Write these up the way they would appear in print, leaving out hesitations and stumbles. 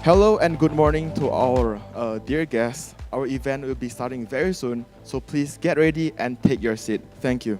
Hello and good morning to our dear guests. Our event will be starting very soon, so please get ready and take your seat. Thank you.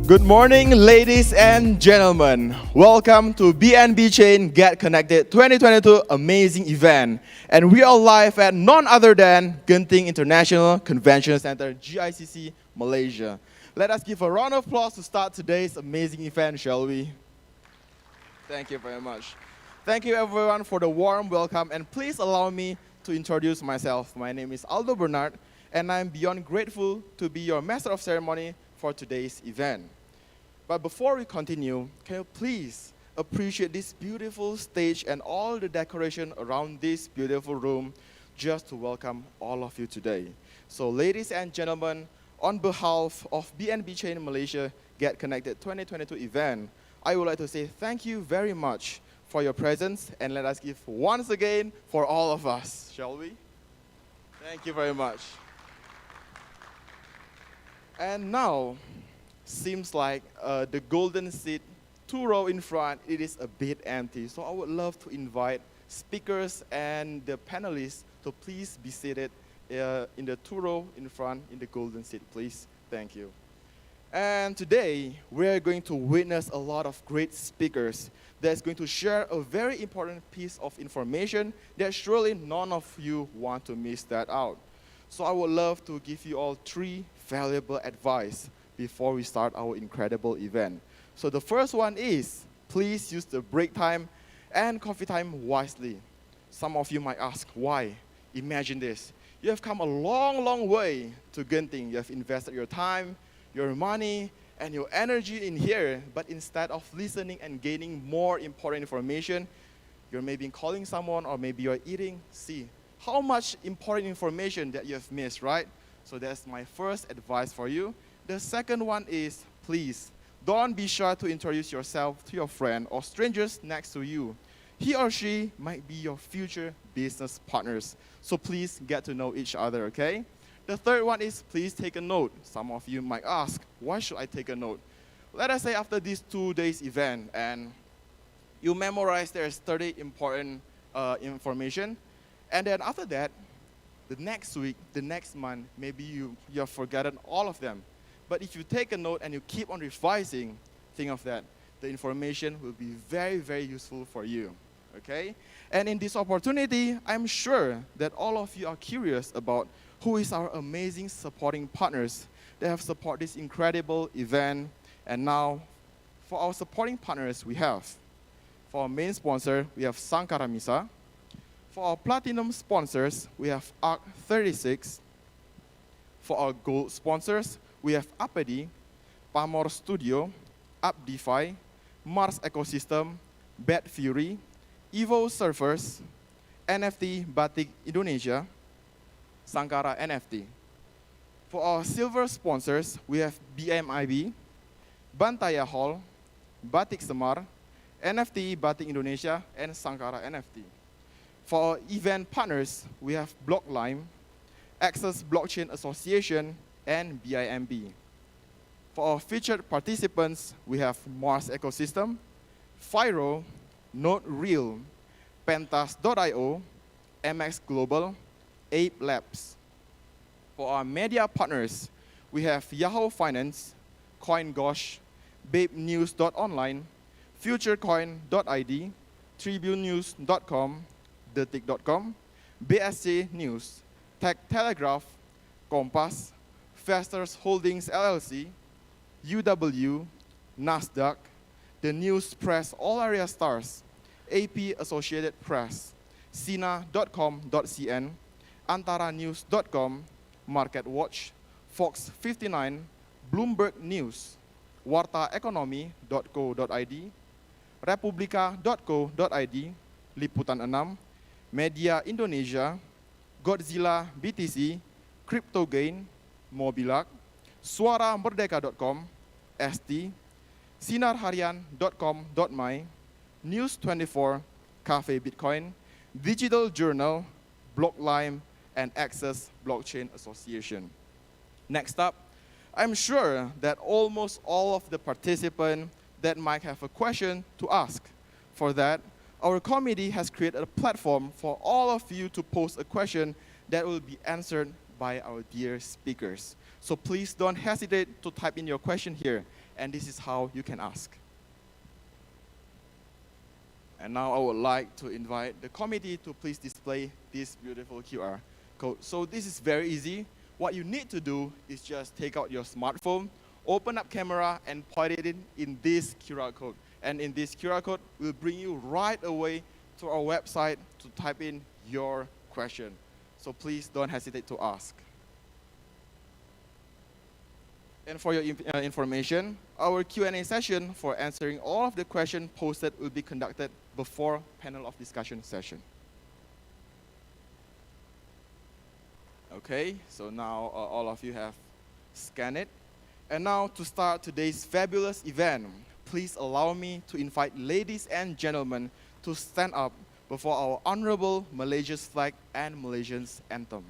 Good morning, ladies and gentlemen. Welcome to BNB Chain Get Connected 2022 amazing event. And we are live at none other than Genting International Convention Center, GICC, Malaysia. Let us give a round of applause to start today's amazing event, shall we? Thank you very much. Thank you everyone for the warm welcome, and please allow me to introduce myself. My name is Aldo Bernard, and I'm beyond grateful to be your master of ceremony for today's event. But before we continue, can you please appreciate this beautiful stage and all the decoration around this beautiful room just to welcome all of you today. So ladies and gentlemen, on behalf of BNB Chain Malaysia Get Connected 2022 event, I would like to say thank you very much for your presence, and let us give once again for all of us, shall we? Thank you very much. And now, seems like the golden seat, 2 row in front, it is a bit empty. So I would love to invite speakers and the panelists to please be seated in the 2 row in front in the golden seat, please. Thank you. And today, we're going to witness a lot of great speakers that's going to share a very important piece of information that surely none of you want to miss that out. So I would love to give you all 3 valuable advice before we start our incredible event. So the first one is, please use the break time and coffee time wisely. Some of you might ask, why? Imagine this. You have come a long, long way to Genting. You have invested your time, your money, and your energy in here, but instead of listening and gaining more important information, you're maybe calling someone or maybe you're eating. See how much important information that you have missed, right? So that's my first advice for you. The second one is, please, don't be shy to introduce yourself to your friend or strangers next to you. He or she might be your future business partners. So please get to know each other, okay? The third one is, please take a note. Some of you might ask, why should I take a note? Let us say after this 2 days event and you memorize there's 30 important information. And then after that, the next week, the next month, maybe you have forgotten all of them. But if you take a note and you keep on revising, think of that. The information will be very, very useful for you, okay? And in this opportunity, I'm sure that all of you are curious about who is our amazing supporting partners that have supported this incredible event. And now, for our supporting partners, we have, for our main sponsor, we have Sangkara Misa. For our platinum sponsors, we have ARC36. For our gold sponsors, we have Apedi, Pamor Studio, UpDefi, Mars Ecosystem, Bad Fury, Evo Surfers, NFT Batik Indonesia, Sangkara NFT. For our silver sponsors, we have BMIB, Bantaya Hall, Batik Semar, NFT Batik Indonesia, and Sangkara NFT. For our event partners, we have Blocklime, Access Blockchain Association, and BIMB. For For our featured participants, we have Mars Ecosystem, Fyro, Node Real, Pentas.io, MX Global, Ape Labs. For our media partners, we have Yahoo Finance, CoinGosh, BabeNews.online, FutureCoin.id, TribuneNews.com, TheTick.com, BSC News, Tech Telegraph, Compass, Fasters Holdings LLC, UW, NASDAQ, The News Press All Area Stars, AP Associated Press, Sina.com.cn, AntaraNews.com, MarketWatch, Fox 59, Bloomberg News, wartaekonomi.co.id, republika.co.id, Liputan 6, Media Indonesia, Godzilla BTC, CryptoGain, Mobilak, suaramerdeka.com, ST, sinarharian.com.my, News24, Cafe Bitcoin, Digital Journal, Blocklime, and Access Blockchain Association. Next up, I'm sure that almost all of the participants that might have a question to ask. For that, our committee has created a platform for all of you to post a question that will be answered by our dear speakers. So please don't hesitate to type in your question here, and this is how you can ask. And now I would like to invite the committee to please display this beautiful QR code. So this is very easy. What you need to do is just take out your smartphone, open up camera, and point it in this QR code. And in this QR code, we'll bring you right away to our website to type in your question. So please don't hesitate to ask. And for your information, our Q&A session for answering all of the questions posted will be conducted before panel of discussion session. Okay, so now all of you have scanned it. And now to start today's fabulous event, please allow me to invite ladies and gentlemen to stand up before our honorable Malaysia's flag and Malaysian's anthem.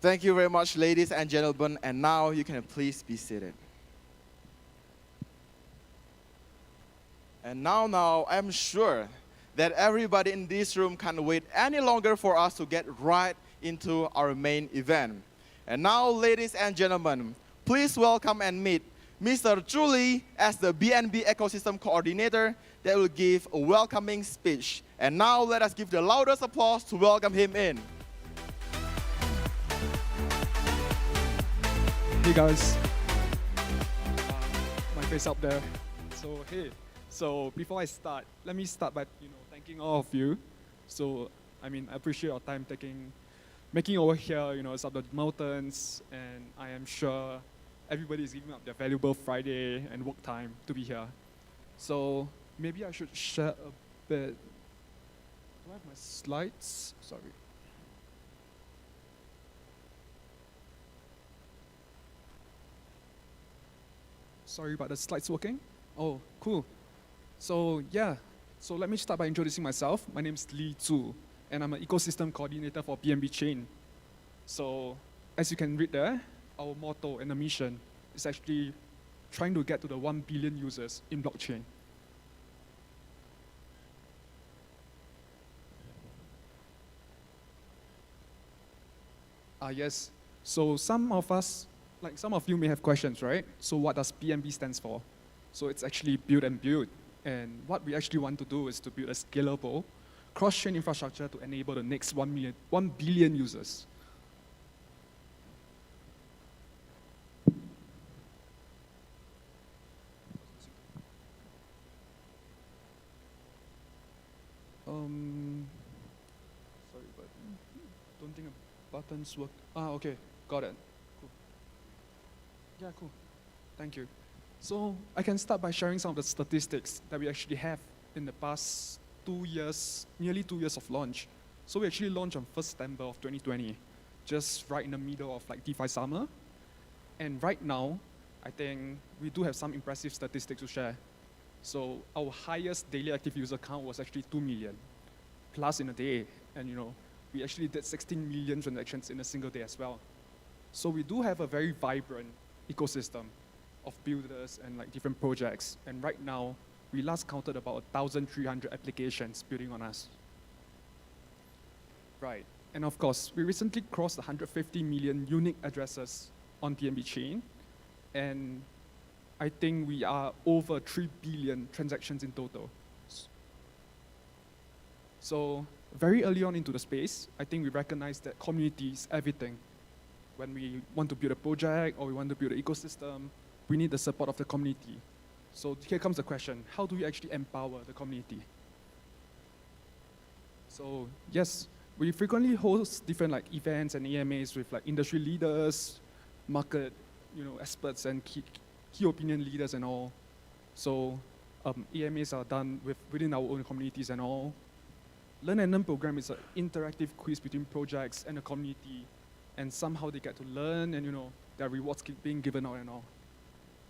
Thank you very much, ladies and gentlemen, and now you can please be seated. And now, I'm sure that everybody in this room can't wait any longer for us to get right into our main event. And now, ladies and gentlemen, please welcome and meet Mr. Chu Lee as the BNB Ecosystem Coordinator that will give a welcoming speech. And now let us give the loudest applause to welcome him in. Hey guys, my face up there. So hey, so before I start, let me start by thanking all of you. So I appreciate your time making over here. It's up the mountains, and I am sure everybody is giving up their valuable Friday and work time to be here. So maybe I should share a bit. Do I have my slides? Sorry. sorry, but the slides working? Oh, cool. So yeah, so let me start by introducing myself. My name is Lee Zhu, and I'm an ecosystem coordinator for BNB Chain. So as you can read there, our motto and the mission is actually trying to get to the 1 billion users in blockchain. Yes, so some of you may have questions, right? So what does BNB stands for? So it's actually build and build. And what we actually want to do is to build a scalable cross-chain infrastructure to enable the next 1 billion users. Sorry, but don't think buttons work. Okay, got it. Cool. Yeah, cool. Thank you. So I can start by sharing some of the statistics that we actually have in the past 2 years, nearly 2 years of launch. So we actually launched on 1st September of 2020, just right in the middle of like DeFi summer. And right now, I think we do have some impressive statistics to share. So our highest daily active user count was actually 2 million plus in a day. And we actually did 16 million transactions in a single day as well. So we do have a very vibrant ecosystem of builders and like different projects. And right now, we last counted about 1,300 applications building on us. Right. And of course, we recently crossed 150 million unique addresses on BNB chain. And I think we are over 3 billion transactions in total. So very early on into the space, I think we recognized that community is everything. When we want to build a project or we want to build an ecosystem, we need the support of the community. So here comes the question, how do we actually empower the community? So yes, we frequently host different like events and AMAs with like industry leaders, market experts and key opinion leaders and all. So AMAs are done within our own communities and all. Learn and Learn program is an interactive quiz between projects and the community, and somehow they get to learn and there are rewards being given out and all.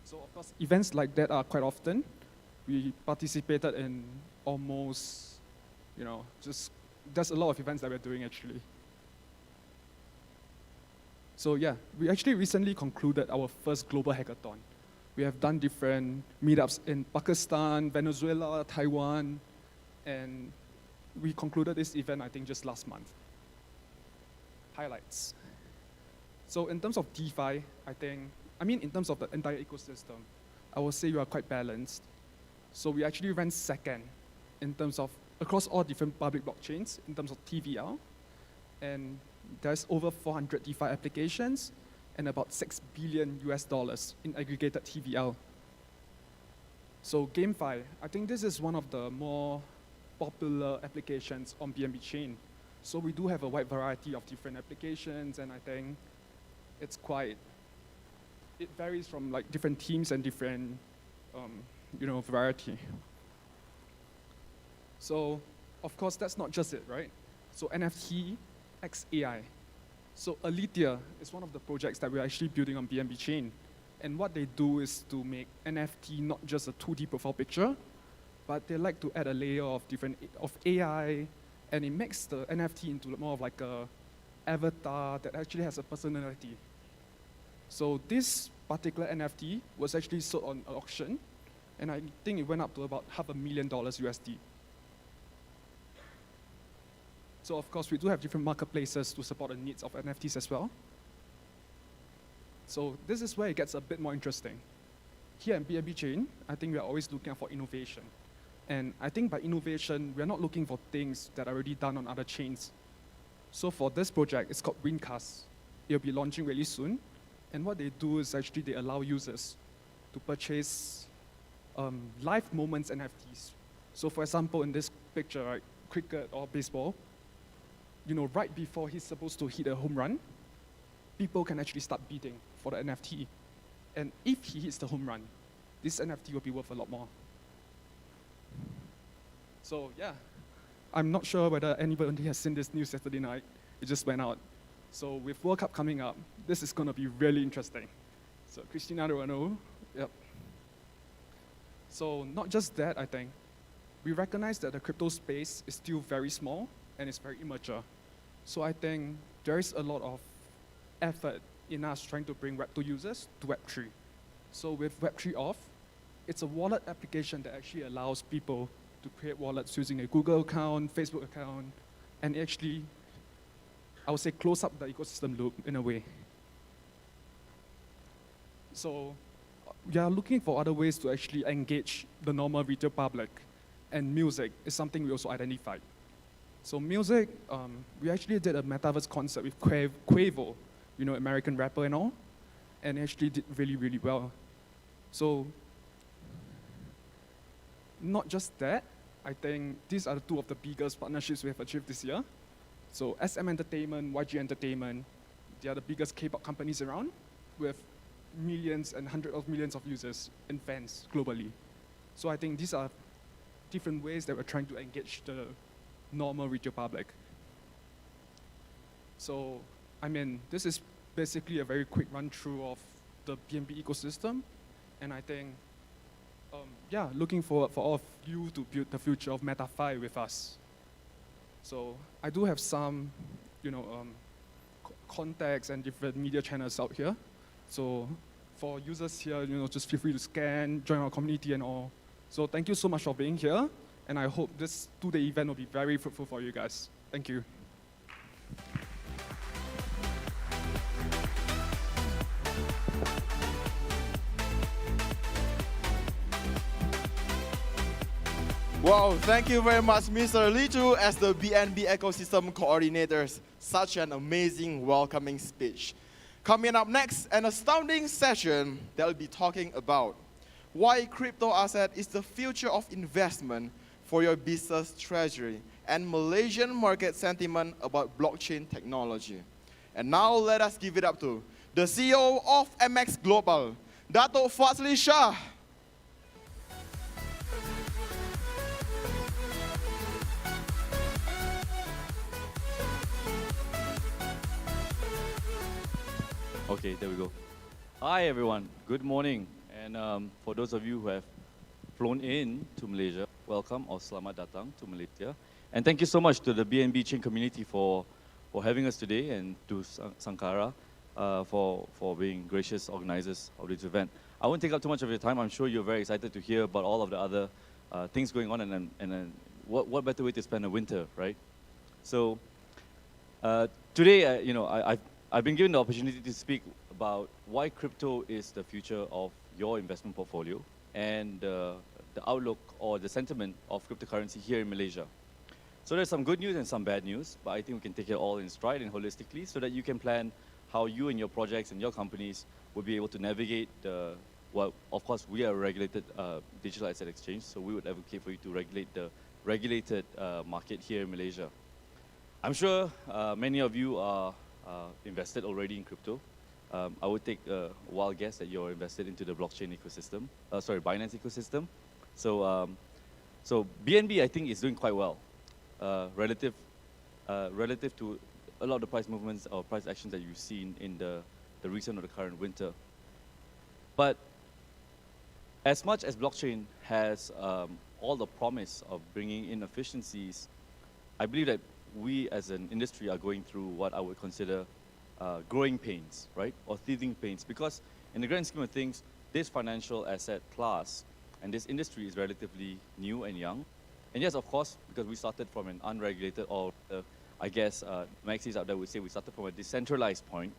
So of course, events like that are quite often. We participated in almost, there's a lot of events that we're doing actually. So yeah, we actually recently concluded our first global hackathon. We have done different meetups in Pakistan, Venezuela, Taiwan, and we concluded this event, I think, just last month. Highlights. So in terms of DeFi, in terms of the entire ecosystem, I would say we are quite balanced. So we actually ran second in terms of across all different public blockchains in terms of TVL. And there's over 400 DeFi applications and about $6 billion in aggregated TVL. So GameFi, I think this is one of the more popular applications on BNB chain. So we do have a wide variety of different applications, and I think it varies from like different teams and different, variety. So, of course, that's not just it, right? So NFT X AI. So Alethea is one of the projects that we're actually building on BNB chain. And what they do is to make NFT not just a 2D profile picture, but they like to add a layer of AI, and it makes the NFT into more of like a avatar that actually has a personality. So this particular NFT was actually sold on auction, and I think it went up to about $500,000 USD. So of course, we do have different marketplaces to support the needs of NFTs as well. So this is where it gets a bit more interesting. Here at BNB Chain, I think we are always looking out for innovation. And I think by innovation, we are not looking for things that are already done on other chains. So for this project, it's called Windcast. It'll be launching really soon. And what they do is actually they allow users to purchase live moments NFTs. So for example, in this picture, right, cricket or baseball, right before he's supposed to hit a home run, people can actually start bidding for the NFT. And if he hits the home run, this NFT will be worth a lot more. So yeah, I'm not sure whether anybody has seen this news yesterday night. It just went out. So with World Cup coming up, this is going to be really interesting. So Cristiano Ronaldo, yep. So not just that, I think, we recognize that the crypto space is still very small and it's very immature. So I think there is a lot of effort in us trying to bring Web2 users to Web3. So with Web3 off, it's a wallet application that actually allows people to create wallets using a Google account, Facebook account, and actually, I would say, close up the ecosystem loop in a way. So we are looking for other ways to actually engage the normal retail public, and music is something we also identified. So music, we actually did a metaverse concert with Quavo, you know, American rapper and all, and actually did really, really well. So not just that, I think these are two of the biggest partnerships we have achieved this year. So SM Entertainment, YG Entertainment, they are the biggest K-pop companies around with millions and hundreds of millions of users and fans globally. So I think these are different ways that we're trying to engage the normal retail public. So, I mean, this is basically a very quick run through of the BNB ecosystem. And I think, yeah, looking forward for all of you to build the future of MetaFi with us. So I do have some, you know, contacts and different media channels out here. So for users here, you know, just feel free to scan, join our community and all. So thank you so much for being here. And I hope this two-day event will be very fruitful for you guys. Thank you. Wow, thank you very much, Mr. Lee Chu, as the BNB Ecosystem Coordinators. Such an amazing welcoming speech. Coming up next, an astounding session that will be talking about why crypto asset is the future of investment for your business treasury and Malaysian market sentiment about blockchain technology. And now let us give it up to the CEO of MX Global, Dato' Fazli Shah. Okay, there we go. Hi, everyone. Good morning. And for those of you who have flown in to Malaysia, welcome or selamat datang to Malaysia. And thank you so much to the BNB chain community for having us today, and to Sangkara for being gracious organizers of this event. I won't take up too much of your time. I'm sure you're very excited to hear about all of the other things going on, and what better way to spend a winter, right? So today, you know, I've been given the opportunity to speak about why crypto is the future of your investment portfolio and the outlook or the sentiment of cryptocurrency here in Malaysia. So there's some good news and some bad news, but I think we can take it all in stride and holistically so that you can plan how you and your projects and your companies will be able to navigate well, of course, we are a regulated digital asset exchange, so we would advocate for you to regulate the regulated market here in Malaysia. I'm sure many of you are invested already in crypto. I would take a wild guess that you're invested into the blockchain ecosystem, Binance ecosystem. So, so BNB, I think, is doing quite well relative to a lot of the price movements or price actions that you've seen in the recent or the current winter. But as much as blockchain has all the promise of bringing in efficiencies, I believe that we as an industry are going through what I would consider growing pains, right? Or teething pains, because in the grand scheme of things, this financial asset class and this industry is relatively new and young. And yes, of course, because we started from an unregulated, or I guess Maxis out there would say we started from a decentralized point,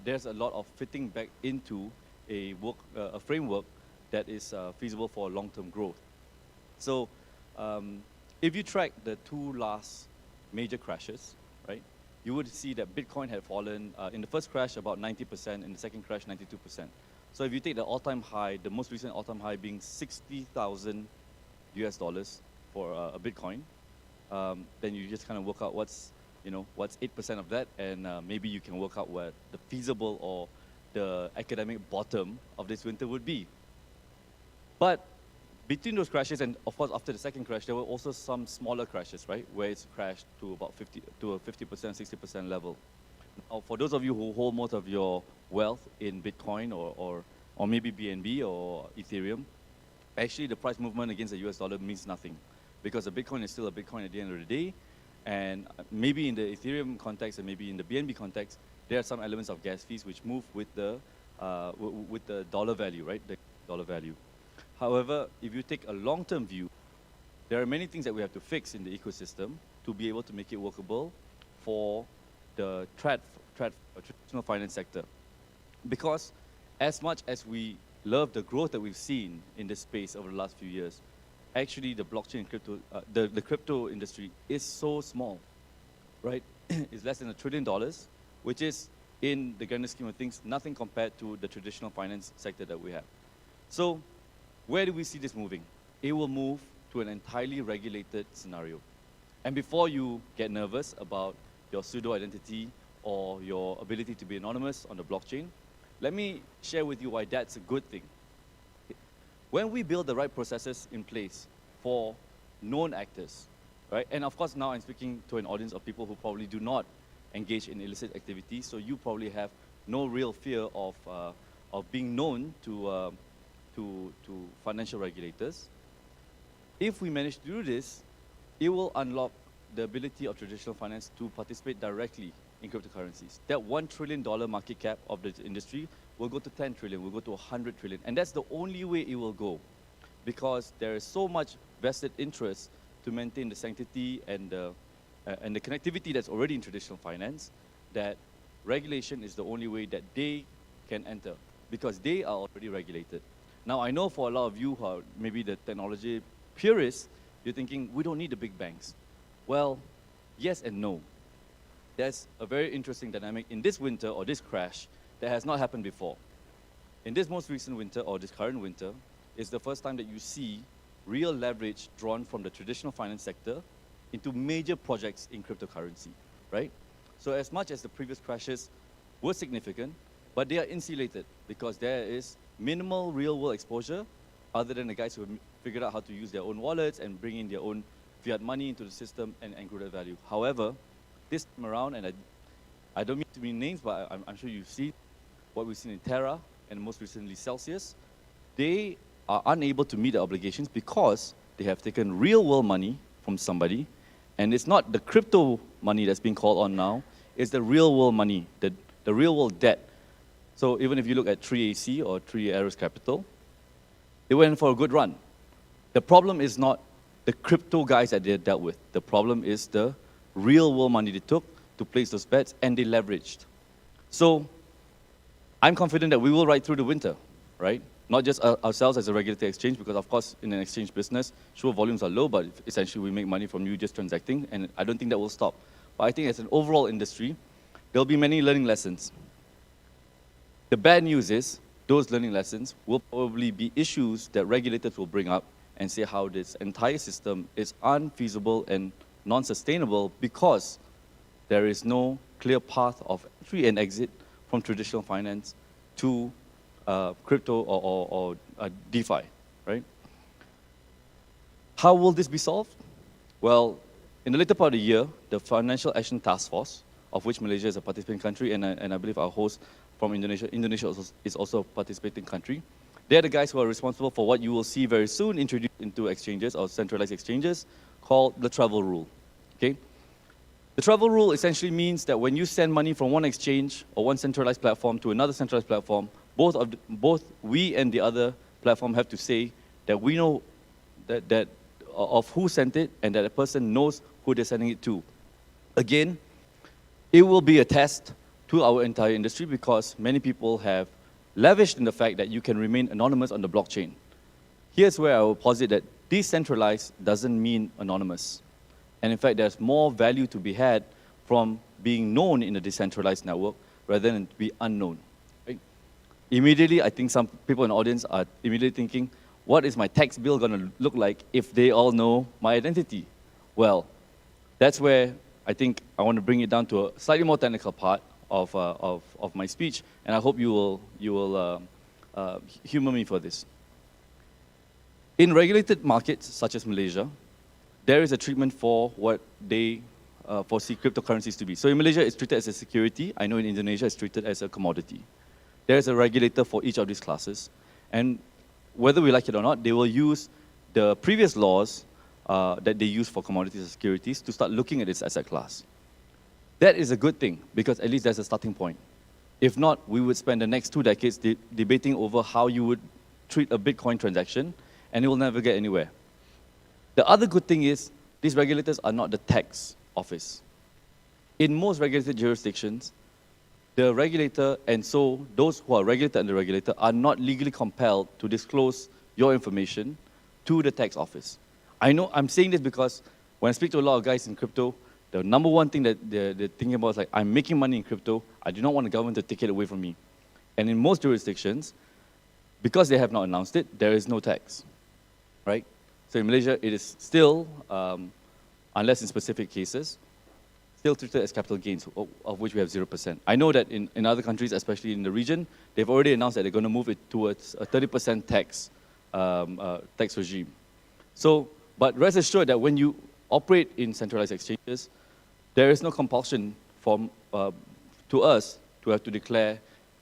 there's a lot of fitting back into a framework that is feasible for long-term growth. So if you track the two last major crashes, right, you would see that Bitcoin had fallen in the first crash about 90%, in the second crash 92%. So if you take the all-time high, the most recent all-time high being 60,000 US dollars for a Bitcoin, then you just kind of work out what's 8% of that, and maybe you can work out what the feasible or the academic bottom of this winter would be. But between those crashes, and of course after the second crash, there were also some smaller crashes, right, where it's crashed to about 50% to a 50%, 60% level. Now, for those of you who hold most of your wealth in Bitcoin or maybe BNB or Ethereum, actually the price movement against the US dollar means nothing, because a Bitcoin is still a Bitcoin at the end of the day. And maybe in the Ethereum context and maybe in the BNB context, there are some elements of gas fees which move with the dollar value, right? The dollar value. However, if you take a long-term view, there are many things that we have to fix in the ecosystem to be able to make it workable for the traditional finance sector. Because as much as we love the growth that we've seen in this space over the last few years, actually the blockchain and crypto, the crypto industry is so small, right? It's less than $1 trillion, which is, in the grander scheme of things, nothing compared to the traditional finance sector that we have. So where do we see this moving? It will move to an entirely regulated scenario. And before you get nervous about your pseudo-identity or your ability to be anonymous on the blockchain, let me share with you why that's a good thing. When we build the right processes in place for known actors, right? And of course now I'm speaking to an audience of people who probably do not engage in illicit activities, so you probably have no real fear of being known to financial regulators. If we manage to do this, it will unlock the ability of traditional finance to participate directly in cryptocurrencies. That $1 trillion market cap of the industry will go to 10 trillion, will go to 100 trillion. And that's the only way it will go, because there is so much vested interest to maintain the sanctity and the connectivity that's already in traditional finance, that regulation is the only way that they can enter, because they are already regulated. Now, I know for a lot of you who are maybe the technology purists, you're thinking, we don't need the big banks. Well, yes and no. There's a very interesting dynamic in this winter or this crash that has not happened before. In this most recent winter or this current winter, is the first time that you see real leverage drawn from the traditional finance sector into major projects in cryptocurrency, right? So as much as the previous crashes were significant, but they are insulated because there is minimal real-world exposure other than the guys who have figured out how to use their own wallets and bring in their own fiat money into the system and grow that value. However, this time around, and I don't mean to mean names, but I'm sure you've seen what we've seen in Terra and most recently Celsius. They are unable to meet the obligations because they have taken real-world money from somebody, and it's not the crypto money that's being called on now, it's the real-world money, the real-world debt. So even if you look at 3AC or 3 Arrows Capital, they went for a good run. The problem is not the crypto guys that they dealt with. The problem is the real-world money they took to place those bets, and they leveraged. So I'm confident that we will ride through the winter, right? Not just ourselves as a regulated exchange, because of course in an exchange business, sure, volumes are low, but essentially we make money from you just transacting, and I don't think that will stop. But I think as an overall industry, there'll be many learning lessons. The bad news is, those learning lessons will probably be issues that regulators will bring up and say how this entire system is unfeasible and non-sustainable because there is no clear path of entry and exit from traditional finance to crypto or DeFi, right? How will this be solved? Well, in the later part of the year, the Financial Action Task Force, of which Malaysia is a participating country, and I believe our host from Indonesia is also a participating country. They're the guys who are responsible for what you will see very soon introduced into exchanges or centralized exchanges called the travel rule, okay? The travel rule essentially means that when you send money from one exchange or one centralized platform to another centralized platform, both we and the other platform have to say that we know that of who sent it and that a person knows who they're sending it to. Again, it will be a test to our entire industry because many people have lavished in the fact that you can remain anonymous on the blockchain. Here's where I will posit that decentralized doesn't mean anonymous. And in fact, there's more value to be had from being known in a decentralized network rather than to be unknown. Right? Immediately, I think some people in the audience are immediately thinking, what is my tax bill going to look like if they all know my identity? Well, that's where I think I want to bring it down to a slightly more technical part of my speech, and I hope you will humor me for this. In regulated markets such as Malaysia, there is a treatment for what they foresee cryptocurrencies to be. So in Malaysia, it's treated as a security. I know in Indonesia, it's treated as a commodity. There is a regulator for each of these classes. And whether we like it or not, they will use the previous laws that they use for commodities and securities to start looking at this asset class. That is a good thing, because at least there's a starting point. If not, we would spend the next 2 decades debating over how you would treat a Bitcoin transaction, and it will never get anywhere. The other good thing is, these regulators are not the tax office. In most regulated jurisdictions, the regulator, and so those who are regulated and the regulator, are not legally compelled to disclose your information to the tax office. I know I'm saying this because when I speak to a lot of guys in crypto, the number one thing that they're thinking about is like, I'm making money in crypto, I do not want the government to take it away from me. And in most jurisdictions, because they have not announced it, there is no tax, right? So in Malaysia, it is still, unless in specific cases, still treated as capital gains, of which we have 0%. I know that in other countries, especially in the region, they've already announced that they're going to move it towards a 30% tax regime. So, but rest assured that when you operate in centralized exchanges, there is no compulsion to us to have to declare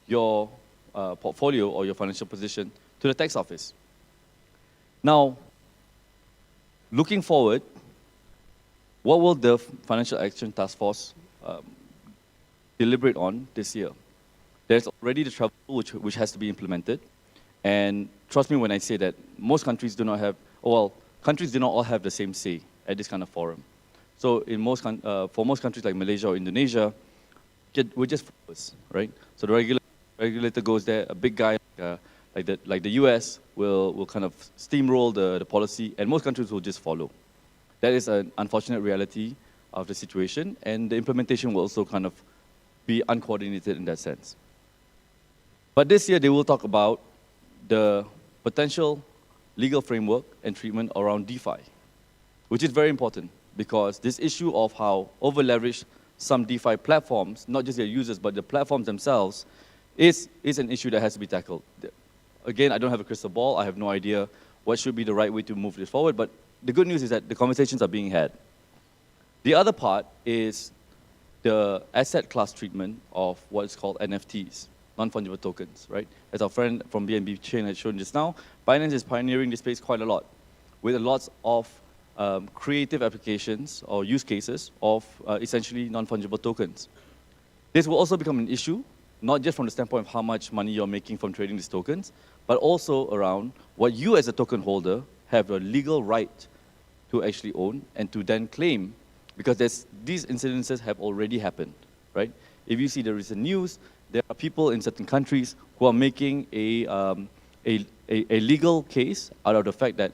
your portfolio or your financial position to the tax office. Now, looking forward, what will the Financial Action Task Force deliberate on this year? There's already the travel which has to be implemented. And trust me when I say that most countries do not have, well, countries do not all have the same say at this kind of forum. So in for most countries like Malaysia or Indonesia, we're just followers, right? So the regulator goes there, a big guy like the US will kind of steamroll the policy, and most countries will just follow. That is an unfortunate reality of the situation, and the implementation will also kind of be uncoordinated in that sense. But this year they will talk about the potential legal framework and treatment around DeFi, which is very important because this issue of how over-leveraged some DeFi platforms, not just their users, but the platforms themselves, is an issue that has to be tackled. Again, I don't have a crystal ball. I have no idea what should be the right way to move this forward, but the good news is that the conversations are being had. The other part is the asset class treatment of what is called NFTs, non-fungible tokens, right? As our friend from BNB Chain had shown just now, Binance is pioneering this space quite a lot, with lots of creative applications or use cases of essentially non-fungible tokens. This will also become an issue, not just from the standpoint of how much money you're making from trading these tokens, but also around what you as a token holder have a legal right to actually own and to then claim, because these incidences have already happened, right? If you see the recent news, there are people in certain countries who are making a legal case out of the fact that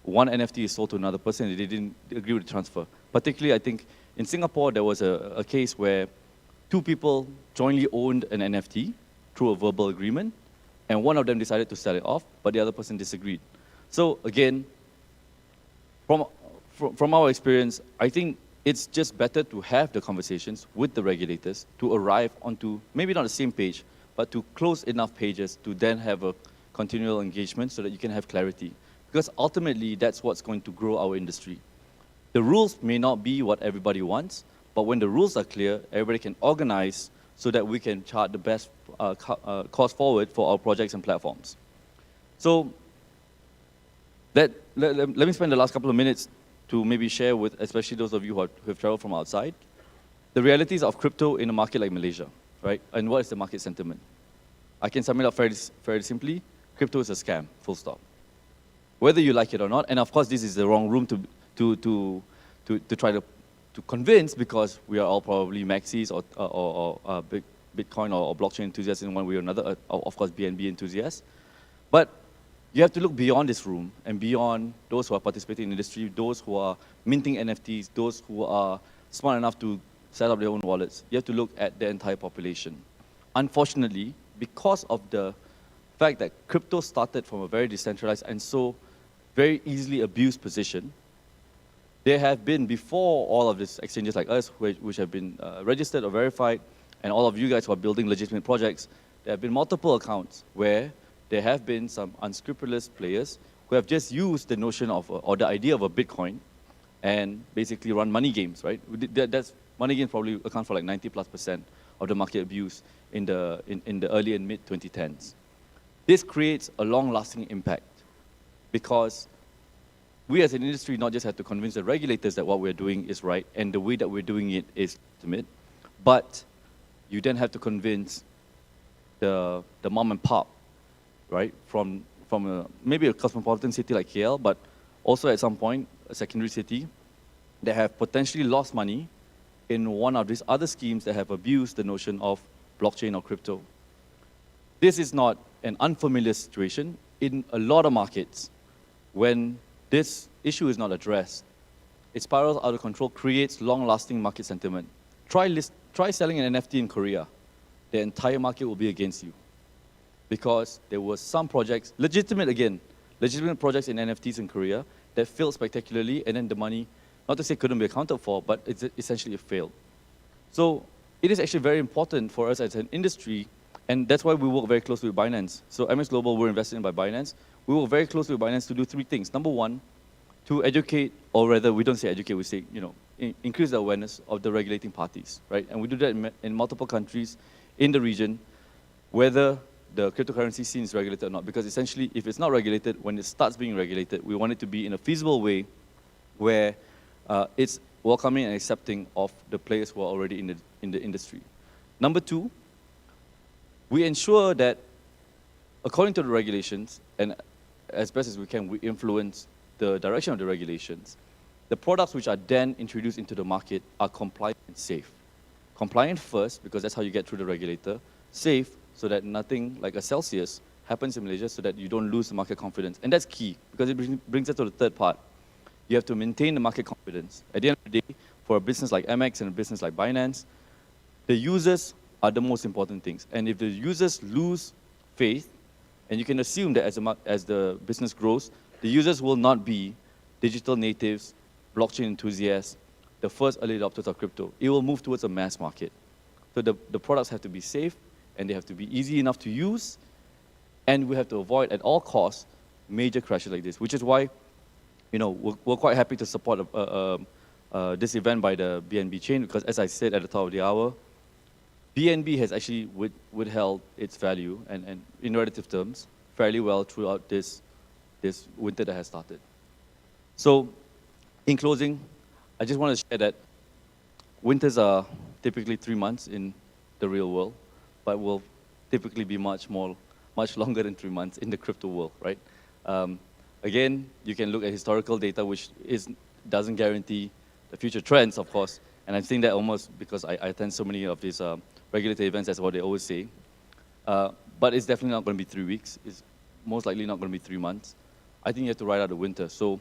one NFT is sold to another person and they didn't agree with the transfer. Particularly, I think, in Singapore, there was a case where 2 people jointly owned an NFT through a verbal agreement, and one of them decided to sell it off, but the other person disagreed. So again, from our experience, I think it's just better to have the conversations with the regulators to arrive onto, maybe not the same page, but to close enough pages to then have a continual engagement so that you can have clarity. Because ultimately, that's what's going to grow our industry. The rules may not be what everybody wants, but when the rules are clear, everybody can organize so that we can chart the best course forward for our projects and platforms. So let me spend the last couple of minutes to maybe share with, especially those of you who have traveled from outside, the realities of crypto in a market like Malaysia, right? And what is the market sentiment? I can sum it up very simply. Crypto is a scam, full stop. Whether you like it or not, and of course this is the wrong room to try to convince, because we are all probably maxis or big Bitcoin or blockchain enthusiasts in one way or another, of course BNB enthusiasts. But you have to look beyond this room and beyond those who are participating in the industry, those who are minting NFTs, those who are smart enough to set up their own wallets. You have to look at the entire population. Unfortunately, because of the fact that crypto started from a very decentralized and so very easily abused position, there have been, before all of these exchanges like us, which have been registered or verified, and all of you guys who are building legitimate projects, there have been multiple accounts where there have been some unscrupulous players who have just used the notion of, or the idea of a Bitcoin and basically run money games, right? Money games probably account for like 90+% of the market abuse in the early and mid 2010s. This creates a long-lasting impact because we as an industry not just have to convince the regulators that what we're doing is right and the way that we're doing it is legitimate, but you then have to convince the mom and pop, right, from maybe a cosmopolitan city like KL, but also at some point a secondary city that have potentially lost money in one of these other schemes that have abused the notion of blockchain or crypto. This is not an unfamiliar situation in a lot of markets. When this issue is not addressed, it spirals out of control, creates long-lasting market sentiment. Try selling an NFT in Korea. The entire market will be against you. Because there were some projects, legitimate projects in NFTs in Korea that failed spectacularly, and then the money, not to say couldn't be accounted for, but essentially it failed. So it is actually very important for us as an industry, and that's why we work very closely with Binance. So MX Global, we're invested in by Binance. We work very closely with Binance to do three things. Number one, to educate, or rather, we don't say educate, we say, increase the awareness of the regulating parties, right? And we do that in multiple countries in the region, whether the cryptocurrency scene is regulated or not. Because essentially, if it's not regulated, when it starts being regulated, we want it to be in a feasible way where it's welcoming and accepting of the players who are already in the industry. Number two, we ensure that according to the regulations, and as best as we can, we influence the direction of the regulations, the products which are then introduced into the market are compliant and safe. Compliant first, because that's how you get through the regulator. Safe, so that nothing like a Celsius happens in Malaysia, so that you don't lose the market confidence. And that's key, because it brings us to the third part. You have to maintain the market confidence. At the end of the day, for a business like MX and a business like Binance, the users are the most important things. And if the users lose faith, and you can assume that as the business grows, the users will not be digital natives, blockchain enthusiasts, the first early adopters of crypto. It will move towards a mass market. So the products have to be safe, and they have to be easy enough to use, and we have to avoid at all costs major crashes like this, which is why we're quite happy to support this event by the BNB chain, because as I said at the top of the hour, BNB has actually withheld its value, and in relative terms, fairly well throughout this winter that has started. So, in closing, I just want to share that winters are typically 3 months in the real world, but will typically be much longer than 3 months in the crypto world, right? Again, you can look at historical data, which doesn't guarantee the future trends, of course, and I think that almost because I attend so many of these regulatory events, that's what they always say. But it's definitely not going to be 3 weeks. It's most likely not going to be 3 months. I think you have to ride out the winter. So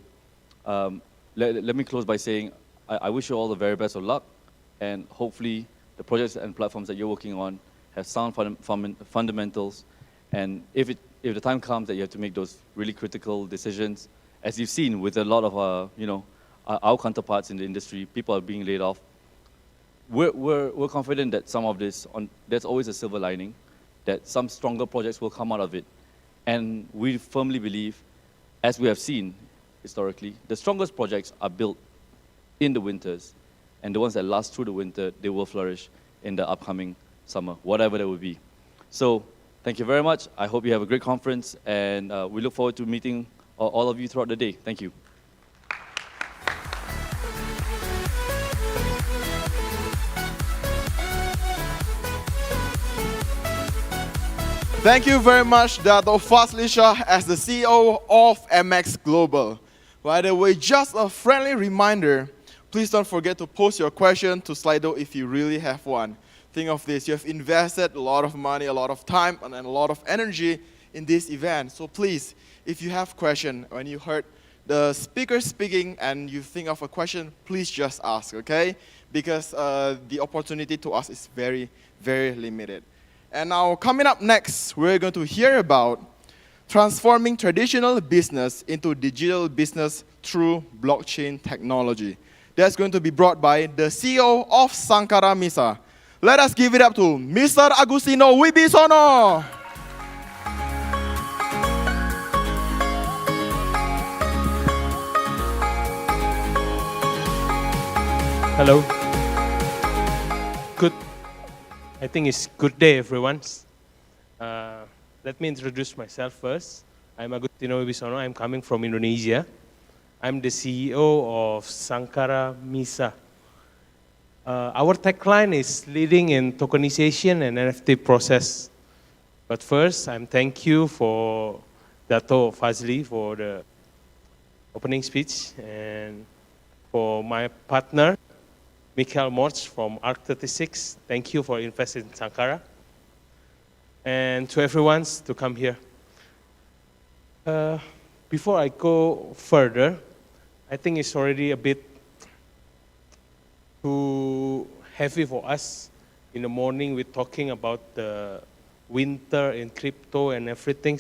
let me close by saying I wish you all the very best of luck, and hopefully the projects and platforms that you're working on have sound fundamentals, and if the time comes that you have to make those really critical decisions, as you've seen with a lot of our counterparts in the industry, people are being laid off. We're confident that some of this, there's always a silver lining, that some stronger projects will come out of it. And we firmly believe, as we have seen historically, the strongest projects are built in the winters, and the ones that last through the winter, they will flourish in the upcoming summer, whatever that will be. So thank you very much. I hope you have a great conference, and we look forward to meeting all of you throughout the day. Thank you. Thank you very much, Dato Fazlisha, as the CEO of MX Global. By the way, just a friendly reminder, please don't forget to post your question to Slido if you really have one. Think of this, you have invested a lot of money, a lot of time, and a lot of energy in this event. So please, if you have a question, when you heard the speaker speaking and you think of a question, please just ask, okay? Because the opportunity to ask is very, very limited. And now, coming up next, we're going to hear about transforming traditional business into digital business through blockchain technology. That's going to be brought by the CEO of Sangkara Misa. Let us give it up to Mr. Agustino Wibisono. Hello. Good. I think it's good day, everyone. Let me introduce myself first. I'm Agustino Wibisono. I'm coming from Indonesia. I'm the CEO of Sangkara Misa. Our tagline is leading in tokenization and NFT process. But first, I'm thank you for Dato Fazli for the opening speech, and for my partner, Mikhail Morch from ARC36. Thank you for investing in Sankara. And to everyone to come here. Before I go further, I think it's already a bit too heavy for us. In the morning, we're talking about the winter in crypto and everything.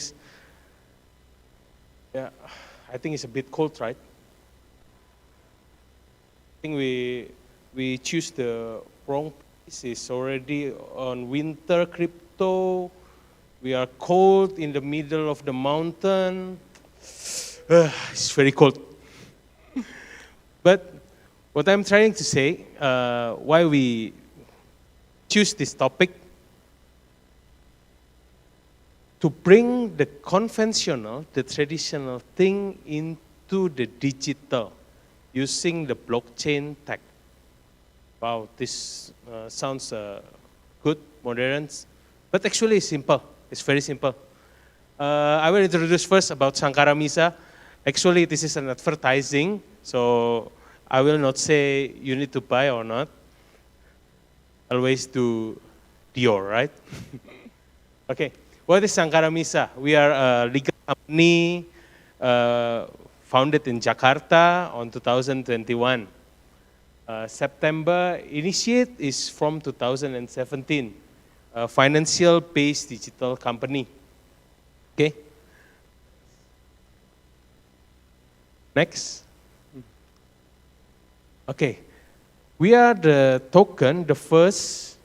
Yeah, I think it's a bit cold, right? I think we choose the wrong place. It's already on winter crypto. We are cold in the middle of the mountain. It's very cold. But what I'm trying to say, why we choose this topic, to bring the conventional, the traditional thing into the digital, using the blockchain tech. Wow, this sounds good, modern, but actually it's simple. It's very simple. I will introduce first about Sangkara Misa. Actually, this is an advertising, so I will not say you need to buy or not. Always do Dior, right? Okay, what is Sangkara Misa? We are a legal company founded in Jakarta on 2021. September initiate is from 2017. A financial-based digital company. Okay. Next. Okay. We are the token, the first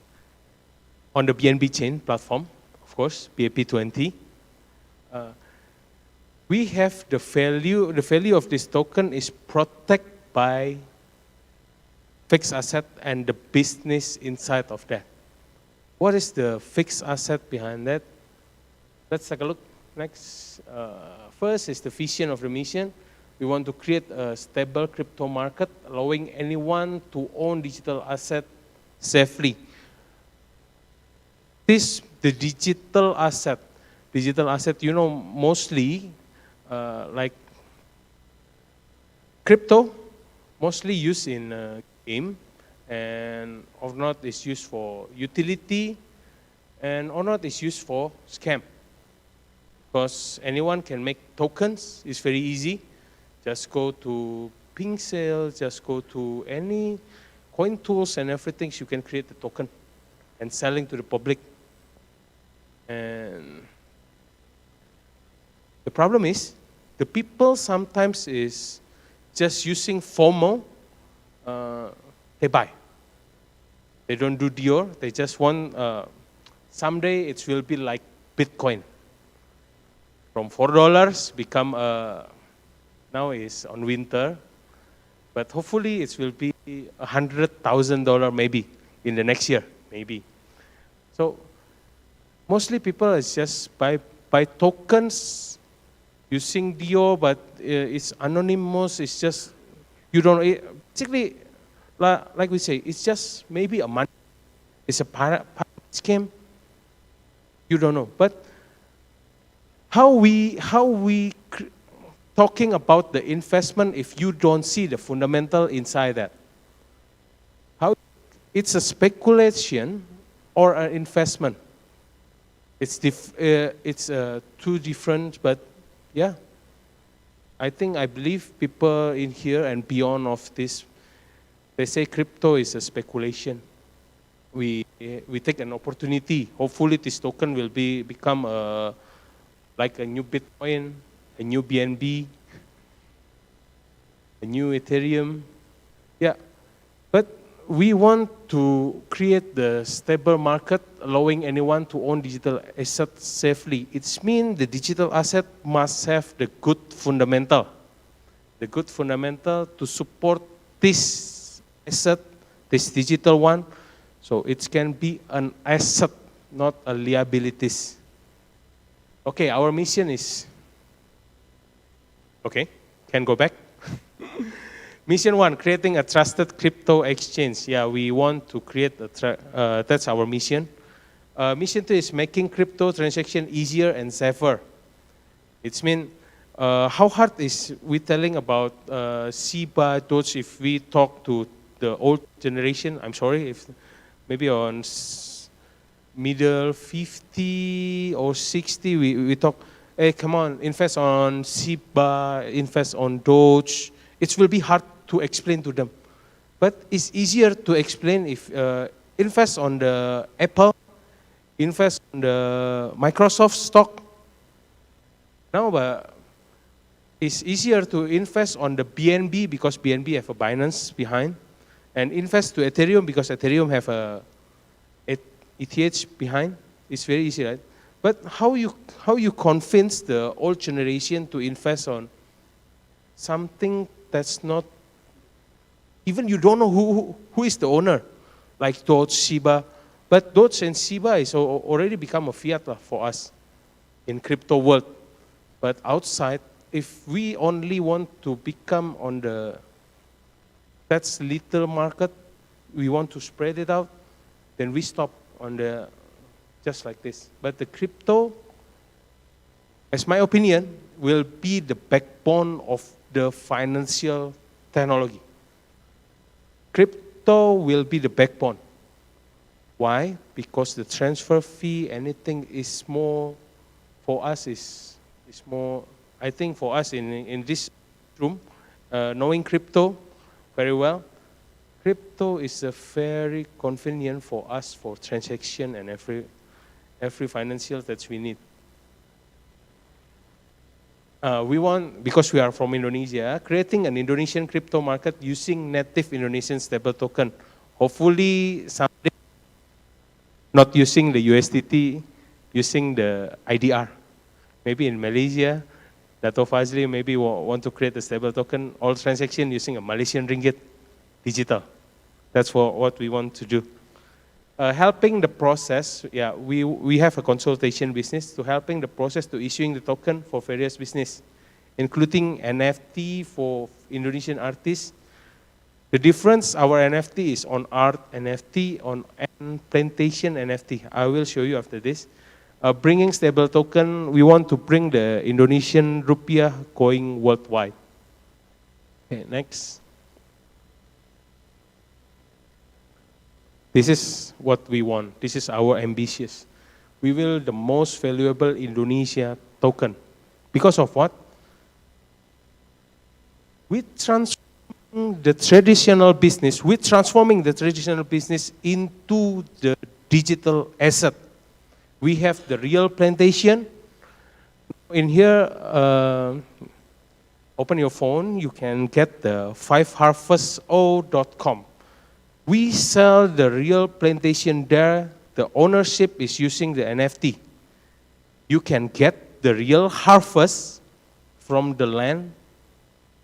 on the BNB chain platform, of course, BAP20. We have the value of this token is protected by fixed asset and the business inside of that. What is the fixed asset behind that? Let's take a look. Next. First is the vision of the mission. We want to create a stable crypto market, allowing anyone to own digital asset safely. The digital asset, you know, mostly like crypto, mostly used in game, and or not is used for utility, and or not is used for scam. Because anyone can make tokens, it's very easy. Just go to Pink Sale, just go to any coin tools and everything, you can create the token and selling to the public. And the problem is, the people sometimes is just using FOMO, they buy. They don't do Dior, they just want, someday it will be like Bitcoin. From $4 become, now is on winter, but hopefully it will be $100,000 maybe in the next year, maybe. So mostly people is just buy tokens using Dior, but it's anonymous, it's just, you don't, basically, like we say, it's just maybe a money. It's a pyramid scheme. You don't know. But how we talking about the investment if you don't see the fundamental inside that? How it's a speculation or an investment? It's two different, but yeah. I believe people in here and beyond of this, they say crypto is a speculation. We take an opportunity. Hopefully this token will become like a new Bitcoin, a new BNB, a new Ethereum. Yeah, but we want to create the stable market, allowing anyone to own digital assets safely. It means the digital asset must have the good fundamental. The good fundamental to support this asset, this digital one, so it can be an asset, not a liabilities. Okay, our mission is Okay, can go back. Mission 1, creating a trusted crypto exchange. Yeah, we want to create that's our mission. Mission 2 is making crypto transaction easier and safer. It's mean, how hard is we telling about SIBA, Doge if we talk to the old generation? I'm sorry, if maybe on middle 50 or 60, we talk, hey, come on, invest on SIBA, invest on Doge. It will be hard to explain to them. But it's easier to explain if invest on the Apple, invest on the Microsoft stock. Now, it's easier to invest on the BNB because BNB have a Binance behind, and invest to Ethereum because Ethereum have a ETH behind. It's very easy, right? But how you convince the old generation to invest on something that's not, even you don't know who is the owner, like Doge, SIBA. But Doge and SIBA is already become a fiat for us in crypto world. But outside, if we only want to become on that's little market, we want to spread it out, then we stop on the, just like this. But the crypto, as my opinion, will be the backbone of the financial technology. Crypto will be the backbone. Why? Because the transfer fee, anything is more, for us is more, I think for us in this room, knowing crypto very well, crypto is a very convenient for us for transaction and every financial that we need. We want, because we are from Indonesia, creating an Indonesian crypto market using native Indonesian stable token. Hopefully, someday, not using the USDT, using the IDR. Maybe in Malaysia, Dato Fazli maybe want to create a stable token, all transaction using a Malaysian ringgit, digital. That's what we want to do. Helping the process, yeah, we have a consultation business to helping the process to issuing the token for various business, including NFT for Indonesian artists. The difference, our NFT is on art NFT, on plantation NFT. I will show you after this. Bringing stable token, we want to bring the Indonesian rupiah going worldwide. Okay, next. This is what we want. This is our ambitious. We will the most valuable Indonesia token. Because of what? We transforming the traditional business into the digital asset. We have the real plantation. In here, open your phone, you can get the 5harvesto.com. We sell the real plantation there. The ownership is using the NFT. You can get the real harvest from the land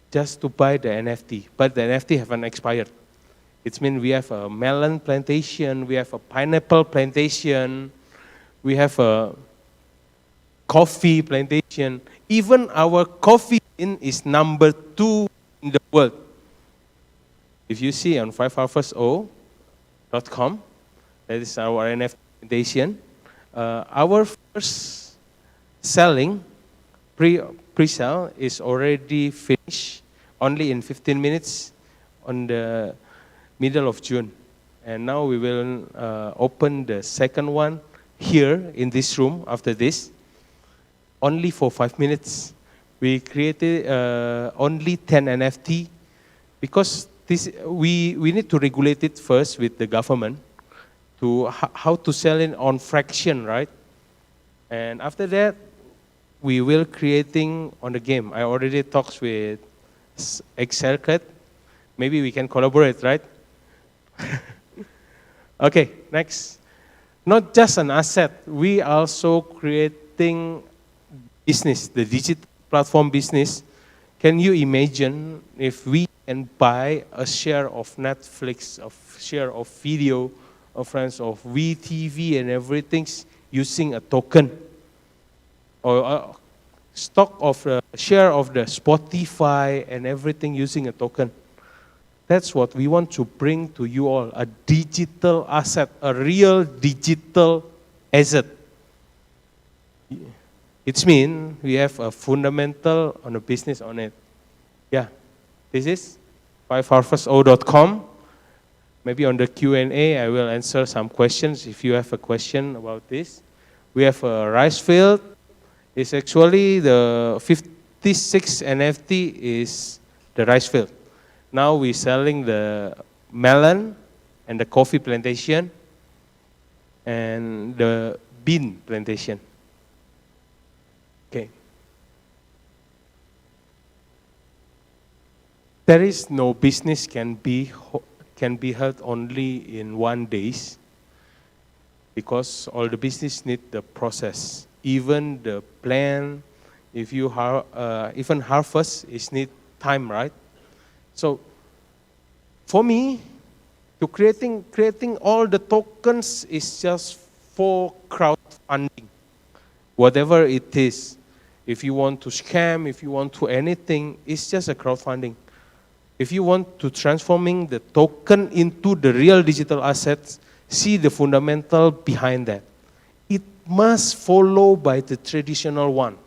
just to buy the NFT. But the NFT haven't expired. It means we have a melon plantation, we have a pineapple plantation, we have a coffee plantation. Even our coffee bean is number 2 in the world. If you see on 5harvesto.com, that is our NFT plantation. Our first selling, pre-sale is already finished, only in 15 minutes on the middle of June. And now we will open the second one here in this room after this, only for 5 minutes. We created only 10 NFT because we need to regulate it first with the government to how to sell it on fraction, right? And after that, we will creating on the game. I already talked with X. Maybe we can collaborate, right? Okay, next. Not just an asset, we also creating business, the digital platform business. Can you imagine if we can buy a share of Netflix, a share of video, of friends of VTV and everything using a token? Or stock of the share of the Spotify and everything using a token. That's what we want to bring to you all, a digital asset, a real digital asset. It means we have a fundamental on a business on it. Yeah, this is 5harvesto.com. Maybe on the Q&A, I will answer some questions if you have a question about this. We have a rice field. It's actually the 56 NFT is the rice field. Now we're selling the melon and the coffee plantation and the bean plantation. Okay. There is no business can be held only in 1 day because all the business need the process. Even the plant, if you even harvest, is need time, right? So, for me, to creating all the tokens is just for crowdfunding, whatever it is. If you want to scam, if you want to anything, it's just a crowdfunding. If you want to transforming the token into the real digital assets, see the fundamental behind that. It must follow by the traditional one.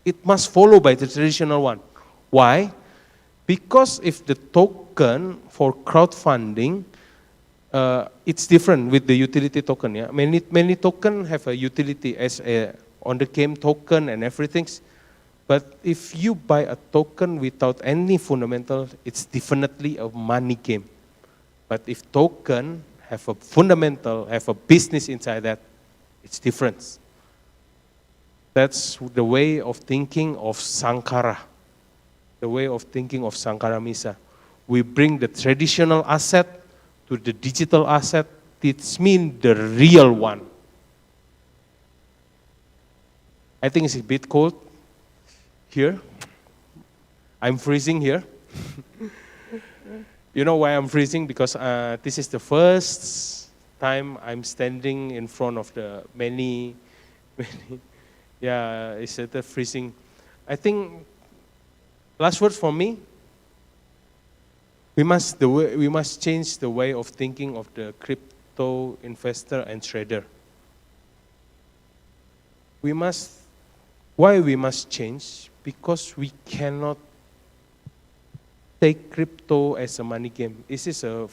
It must follow by the traditional one. Why? Because if the token for crowdfunding, it's different with the utility token. Yeah? Many token have a utility as a on the game token and everything. But if you buy a token without any fundamental, it's definitely a money game. But if token have a fundamental, have a business inside that, it's different. That's the way of thinking of Sangkara. The way of thinking of Sangkara Misa. We bring the traditional asset to the digital asset. It means the real one. I think it's a bit cold here. I'm freezing here. You know why I'm freezing? Because this is the first time I'm standing in front of the many yeah, it's freezing. I think last word for me, we must change the way of thinking of the crypto investor and trader. Why we must change? Because we cannot take crypto as a money game. This is the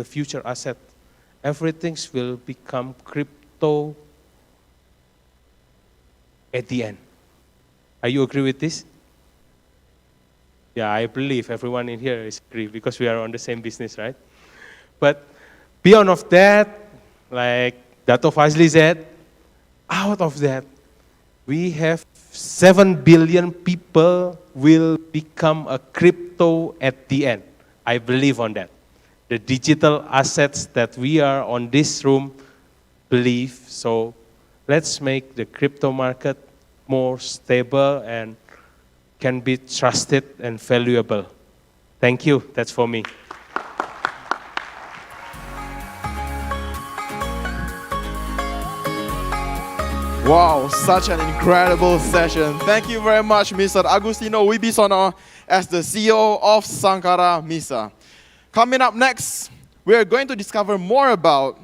future asset. Everything will become crypto at the end. Are you agree with this? Yeah, I believe everyone in here is agree because we are on the same business, right? But beyond of that, like Dato Fazli said, out of that, we have 7 billion people will become a crypto at the end. I believe on that. The digital assets that we are on this room believe. So let's make the crypto market more stable and can be trusted and valuable. Thank you. That's for me. Wow, such an incredible session. Thank you very much, Mr. Agustino Wibisono, as the CEO of Sangkara Misa. Coming up next, we are going to discover more about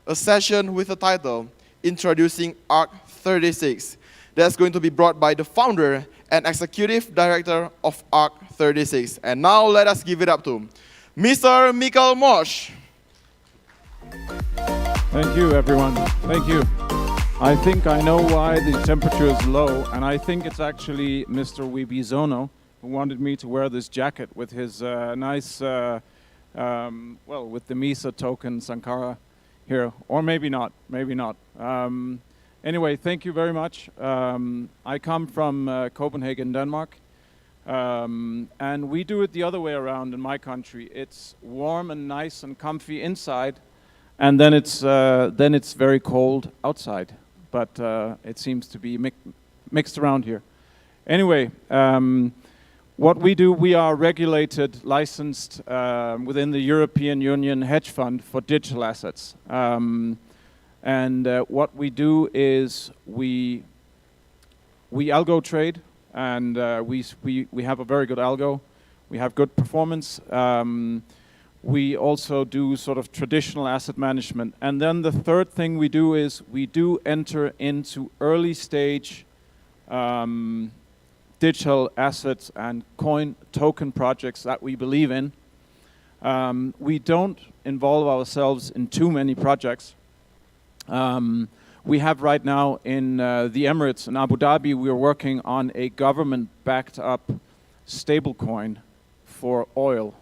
a session with the title, Introducing ARC36. That's going to be brought by the founder and executive director of ARC36. And now let us give it up to Mr. Mikkel Mosch. Thank you, everyone. Thank you. I think I know why the temperature is low, and I think it's actually Mr. Wibisono who wanted me to wear this jacket with his nice, well, with the Misa token Sangkara here, or maybe not, maybe not. Anyway, thank you very much. I come from Copenhagen, Denmark, and we do it the other way around in my country. It's warm and nice and comfy inside, and then it's very cold outside. But it seems to be mixed around here. Anyway, what we do, we are regulated, licensed within the European Union hedge fund for digital assets. And what we do is we We algo trade, and we have a very good algo. We have good performance. We also do sort of traditional asset management. And then the third thing we do is we do enter into early stage digital assets and coin token projects that we believe in. We don't involve ourselves in too many projects. We have right now in the Emirates, in Abu Dhabi, we are working on a government-backed up stablecoin for oil.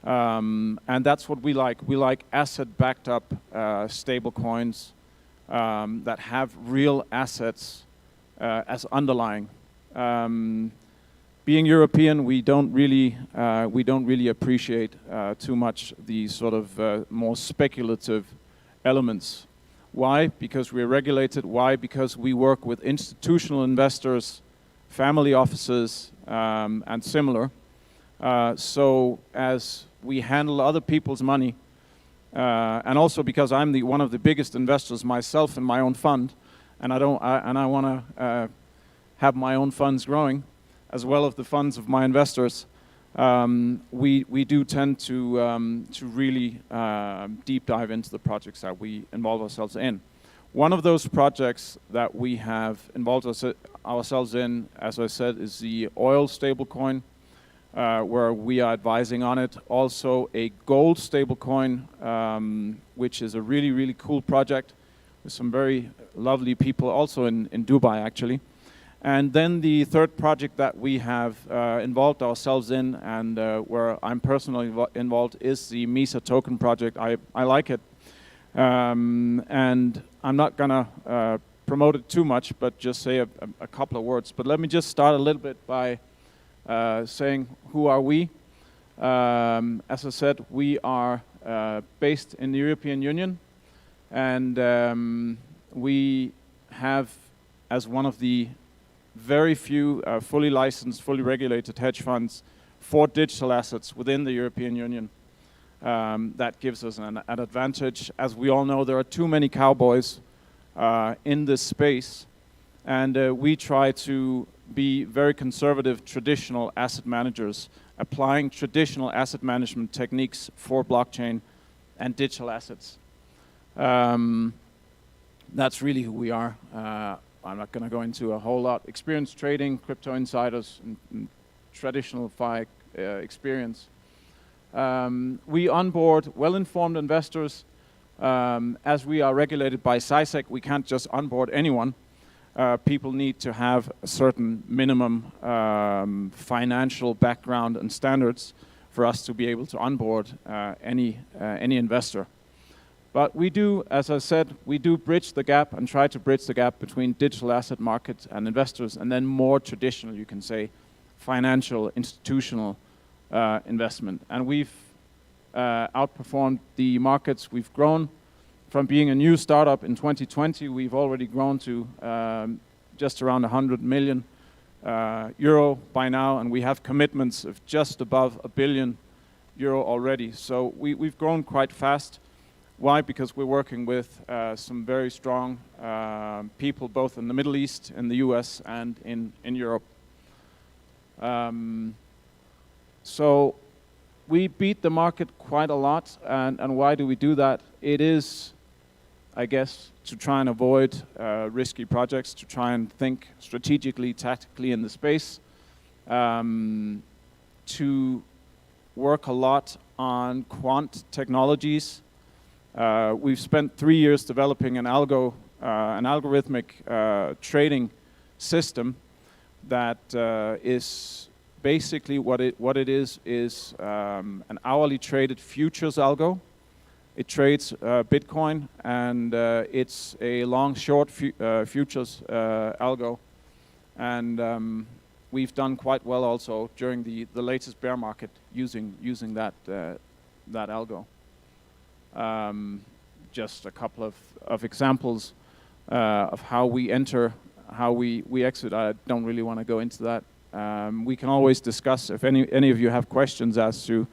And that's what we like. We like asset-backed up stablecoins that have real assets as underlying. Being European, we don't really appreciate too much the sort of more speculative elements. Why? Because we're regulated. Why? Because we work with institutional investors, family offices, and similar. So as we handle other people's money, and also because I'm one of the biggest investors myself in my own fund, and I want to have my own funds growing, as well as the funds of my investors. We do tend to really deep dive into the projects that we involve ourselves in. One of those projects that we have involved ourselves in, as I said, is the oil stablecoin, where we are advising on it. Also a gold stablecoin, which is a really, really cool project with some very lovely people also in Dubai, actually. And then the third project that we have involved ourselves in, and where I'm personally involved, is the Misa token project. I like it. And I'm not going to promote it too much, but just say a couple of words. But let me just start a little bit by saying, who are we? As I said, we are based in the European Union, and we have, as one of the very few fully licensed, fully regulated hedge funds for digital assets within the European Union. That gives us an advantage. As we all know, there are too many cowboys in this space, and we try to be very conservative, traditional asset managers, applying traditional asset management techniques for blockchain and digital assets. That's really who we are. I'm not going to go into a whole lot. Experience trading, crypto insiders, and traditional FI experience. We onboard well-informed investors. As we are regulated by SISEC, we can't just onboard anyone. People need to have a certain minimum financial background and standards for us to be able to onboard any investor. But we do, as I said, we do bridge the gap and try to bridge the gap between digital asset markets and investors, and then more traditional, you can say, financial, institutional investment. And we've outperformed the markets. We've grown from being a new startup in 2020. We've already grown to just around 100 million euro by now, and we have commitments of just above €1 billion already. So we've grown quite fast. Why? Because we're working with some very strong people, both in the Middle East, in the US, and in Europe. So we beat the market quite a lot, and why do we do that? It is, I guess, to try and avoid risky projects, to try and think strategically, tactically in the space, to work a lot on quant technologies. We've spent 3 years developing an algorithmic trading system that is basically what it is an hourly traded futures algo. It trades Bitcoin, and it's a long-short futures algo. And we've done quite well also during the latest bear market using that algo. Just a couple of examples of how we enter, how we exit. I don't really want to go into that. We can always discuss if any of you have questions as to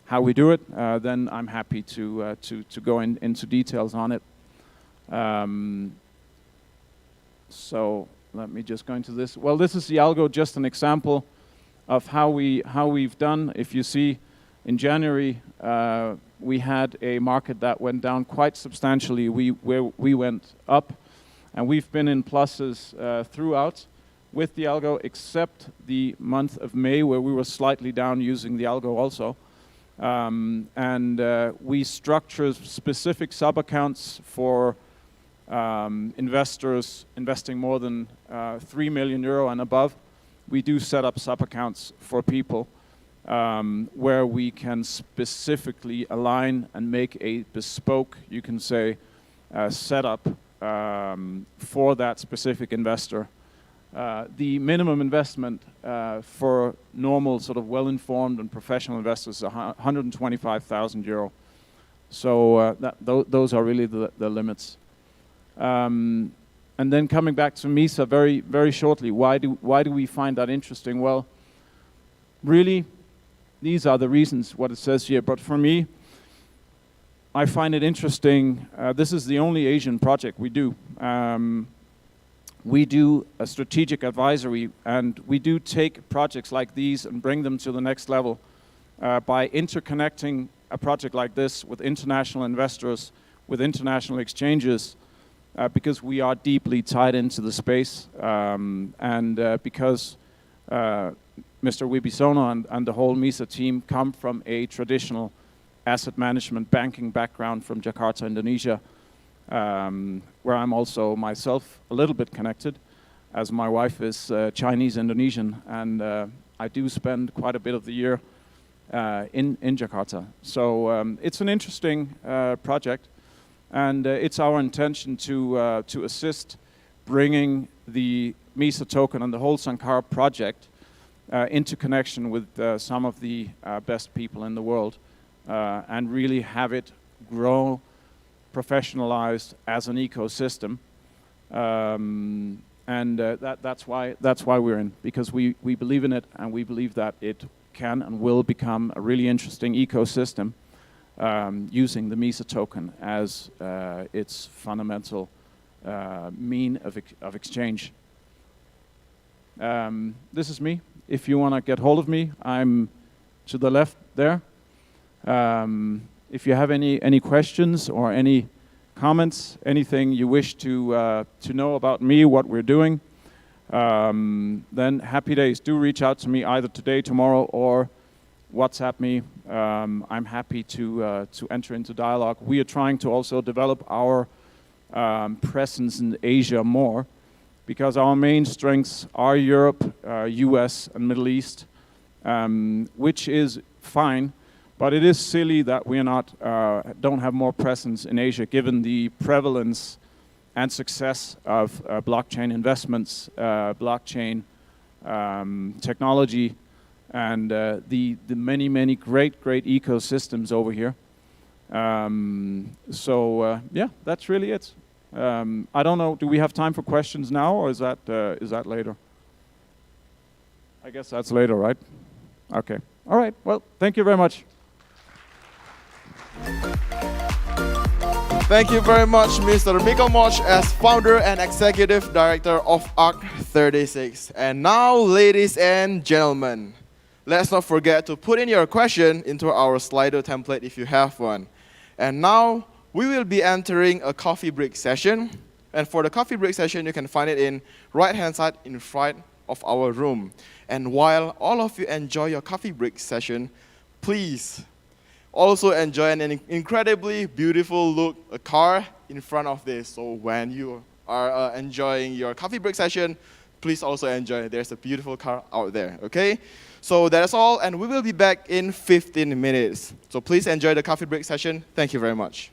how we do it. Then I'm happy to go into details on it. So let me just go into this. Well, this is the algo, just an example of how we've done. If you see, in January, we had a market that went down quite substantially. We went up, and we've been in pluses throughout with the algo, except the month of May, where we were slightly down using the algo also. We structure specific sub-accounts for investors investing more than 3 million euro and above. We do set up sub-accounts for people where we can specifically align and make a bespoke, you can say, setup for that specific investor. The minimum investment for normal, sort of well-informed and professional investors is 125,000 euro. So those are really the limits. And then coming back to Misa very, very shortly, why do we find that interesting? Well, really, these are the reasons, what it says here. But for me, I find it interesting. This is the only Asian project we do. We do a strategic advisory, and we do take projects like these and bring them to the next level by interconnecting a project like this with international investors, with international exchanges, because we are deeply tied into the space, because Mr. Wibisono and the whole Misa team come from a traditional asset management banking background from Jakarta, Indonesia, where I'm also myself a little bit connected, as my wife is Chinese Indonesian, and I do spend quite a bit of the year in Jakarta. So it's an interesting project, and it's our intention to assist bringing the Misa token and the whole Sangkara project into connection with some of the best people in the world, and really have it grow, professionalized as an ecosystem, that's why we're in, because we believe in it, and we believe that it can and will become a really interesting ecosystem, using the Misa token as its fundamental mean of exchange. This is me. If you want to get hold of me, I'm to the left there. If you have any questions or any comments, anything you wish to know about me, what we're doing, then happy days. Do reach out to me either today, tomorrow, or WhatsApp me. I'm happy to enter into dialogue. We are trying to also develop our presence in Asia more, because our main strengths are Europe, US, and Middle East, which is fine. But it is silly that we are not, don't have more presence in Asia, given the prevalence and success of blockchain investments, blockchain technology, and the many great ecosystems over here. Yeah, that's really it. I don't know. Do we have time for questions now, or is that later? I guess that's later, right? Okay. All right. Well, thank you very much. Thank you very much, Mr. Mikkel Moch, as founder and executive director of ARC36. And now, ladies and gentlemen, let's not forget to put in your question into our Slido template if you have one. And now, we will be entering a coffee break session. And for the coffee break session, you can find it in right-hand side in front of our room. And while all of you enjoy your coffee break session, please also enjoy an incredibly beautiful look, a car in front of this. So when you are enjoying your coffee break session, please also enjoy. There's a beautiful car out there, okay? So that's all, and we will be back in 15 minutes. So please enjoy the coffee break session. Thank you very much.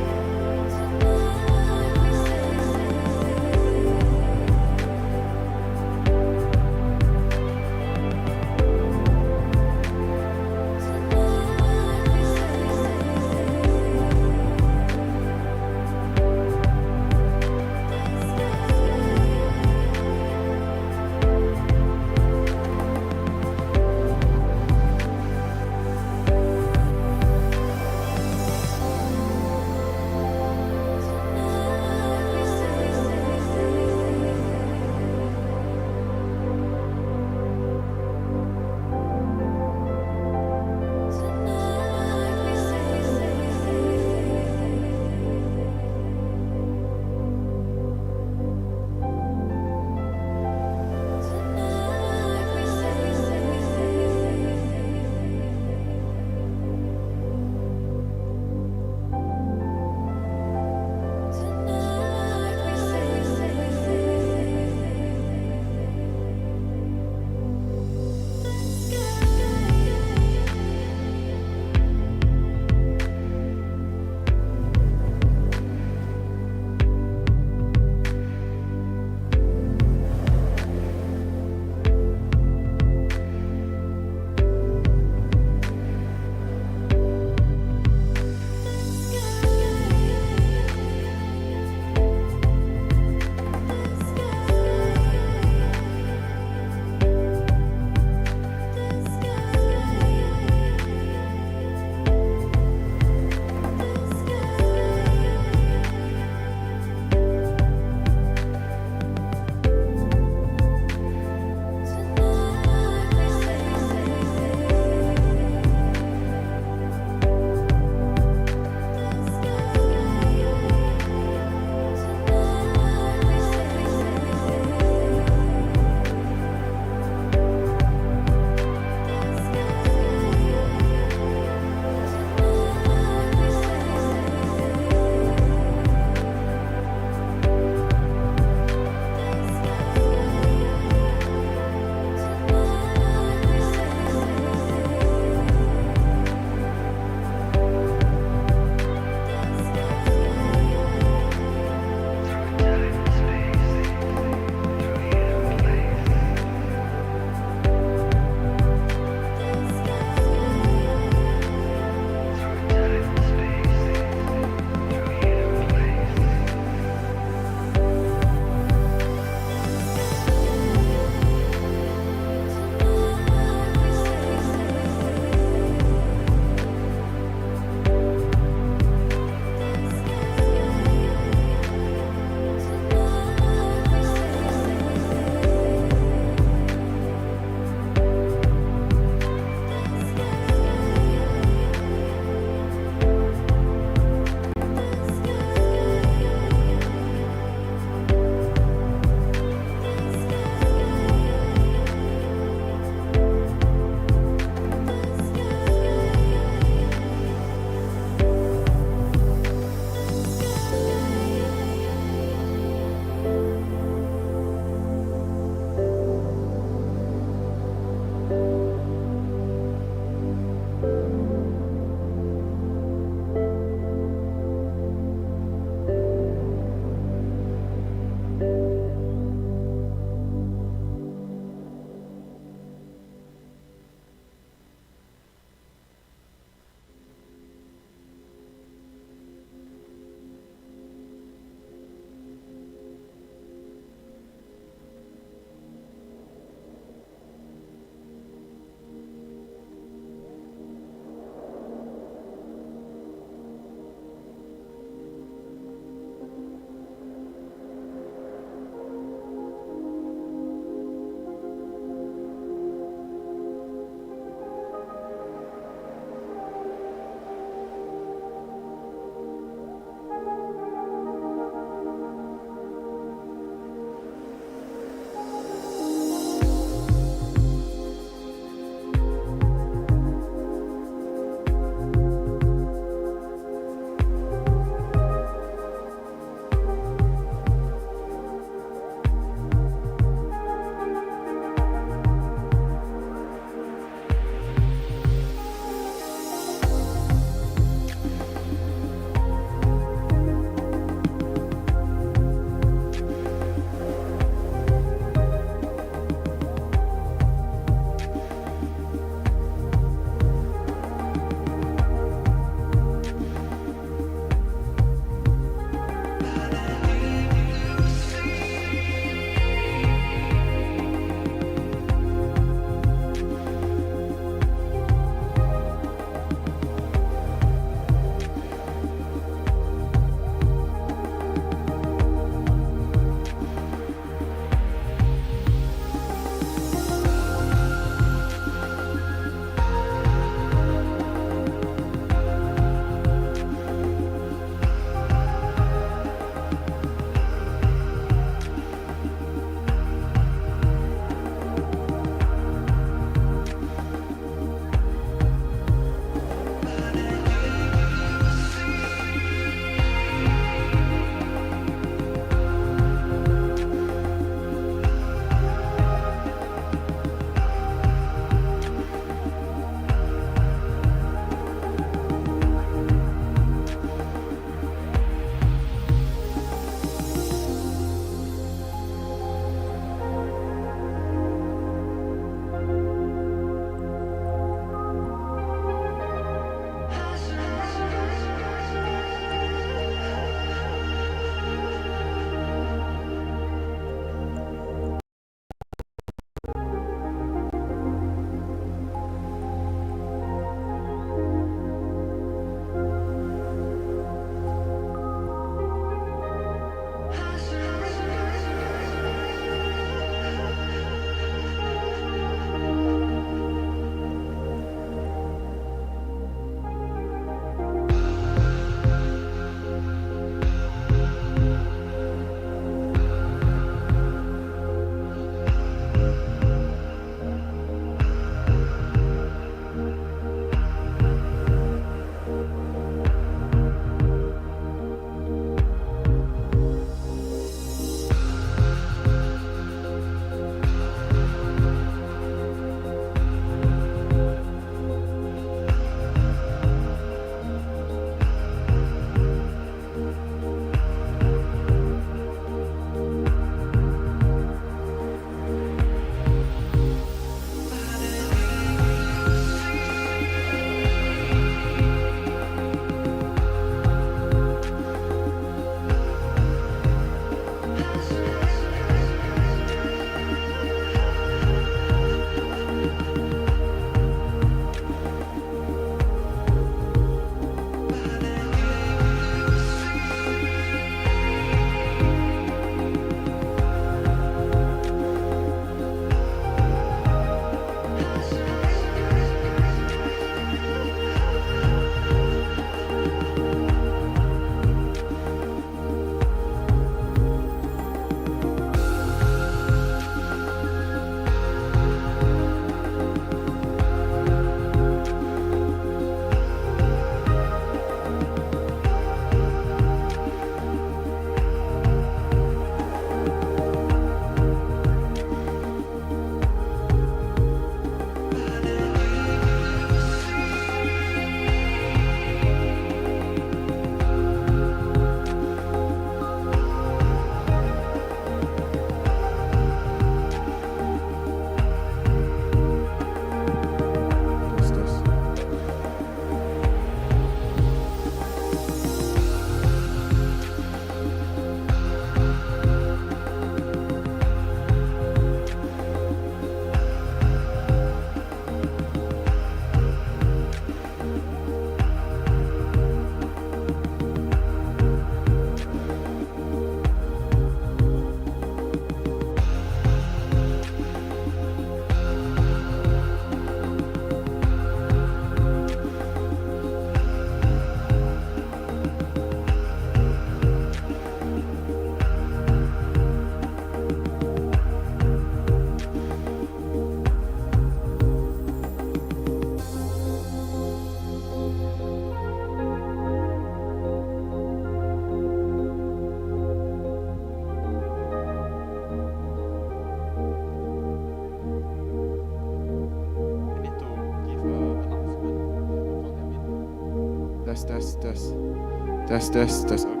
Test. Okay.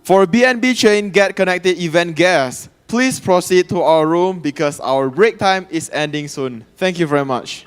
For BNB Chain Get Connected event guests, please proceed to our room because our break time is ending soon. Thank you very much.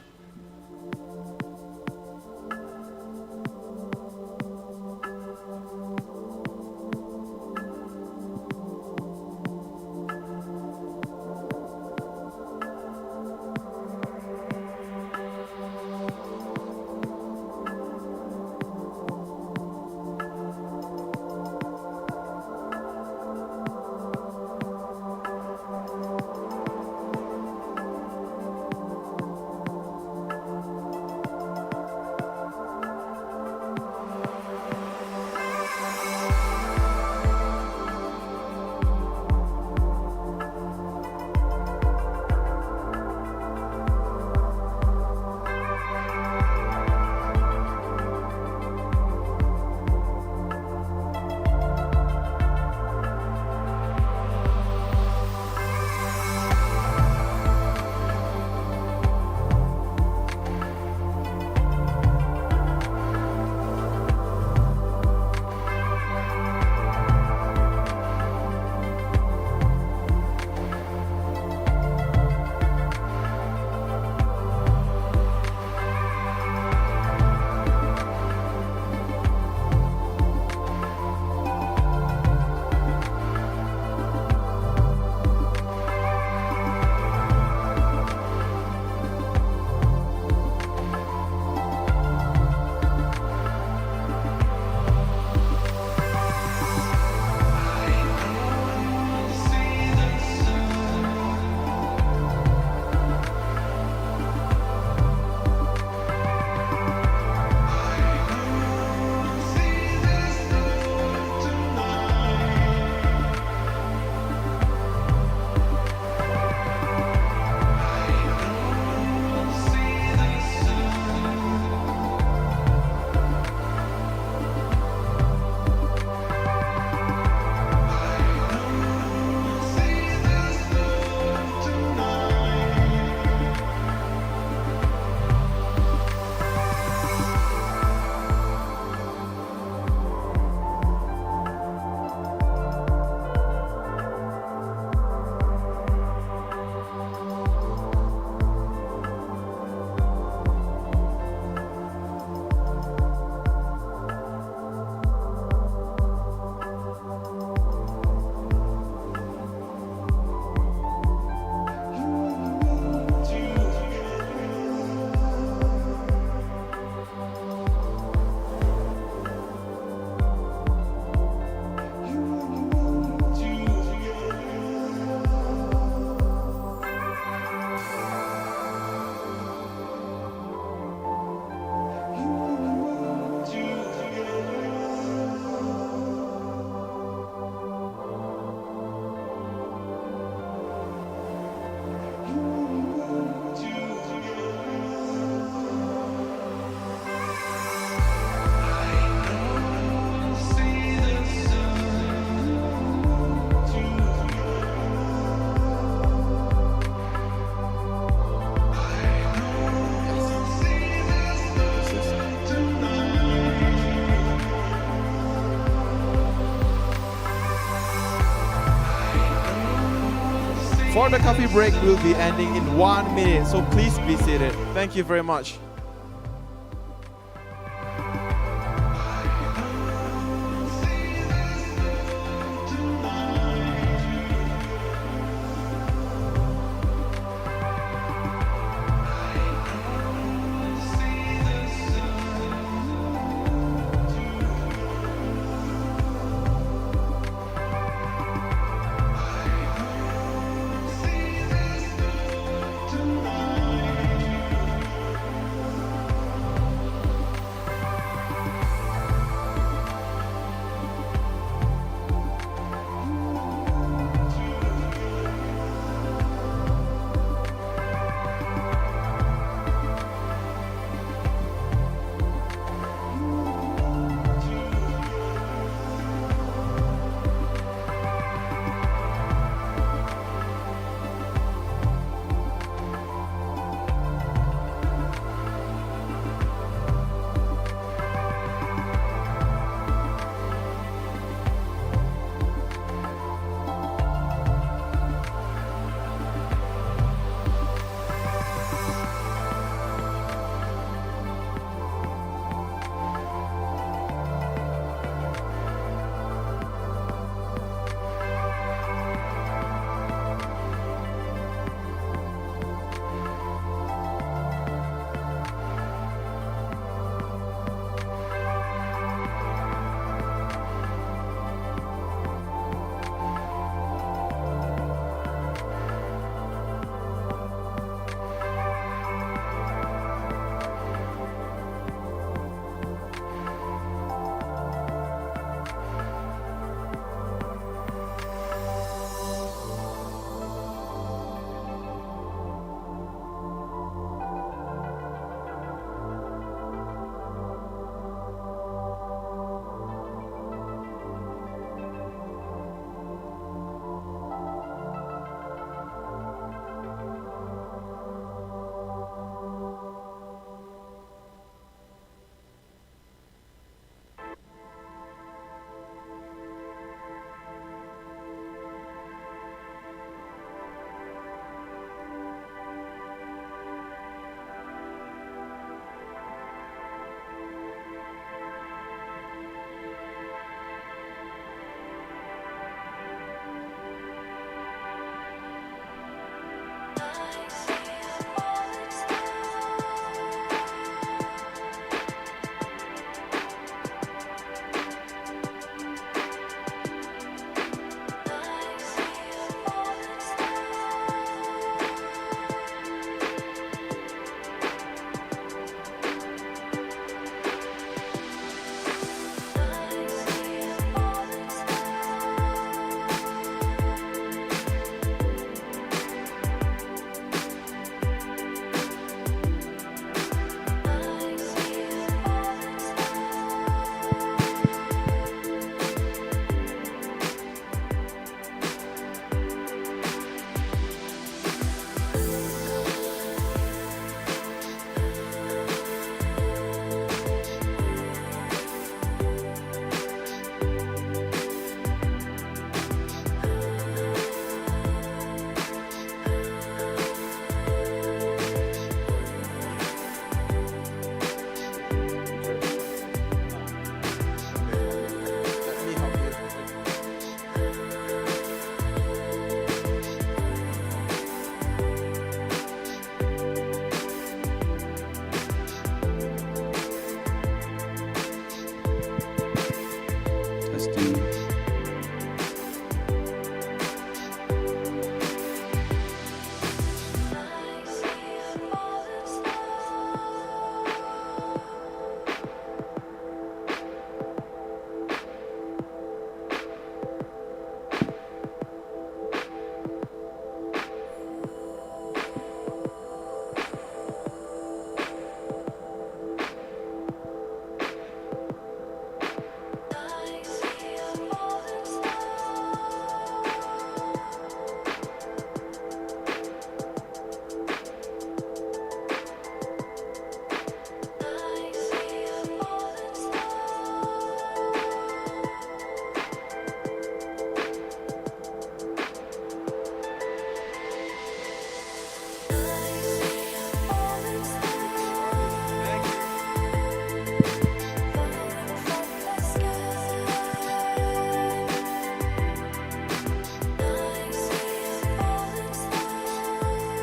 For the coffee break will be ending in 1 minute, so please be seated. Thank you very much.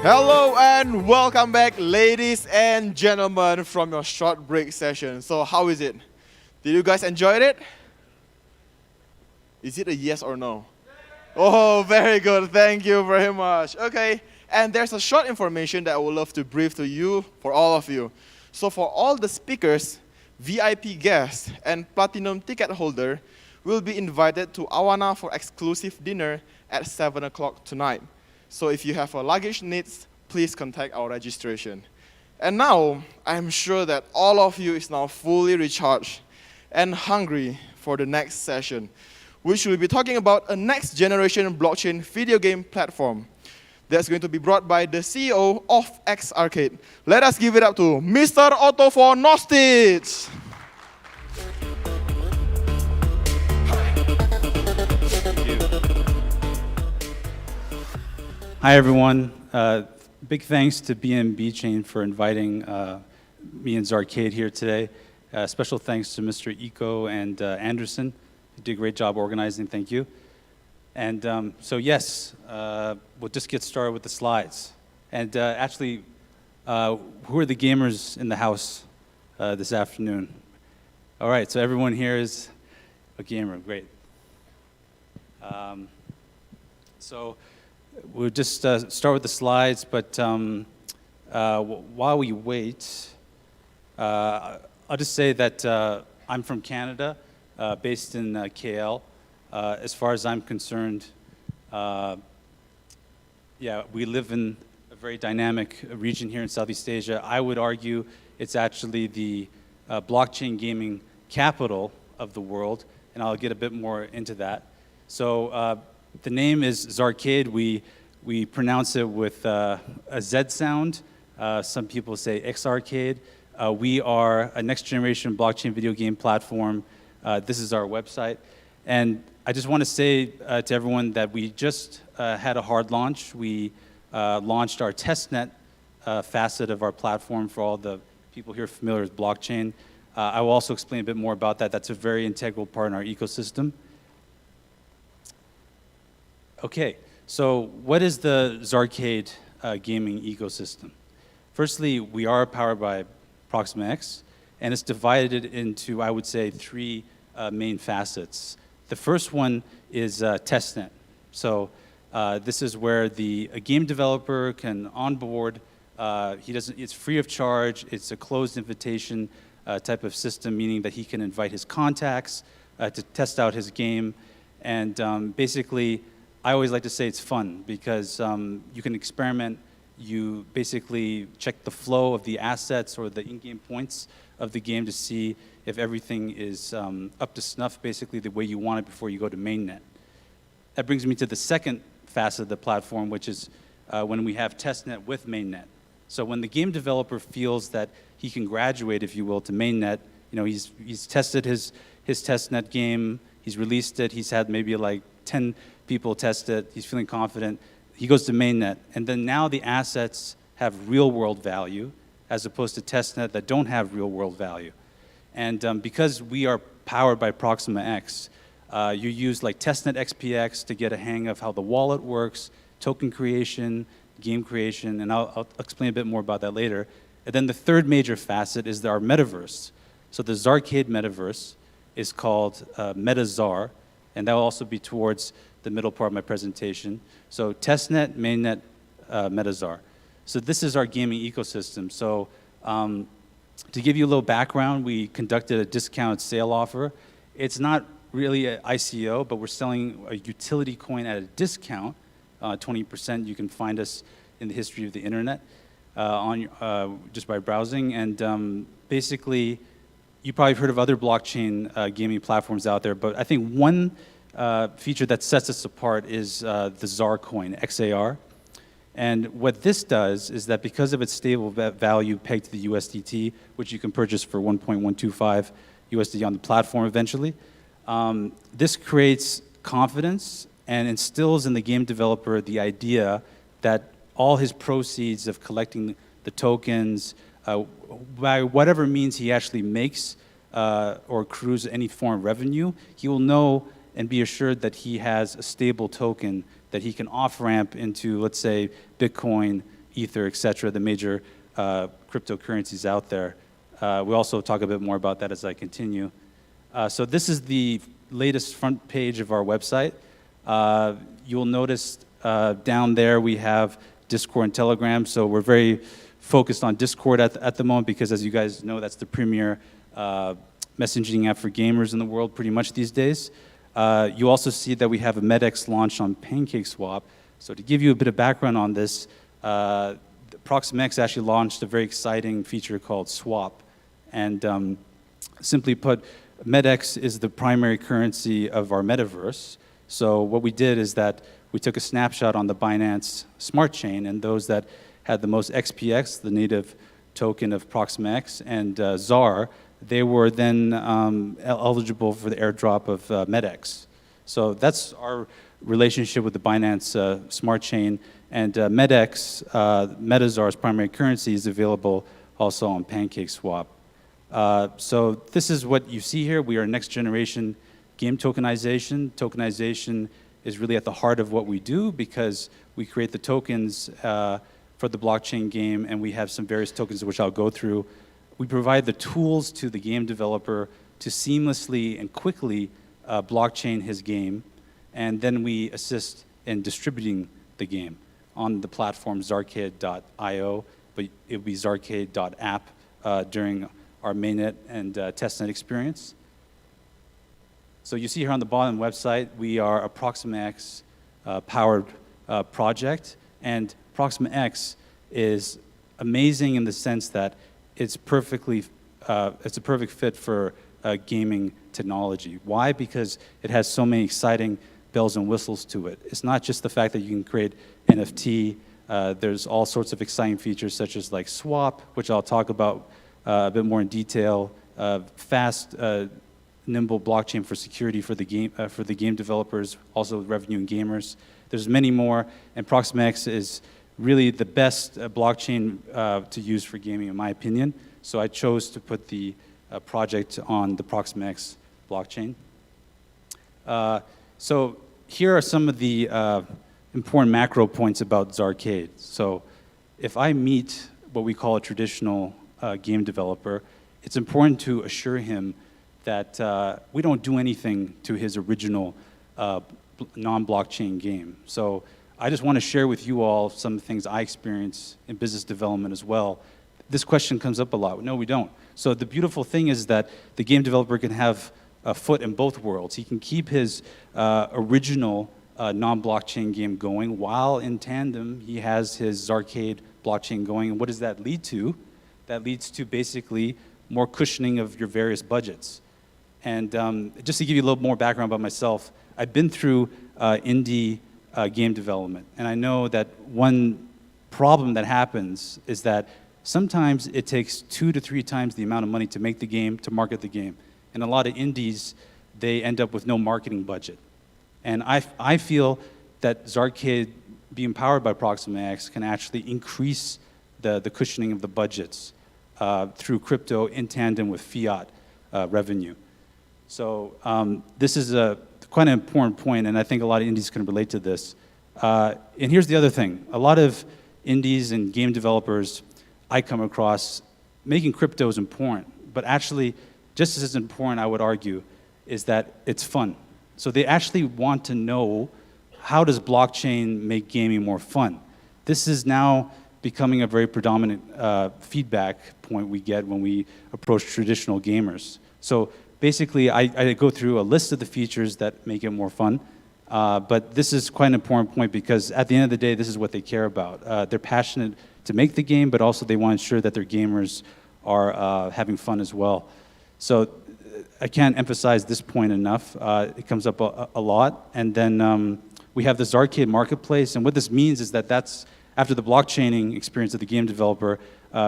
Hello and welcome back, ladies and gentlemen, from your short break session. So how is it? Did you guys enjoy it? Is it a yes or no? Oh, very good. Thank you very much. Okay, and there's a short information that I would love to brief to you, for all of you. So for all the speakers, VIP guests, and platinum ticket holder will be invited to Awana for exclusive dinner at 7 o'clock tonight. So if you have a luggage needs, please contact our registration. And now, I'm sure that all of you is now fully recharged and hungry for the next session, which will be talking about a next generation blockchain video game platform that's going to be brought by the CEO of X Arcade. Let us give it up to Mr. Otto von Nostitz. Hi, everyone. Big thanks to BNB Chain for inviting me and Zarcade here today. Special thanks to Mr. Eco and Anderson. You did a great job organizing. Thank you. And so, yes, we'll just get started with the slides. And actually, who are the gamers in the house this afternoon? All right, so everyone here is a gamer. Great. So we'll just start with the slides, but while we wait, I'll just say that I'm from Canada, based in KL. As far as I'm concerned, yeah, we live in a very dynamic region here in Southeast Asia. I would argue it's actually the blockchain gaming capital of the world, and I'll get a bit more into that. So the name is Zarcade. We pronounce it with a Z sound. Some people say X Arcade. We are a next generation blockchain video game platform. This is our website. And I just want to say to everyone that we just had a hard launch. We launched our testnet facet of our platform for all the people here familiar with blockchain. I will also explain a bit more about that. That's a very integral part in our ecosystem. Okay, so what is the Zarcade gaming ecosystem? Firstly, we are powered by Proxima X, and it's divided into, I would say, three main facets. The first one is testnet. So this is where a game developer can onboard. It's free of charge. It's a closed invitation type of system, meaning that he can invite his contacts to test out his game. And basically, I always like to say it's fun because you can experiment. You basically check the flow of the assets or the in-game points of the game to see if everything is up to snuff, basically the way you want it before you go to mainnet. That brings me to the second facet of the platform, which is when we have testnet with mainnet. So when the game developer feels that he can graduate, if you will, to mainnet, he's tested his testnet game, he's released it, he's had maybe like 10 people test it, he's feeling confident, he goes to mainnet, and then now the assets have real-world value as opposed to testnet that don't have real-world value. And because we are powered by Proxima X, you use like testnet XPX to get a hang of how the wallet works, token creation, game creation, and I'll explain a bit more about that later. And then the third major facet is our metaverse. So the Zarcade metaverse is called MetaZar, and that will also be towards the middle part of my presentation. So testnet, mainnet, MetaZar. So this is our gaming ecosystem. So to give you a little background, we conducted a discounted sale offer. It's not really an ICO, but we're selling a utility coin at a discount, 20%. You can find us in the history of the internet just by browsing. And basically, you probably have heard of other blockchain gaming platforms out there, but I think one feature that sets us apart is the ZAR coin, XAR. And what this does is that because of its stable value pegged to the USDT, which you can purchase for 1.125 USD on the platform eventually, this creates confidence and instills in the game developer the idea that all his proceeds of collecting the tokens, by whatever means he actually makes or accrues any form of revenue, he will know and be assured that he has a stable token that he can off-ramp into, let's say, Bitcoin, Ether, etc., the major cryptocurrencies out there. We also talk a bit more about that as I continue. So this is the latest front page of our website. You'll notice down there we have Discord and Telegram, so we're very focused on Discord at the moment because, as you guys know, that's the premier messaging app for gamers in the world pretty much these days. You also see that we have a MEDX launch on PancakeSwap. So to give you a bit of background on this, Proxima X actually launched a very exciting feature called Swap. And simply put, MEDX is the primary currency of our metaverse. So what we did is that we took a snapshot on the Binance Smart Chain, and those that had the most XPX, the native token of Proxima X, and ZAR, they were then eligible for the airdrop of MEDX. So that's our relationship with the Binance Smart Chain. And MEDX, MetaZar's primary currency, is available also on PancakeSwap. So this is what you see here. We are next generation game tokenization. Tokenization is really at the heart of what we do because we create the tokens for the blockchain game, and we have some various tokens which I'll go through. We provide the tools to the game developer to seamlessly and quickly blockchain his game, and then we assist in distributing the game on the platform Zarcade.io, but it will be Zarcade.app during our mainnet and testnet experience. So you see here on the bottom website, we are a Proxima X powered project, and Proxima X is amazing in the sense that it's a perfect fit for gaming technology. Why? Because it has so many exciting bells and whistles to it. It's not just the fact that you can create NFT. There's all sorts of exciting features such as like swap, which I'll talk about a bit more in detail. Fast, nimble blockchain for security for the game developers, also revenue and gamers. There's many more, and Proxima X is really the best blockchain to use for gaming, in my opinion. So I chose to put the project on the Proxima X blockchain. So here are some of the important macro points about Zarcade. So if I meet what we call a traditional game developer, it's important to assure him that we don't do anything to his original non-blockchain game. So I just want to share with you all some of the things I experience in business development as well. This question comes up a lot. No, we don't. So the beautiful thing is that the game developer can have a foot in both worlds. He can keep his original non-blockchain game going while in tandem he has his Zarcade blockchain going. And what does that lead to? That leads to basically more cushioning of your various budgets. And just to give you a little more background about myself, I've been through indie game development. And I know that one problem that happens is that sometimes it takes 2 to 3 times the amount of money to make the game, to market the game. And a lot of indies, they end up with no marketing budget. And I feel that Zarcade, being powered by Proxima X, can actually increase the cushioning of the budgets through crypto in tandem with fiat revenue. So this is quite an important point, and I think a lot of indies can relate to this. And here's the other thing. A lot of indies and game developers I come across, making crypto is important, but actually just as important, I would argue, is that it's fun. So they actually want to know, how does blockchain make gaming more fun? This is now becoming a very predominant feedback point we get when we approach traditional gamers. So basically, I go through a list of the features that make it more fun, but this is quite an important point because at the end of the day, this is what they care about. They're passionate to make the game, but also they want to ensure that their gamers are having fun as well. So I can't emphasize this point enough. It comes up a lot. And then we have this Zarcade marketplace, and what this means is that that's after the blockchaining experience of the game developer,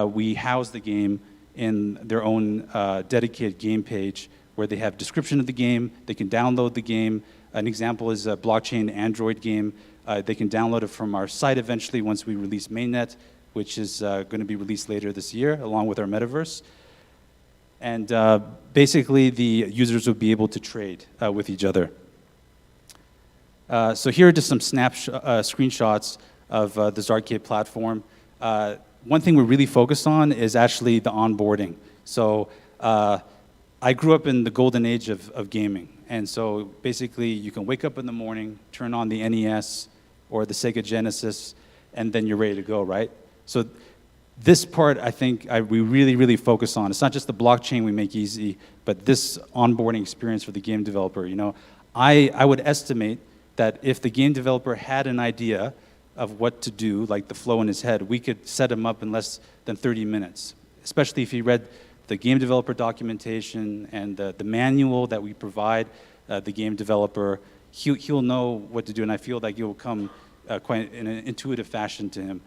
we house the game in their own dedicated game page where they have description of the game, they can download the game. An example is a blockchain Android game. They can download it from our site eventually once we release mainnet, which is going to be released later this year along with our metaverse. And basically the users will be able to trade with each other. So here are just some screenshots of the Zarcade platform. one thing we're really focused on is actually the onboarding. So I grew up in the golden age of gaming. And so basically you can wake up in the morning, turn on the NES or the Sega Genesis, and then you're ready to go, right? So this part, I think, we really, really focus on. It's not just the blockchain we make easy, but this onboarding experience for the game developer. You know, I would estimate that if the game developer had an idea of what to do, like the flow in his head, we could set him up in less than 30 minutes, especially if he read the game developer documentation and the manual that we provide the game developer. He'll know what to do, and I feel like it will come quite in an intuitive fashion to him.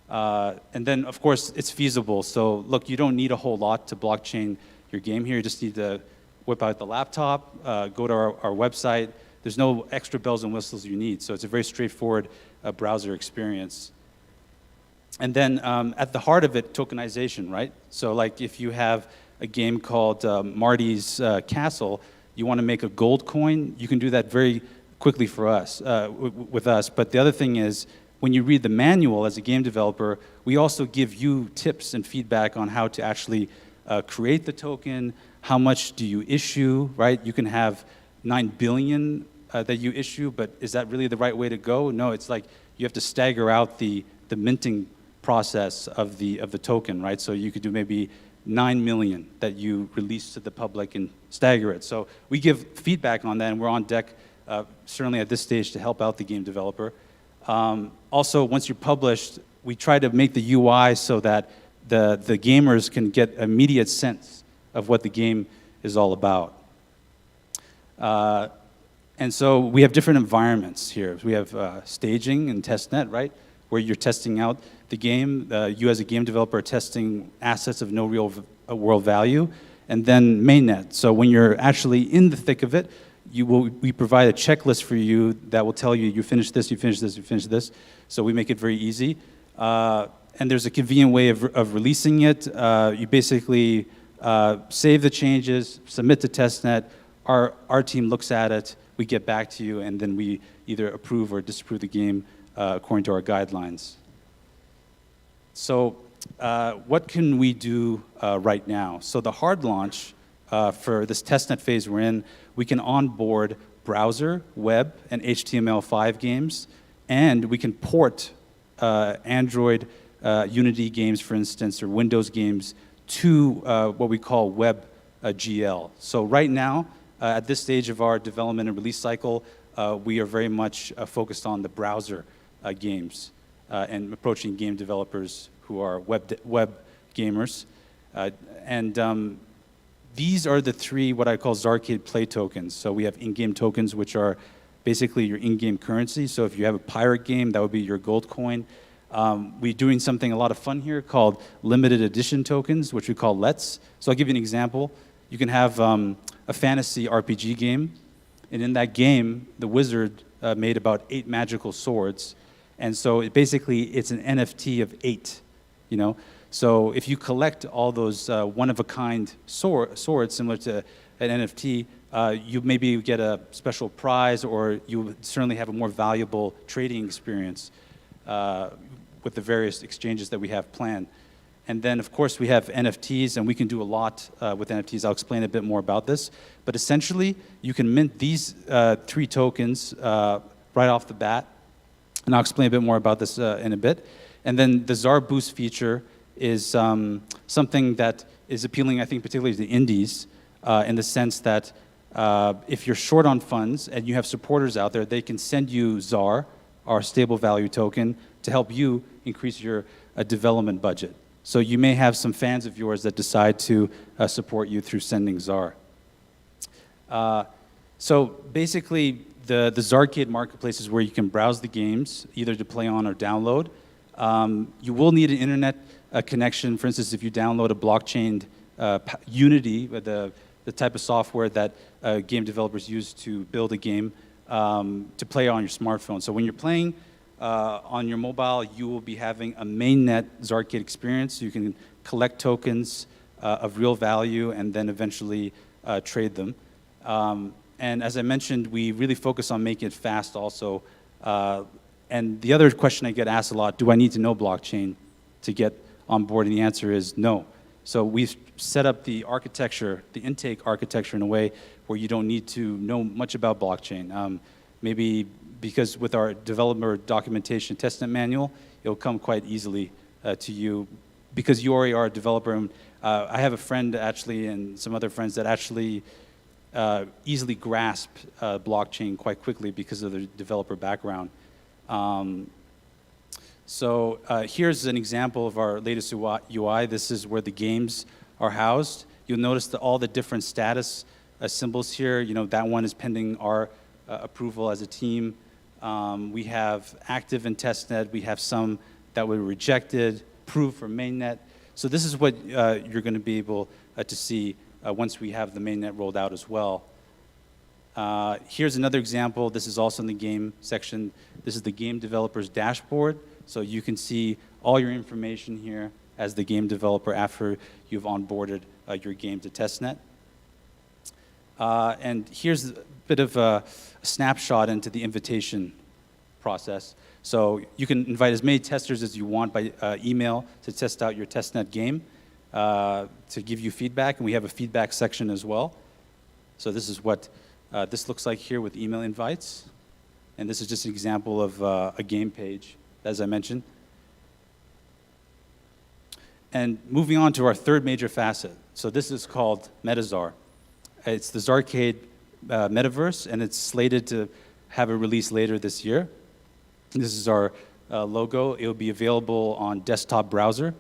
And then, of course, it's feasible. So, look, you don't need a whole lot to blockchain your game here. You just need to whip out the laptop, go to our website. There's no extra bells and whistles you need. So it's a very straightforward browser experience. And then at the heart of it, tokenization, right? So like if you have a game called Marty's Castle, you want to make a gold coin, you can do that very quickly for us, with us. But the other thing is, when you read the manual as a game developer, we also give you tips and feedback on how to actually create the token, how much do you issue, right? You can have 9 billion that you issue, but is that really the right way to go? No, it's like you have to stagger out the minting process of the token, right? So you could do maybe 9 million that you release to the public and stagger it. So we give feedback on that, and we're on deck, certainly at this stage, to help out the game developer. Also, once you're published, we try to make the UI so that the gamers can get immediate sense of what the game is all about. And so we have different environments here. We have staging and testnet, right? Where you're testing out the game. You as a game developer are testing assets of no real world value. And then mainnet. So when you're actually in the thick of it, we provide a checklist for you that will tell you, you finished this, you finished this, you finished this. So we make it very easy. And there's a convenient way of releasing it. You basically save the changes, submit to testnet. Our team looks at it, we get back to you, and then we either approve or disapprove the game according to our guidelines. So what can we do right now? So the hard launch for this testnet phase we're in, we can onboard browser, web, and HTML5 games, and we can port Android Unity games, for instance, or Windows games to what we call web GL. So right now, at this stage of our development and release cycle, we are very much focused on the browser games and approaching game developers who are web gamers. These are the three what I call Zarcade play tokens. So we have in-game tokens, which are basically your in-game currency. So if you have a pirate game, that would be your gold coin. We're doing something a lot of fun here called limited edition tokens, which we call LETs. So I'll give you an example. You can have a fantasy RPG game, and in that game, the wizard made about 8 magical swords. And so it's an NFT of 8, you know? So if you collect all those one-of-a-kind swords similar to an NFT, you maybe get a special prize, or you certainly have a more valuable trading experience with the various exchanges that we have planned. And then, of course, we have NFTs, and we can do a lot with NFTs. I'll explain a bit more about this. But essentially, you can mint these 3 tokens right off the bat. And I'll explain a bit more about this in a bit. And then the Zar Boost feature is something that is appealing, I think, particularly to the indies, in the sense that if you're short on funds and you have supporters out there, they can send you Zar, our stable value token, to help you increase your development budget. So you may have some fans of yours that decide to support you through sending Zar. So basically, the Zarcade marketplace is where you can browse the games, either to play on or download. You will need an internet connection. For instance, if you download a blockchain Unity, the type of software that game developers use to build a game, to play on your smartphone. So when you're playing on your mobile, you will be having a mainnet Zarcade experience. You can collect tokens of real value and then eventually trade them. And as I mentioned, we really focus on making it fast also. And the other question I get asked a lot, do I need to know blockchain? to get on board? And the answer is no. So we've set up the architecture, the intake architecture in a way where you don't need to know much about blockchain. Maybe because with our developer documentation testnet manual, it'll come quite easily to you because you already are a developer. And, I have a friend actually and some other friends that actually easily grasp blockchain quite quickly because of their developer background. So here's an example of our latest UI. This is where the games are housed. You'll notice that all the different status symbols here, that one is pending our approval as a team. We have active in testnet. We have some that were rejected, approved for mainnet. So this is what you're going to be able to see once we have the mainnet rolled out as well. Here's another example. This is also in the game section. This is the game developer's dashboard. So you can see all your information here as the game developer after you've onboarded your game to testnet. And here's a bit of a snapshot into the invitation process. So you can invite as many testers as you want by email to test out your testnet game, to give you feedback, and we have a feedback section as well. So this is what this looks like here with email invites. And this is just an example of a game page, as I mentioned. And moving on to our third major facet. So this is called MetaZar. It's the Zarcade metaverse, and it's slated to have a release later this year. This is our logo. It will be available on desktop browser.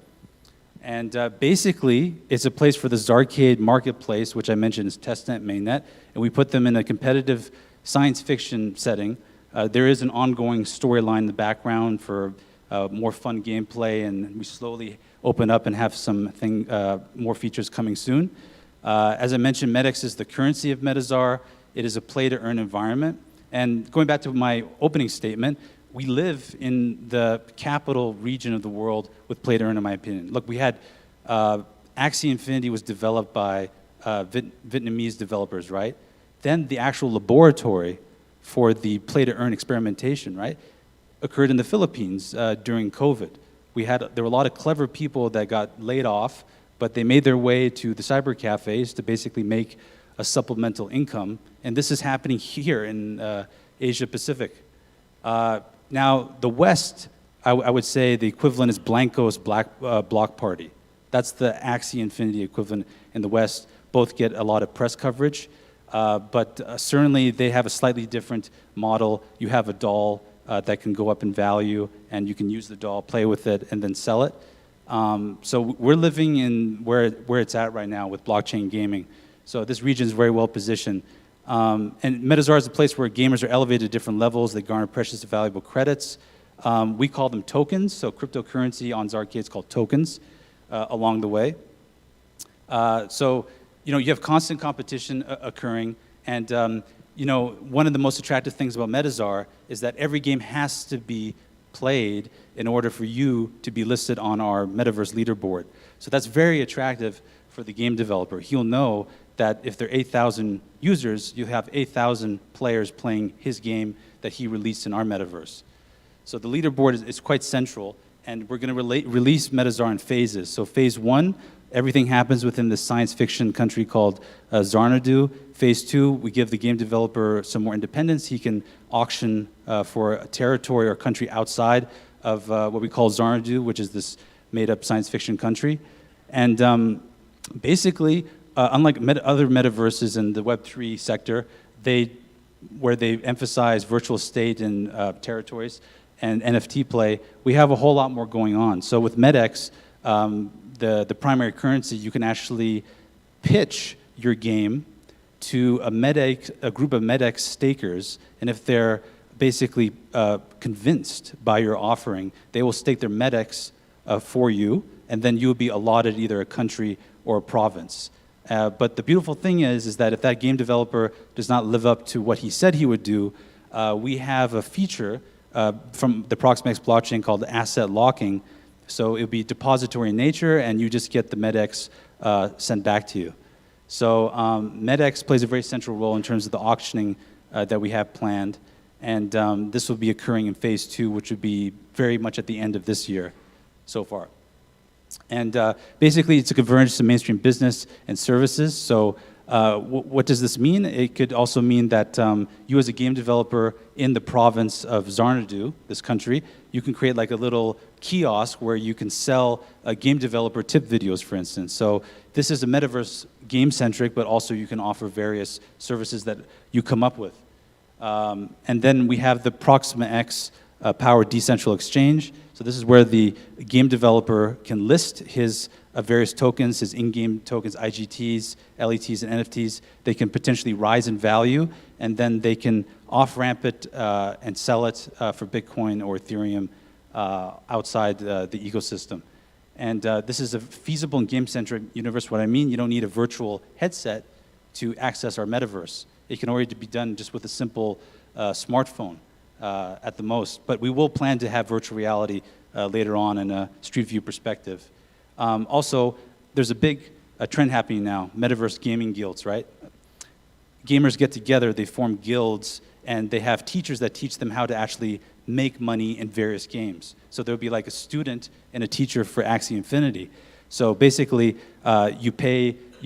And basically, it's a place for the Zarcade marketplace, which I mentioned is testnet, mainnet, and we put them in a competitive science fiction setting. There is an ongoing storyline in the background for more fun gameplay, and we slowly open up and have some more features coming soon. As I mentioned, MEDX is the currency of MetaZar. It is a play-to-earn environment. And going back to my opening statement, we live in the capital region of the world with play-to-earn, in my opinion. Look, we had Axie Infinity was developed by Vietnamese developers, right? Then the actual laboratory for the play-to-earn experimentation, right, occurred in the Philippines during COVID. There were a lot of clever people that got laid off, but they made their way to the cyber cafes to basically make a supplemental income. And this is happening here in Asia Pacific. Now, the West, I would say the equivalent is Blanco's Block Party. That's the Axie Infinity equivalent in the West. Both get a lot of press coverage, but certainly they have a slightly different model. You have a doll that can go up in value, and you can use the doll, play with it, and then sell it. So we're living in where it's at right now with blockchain gaming. So this region is very well positioned. And MetaZar is a place where gamers are elevated to different levels. They garner precious and valuable credits. We call them tokens. So cryptocurrency on Zarcade is called tokens along the way. So you have constant competition occurring. And one of the most attractive things about MetaZar is that every game has to be played in order for you to be listed on our metaverse leaderboard. So that's very attractive for the game developer. He'll know that if there are 8,000 users, you have 8,000 players playing his game that he released in our metaverse. So the leaderboard is quite central, and we're going to release MetaZar in phases. So phase 1, everything happens within this science fiction country called Xanadu. Phase 2, we give the game developer some more independence. He can auction for a territory or country outside of what we call Xanadu, which is this made-up science fiction country. And basically, unlike other metaverses in the Web3 sector, where they emphasize virtual state and territories and NFT play, we have a whole lot more going on. So with MEDX, the primary currency, you can actually pitch your game to a group of MEDX stakers, and if they're basically convinced by your offering, they will stake their MEDX for you, and then you will be allotted either a country or a province. But the beautiful thing is that if that game developer does not live up to what he said he would do, we have a feature from the Proxima X blockchain called asset locking. So it'll be depository in nature, and you just get the MEDX sent back to you. So MEDX plays a very central role in terms of the auctioning that we have planned. And this will be occurring in phase 2, which would be very much at the end of this year so far. And basically, it's a convergence of mainstream business and services. So what does this mean? It could also mean that you as a game developer in the province of Xanadu, this country, you can create like a little kiosk where you can sell game developer tip videos, for instance. So this is a metaverse game-centric, but also you can offer various services that you come up with. And then we have the Proxima X powered decentral exchange. So this is where the game developer can list his various tokens, his in-game tokens, IGTs, LETs, and NFTs. They can potentially rise in value, and then they can off-ramp it and sell it for Bitcoin or Ethereum outside the ecosystem. And this is a feasible and game-centric universe. What I mean, you don't need a virtual headset to access our metaverse. It can already be done just with a simple smartphone at the most. But we will plan to have virtual reality later on in a street view perspective. Also, there's a big trend happening now, metaverse gaming guilds, right? Gamers get together, they form guilds, and they have teachers that teach them how to actually make money in various games. So there'll be like a student and a teacher for Axie Infinity. So basically, you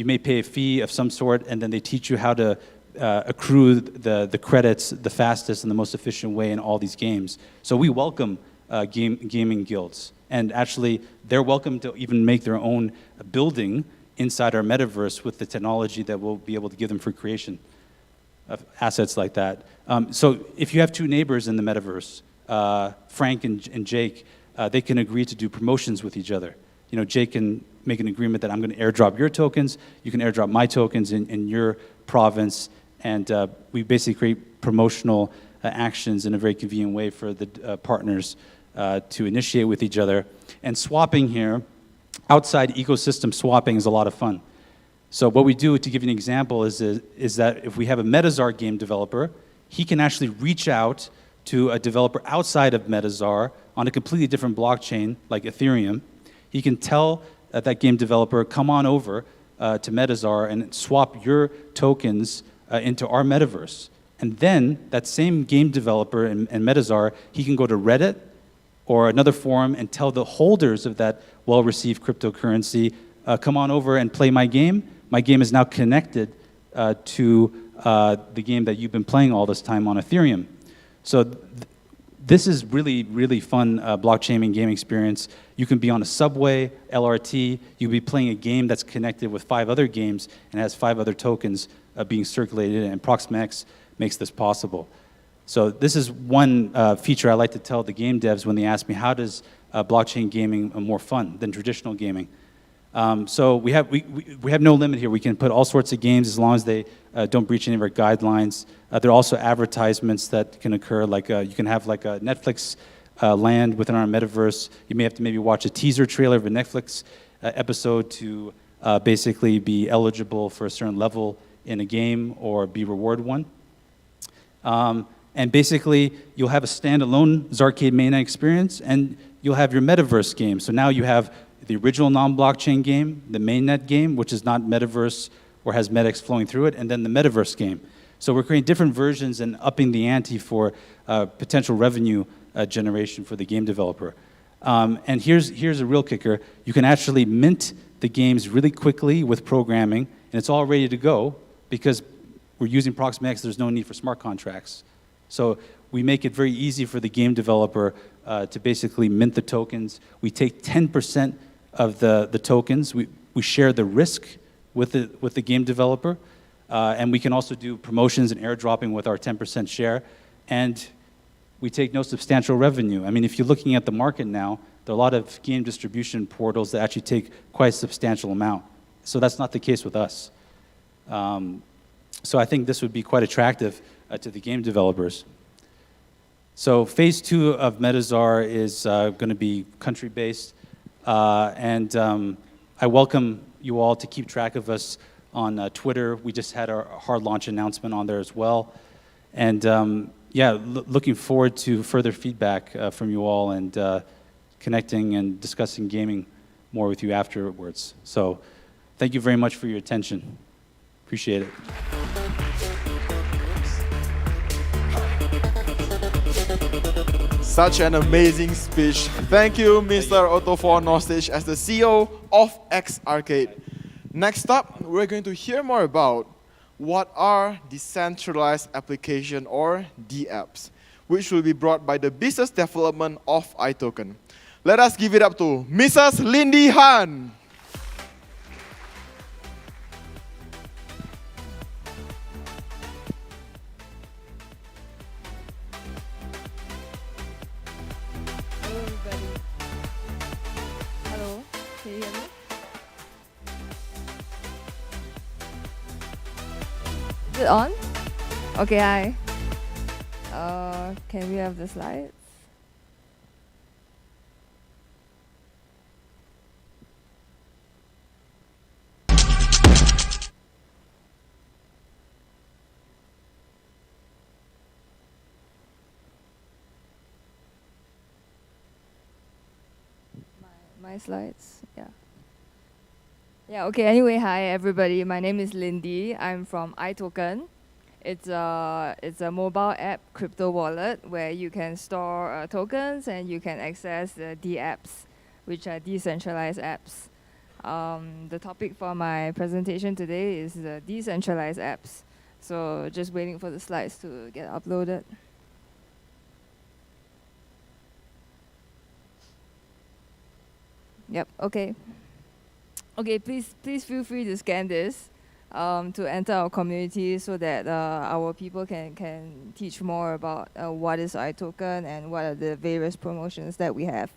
may pay a fee of some sort, and then they teach you how to accrue the credits the fastest and the most efficient way in all these games. So we welcome gaming guilds. And actually, they're welcome to even make their own building inside our metaverse with the technology that we'll be able to give them for creation of assets like that. So if you have two neighbors in the metaverse, Frank and Jake, they can agree to do promotions with each other. You know, Jake can make an agreement that I'm going to airdrop your tokens, you can airdrop my tokens in your province, and we basically create promotional actions in a very convenient way for the partners to initiate with each other. And swapping here, outside ecosystem swapping is a lot of fun. So what we do, to give you an example, is that if we have a Metazar game developer, he can actually reach out to a developer outside of Metazar on a completely different blockchain, like Ethereum. He can tell that game developer, come on over to Metazar and swap your tokens into our metaverse. And then that same game developer in Metazar, he can go to Reddit or another forum and tell the holders of that well-received cryptocurrency, come on over and play my game. My game is now connected to the game that you've been playing all this time on Ethereum. So this is really, really fun blockchain gaming experience. You can be on a subway, LRT, you'll be playing a game that's connected with 5 other games and has 5 other tokens being circulated, and Proxima X makes this possible. So this is one feature I like to tell the game devs when they ask me, how does blockchain gaming more fun than traditional gaming? So we have no limit here. We can put all sorts of games as long as they don't breach any of our guidelines. There are also advertisements that can occur, like you can have like a Netflix land within our metaverse. You may have to maybe watch a teaser trailer of a Netflix episode to basically be eligible for a certain level in a game or be rewarded one. And basically, you'll have a standalone Zarcade mainnet experience, and you'll have your metaverse game. So now you have the original non-blockchain game, the mainnet game, which is not metaverse or has MetaX flowing through it, and then the metaverse game. So we're creating different versions and upping the ante for potential revenue generation for the game developer. And here's a real kicker. You can actually mint the games really quickly with programming, and it's all ready to go because we're using Proxima X. There's no need for smart contracts. So we make it very easy for the game developer to basically mint the tokens. We take 10% of the tokens. We share the risk with the game developer. And we can also do promotions and airdropping with our 10% share. And we take no substantial revenue. I mean, if you're looking at the market now, there are a lot of game distribution portals that actually take quite a substantial amount. So that's not the case with us. So I think this would be quite attractive to the game developers. So phase 2 of Metazar is going to be country-based. And I welcome you all to keep track of us on Twitter. We just had our hard launch announcement on there as well. And yeah, looking forward to further feedback from you all and connecting and discussing gaming more with you afterwards. So thank you very much for your attention. Appreciate it. Such an amazing speech. Thank you, Mr. Otto for Nostich as the CEO of X Arcade. Next up, we're going to hear more about what are decentralized application or DApps, which will be brought by the business development of iToken. Let us give it up to Mrs. Lindy Han. Hello, everybody. Hello, can you hear me? Is it on? Okay, hi. Can we have the slides? My slides, yeah. Yeah, okay, anyway, hi everybody. My name is Lindy. I'm from iToken. It's a mobile app crypto wallet where you can store tokens and you can access the DApps, which are decentralized apps. The topic for my presentation today is the decentralized apps. So just waiting for the slides to get uploaded. Yep, okay. Okay, please feel free to scan this to enter our community so that our people can teach more about what is iToken and what are the various promotions that we have.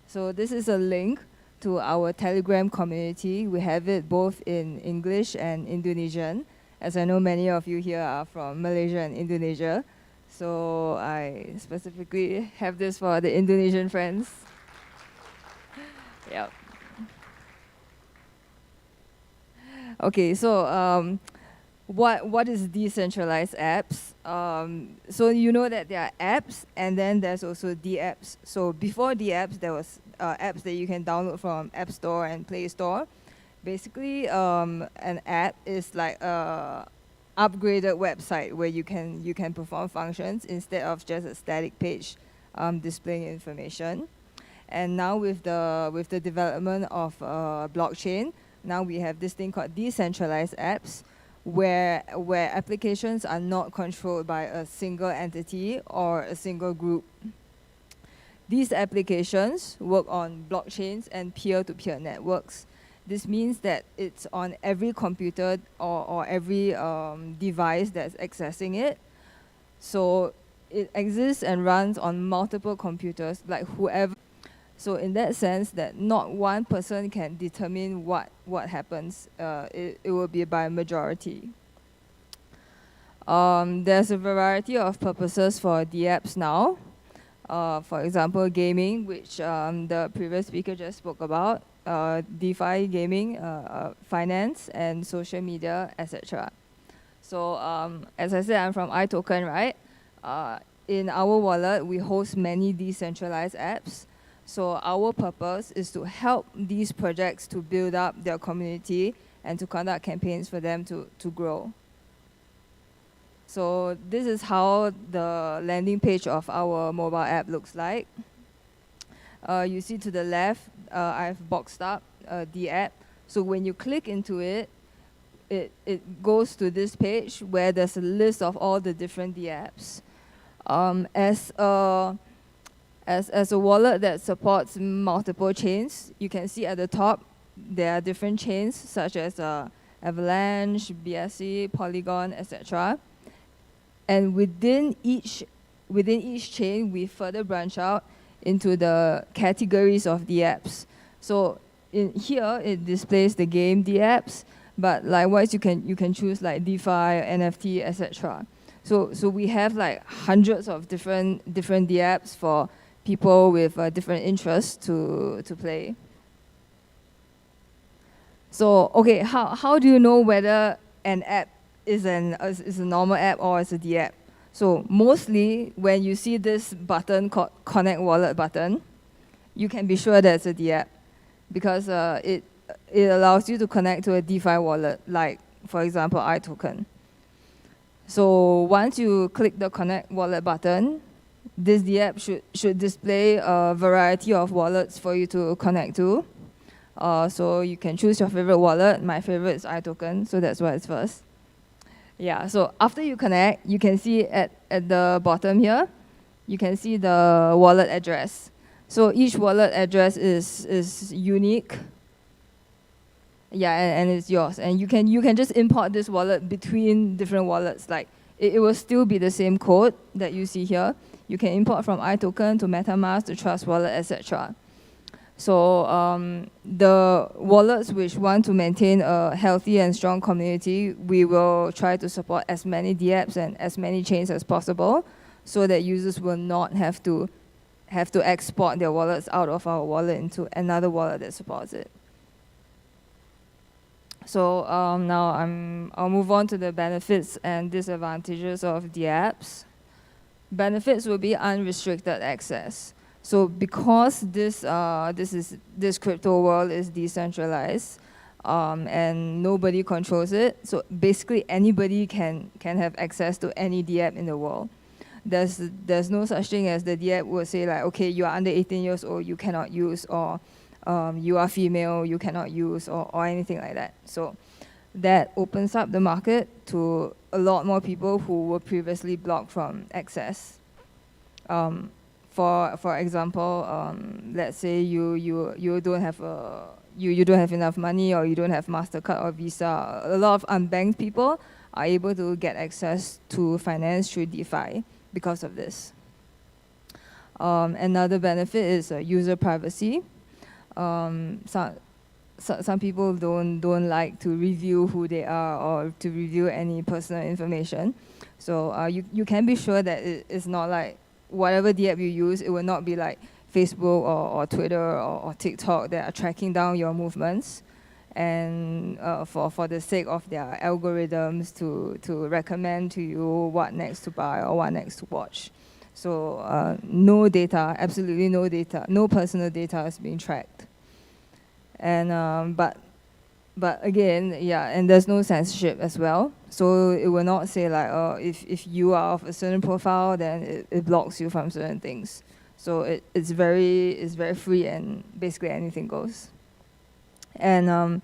So this is a link to our Telegram community. We have it both in English and Indonesian, as I know many of you here are from Malaysia and Indonesia. So I specifically have this for the Indonesian friends. Yep. Okay, so what is decentralized apps? So you know that there are apps and then there's also DApps. So before DApps, there was apps that you can download from App Store and Play Store. Basically, an app is like a upgraded website where you can perform functions instead of just a static page displaying information. And now with the development of blockchain, now we have this thing called decentralized apps, where applications are not controlled by a single entity or a single group. These applications work on blockchains and peer-to-peer networks. This means that it's on every computer or every device that's accessing it. So it exists and runs on multiple computers, like whoever. So in that sense, that not one person can determine what happens. It will be by majority. There's a variety of purposes for DApps now. For example, gaming, which the previous speaker just spoke about, DeFi gaming, finance, and social media, etc. So as I said, I'm from iToken, right? In our wallet, we host many decentralized apps. So our purpose is to help these projects to build up their community and to conduct campaigns for them to grow. So this is how the landing page of our mobile app looks like. You see to the left, I've boxed up the app. So when you click into it, it goes to this page where there's a list of all the different DApps. As a wallet that supports multiple chains, you can see at the top there are different chains such as Avalanche, BSC, Polygon, etc. And within each chain, we further branch out into the categories of DApps. So in here, it displays the game DApps, but likewise, you can choose like DeFi, NFT, etc. So we have like hundreds of different DApps for people with different interests to play. So okay, how do you know whether an app is a normal app or is a DApp? So mostly when you see this button called Connect Wallet button, you can be sure that it's a DApp because it allows you to connect to a DeFi wallet, like for example iToken. So once you click the Connect Wallet button, this DApp should display a variety of wallets for you to connect to. So you can choose your favorite wallet. My favorite is iToken, so that's why it's first. Yeah, so after you connect, you can see at the bottom here, you can see the wallet address. So each wallet address is unique. Yeah, and it's yours. And you can just import this wallet between different wallets. Like it will still be the same code that you see here. You can import from iToken to MetaMask to Trust Wallet, etc. So the wallets which want to maintain a healthy and strong community, we will try to support as many dApps and as many chains as possible, so that users will not have to export their wallets out of our wallet into another wallet that supports it. So now I'll move on to the benefits and disadvantages of dApps. Benefits will be unrestricted access. So because this crypto world is decentralized and nobody controls it, so basically anybody can have access to any dApp in the world. There's no such thing as the dApp will say like, okay, you are under 18 years old, you cannot use, or you are female, you cannot use, or anything like that. So that opens up the market to a lot more people who were previously blocked from access. For example, let's say you don't have you don't have enough money, or you don't have MasterCard or Visa. A lot of unbanked people are able to get access to finance through DeFi because of this. Another benefit is user privacy. Some people don't like to reveal who they are or to reveal any personal information. So you can be sure that it's not like whatever the app you use, it will not be like Facebook or Twitter or TikTok that are tracking down your movements, and for the sake of their algorithms to recommend to you what next to buy or what next to watch. So no data, absolutely no data, no personal data is being tracked. And but again, yeah, and there's no censorship as well. So it will not say like, oh, if you are of a certain profile, then it blocks you from certain things. So it's very free, and basically anything goes. And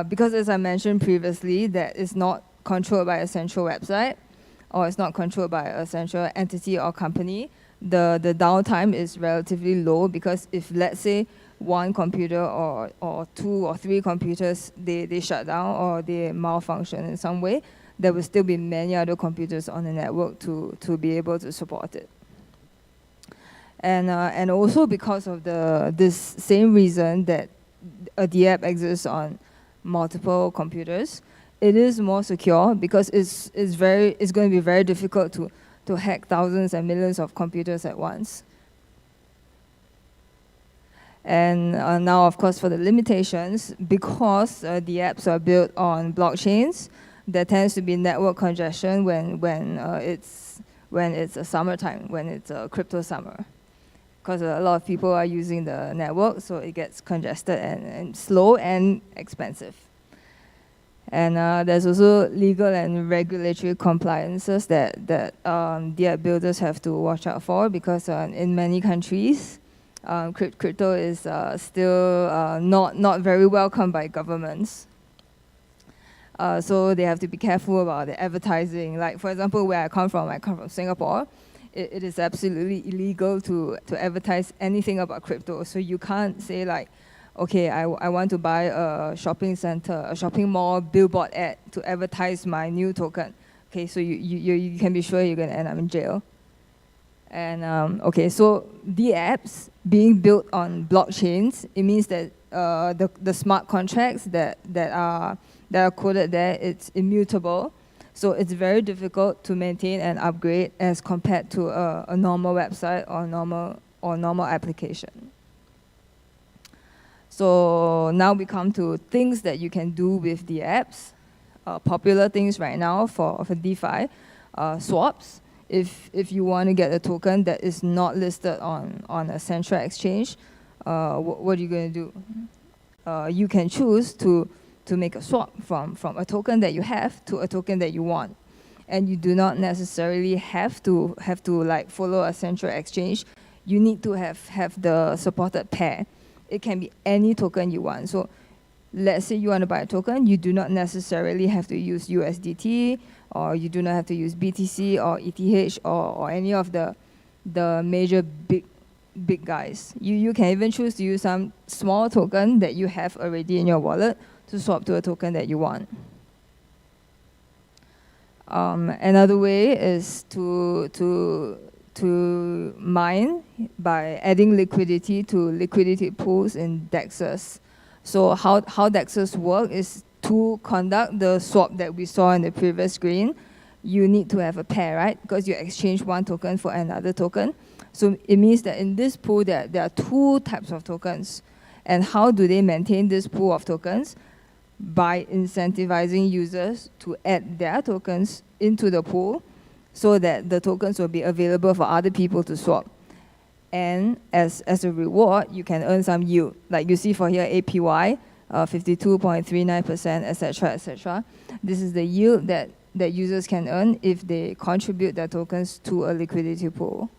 because as I mentioned previously, that it's not controlled by a central website, or it's not controlled by a central entity or company, the downtime is relatively low, because if, let's say, one computer or two or three computers, they shut down or they malfunction in some way, there will still be many other computers on the network to be able to support it. And also because of this same reason that a DApp exists on multiple computers, it is more secure, because it's going to be very difficult to hack thousands and millions of computers at once. And now, of course, for the limitations, because the apps are built on blockchains, there tends to be network congestion when it's a summertime, when it's a crypto summer, because a lot of people are using the network, so it gets congested and slow and expensive. And there's also legal and regulatory compliances that the app builders have to watch out for, because in many countries, crypto is still not very welcomed by governments. So they have to be careful about the advertising. Like, for example, where I come from Singapore, it is absolutely illegal to advertise anything about crypto. So you can't say like, okay, I want to buy a shopping center, a shopping mall billboard ad to advertise my new token. Okay, so you can be sure you're going to end up in jail. And okay, so the apps being built on blockchains, it means that the smart contracts that are coded there, it's immutable. So it's very difficult to maintain and upgrade as compared to a normal website or normal application. So now we come to things that you can do with the apps. Popular things right now for DeFi, swaps. If you want to get a token that is not listed on a central exchange, what are you going to do? You can choose to make a swap from a token that you have to a token that you want. and you do not necessarily have to like follow a central exchange. You need to have the supported pair. It can be any token you want. So let's say you want to buy a token, you do not necessarily have to use USDT, or you do not have to use BTC or ETH or any of the major big guys. You can even choose to use some small token that you have already in your wallet to swap to a token that you want. Another way is to mine by adding liquidity to liquidity pools in DEXs. So how DEXs work is to conduct the swap that we saw in the previous screen. You need to have a pair, right? Because you exchange one token for another token. So it means that in this pool, there are two types of tokens. And how do they maintain this pool of tokens? By incentivizing users to add their tokens into the pool so that the tokens will be available for other people to swap. And as a reward, you can earn some yield. Like you see for here, APY, 52.39%, etc., etc. This is the yield that users can earn if they contribute their tokens to a liquidity pool.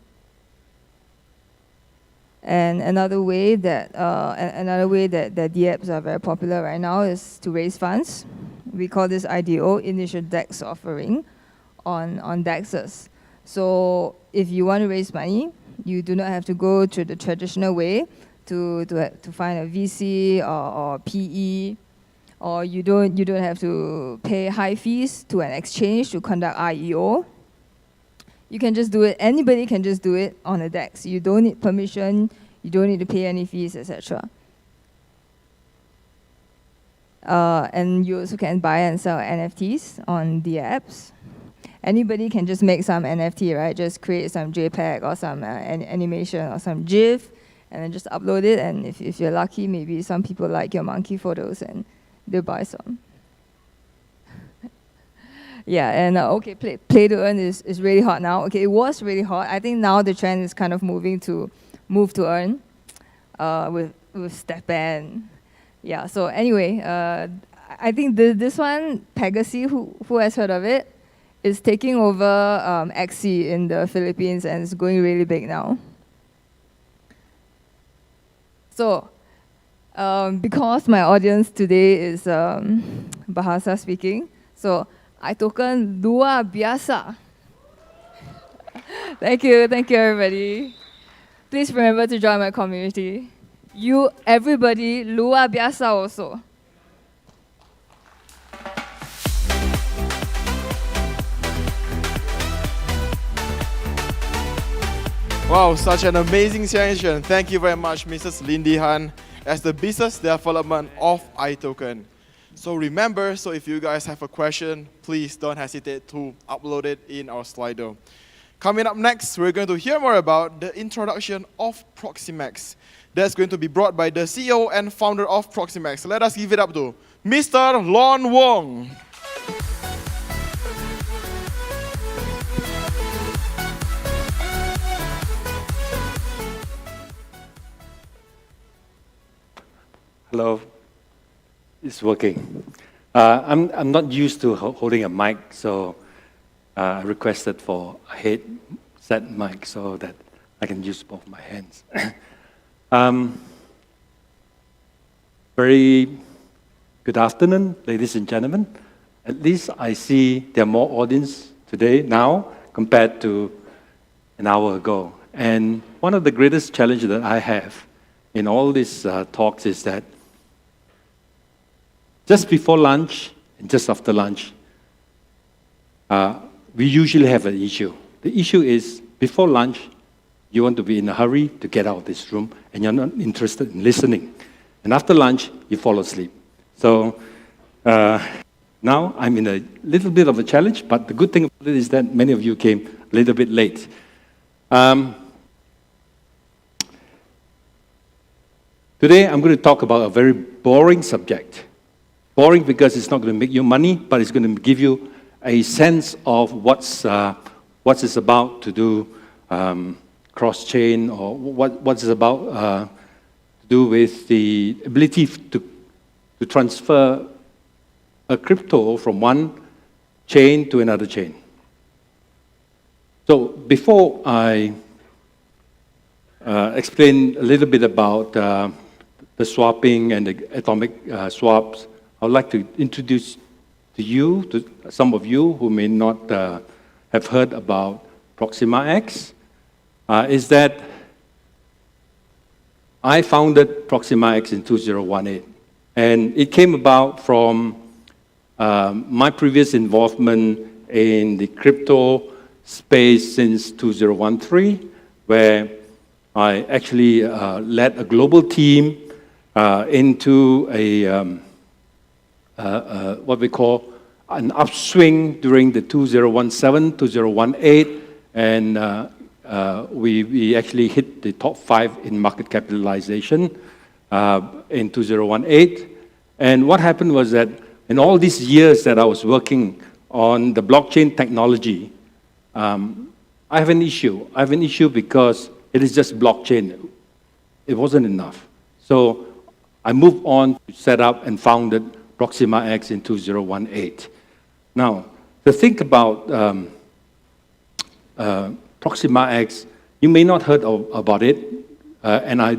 And another way that DApps are very popular right now is to raise funds. We call this IDO, Initial DEX Offering, on DEXs. So if you want to raise money, you do not have to go through the traditional way to find a VC or PE, or you don't have to pay high fees to an exchange to conduct IEO. You can just do it. Anybody can just do it on a DEX. You don't need permission. You don't need to pay any fees, etc. And you also can buy and sell NFTs on the apps. Anybody can just make some NFT, right? Just create some JPEG or some animation or some GIF, and then just upload it. And if you're lucky, maybe some people like your monkey photos and they'll buy some. Yeah, and okay, play to earn is really hot now. Okay, it was really hot. I think now the trend is kind of moving to move to earn with StepN. Yeah, so anyway, I think this one, Pegasi, who has heard of it, is taking over XC in the Philippines, and it's going really big now. So, because my audience today is Bahasa speaking, so I token luar biasa. Thank you everybody. Please remember to join my community. You, everybody, luar biasa also. Wow, such an amazing session. Thank you very much, Mrs. Lindy Han, as the business development of iToken. So remember, so if you guys have a question, please don't hesitate to upload it in our Slido. Coming up next, we're going to hear more about the introduction of Proxima X. That's going to be brought by the CEO and founder of Proxima X. Let us give it up to Mr. Lon Wong. Hello, it's working. I'm not used to holding a mic, so I requested for a headset mic so that I can use both my hands. Very good afternoon, ladies and gentlemen. At least I see there are more audience today now compared to an hour ago. And one of the greatest challenges that I have in all these talks is that just before lunch and just after lunch, we usually have an issue. The issue is, before lunch, you want to be in a hurry to get out of this room, and you're not interested in listening. And after lunch, you fall asleep. So now I'm in a little bit of a challenge, but the good thing about it is that many of you came a little bit late. Today, I'm going to talk about a very boring subject. Boring because it's not going to make you money, but it's going to give you a sense of what it's about to do cross-chain, or what it's about to do with the ability to transfer a crypto from one chain to another chain. So before I explain a little bit about the swapping and the atomic swaps, I would like to introduce to you, to some of you who may not have heard about Proxima X, is that I founded Proxima X in 2018. And it came about from my previous involvement in the crypto space since 2013, where I actually led a global team into what we call an upswing during the 2017, 2018, and we actually hit the top 5 in market capitalization in 2018. And what happened was that in all these years that I was working on the blockchain technology, I have an issue. I have an issue because it is just blockchain. It wasn't enough. So I moved on to set up and founded Proxima X in 2018. Now, to think about Proxima X, you may not heard about it, and I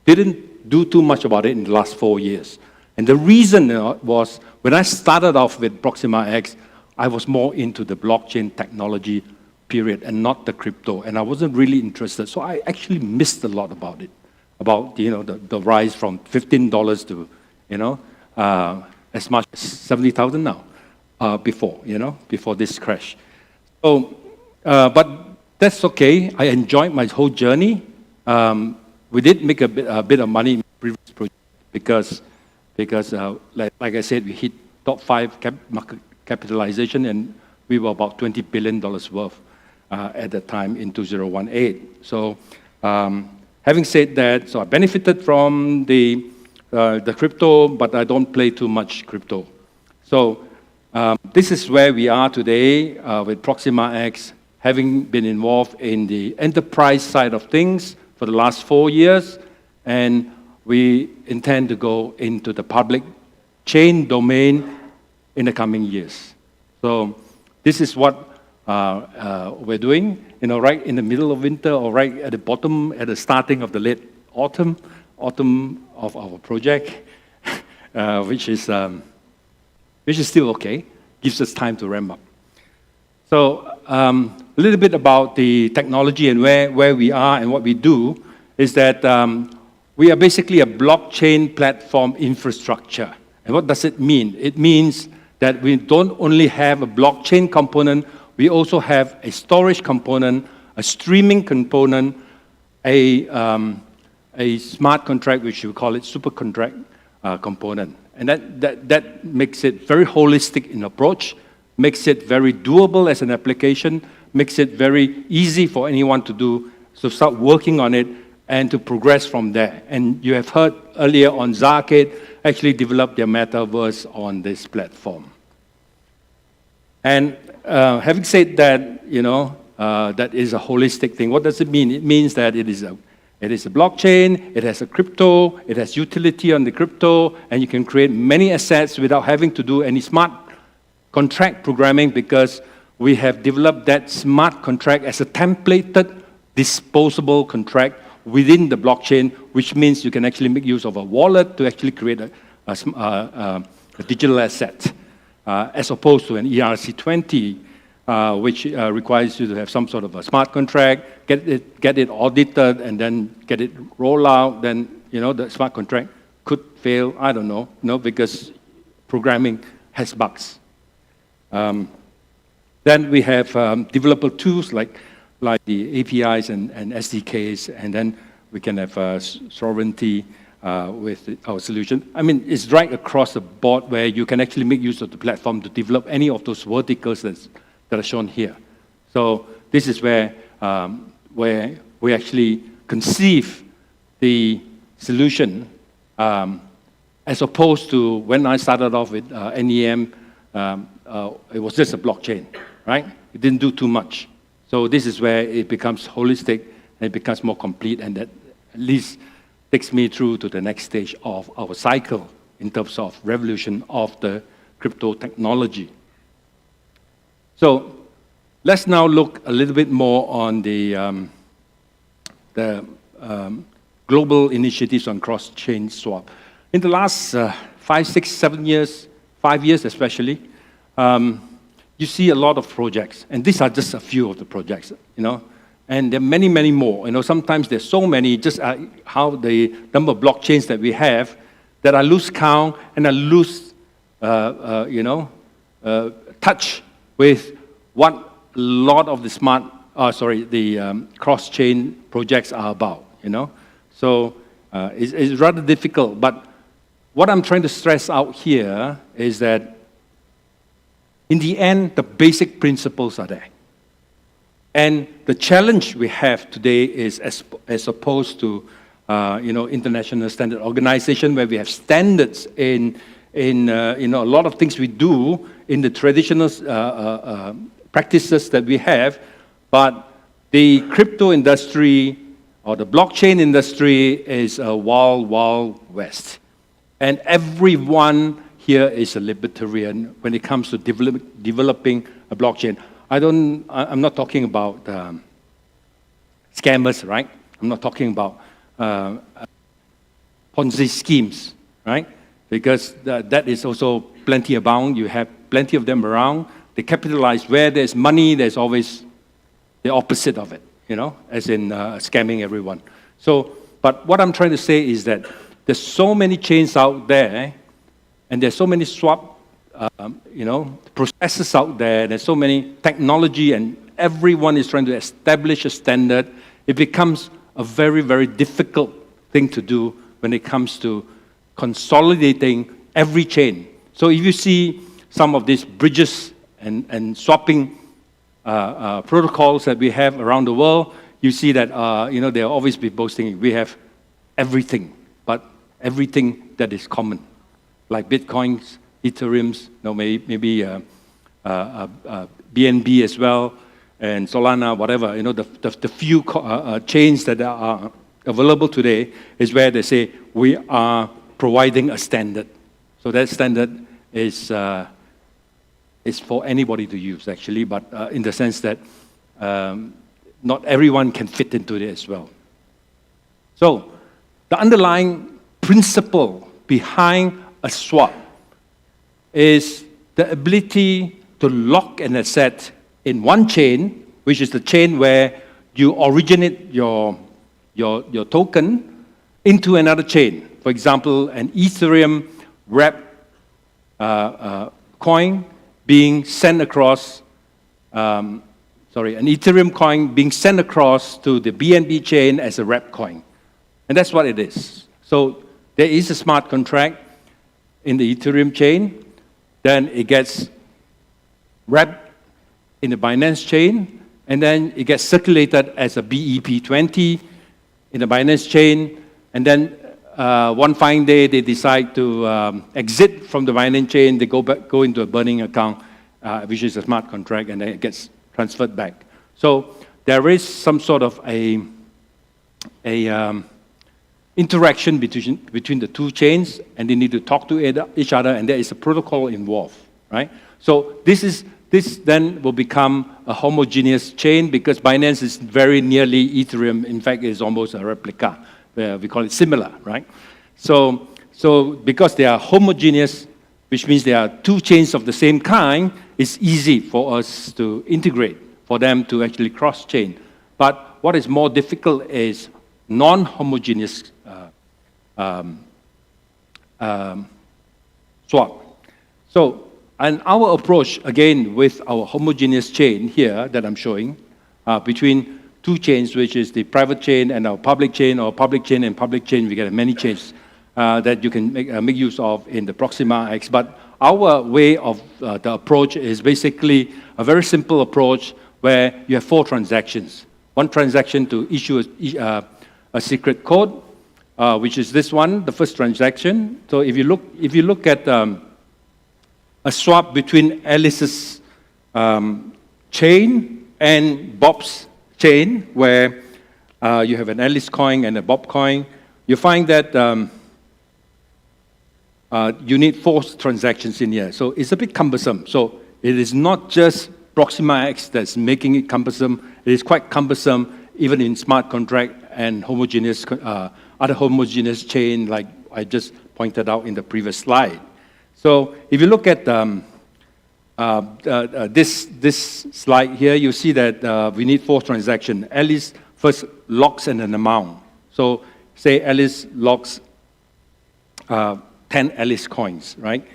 didn't do too much about it in the last 4 years. And the reason was, when I started off with Proxima X, I was more into the blockchain technology period and not the crypto, and I wasn't really interested. So I actually missed a lot about it, about the rise from $15 to as much as 70,000 now, before this crash. So, but that's okay. I enjoyed my whole journey. We did make a bit of money in the previous project because like I said, we hit top 5 market capitalization, and we were about $20 billion worth at the time in 2018. So having said that, so I benefited from the crypto, but I don't play too much crypto. So this is where we are today with Proxima X, having been involved in the enterprise side of things for the last 4 years, and we intend to go into the public chain domain in the coming years. So this is what we're doing, right in the middle of winter, or right at the bottom, at the starting of the late autumn of our project, which is still okay, gives us time to ramp up. So a little bit about the technology and where we are and what we do is that we are basically a blockchain platform infrastructure. And what does it mean? It means that we don't only have a blockchain component, we also have a storage component, a streaming component, a smart contract, which we call it super contract component. And that makes it very holistic in approach, makes it very doable as an application, makes it very easy for anyone to do, so start working on it and to progress from there. And you have heard earlier on Zarkade actually developed their metaverse on this platform. And having said that, that is a holistic thing. What does it mean? It means that it is a blockchain, it has a crypto, it has utility on the crypto, and you can create many assets without having to do any smart contract programming, because we have developed that smart contract as a templated, disposable contract within the blockchain, which means you can actually make use of a wallet to actually create a digital asset, as opposed to an ERC20, which requires you to have some sort of a smart contract, get it audited, and then get it roll out. Then the smart contract could fail. I don't know, because programming has bugs. Then we have developer tools like the APIs and SDKs, and then we can have sovereignty with our solution. I mean, it's right across the board where you can actually make use of the platform to develop any of those verticals that are shown here. So this is where we actually conceive the solution, as opposed to when I started off with NEM, it was just a blockchain, right? It didn't do too much. So this is where it becomes holistic and it becomes more complete, and that at least takes me through to the next stage of our cycle in terms of revolution of the crypto technology. So let's now look a little bit more on the global initiatives on cross-chain swap. In the last 5, 6, 7 years, 5 years especially, you see a lot of projects, and these are just a few of the projects, and there are many, many more. Sometimes there's so many, just how the number of blockchains that we have, that I lose count and I lose, touch with what a lot of the cross-chain projects are about. So it's rather difficult. But what I'm trying to stress out here is that in the end, the basic principles are there. And the challenge we have today is as opposed to international standard organization where we have standards in a lot of things we do in the traditional practices that we have, but the crypto industry or the blockchain industry is a wild, wild west. And everyone here is a libertarian when it comes to developing a blockchain. I'm not talking about scammers, right? I'm not talking about Ponzi schemes, right? Because that is also plenty abound. You have plenty of them around. They capitalize where there's money, there's always the opposite of it, as in scamming everyone. So, but what I'm trying to say is that there's so many chains out there, and there's so many swap, processes out there. There's so many technology, and everyone is trying to establish a standard. It becomes a very, very difficult thing to do when it comes to consolidating every chain. So if you see some of these bridges and swapping protocols that we have around the world, you see that they'll always be boasting we have everything, but everything that is common, like Bitcoins, Ethereums, maybe BNB as well, and Solana, whatever. The few chains that are available today is where they say we are providing a standard. So that standard is for anybody to use, actually, but in the sense that not everyone can fit into it as well. So the underlying principle behind a swap is the ability to lock an asset in one chain, which is the chain where you originate your token, into another chain. For example, an Ethereum wrap coin being sent across, an Ethereum coin being sent across to the BNB chain as a wrap coin. And that's what it is. So there is a smart contract in the Ethereum chain, then it gets wrapped in the Binance chain, and then it gets circulated as a BEP20 in the Binance chain, and then one fine day they decide to exit from the Binance chain, they go into a burning account, which is a smart contract, and then it gets transferred back. So there is some sort of a interaction between the two chains, and they need to talk to each other, and there is a protocol involved, right? So this then will become a homogeneous chain because Binance is very nearly Ethereum. In fact, it's almost a replica. We call it similar, right? So because they are homogeneous, which means there are two chains of the same kind, it's easy for us to integrate, for them to actually cross-chain. But what is more difficult is non-homogeneous swap. So, and our approach, again, with our homogeneous chain here that I'm showing, between two chains, which is the private chain and our public chain, or public chain and public chain, we get many chains that you can make use of in the Proxima X. But our way of the approach is basically a very simple approach where you have 4 transactions. One transaction to issue a secret code, which is this one, the first transaction. So if you look at a swap between Alice's chain and Bob's chain, where you have an Alice coin and a Bob coin, you find that you need 4 transactions in here. So it's a bit cumbersome. So it is not just Proxima X that's making it cumbersome. It is quite cumbersome even in smart contract and homogeneous, other homogeneous chain like I just pointed out in the previous slide. So if you look at this slide here, you see that we need 4 transactions. Alice first locks in an amount. So say Alice locks 10 Alice coins, right?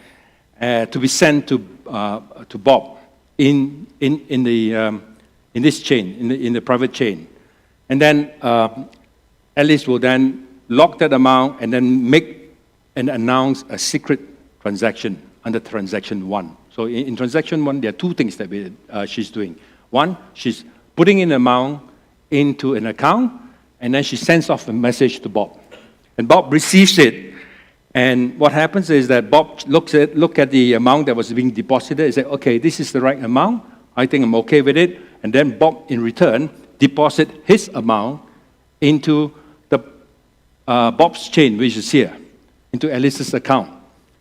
To be sent to Bob in this chain, in the private chain. And then Alice will then lock that amount and then make and announce a secret transaction under transaction 1. So in transaction 1, there are 2 things that she's doing. One, she's putting in an amount into an account, and then she sends off a message to Bob. And Bob receives it, and what happens is that Bob look at the amount that was being deposited and says, okay, this is the right amount, I think I'm okay with it, and then Bob, in return, deposit his amount into the Bob's chain, which is here, into Alice's account.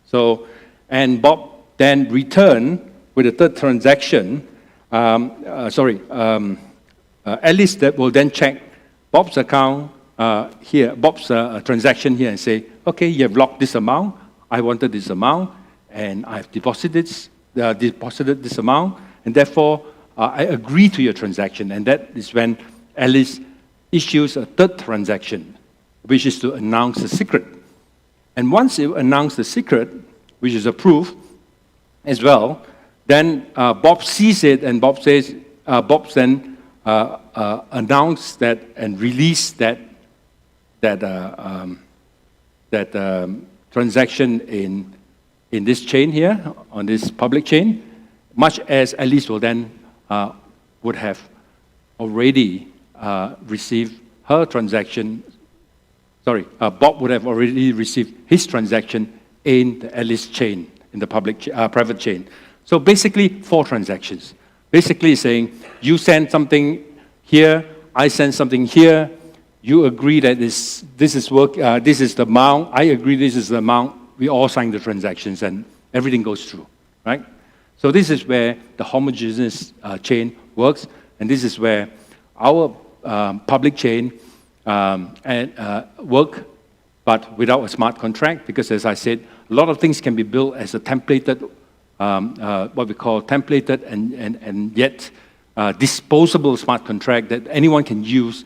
So, and Bob then return with a third transaction, Alice that will then check Bob's account here, Bob's transaction here and say, okay, you have locked this amount, I wanted this amount, and I've deposited this amount, and therefore I agree to your transaction. And that is when Alice issues a third transaction, which is to announce the secret. And once you announce the secret, which is approved as well, then Bob sees it, and Bob says, Bob then announce that and release that transaction in this chain here, on this public chain, much as Alice will then would have already received her transaction. Bob would have already received his transaction in the Alice chain, in the private chain. So basically, 4 transactions. Basically saying, you send something here, I send something here, you agree that this is the amount, I agree this is the amount, we all sign the transactions and everything goes through, right? So this is where the homogeneous chain works, and this is where our public chain work, but without a smart contract, because as I said, a lot of things can be built as a templated, what we call templated and yet disposable smart contract that anyone can use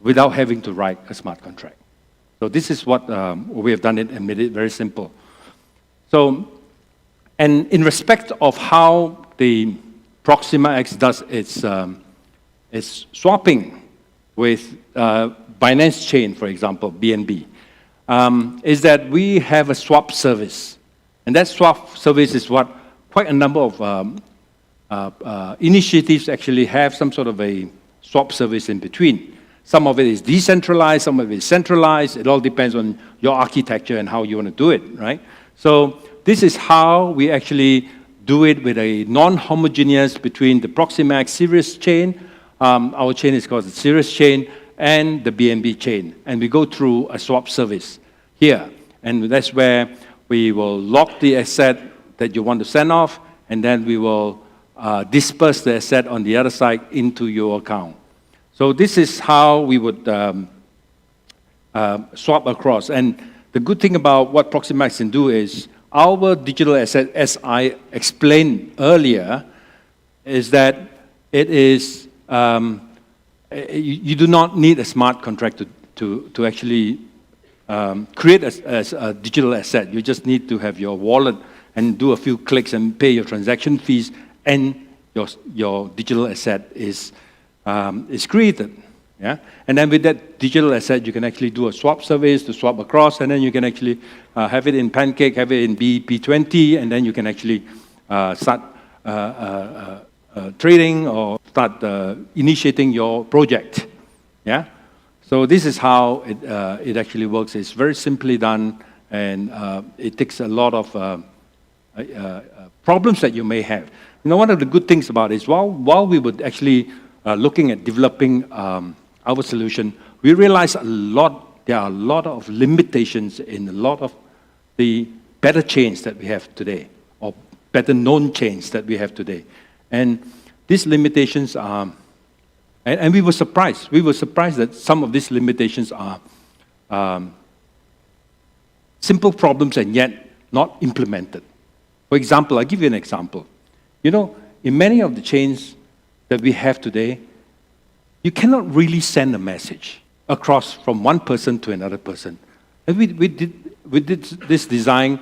without having to write a smart contract. So this is what we have done it and made it very simple. So, and in respect of how the Proxima X does its swapping with Binance Chain, for example, BNB, is that we have a swap service. And that swap service is what quite a number of initiatives actually have some sort of a swap service in between. Some of it is decentralized, some of it is centralized. It all depends on your architecture and how you want to do it, right? So this is how we actually do it with a non-homogeneous between the Proxima X Sirius chain, our chain is called the Sirius chain, and the BNB chain. And we go through a swap service here. And that's where we will lock the asset that you want to send off, and then we will disperse the asset on the other side into your account. So this is how we would swap across. And the good thing about what Proxima X can do is our digital asset, as I explained earlier, is that it is, you do not need a smart contract to actually create a digital asset. You just need to have your wallet and do a few clicks and pay your transaction fees, and your digital asset is created. Yeah? And then with that digital asset, you can actually do a swap service to swap across, and then you can actually have it in Pancake, have it in BP20, and then you can actually start trading or start initiating your project. Yeah? So this is how it actually works. It's very simply done, and it takes a lot of problems that you may have. You know, one of the good things about it is while we were actually looking at developing our solution, we realized there are a lot of limitations in a lot of the better chains that we have today, or better known chains that we have today. And these limitations are, and we were surprised. We were surprised that some of these limitations are simple problems and yet not implemented. For example, I'll give you an example. You know, in many of the chains that we have today, you cannot really send a message across from one person to another person. And we did this design.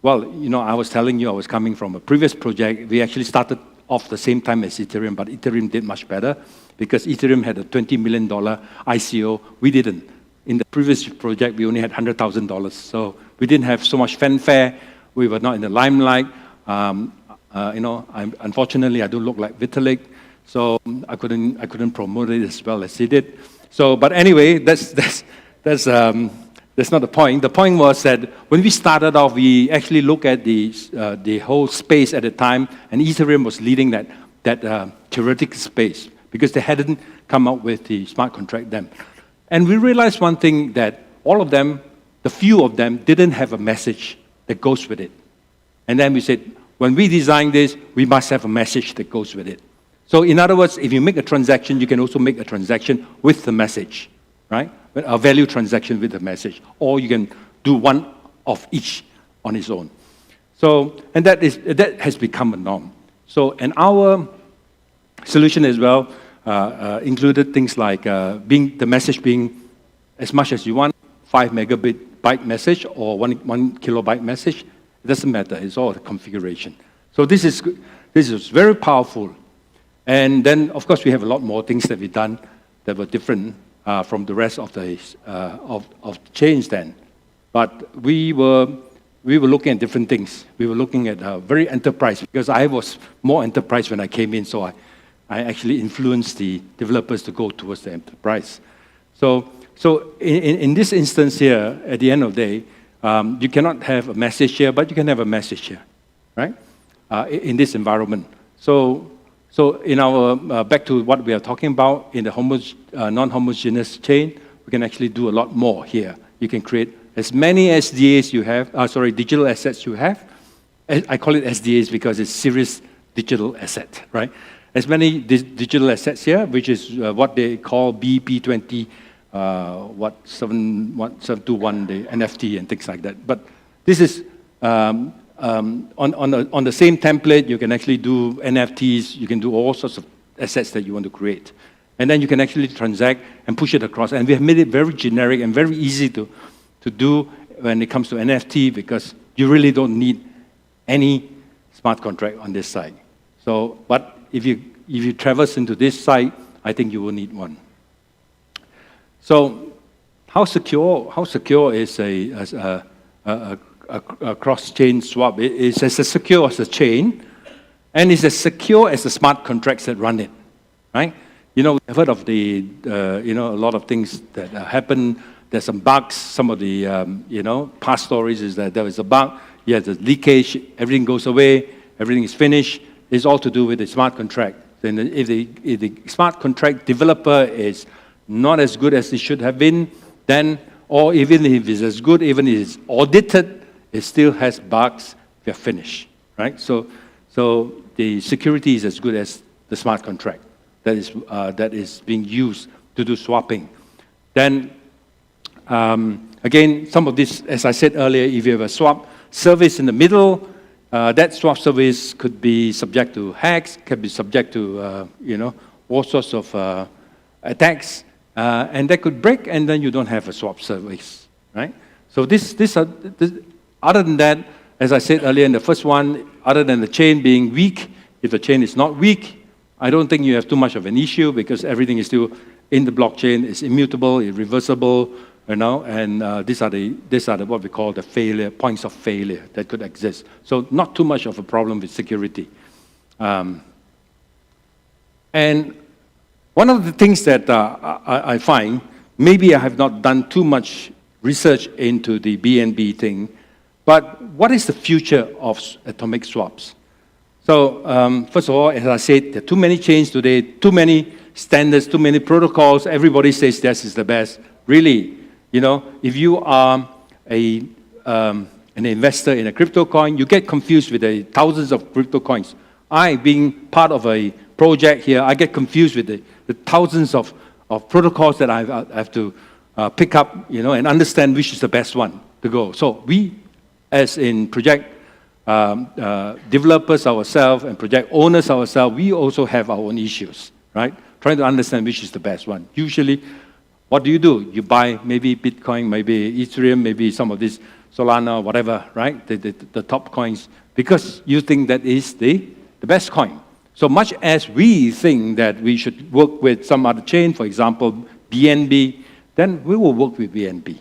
Well, you know, I was telling you I was coming from a previous project. We actually started off the same time as Ethereum, but Ethereum did much better because Ethereum had a $20 million ICO. We didn't. In the previous project, we only had $100,000. So we didn't have so much fanfare. We were not in the limelight. You know, unfortunately, I don't look like Vitalik, so I couldn't promote it as well as he did. So, but anyway, that's not the point. The point was that when we started off, we actually looked at the whole space at the time, and Ethereum was leading that theoretical space because they hadn't come up with the smart contract then. And we realized one thing, that all of them, the few of them, didn't have a message that goes with it. And then we said, when we design this, we must have a message that goes with it. So in other words, if you make a transaction, you can also make a transaction with the message, right? A value transaction with the message. Or you can do one of each on its own. So, and that has become a norm. So, and our solution as well included things like the message being as much as you want, 5 megabyte message or 1 kilobyte message. It doesn't matter. It's all the configuration. So this is very powerful. And then, of course, we have a lot more things that we've done that were different from the rest of the chains then. But we were looking at different things. We were looking at very enterprise, because I was more enterprise when I came in, so I actually influenced the developers to go towards the enterprise. So in this instance here, at the end of the day, you cannot have a message here, but you can have a message here, right? In this environment. So in our, back to what we are talking about, in the non-homogeneous chain, we can actually do a lot more here. You can create as many SDAs you have, digital assets you have. I call it SDAs because it's serious digital asset, right? As many digital assets here, which is what they call BP20, 721, the NFT and things like that. But this is on the same template. You can actually do NFTs. You can do all sorts of assets that you want to create, and then you can actually transact and push it across. And we have made it very generic and very easy to do when it comes to NFT, because you really don't need any smart contract on this side. So, but if you traverse into this site, I think you will need one. So, how secure is a cross-chain swap? It's as secure as a chain, and it's as secure as the smart contracts that run it, right? You know, we've heard of a lot of things that happen. There's some bugs. Some of the past stories is that there is a bug. Yeah, there's leakage. Everything goes away. Everything is finished. It's all to do with the smart contract. Then if the smart contract developer is not as good as it should have been, then, or even if it's as good, even if it's audited, it still has bugs, we are finished, right? So the security is as good as the smart contract that is being used to do swapping. Then, again, some of this, as I said earlier, if you have a swap service in the middle, that swap service could be subject to hacks, can be subject to all sorts of attacks, and that could break, and then you don't have a swap service, right? So other than that, as I said earlier in the first one, other than the chain being weak, if the chain is not weak, I don't think you have too much of an issue, because everything is still in the blockchain, it's immutable, irreversible, and these are the what we call the points of failure that could exist. So not too much of a problem with security. And one of the things that I find, maybe I have not done too much research into the BNB thing, but what is the future of atomic swaps? So first of all, as I said, there are too many chains today, too many standards, too many protocols. Everybody says this is the best. Really, if you are an investor in a crypto coin, you get confused with the thousands of crypto coins. I, being part of a project here, I get confused with the thousands of protocols that I have to pick up, and understand which is the best one to go. So we, as in project developers ourselves and project owners ourselves, we also have our own issues, right? Trying to understand which is the best one. Usually, what do? You buy maybe Bitcoin, maybe Ethereum, maybe some of this Solana, whatever, right? The top coins, because you think that is the best coin. So much as we think that we should work with some other chain, for example, BNB, then we will work with BNB,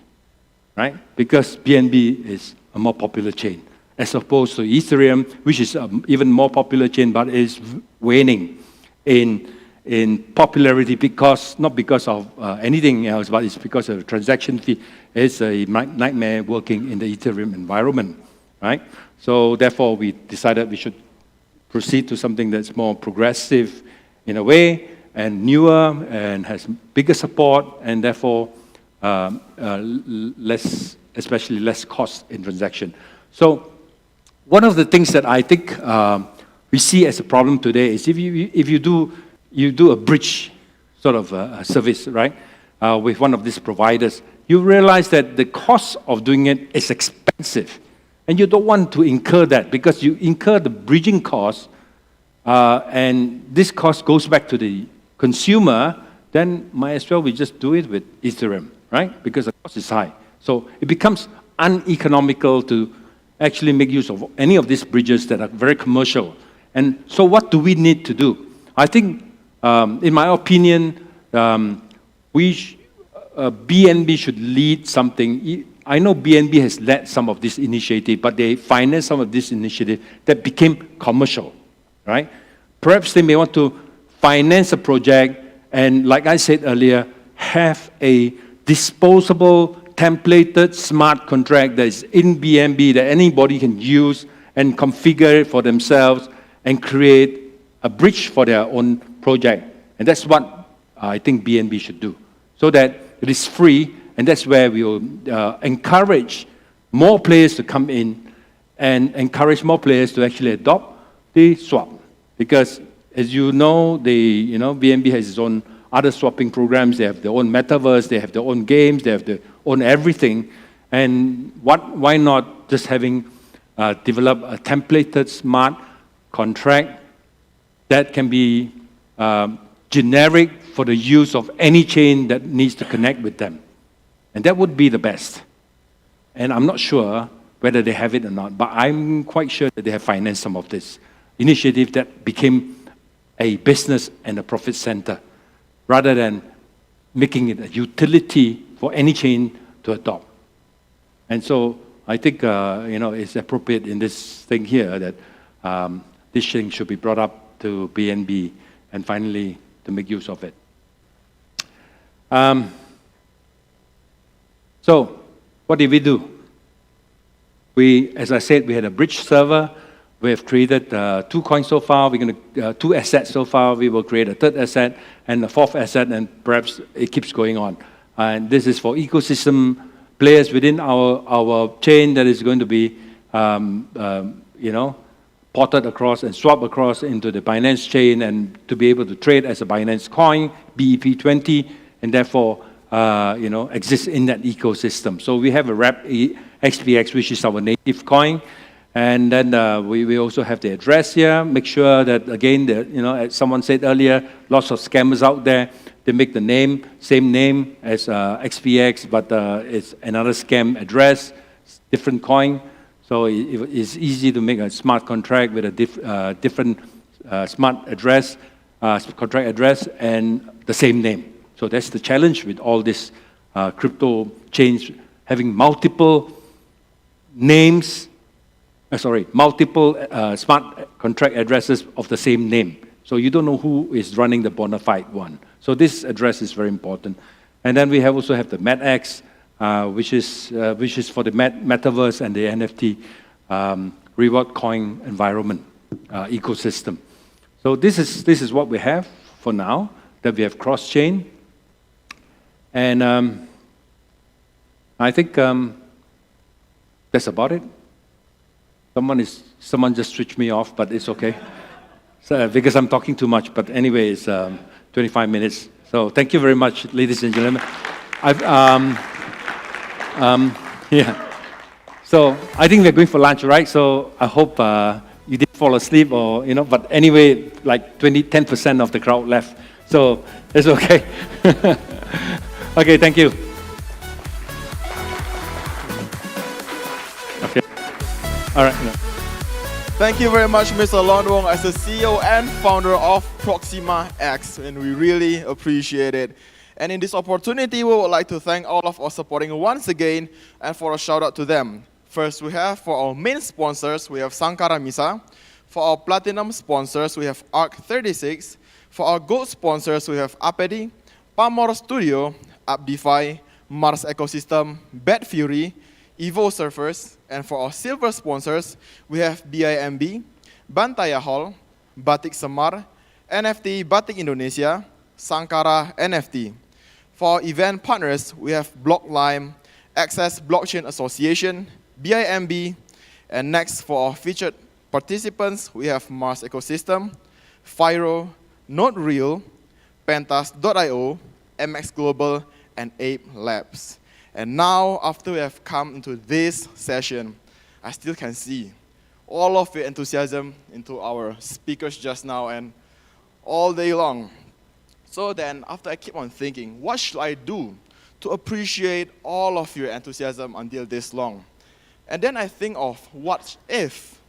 right? Because BNB is a more popular chain, as opposed to Ethereum, which is an even more popular chain, but is waning in popularity not because of anything else, but it's because of the transaction fee. It's a nightmare working in the Ethereum environment, right? So therefore, we decided we should proceed to something that's more progressive in a way, and newer, and has bigger support, and therefore especially less cost in transaction. So one of the things that I think we see as a problem today is if you do a bridge sort of a service, right, with one of these providers, you realize that the cost of doing it is expensive. And you don't want to incur that, because you incur the bridging cost, and this cost goes back to the consumer, then might as well we just do it with Ethereum, right? Because the cost is high. So it becomes uneconomical to actually make use of any of these bridges that are very commercial. And so what do we need to do? I think, in my opinion, BNB should lead something. I know BNB has led some of this initiative, but they financed some of this initiative that became commercial, right? Perhaps they may want to finance a project and, like I said earlier, have a disposable, templated smart contract that is in BNB that anybody can use and configure it for themselves and create a bridge for their own project. And that's what I think BNB should do, so that it is free, and that's where we will encourage more players to come in and encourage more players to actually adopt the swap. Because, as you know, BNB has its own other swapping programs. They have their own metaverse, they have their own games, they have their own everything. And why not just having develop a templated smart contract that can be generic for the use of any chain that needs to connect with them. And that would be the best. And I'm not sure whether they have it or not, but I'm quite sure that they have financed some of this initiative that became a business and a profit center, rather than making it a utility for any chain to adopt. And so I think it's appropriate in this thing here that this thing should be brought up to BNB and finally to make use of it. So what did we do? As I said, we had a bridge server. We have created 2 coins so far. We're going to 2 assets so far. We will create a 3rd asset and a 4th asset, and perhaps it keeps going on. And this is for ecosystem players within our chain that is going to be, ported across and swapped across into the Binance chain, and to be able to trade as a Binance coin, BEP20, and therefore, exist in that ecosystem. So we have a wrap XPX, which is our native coin. And then we also have the address here. Make sure that, again, as someone said earlier, lots of scammers out there. They make the same name as XPX, but it's another scam address, different coin. So it's easy to make a smart contract with a different smart address, contract address, and the same name. So that's the challenge with all these crypto chains, having multiple names, multiple smart contract addresses of the same name. So you don't know who is running the bona fide one. So this address is very important. And then we also have the MetX, which is for the metaverse and the NFT reward coin environment ecosystem. So this is what we have for now, that we have cross-chain. And I think that's about it. Someone just switched me off, but it's okay. So, because I'm talking too much, but anyway, it's 25 minutes. So thank you very much, ladies and gentlemen. Yeah. So I think we're going for lunch, right? So I hope you didn't fall asleep or, but anyway, like 10% of the crowd left. So it's okay. Okay, thank you. Okay. All right. Thank you very much, Mr. Lon Wong, as the CEO and founder of Proxima X, and we really appreciate it. And in this opportunity, we would like to thank all of our supporting once again, and for a shout out to them. First, we have for our main sponsors, we have Sangkara Misa. For our platinum sponsors, we have ARC36. For our gold sponsors, we have Apedi, Pamor Studio, Updefy, Mars Ecosystem, Bad Fury, Evo Surfers. And for our silver sponsors, we have BIMB, Bantaya Hall, Batik Semar, NFT Batik Indonesia, Sangkara NFT. For our event partners, we have Blocklime, Access Blockchain Association, BIMB, and next for our featured participants, we have Mars Ecosystem, Fyro, NodeReal, Pentas.io, MX Global, and Ape Labs. And now, after we have come into this session, I still can see all of your enthusiasm into our speakers just now and all day long. So then, after I keep on thinking, what should I do to appreciate all of your enthusiasm until this long? And then I think of what if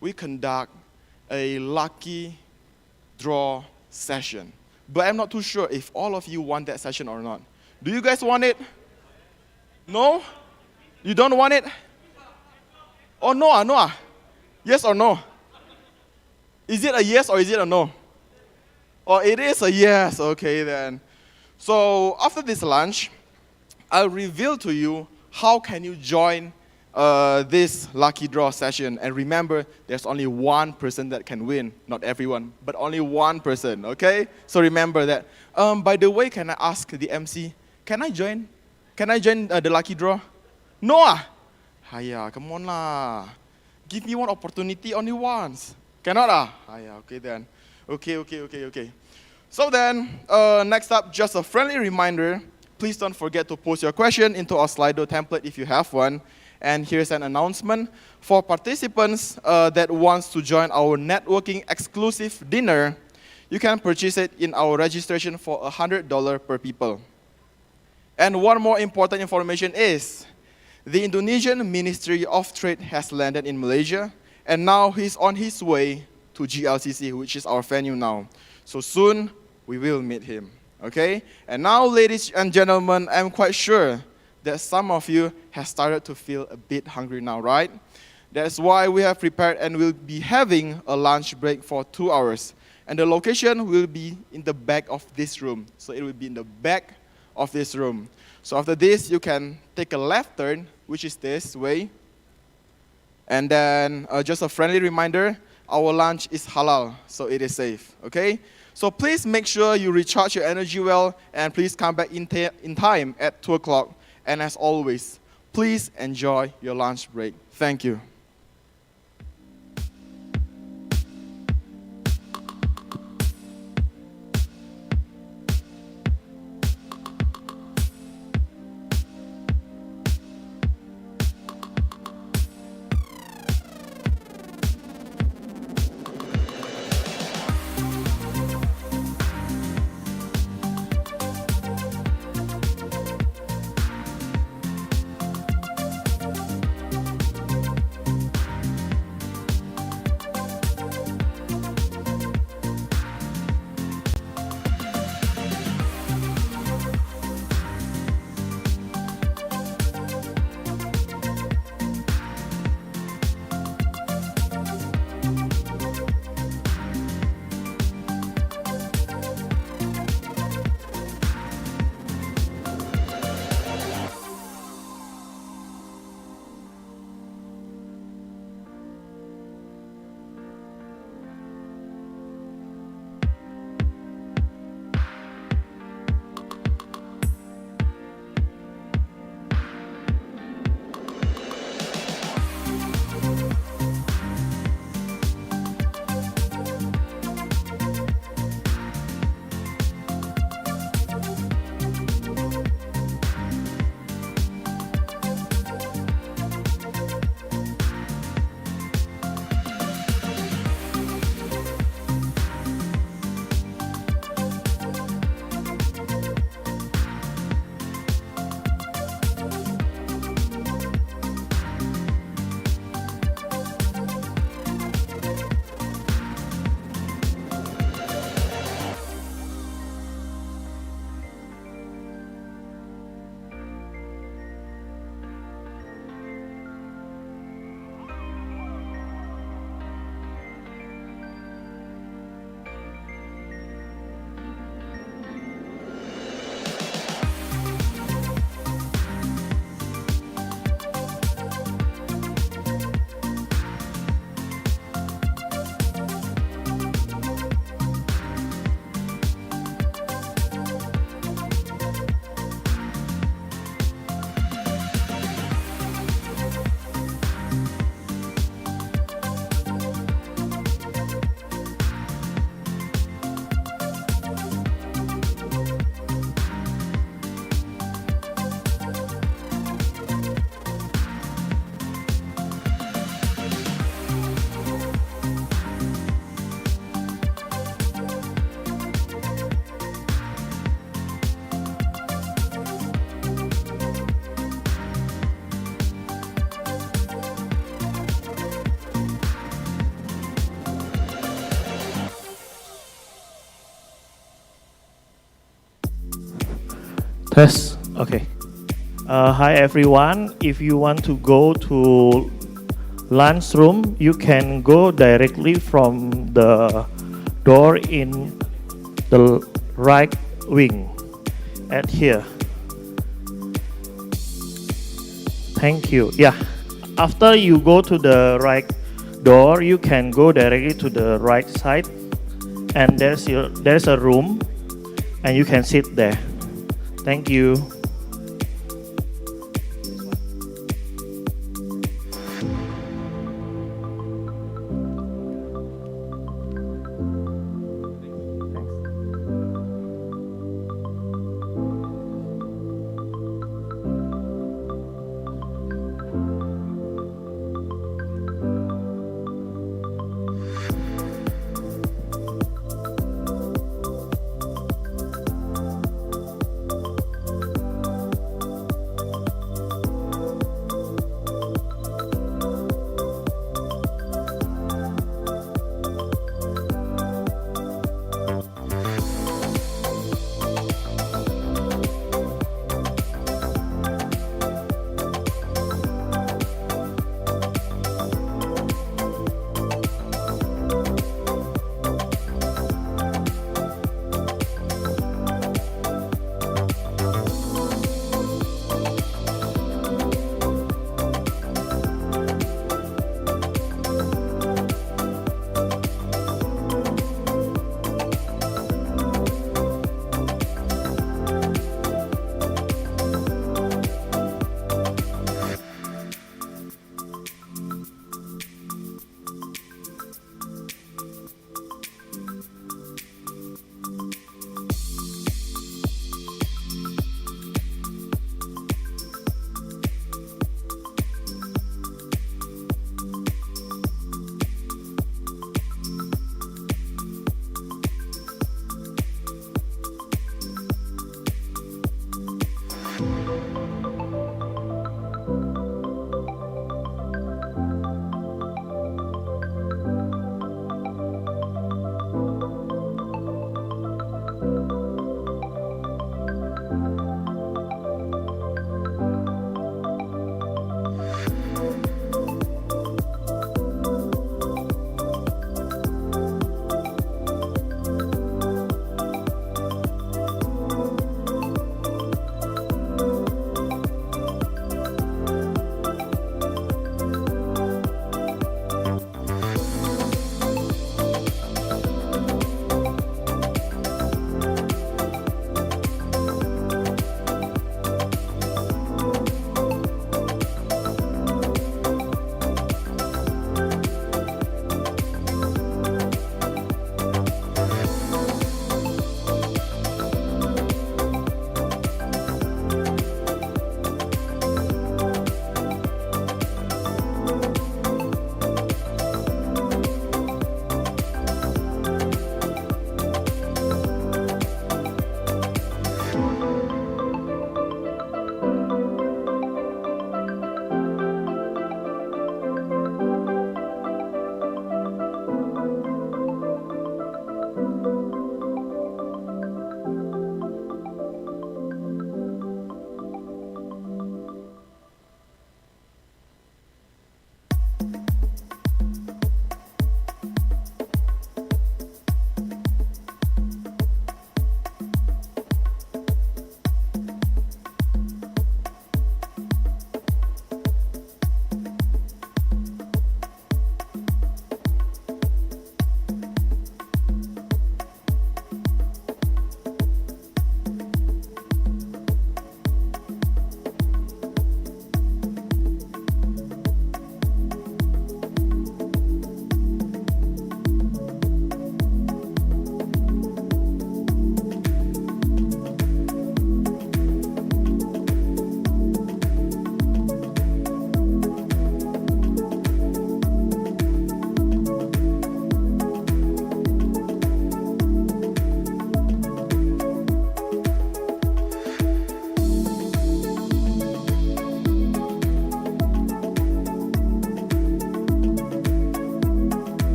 we conduct a lucky draw session? But I'm not too sure if all of you want that session or not. Do you guys want it? No? You don't want it? Oh, no. Yes or no? Is it a yes or is it a no? Oh, it is a yes. Okay, then. So after this lunch, I'll reveal to you how can you join this lucky draw session. And remember, there's only one person that can win. Not everyone, but only one person, okay? So remember that. By the way, can I ask the MC, can I join? Can I join the lucky draw? No? Hiya, come on lah. Give me one opportunity only once. Cannot? Hiya, okay then. Okay. So then, next up, just a friendly reminder. Please don't forget to post your question into our Slido template if you have one. And here's an announcement. For participants that wants to join our networking exclusive dinner, you can purchase it in our registration for $100 per people. And one more important information is, the Indonesian Ministry of Trade has landed in Malaysia, and now he's on his way to GLCC, which is our venue now. So soon, we will meet him, okay? And now, ladies and gentlemen, I'm quite sure that some of you have started to feel a bit hungry now, right? That's why we have prepared and will be having a lunch break for 2 hours. And the location will be in the back of this room. So it will be in the back of this room. So after this, you can take a left turn, which is this way. And then just a friendly reminder, our lunch is halal, so it is safe, okay? So please make sure you recharge your energy well, and please come back in time at 2 o'clock. And as always, please enjoy your lunch break. Thank you. Test. Okay. Hi everyone. If you want to go to lunchroom, you can go directly from the door in the right wing at here. Thank you. Yeah. After you go to the right door, you can go directly to the right side, and there's a room, and you can sit there. Thank you.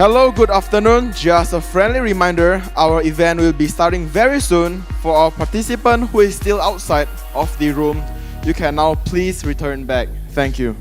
Hello, good afternoon. Just a friendly reminder, our event will be starting very soon. For our participant who is still outside of the room, you can now please return back. Thank you.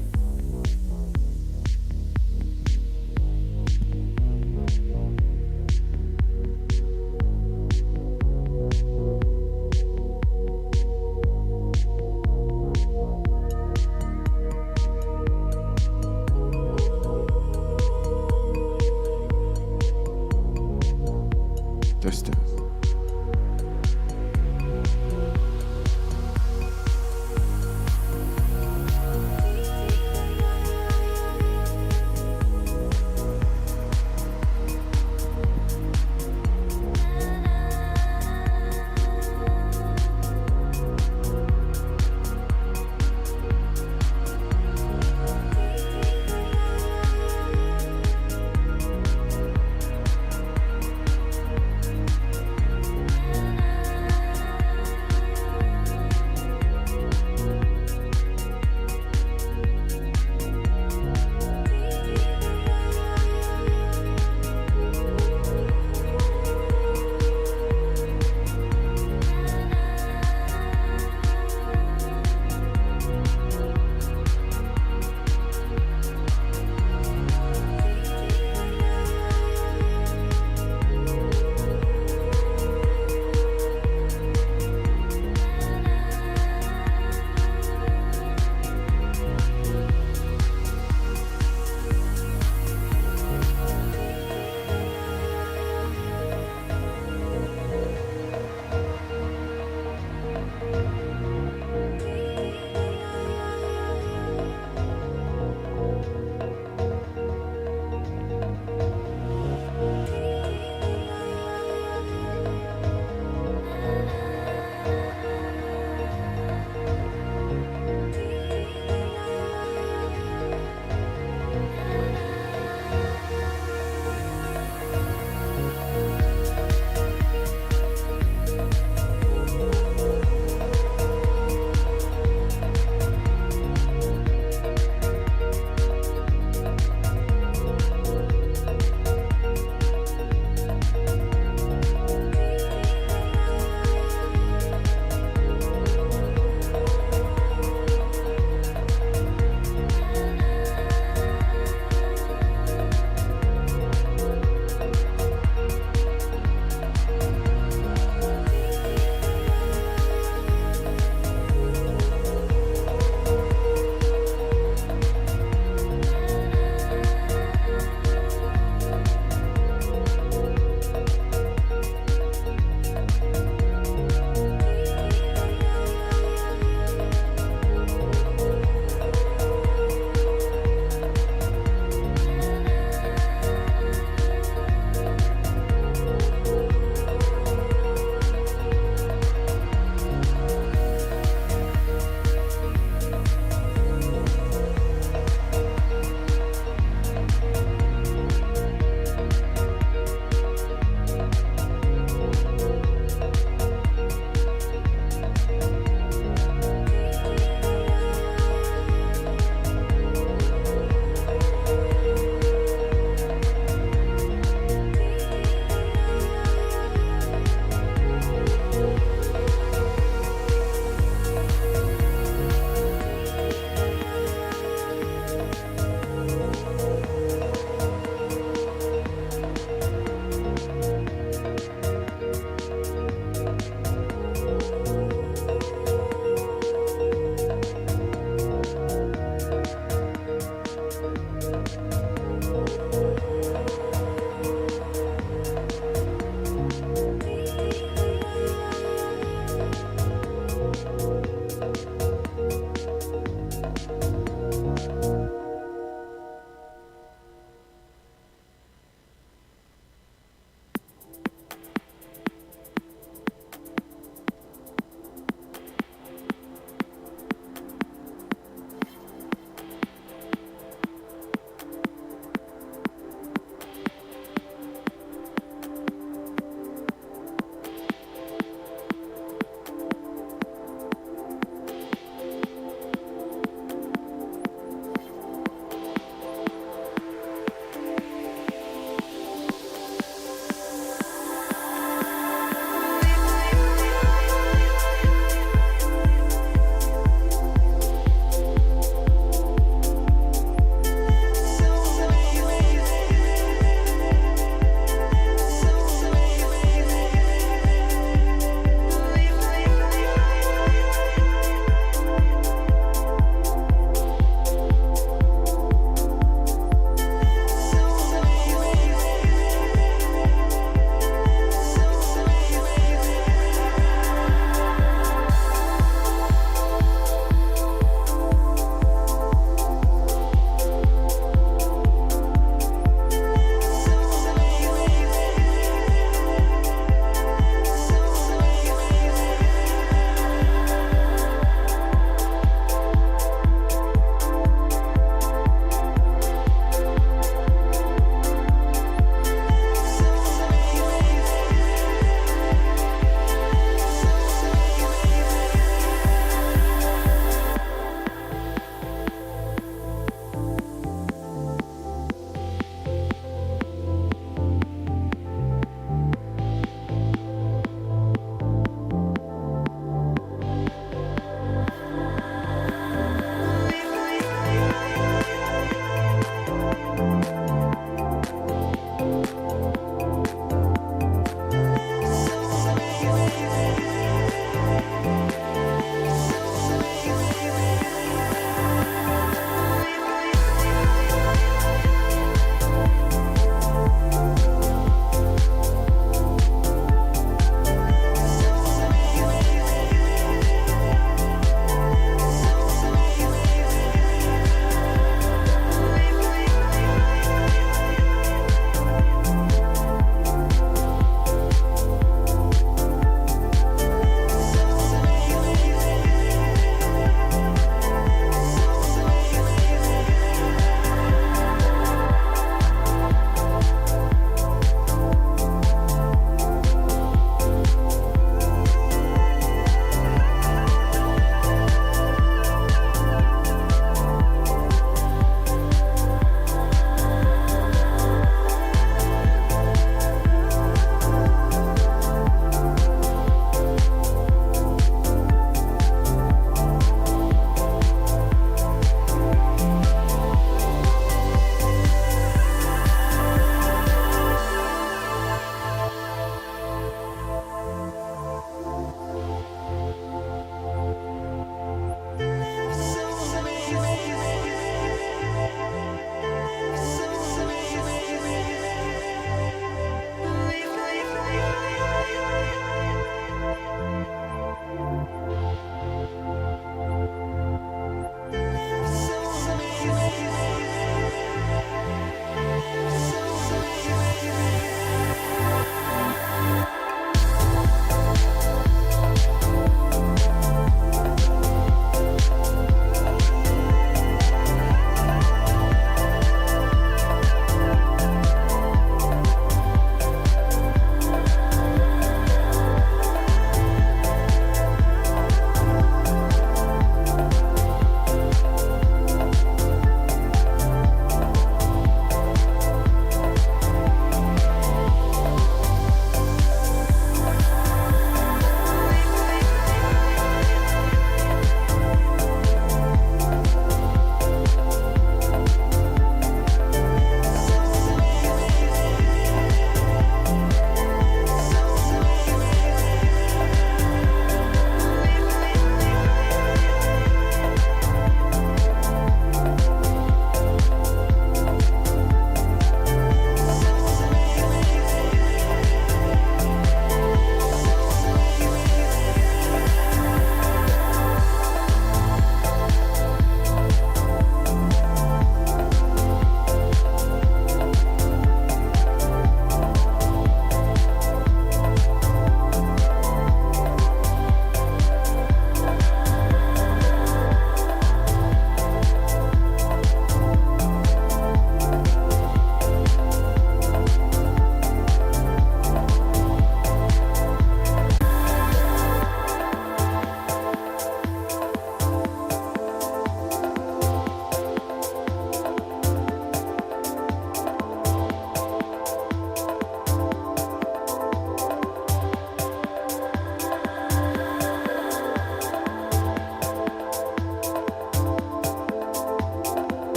Just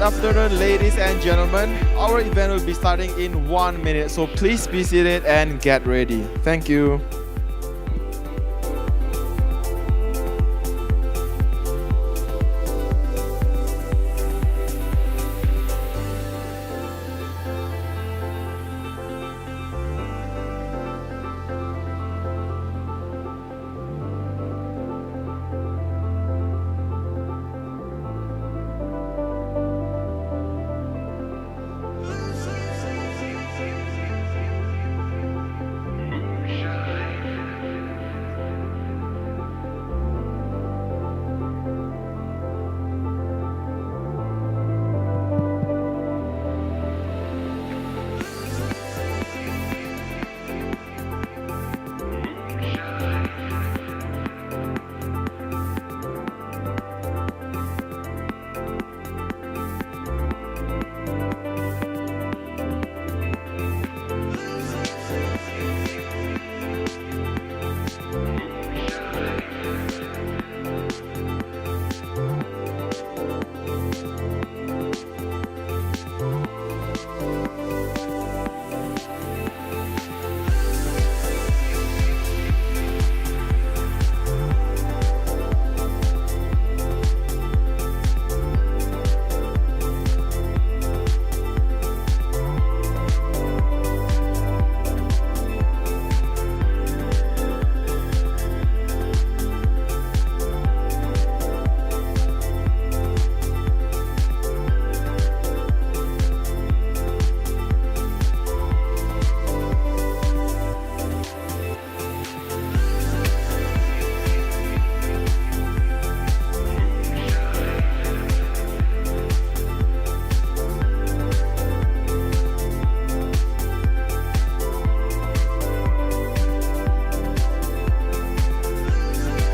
afternoon, ladies and gentlemen. Our event will be starting in 1 minute, so please be seated and get ready. Thank you.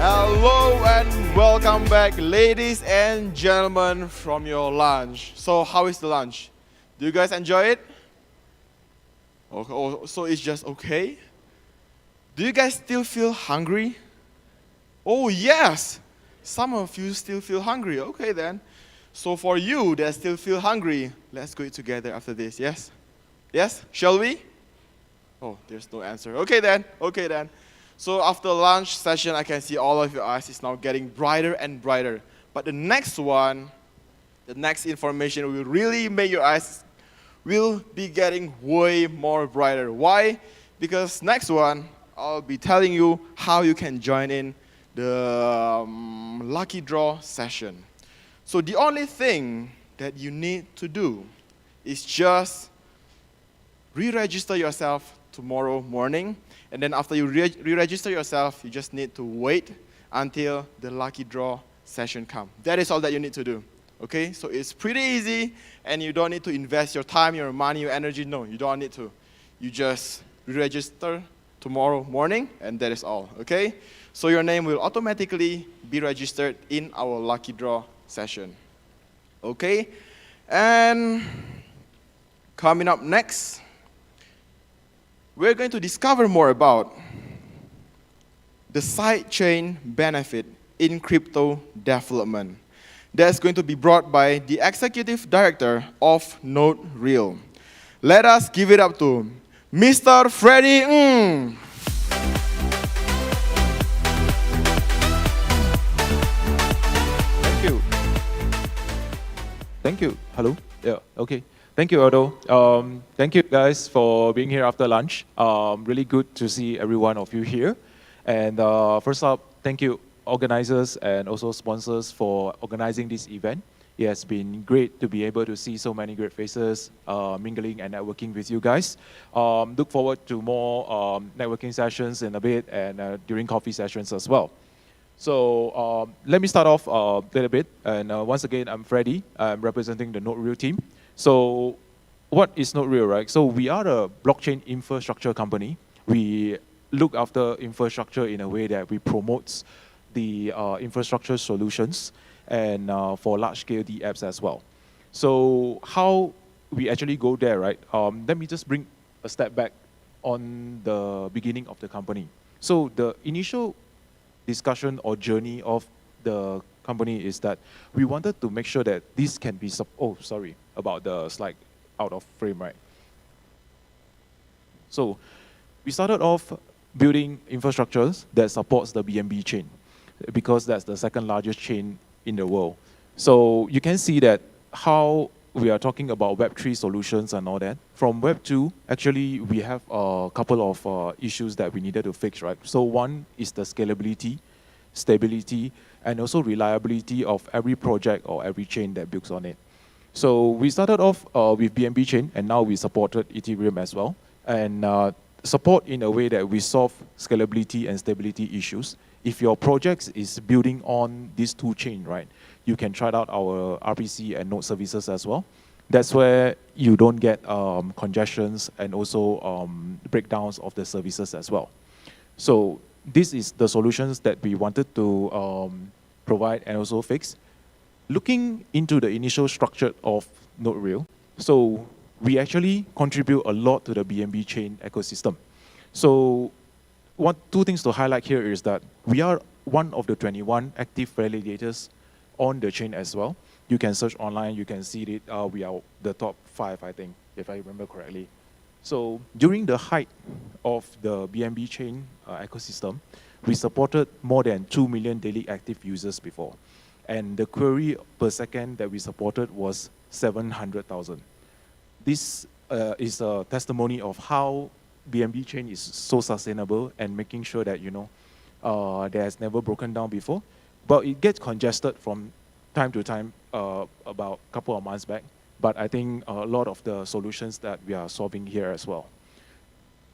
Hello and welcome back, ladies and gentlemen, from your lunch. So how is the lunch? Do you guys enjoy it? Oh, so it's just okay? Do you guys still feel hungry? Oh yes! Some of you still feel hungry. Okay then. So for you that still feel hungry, let's go eat together after this, yes? Yes? Shall we? Oh, there's no answer. Okay then. Okay then. So after lunch session, I can see all of your eyes is now getting brighter and brighter. But the next one, the next information will really make your eyes will be getting way more brighter. Why? Because next one, I'll be telling you how you can join in the lucky draw session. So the only thing that you need to do is just re-register yourself tomorrow morning. And then after you re-register yourself, you just need to wait until the lucky draw session comes. That is all that you need to do. Okay? So it's pretty easy, and you don't need to invest your time, your money, your energy. No, you don't need to. You just re-register tomorrow morning, and that is all. Okay? So your name will automatically be registered in our lucky draw session. Okay? And coming up next, we're going to discover more about the sidechain benefit in crypto development. That's going to be brought by the Executive Director of Node Real. Let us give it up to Mr. Freddie Ng. Thank you. Thank you. Hello? Yeah, okay. Thank you, Aldo. Thank you guys for being here after lunch. Really good to see every one of you here. And first up, thank you organizers and also sponsors for organizing this event. It has been great to be able to see so many great faces, mingling and networking with you guys. Look forward to more networking sessions in a bit and during coffee sessions as well. So let me start off a little bit. And once again, I'm Freddie. I'm representing the Node Real team. So what is Node Real, right? So we are a blockchain infrastructure company. We look after infrastructure in a way that we promote the infrastructure solutions and for large-scale DApps as well. So how we actually go there, right? Let me just bring a step back on the beginning of the company. So the initial discussion or journey of the company is that we wanted to make sure that this can be, oh, sorry, about the slide out of frame, right? So we started off building infrastructures that supports the BNB chain, because that's the second largest chain in the world. So you can see that how we are talking about Web3 solutions and all that. From Web2, actually, we have a couple of issues that we needed to fix, right? So one is the scalability, stability, and also reliability of every project or every chain that builds on it. So we started off with BNB chain, and now we supported Ethereum as well. And support in a way that we solve scalability and stability issues. If your project is building on these two chains, right, you can try out our RPC and node services as well. That's where you don't get congestions and also breakdowns of the services as well. So this is the solutions that we wanted to provide and also fix. Looking into the initial structure of NodeReal, so we actually contribute a lot to the BNB chain ecosystem. So two things to highlight here is that we are one of the 21 active validators on the chain as well. You can search online, you can see it. We are the top 5, I think, if I remember correctly. So during the height of the BNB chain ecosystem, we supported more than 2 million daily active users before. And the query per second that we supported was 700,000. This is a testimony of how BNB chain is so sustainable and making sure that, that has never broken down before. But it gets congested from time to time, about a couple of months back. But I think a lot of the solutions that we are solving here as well.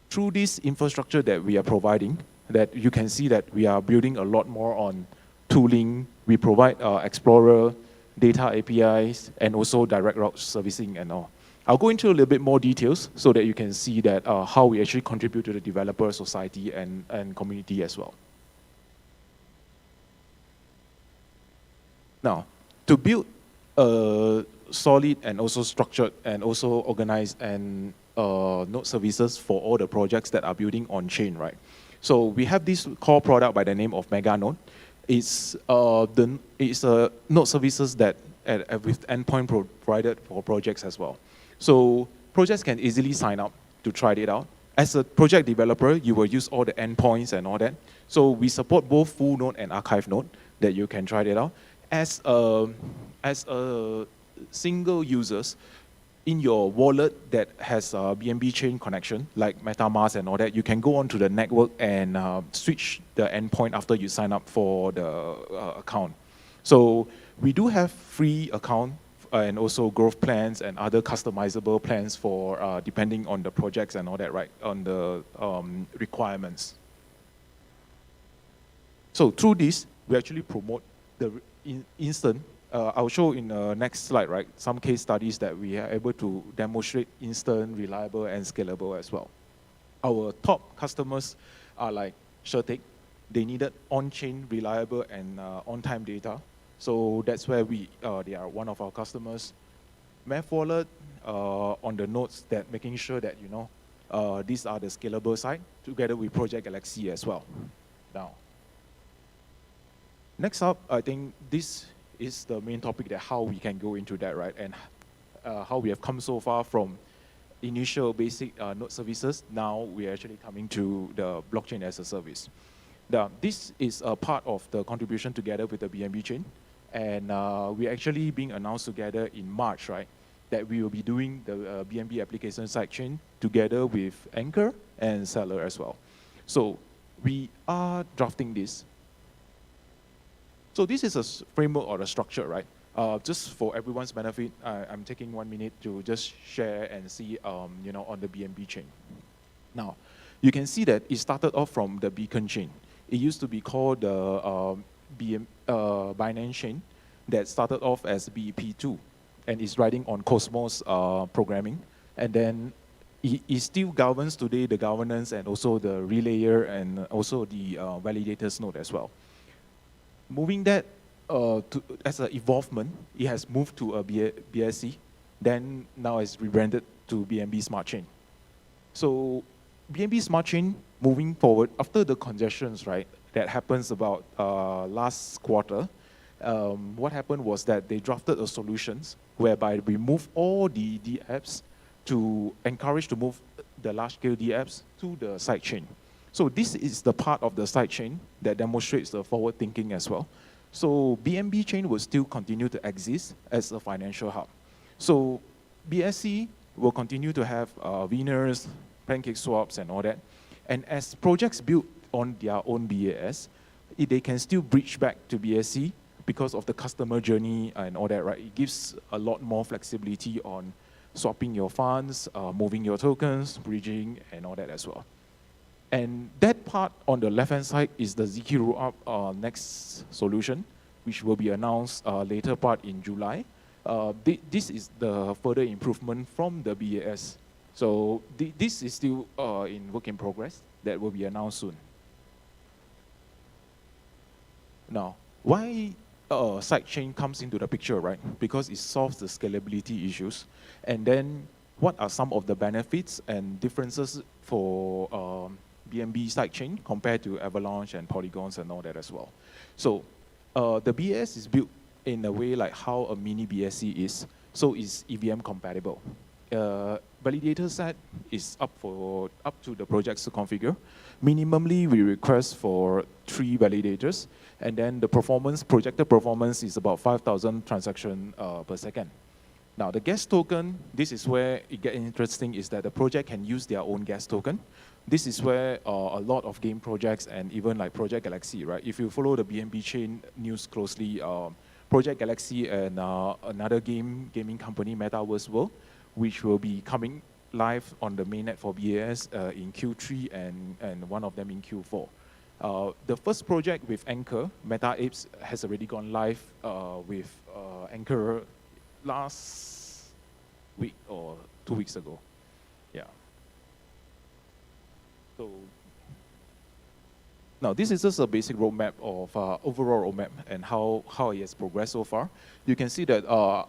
Through this infrastructure that we are providing, that you can see that we are building a lot more on tooling. We provide Explorer, data APIs, and also direct route servicing and all. I'll go into a little bit more details so that you can see that how we actually contribute to the developer society and community as well. Now, to build a solid and also structured and also organized and node services for all the projects that are building on chain, right? So we have this core product by the name of Mega Node. It's a node services that with endpoint provided for projects as well. So projects can easily sign up to try it out. As a project developer, you will use all the endpoints and all that. So we support both full node and archive node that you can try it out. As a single users in your wallet that has a BNB chain connection, like MetaMask and all that, you can go onto the network and switch the endpoint after you sign up for the account. So we do have free account and also growth plans and other customizable plans for depending on the projects and all that, right, on the requirements. So through this, we actually promote the instant. I'll show in the next slide, right, some case studies that we are able to demonstrate instant, reliable, and scalable as well. Our top customers are like SureTake. They needed on-chain, reliable, and on-time data. So that's where they are one of our customers. Math Wallet on the nodes that making sure that, these are the scalable side together with Project Galaxy as well. Now, next up, I think this is the main topic, that how we can go into that, right? And how we have come so far from initial basic node services. Now we are actually coming to the blockchain as a service. This is a part of the contribution together with the BNB chain. And we're actually being announced together in March, right? That we will be doing the BNB application sidechain together with Anchor and Seller as well. So we are drafting this. So this is a framework or a structure, right? Just for everyone's benefit, I'm taking 1 minute to just share and see, on the BNB chain. Now, you can see that it started off from the Beacon chain. It used to be called the Binance chain that started off as BEP2 and is riding on Cosmos programming. And then it still governs today the governance and also the relayer and also the validators node as well. Moving that as an evolvement, it has moved to a BSC, then now it's rebranded to BNB Smart Chain. So BNB Smart Chain moving forward after the congestions, right, that happens about last quarter, what happened was that they drafted a solutions whereby we move all the dApps to encourage to move the large-scale dApps to the sidechain. So this is the part of the sidechain that demonstrates the forward thinking as well. So BNB chain will still continue to exist as a financial hub. So BSC will continue to have winners, pancake swaps, and all that. And as projects build on their own BAS, they can still bridge back to BSC because of the customer journey and all that, right? It gives a lot more flexibility on swapping your funds, moving your tokens, bridging, and all that as well. And that part on the left-hand side is the ZK Rollup next solution, which will be announced later part in July. This is the further improvement from the BAS. So this is still in work in progress that will be announced soon. Now, why sidechain comes into the picture, right? Because it solves the scalability issues. And then what are some of the benefits and differences for BNB sidechain compared to Avalanche and Polygons and all that as well? So the BAS is built in a way like how a mini BSC is. So it's EVM compatible. Validator set is up to the projects to configure. Minimally, we request for 3 validators, and then the projected performance is about 5,000 transactions per second. Now, the gas token, this is where it gets interesting, is that the project can use their own gas token. This is where a lot of game projects and even like Project Galaxy, right? If you follow the BNB chain news closely, Project Galaxy and another gaming company, Metaverse World, which will be coming live on the mainnet for BAS in Q3 and one of them in Q4. The first project with Anchor, Meta Apes, has already gone live with Anchor last week or 2 weeks ago. Yeah. So now this is just a basic roadmap of overall roadmap and how it has progressed so far. You can see that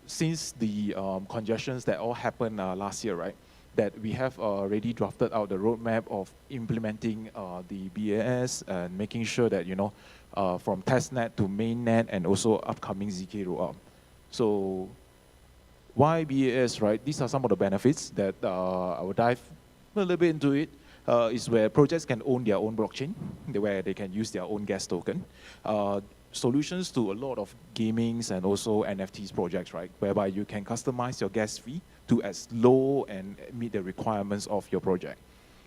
since the congestions that all happened last year, right, that we have already drafted out the roadmap of implementing the BAS and making sure that, you know, from testnet to mainnet and also upcoming ZK rollup. So why BAS, right? These are some of the benefits that I will dive a little bit into it. Is where projects can own their own blockchain, where they can use their own gas token. Solutions to a lot of gamings and also NFTs projects, right? Whereby you can customize your gas fee to as low and meet the requirements of your project.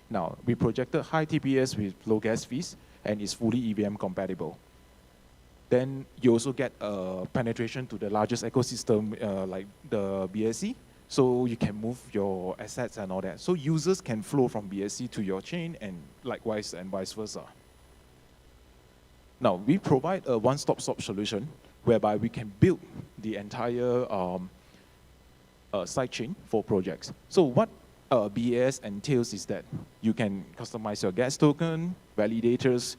Now, we projected high TPS with low gas fees and is fully EVM compatible. Then you also get penetration to the largest ecosystem like the BSC. So you can move your assets and all that. So users can flow from BSC to your chain and likewise and vice versa. Now, we provide a one-stop shop solution whereby we can build the entire sidechain for projects. So what BAS entails is that you can customize your gas token, validators,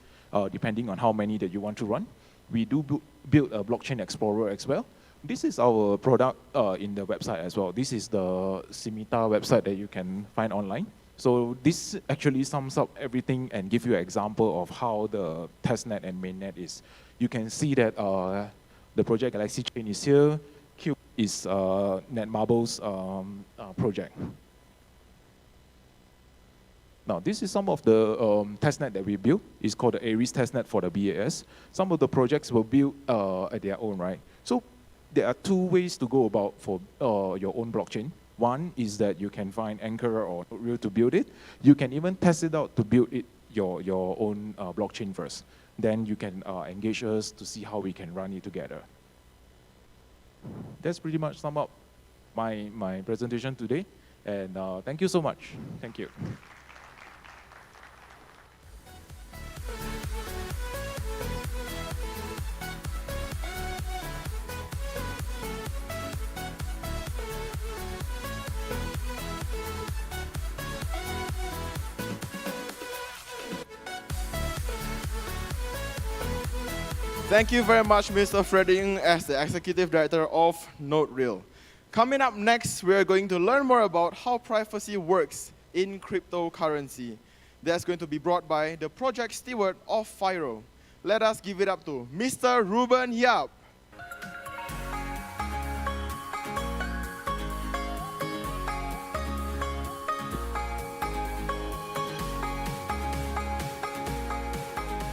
depending on how many that you want to run. We do build a blockchain explorer as well. This is our product in the website as well. This is the Simita website that you can find online. So this actually sums up everything and give you an example of how the testnet and mainnet is. You can see that the Project Galaxy chain is here. Cube is Netmarble's project. Now, this is some of the testnet that we built. It's called the Aries testnet for the BAS. Some of the projects were built at their own, right? So there are 2 ways to go about for your own blockchain. One is that you can find Anchor or Real to build it. You can even test it out to build it your own blockchain first. Then you can engage us to see how we can run it together. That's pretty much sum up my presentation today. And thank you so much. Thank you. Thank you very much, Mr. Freddy Ng, as the Executive Director of NodeReal. Coming up next, we are going to learn more about how privacy works in cryptocurrency. That's going to be brought by the project steward of Fyro. let us give it up to Mr. Ruben Yap.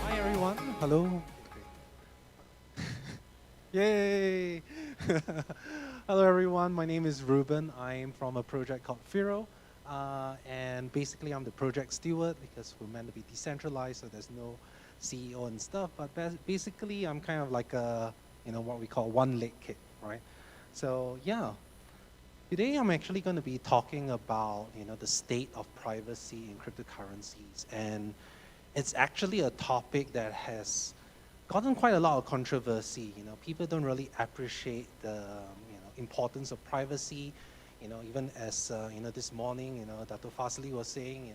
Hi everyone, hello. Yay! Hello everyone, my name is Ruben. I'm from a project called Firo. And basically I'm the project steward because we're meant to be decentralized, so there's no CEO and stuff. But basically I'm kind of like a, what we call one-leg kid, right? So yeah, today I'm actually going to be talking about, the state of privacy in cryptocurrencies. And it's actually a topic that has gotten quite a lot of controversy. People don't really appreciate the importance of privacy. Even as this morning, Dr. Fasli was saying,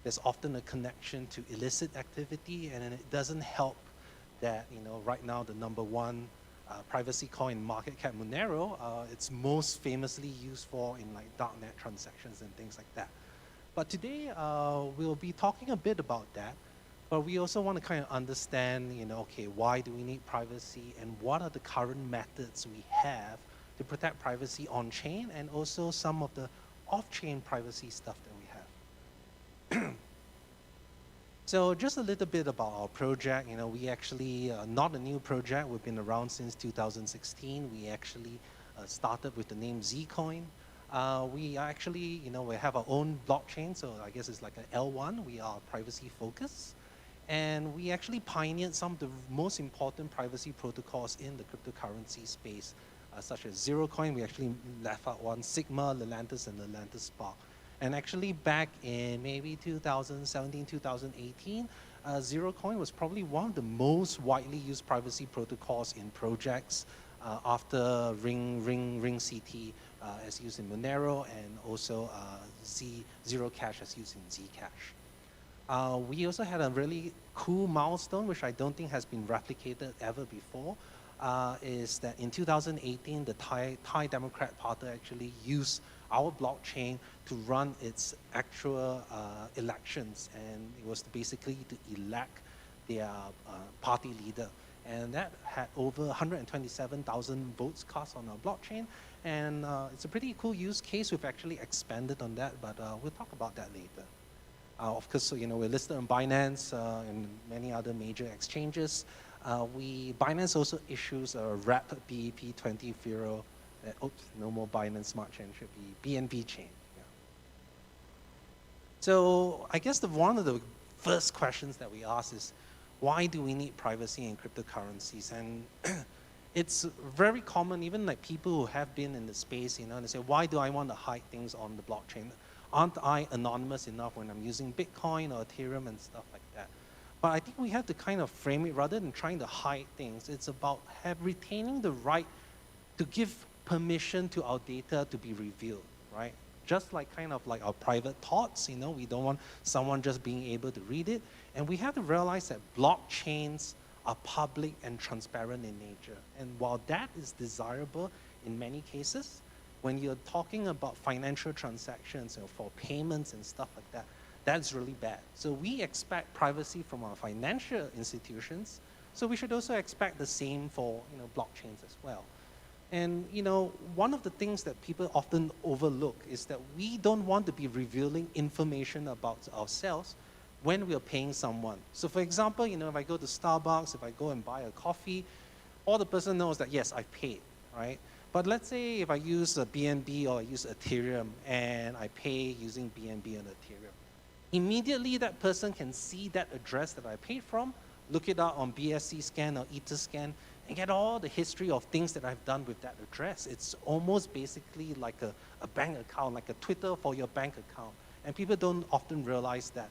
there's often a connection to illicit activity, and it doesn't help that right now the number 1 privacy coin market cap Monero, it's most famously used for in like darknet transactions and things like that. But today we'll be talking a bit about that. But we also want to kind of understand, okay, why do we need privacy and what are the current methods we have to protect privacy on-chain and also some of the off-chain privacy stuff that we have. So just a little bit about our project. We actually, not a new project. We've been around since 2016. We actually started with the name Zcoin. We are actually, we have our own blockchain. So I guess it's like an L1. We are privacy focused. And we actually pioneered some of the most important privacy protocols in the cryptocurrency space, such as Zerocoin. We actually left out one, Sigma, Lelantus, and Lelantus Spark. And actually back in maybe 2017, 2018, Zerocoin was probably one of the most widely used privacy protocols in projects after Ring CT as used in Monero, and also Zero Cash as used in Zcash. We also had a really cool milestone, which I don't think has been replicated ever before, is that in 2018, the Thai Democrat Party actually used our blockchain to run its actual elections, and it was basically to elect their party leader. And that had over 127,000 votes cast on our blockchain, and it's a pretty cool use case. We've actually expanded on that, but we'll talk about that later. Of course, we're listed on Binance and many other major exchanges. Binance also issues a wrap BEP20 Firo. Oops, no more Binance Smart Chain, should be BNB chain. Yeah. So I guess one of the first questions that we ask is, why do we need privacy in cryptocurrencies? And it's very common, even like people who have been in the space, they say, why do I want to hide things on the blockchain? Aren't I anonymous enough when I'm using Bitcoin or Ethereum and stuff like that? But I think we have to kind of frame it, rather than trying to hide things, it's about retaining the right to give permission to our data to be revealed, right? Just like kind of like our private thoughts, we don't want someone just being able to read it. And we have to realize that blockchains are public and transparent in nature. And while that is desirable in many cases, when you're talking about financial transactions or for payments and stuff like that, that's really bad. So we expect privacy from our financial institutions, so we should also expect the same for blockchains as well. And one of the things that people often overlook is that we don't want to be revealing information about ourselves when we are paying someone. So for example, if I go to Starbucks, if I go and buy a coffee, all the person knows that yes, I paid, right? But let's say if I use a BNB or I use Ethereum and I pay using BNB and Ethereum, immediately that person can see that address that I paid from, look it up on BSC scan or Etherscan, and get all the history of things that I've done with that address. It's almost basically like a bank account, like a Twitter for your bank account. And people don't often realize that.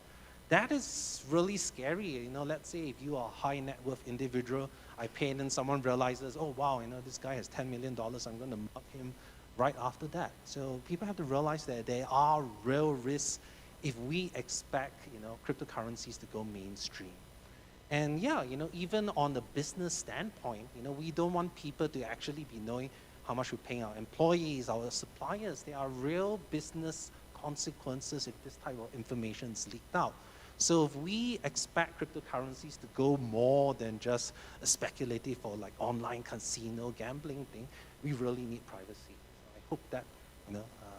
That is really scary. Let's say if you are a high net worth individual, I pay and then someone realizes, oh wow, this guy has $10 million, I'm going to mug him right after that. So people have to realize that there are real risks if we expect, cryptocurrencies to go mainstream. And yeah, even on the business standpoint, we don't want people to actually be knowing how much we're paying our employees, our suppliers. There are real business consequences if this type of information is leaked out. So if we expect cryptocurrencies to go more than just a speculative or like online casino gambling thing, we really need privacy. So I hope that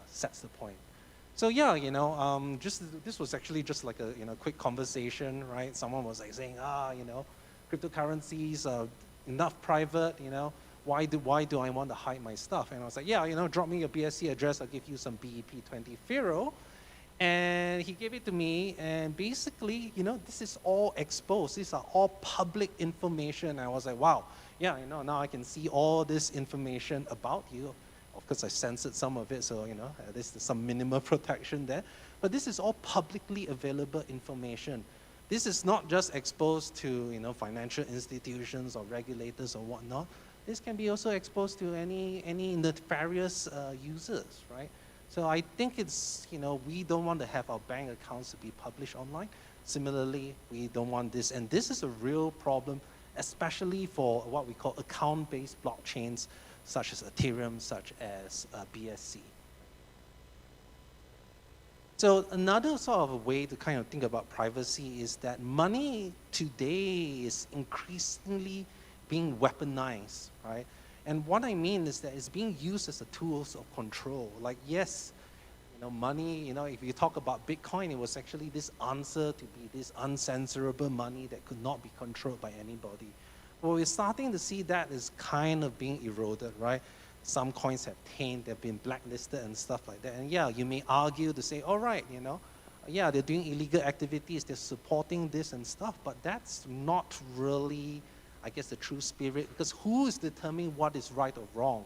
sets the point. So yeah, this was actually just like a quick conversation, right? Someone was like saying, cryptocurrencies are enough private, why do I want to hide my stuff? And I was like, yeah, drop me your BSC address, I'll give you some BEP20 Firo. And he gave it to me, and basically, this is all exposed. These are all public information. I was like, wow, yeah, now I can see all this information about you. Of course, I censored some of it, so, there's some minimal protection there. But this is all publicly available information. This is not just exposed to, financial institutions or regulators or whatnot. This can be also exposed to any nefarious users, right? So I think it's, we don't want to have our bank accounts to be published online. Similarly, we don't want this. And this is a real problem, especially for what we call account-based blockchains, such as Ethereum, such as BSC. So another sort of a way to kind of think about privacy is that money today is increasingly being weaponized, right? And what I mean is that it's being used as a tool of control. Like, yes, money, if you talk about Bitcoin, it was actually this answer to be this uncensorable money that could not be controlled by anybody. Well, we're starting to see that is kind of being eroded, right? Some coins have tainted, they've been blacklisted and stuff like that. And yeah, you may argue to say, all right, yeah, they're doing illegal activities, they're supporting this and stuff, but that's not really, I guess, the true spirit, because who is determining what is right or wrong?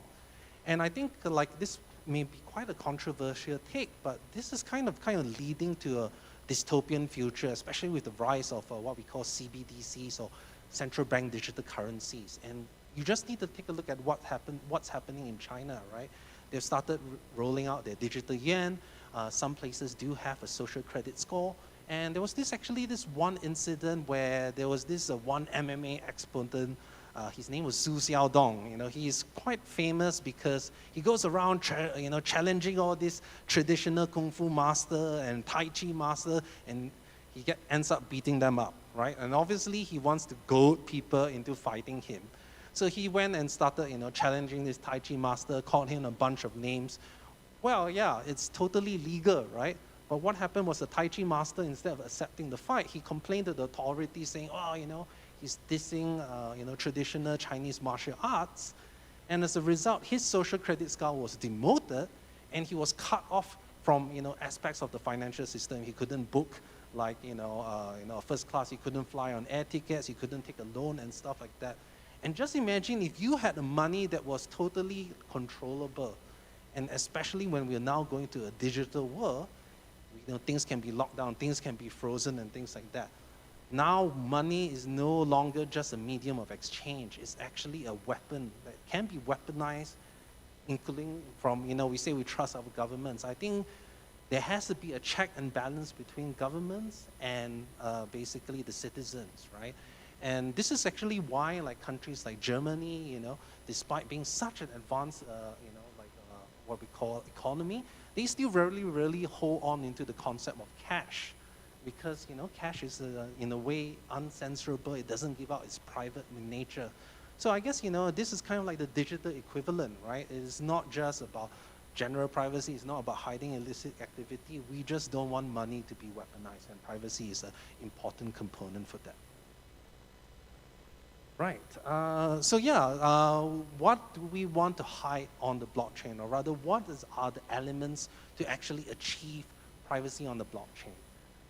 And I think like this may be quite a controversial take, but this is kind of leading to a dystopian future, especially with the rise of what we call CBDCs or central bank digital currencies. And you just need to take a look at what's happening in China, right? They've started rolling out their digital yuan. Some places do have a social credit score. And there was this one incident where there was this one MMA exponent. His name was Su Xiaodong. He is quite famous because he goes around, challenging all these traditional kung fu master and tai chi master, and he ends up beating them up, right? And obviously he wants to goad people into fighting him. So he went and started, challenging this tai chi master, called him a bunch of names. Well, yeah, it's totally legal, right? But what happened was the Tai Chi master, instead of accepting the fight, he complained to the authorities saying, he's dissing, traditional Chinese martial arts. And as a result, his social credit score was demoted, and he was cut off from, aspects of the financial system. He couldn't book, like, first class. He couldn't fly on air tickets. He couldn't take a loan and stuff like that. And just imagine if you had a money that was totally controllable, and especially when we're now going to a digital world, things can be locked down, things can be frozen and things like that. Now money is no longer just a medium of exchange. It's actually a weapon that can be weaponized, including from, we say we trust our governments. I think there has to be a check and balance between governments and basically the citizens, right? And this is actually why like countries like Germany, despite being such an advanced, what we call economy, they still really hold on into the concept of cash, because cash is in a way uncensorable. It doesn't give out its private nature. So I guess this is kind of like the digital equivalent, right? It is not just about general privacy. It's not about hiding illicit activity. We just don't want money to be weaponized, and privacy is an important component for that. Right. So yeah, what do we want to hide on the blockchain, or rather, what are the elements to actually achieve privacy on the blockchain,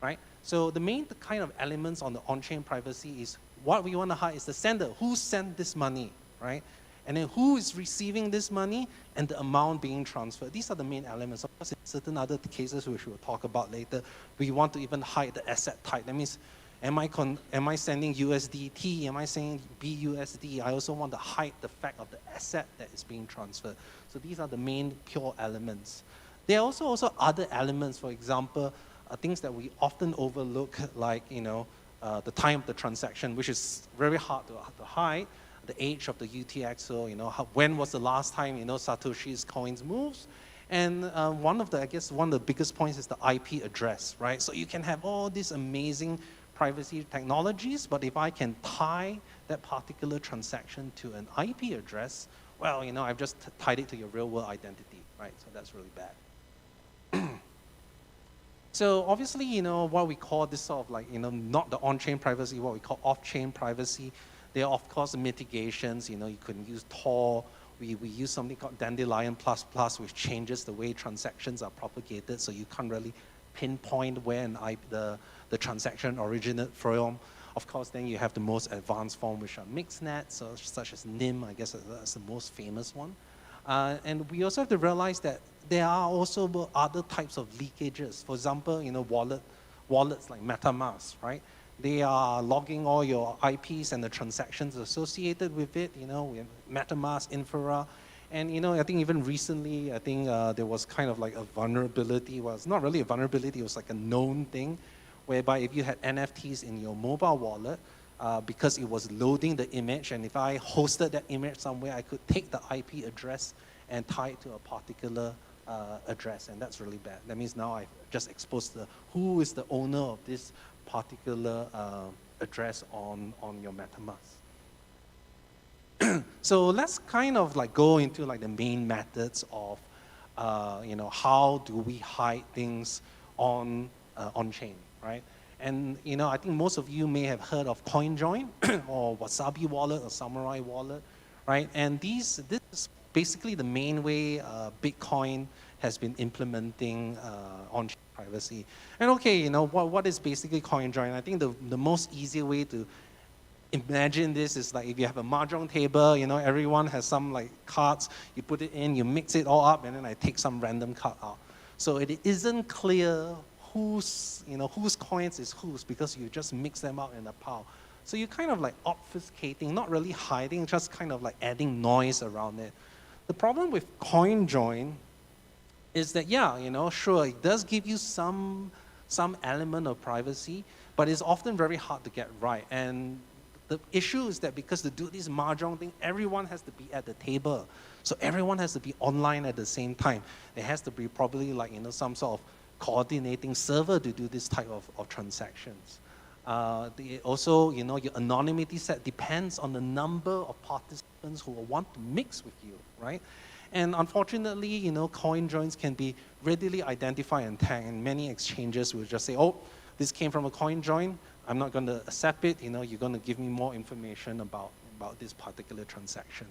right? So the main kind of elements on the on-chain privacy is what we want to hide is the sender, who sent this money, right? And then who is receiving this money and the amount being transferred. These are the main elements. Of course, in certain other cases, which we'll talk about later, we want to even hide the asset type. That means, am I sending USDT? Am I saying BUSD? I also want to hide the fact of the asset that is being transferred. So these are the main pure elements. There are also other elements, for example, things that we often overlook, like the time of the transaction, which is very hard to hide. The age of the UTXO, when was the last time Satoshi's coins moves, And one of the biggest points is the IP address, right? So you can have all these amazing privacy technologies, but if I can tie that particular transaction to an IP address, well, I've just tied it to your real world identity, right? So that's really bad. So obviously, what we call this sort of like, not the on-chain privacy, what we call off-chain privacy. There are, of course, mitigations. You can use Tor. We use something called Dandelion++, which changes the way transactions are propagated, so you can't really pinpoint where the transaction originated from. Of course, then you have the most advanced form, which are mixed nets, such as NIM. I guess that's the most famous one. And we also have to realize that there are also other types of leakages. For example, wallets like MetaMask, right? They are logging all your IPs and the transactions associated with it. We have MetaMask, Infra, and I think even recently, there was kind of like a vulnerability. Well, it's not really a vulnerability. It was like a known thing, whereby if you had NFTs in your mobile wallet, because it was loading the image, and if I hosted that image somewhere, I could take the IP address and tie it to a particular address, and that's really bad. That means now I've just exposed who is the owner of this particular address on your MetaMask. So let's kind of like go into like the main methods of how do we hide things on chain, right? And I think most of you may have heard of CoinJoin or Wasabi Wallet or Samurai Wallet, right? And this is basically the main way Bitcoin has been implementing on-chain privacy. And okay, what is basically CoinJoin? I think the most easy way to imagine this is like if you have a mahjong table, everyone has some like cards, you put it in, you mix it all up, and then I take some random card out. So it isn't clear whose coins is whose, because you just mix them out in a pile. So you're kind of like obfuscating, not really hiding, just kind of like adding noise around it. The problem with CoinJoin is that, sure, it does give you some element of privacy, but it's often very hard to get right. And the issue is that because to do this mahjong thing, everyone has to be at the table. So everyone has to be online at the same time. There has to be probably like, some sort of coordinating server to do this type of transactions. Also, your anonymity set depends on the number of participants who want to mix with you, right? And unfortunately, coin joins can be readily identified and tagged, and many exchanges will just say, oh, this came from a coin join, I'm not going to accept it, you're going to give me more information about this particular transaction.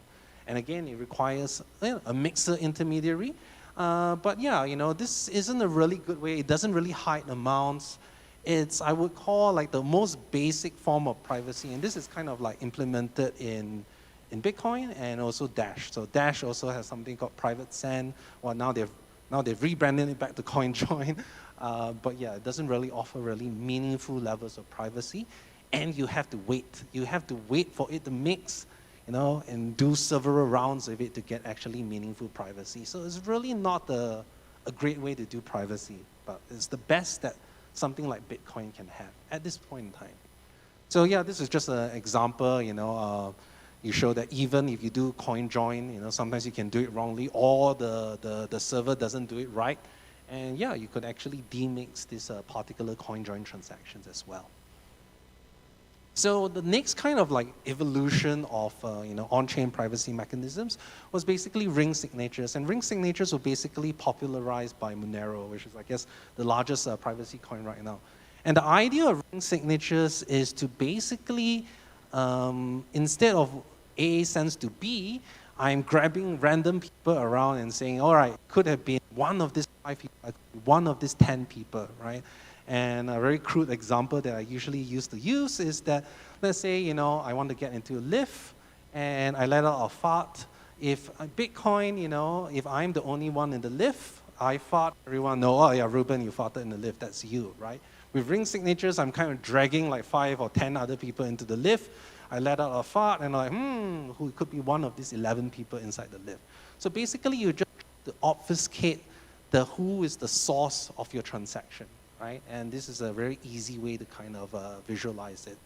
And again, it requires a mixer intermediary. But yeah, this isn't a really good way. It doesn't really hide amounts. It's, I would call, like the most basic form of privacy, and this is kind of like implemented in Bitcoin and also Dash. So Dash also has something called Private Send. Well, now they've rebranded it back to CoinJoin. But yeah, it doesn't really offer really meaningful levels of privacy, and you have to wait. You have to wait for it to mix, and do several rounds of it to get actually meaningful privacy. So it's really not a great way to do privacy, but it's the best that something like Bitcoin can have at this point in time. So yeah, this is just an example, you show that even if you do coin join, sometimes you can do it wrongly, or the server doesn't do it right. And yeah, you could actually demix this particular coin join transactions as well. So the next kind of like evolution of on-chain privacy mechanisms was basically ring signatures. And ring signatures were basically popularized by Monero, which is, I guess, the largest privacy coin right now. And the idea of ring signatures is to basically, instead of A sends to B, I'm grabbing random people around and saying, all right, could have been one of these 5 people, one of these 10 people, right? And a very crude example that I usually used to use is that, let's say, I want to get into a lift and I let out a fart. If Bitcoin, if I'm the only one in the lift, I fart, everyone know, oh yeah, Ruben, you farted in the lift, that's you, right? With ring signatures, I'm kind of dragging like 5 or 10 other people into the lift. I let out a fart and I'm like, who could be one of these 11 people inside the lift? So basically, you just obfuscate who is the source of your transaction, right? And this is a very easy way to kind of visualize it.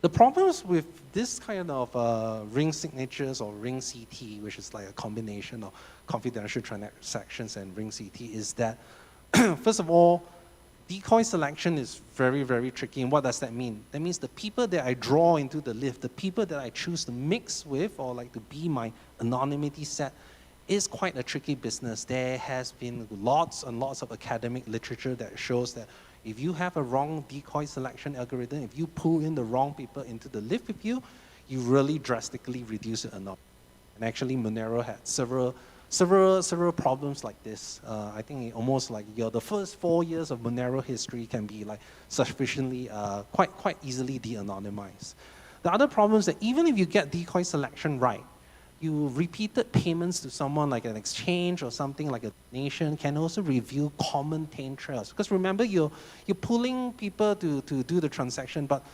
The problems with this kind of ring signatures or ring CT, which is like a combination of confidential transactions and ring CT, is that, first of all, decoy selection is very, very tricky. And what does that mean? That means the people that I draw into the lift, the people that I choose to mix with or like to be my anonymity set, is quite a tricky business. There has been lots and lots of academic literature that shows that if you have a wrong decoy selection algorithm, if you pull in the wrong people into the lift with you, you really drastically reduce your anonymity. And actually, Monero had several problems like this. I think almost like the first 4 years of Monero history can be like sufficiently, quite easily de-anonymized. The other problem is that even if you get decoy selection right, you repeated payments to someone like an exchange or something like a donation can also reveal common taint trails. Because remember, you're pulling people to do the transaction, but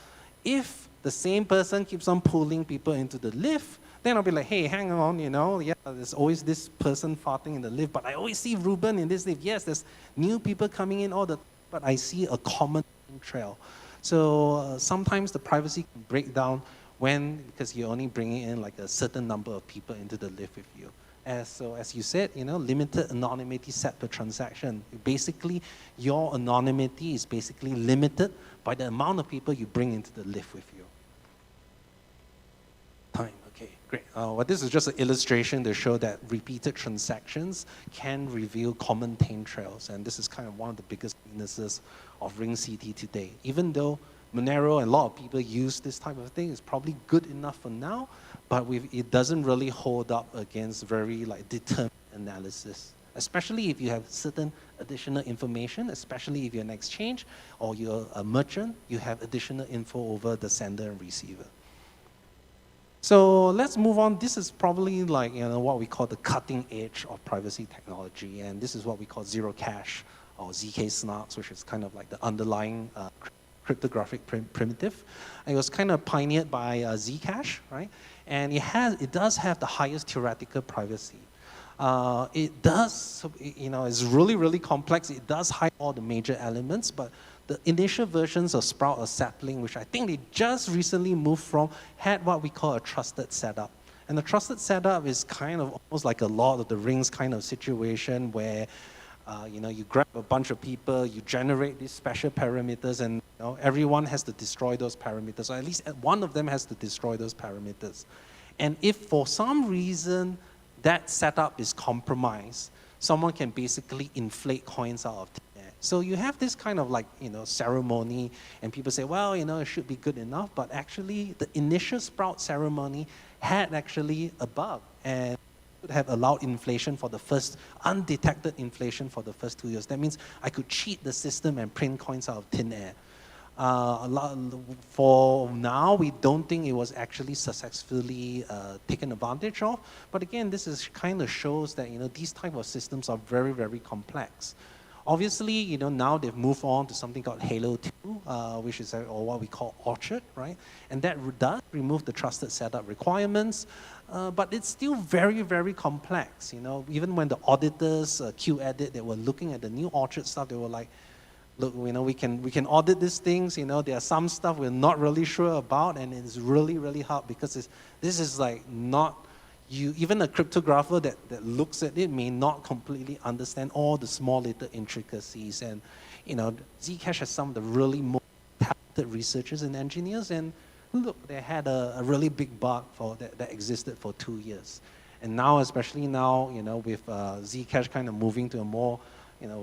if the same person keeps on pulling people into the lift, then I'll be like, hey, hang on, yeah, there's always this person farting in the lift, but I always see Ruben in this lift. Yes, there's new people coming in all the time, but I see a common trail. So sometimes the privacy can break down because you're only bringing in like a certain number of people into the lift with you. So as you said, limited anonymity set per transaction. Basically, your anonymity is basically limited by the amount of people you bring into the lift with you. Time, okay, great. Well, this is just an illustration to show that repeated transactions can reveal common taint trails, and this is kind of one of the biggest weaknesses of Ring CT today. Even though Monero and a lot of people use this type of thing, it's probably good enough for now, but it doesn't really hold up against very determined analysis, especially if you have certain additional information, especially if you're an exchange or you're a merchant, you have additional info over the sender and receiver. So let's move on. This is probably what we call the cutting edge of privacy technology, and this is what we call zero cache or ZK snarks, which is kind of like the underlying cryptographic primitive. It was kind of pioneered by Zcash, right? And it does have the highest theoretical privacy. It does, it's really, really complex. It does hide all the major elements, but the initial versions of Sprout or Sapling, which I think they just recently moved from, had what we call a trusted setup. And the trusted setup is kind of almost like a Lord of the Rings kind of situation where you grab a bunch of people, you generate these special parameters, and everyone has to destroy those parameters, or at least one of them has to destroy those parameters. And if for some reason that setup is compromised, someone can basically inflate coins out of thin air. So you have this kind of ceremony, and people say, well, it should be good enough, but actually the initial Sprout ceremony had actually a bug, and could have allowed inflation for the first, undetected inflation for the first 2 years. That means I could cheat the system and print coins out of thin air. For now, we don't think it was actually successfully taken advantage of. But again, this is kind of shows that these type of systems are very, very complex. Obviously, now they've moved on to something called Halo 2, which is or what we call Orchard, right? And that does remove the trusted setup requirements, but it's still very, very complex. Even when the auditors, QEdit, they were looking at the new Orchard stuff, they were like, look, we can audit these things. There are some stuff we're not really sure about, and it's really, really hard because this is not. Even a cryptographer that looks at it may not completely understand all the small little intricacies. And Zcash has some of the really most talented researchers and engineers, and look, they had a really big bug that existed for 2 years. And now, especially now, with Zcash kind of moving to a more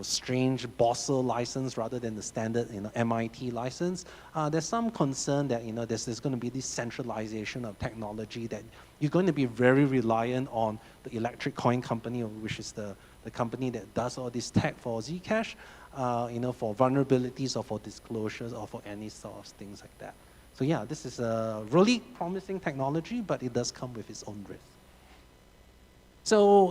strange Bossel license rather than the standard MIT license, there's some concern that there's going to be this centralization of technology, that you're going to be very reliant on the electric coin company, which is the company that does all this tech for Zcash, for vulnerabilities or for disclosures or for any sort of things like that. So yeah, this is a really promising technology, but it does come with its own risk. So,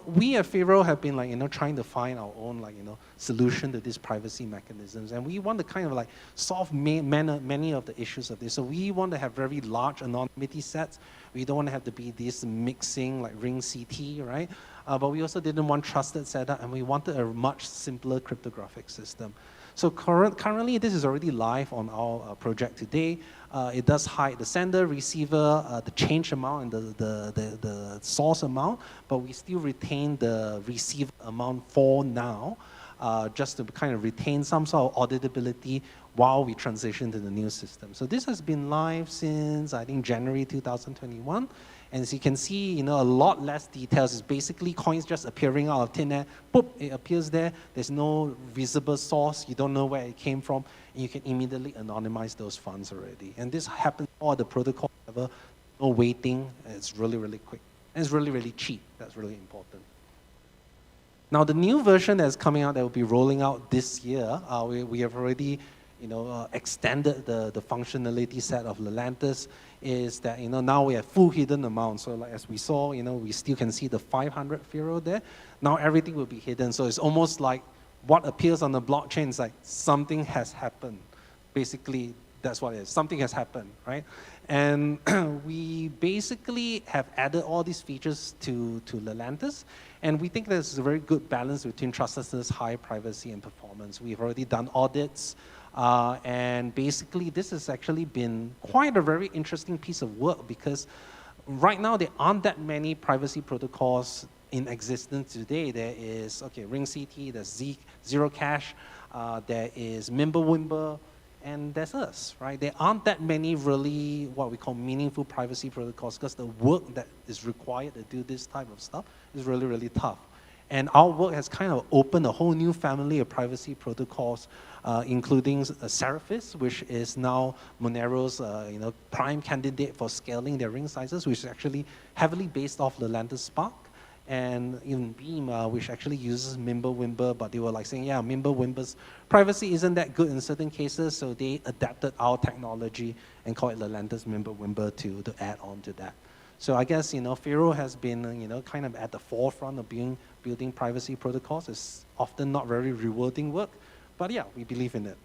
we at Firo have been trying to find our own solution to these privacy mechanisms, and we want to kind of solve many of the issues of this. So we want to have very large anonymity sets. We don't want to have to be this mixing ring CT, right? but we also didn't want trusted setup, and we wanted a much simpler cryptographic system. So currently, this is already live on our project today. It does hide the sender, receiver, the change amount, and the source amount, but we still retain the receiver amount for now, just to kind of retain some sort of auditability while we transition to the new system. So this has been live since, I think, January 2021. And as you can see, a lot less details. It's basically coins just appearing out of thin air. Boop, it appears there. There's no visible source. You don't know where it came from. And you can immediately anonymize those funds already. And this happens all the protocol level. No waiting. It's really, really quick. And it's really, really cheap. That's really important. Now, the new version that's coming out that will be rolling out this year, we have already extended the functionality set of Lelantus, is that now we have full hidden amount. So like as we saw, we still can see the 500 Firo there. Now everything will be hidden. So it's almost like what appears on the blockchain is like something has happened. Basically, that's what it is. Something has happened, right? And we basically have added all these features to Lelantus. And we think there's a very good balance between trustlessness, high privacy, and performance. We've already done audits. And basically, this has actually been quite a very interesting piece of work, because right now there aren't that many privacy protocols in existence today. There is, RingCT, there's Zero Cash, there is Mimblewimble, and there's us, right? There aren't that many really what we call meaningful privacy protocols, because the work that is required to do this type of stuff is really, really tough. And our work has kind of opened a whole new family of privacy protocols, including Seraphis, which is now Monero's prime candidate for scaling their ring sizes, which is actually heavily based off Lelantus Spark. And even Beam, which actually uses Mimblewimble, but they were like saying, yeah, Mimblewimble's privacy isn't that good in certain cases, so they adapted our technology and called it Lelantus Mimblewimble to add on to that. So I guess, Firo has been, kind of at the forefront of building privacy protocols. It's often not very rewarding work, but yeah, we believe in it.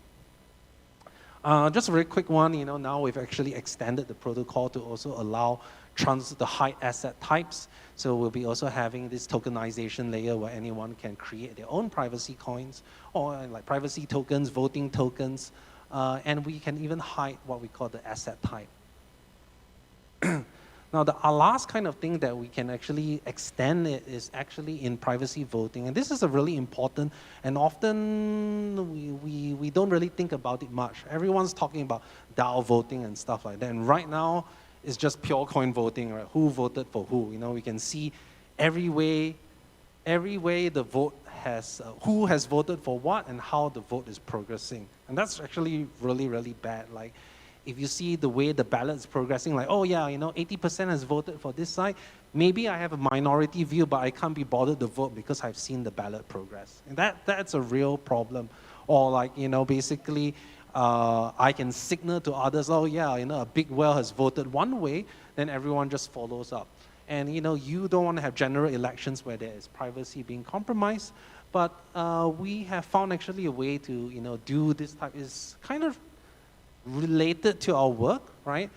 Just a very quick one, now we've actually extended the protocol to also allow the hide asset types. So we'll be also having this tokenization layer where anyone can create their own privacy coins, or like privacy tokens, voting tokens, and we can even hide what we call the asset type. Now, our last kind of thing that we can actually extend it is actually in privacy voting. And this is a really important, and often we don't really think about it much. Everyone's talking about DAO voting and stuff like that. And right now, it's just pure coin voting, right? Who voted for who? We can see every way the vote has, who has voted for what and how the vote is progressing. And that's actually really, really bad. Like, if you see the way the ballot is progressing, like, oh yeah, 80% has voted for this side, maybe I have a minority view, but I can't be bothered to vote because I've seen the ballot progress. And that's a real problem. Or like, basically, I can signal to others, oh yeah, a big whale has voted one way, then everyone just follows up. And you don't want to have general elections where there is privacy being compromised, but we have found actually a way to do this type is kind of related to our work, right?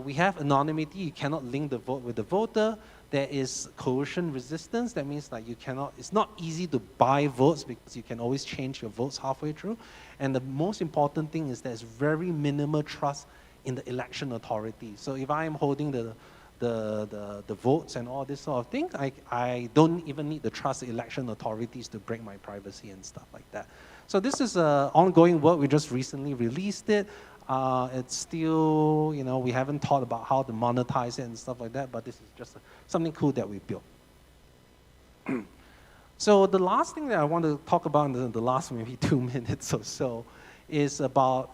We have anonymity. You cannot link the vote with the voter. There is coercion resistance. That means like it's not easy to buy votes because you can always change your votes halfway through. And the most important thing is there's very minimal trust in the election authority. So if I am holding the votes and all this sort of thing, I don't even need to trust the election authorities to break my privacy and stuff like that. So this is ongoing work. We just recently released it. It's still, we haven't thought about how to monetize it and stuff like that, but this is just something cool that we built. So the last thing that I want to talk about in the last maybe 2 minutes or so is about,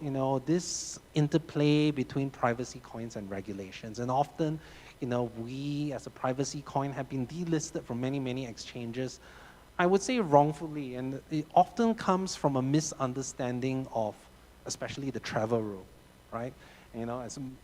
this interplay between privacy coins and regulations. And often, we as a privacy coin have been delisted from many, many exchanges. I would say wrongfully, and it often comes from a misunderstanding of especially the travel rule, right?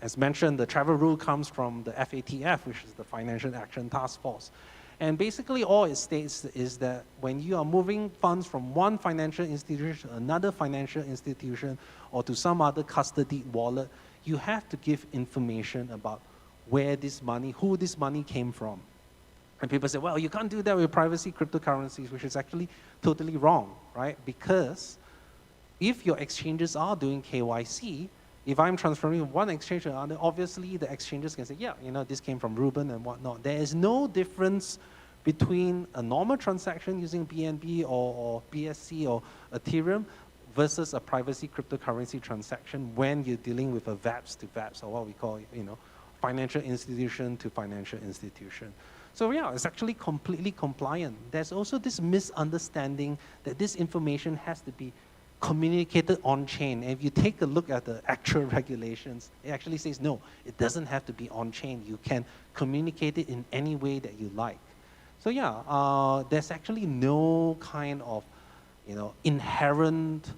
As mentioned, the travel rule comes from the FATF, which is the Financial Action Task Force. And basically all it states is that when you are moving funds from one financial institution to another financial institution or to some other custody wallet, you have to give information about where this money, who this money came from. And people say, well, you can't do that with privacy cryptocurrencies, which is actually totally wrong, right? Because if your exchanges are doing KYC, if I'm transferring from one exchange to another, obviously the exchanges can say, yeah, you know, this came from Ruben and whatnot. There is no difference between a normal transaction using BNB or BSC or Ethereum versus a privacy cryptocurrency transaction when you're dealing with a VAPS to VAPS, or what we call, you know, financial institution to financial institution. So yeah, it's actually completely compliant. There's also this misunderstanding that this information has to be communicated on-chain. And if you take a look at the actual regulations, it actually says, no, it doesn't have to be on-chain. You can communicate it in any way that you like. So yeah, there's actually no kind of, you know, inherent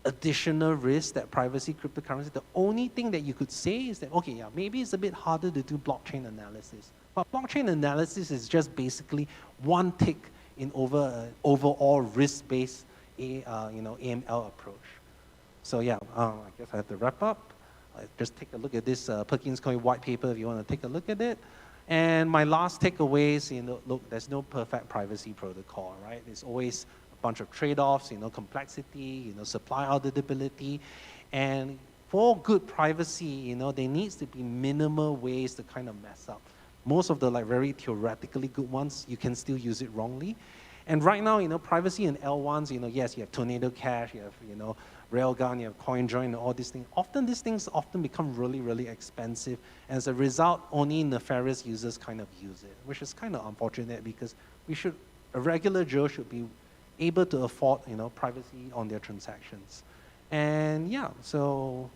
additional risk that privacy cryptocurrency. The only thing that you could say is that, okay, yeah, maybe it's a bit harder to do blockchain analysis. But blockchain analysis is just basically one tick in overall risk-based you know, AML approach. So yeah, I guess I have to wrap up. Just take a look at this Perkins Coin white paper if you want to take a look at it. And my last takeaways, you know, look, there's no perfect privacy protocol, right? There's always a bunch of trade-offs, you know, complexity, you know, supply auditability. And for good privacy, you know, there needs to be minimal ways to kind of mess up. Most of the like very theoretically good ones, you can still use it wrongly. And right now, you know, privacy in L1s, you know, yes, you have Tornado Cash, you have, you know, Railgun, you have CoinJoin, and all these things. Often these things become really, really expensive. And as a result, only nefarious users kind of use it, which is kind of unfortunate because a regular Joe should be able to afford, you know, privacy on their transactions. And yeah, so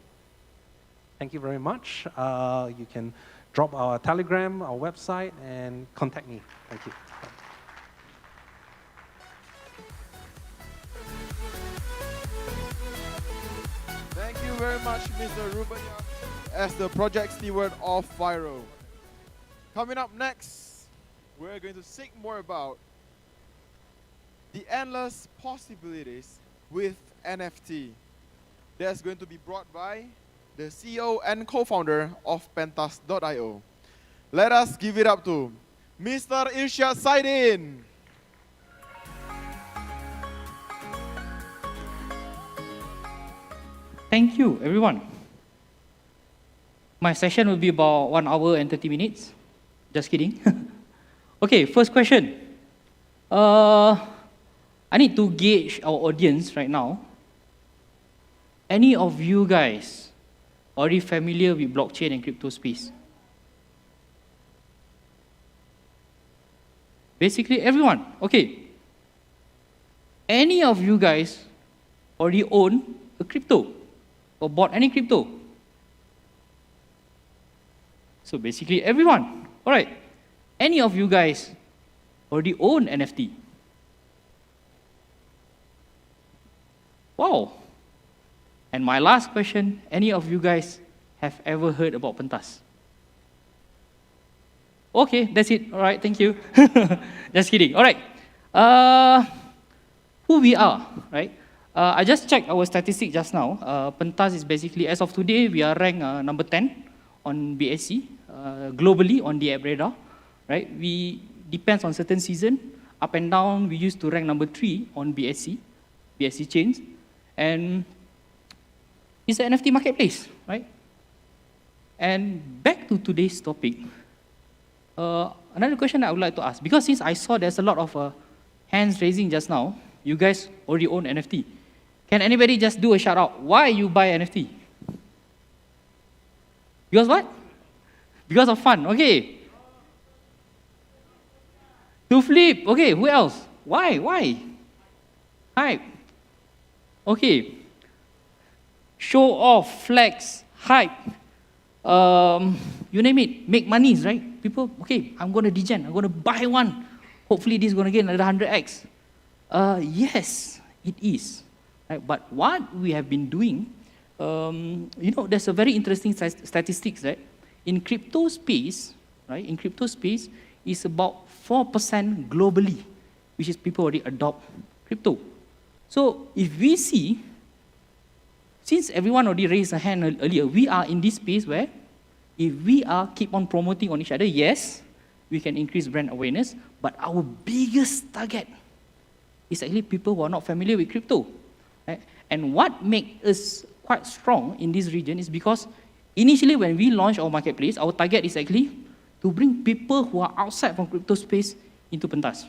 thank you very much. You can drop our Telegram, our website, and contact me. Thank you. Thank you very much, Mr. Ruben Yap, as the project steward of Viro. Coming up next, we're going to seek more about the endless possibilities with NFT. That's going to be brought by the CEO and co-founder of Pentas.io. Let us give it up to Mr. Irsyad Saidin. Thank you, everyone. My session will be about 1 hour and 30 minutes. Just kidding. Okay, first question. I need to gauge our audience right now. Any of you guys already familiar with blockchain and crypto space? Basically, everyone. Okay. Any of you guys already own a crypto? Or bought any crypto? So basically everyone. All right. Any of you guys already own NFT? Wow. And my last question, any of you guys have ever heard about Pentas? Okay, that's it. All right, thank you. Just kidding. All right. Who we are, right? I just checked our statistics just now. Pentas is basically, as of today, we are ranked number 10 on BSC, globally on the app radar, right? We depends on certain season, up and down, we used to rank number 3 on BSC chains. And it's an NFT marketplace, right? And back to today's topic, another question I would like to ask, because since I saw there's a lot of hands raising just now, you guys already own NFT. Can anybody just do a shout out? Why you buy NFT? Because what? Because of fun. Okay. To flip. Okay, who else? Why? Hype. Okay. Show off, flex, hype. You name it. Make monies, right? People, okay, I'm going to degen. I'm going to buy one. Hopefully this is going to get another 100x. Yes, it is. Right? But what we have been doing, you know, there's a very interesting statistics, right? In crypto space, right? In crypto space, is about 4% globally, which is people already adopt crypto. So if we see, since everyone already raised a hand earlier, we are in this space where if we are keep on promoting on each other, yes, we can increase brand awareness, but our biggest target is actually people who are not familiar with crypto. Right? And what makes us quite strong in this region is because initially when we launched our marketplace, our target is actually to bring people who are outside from crypto space into Pentas.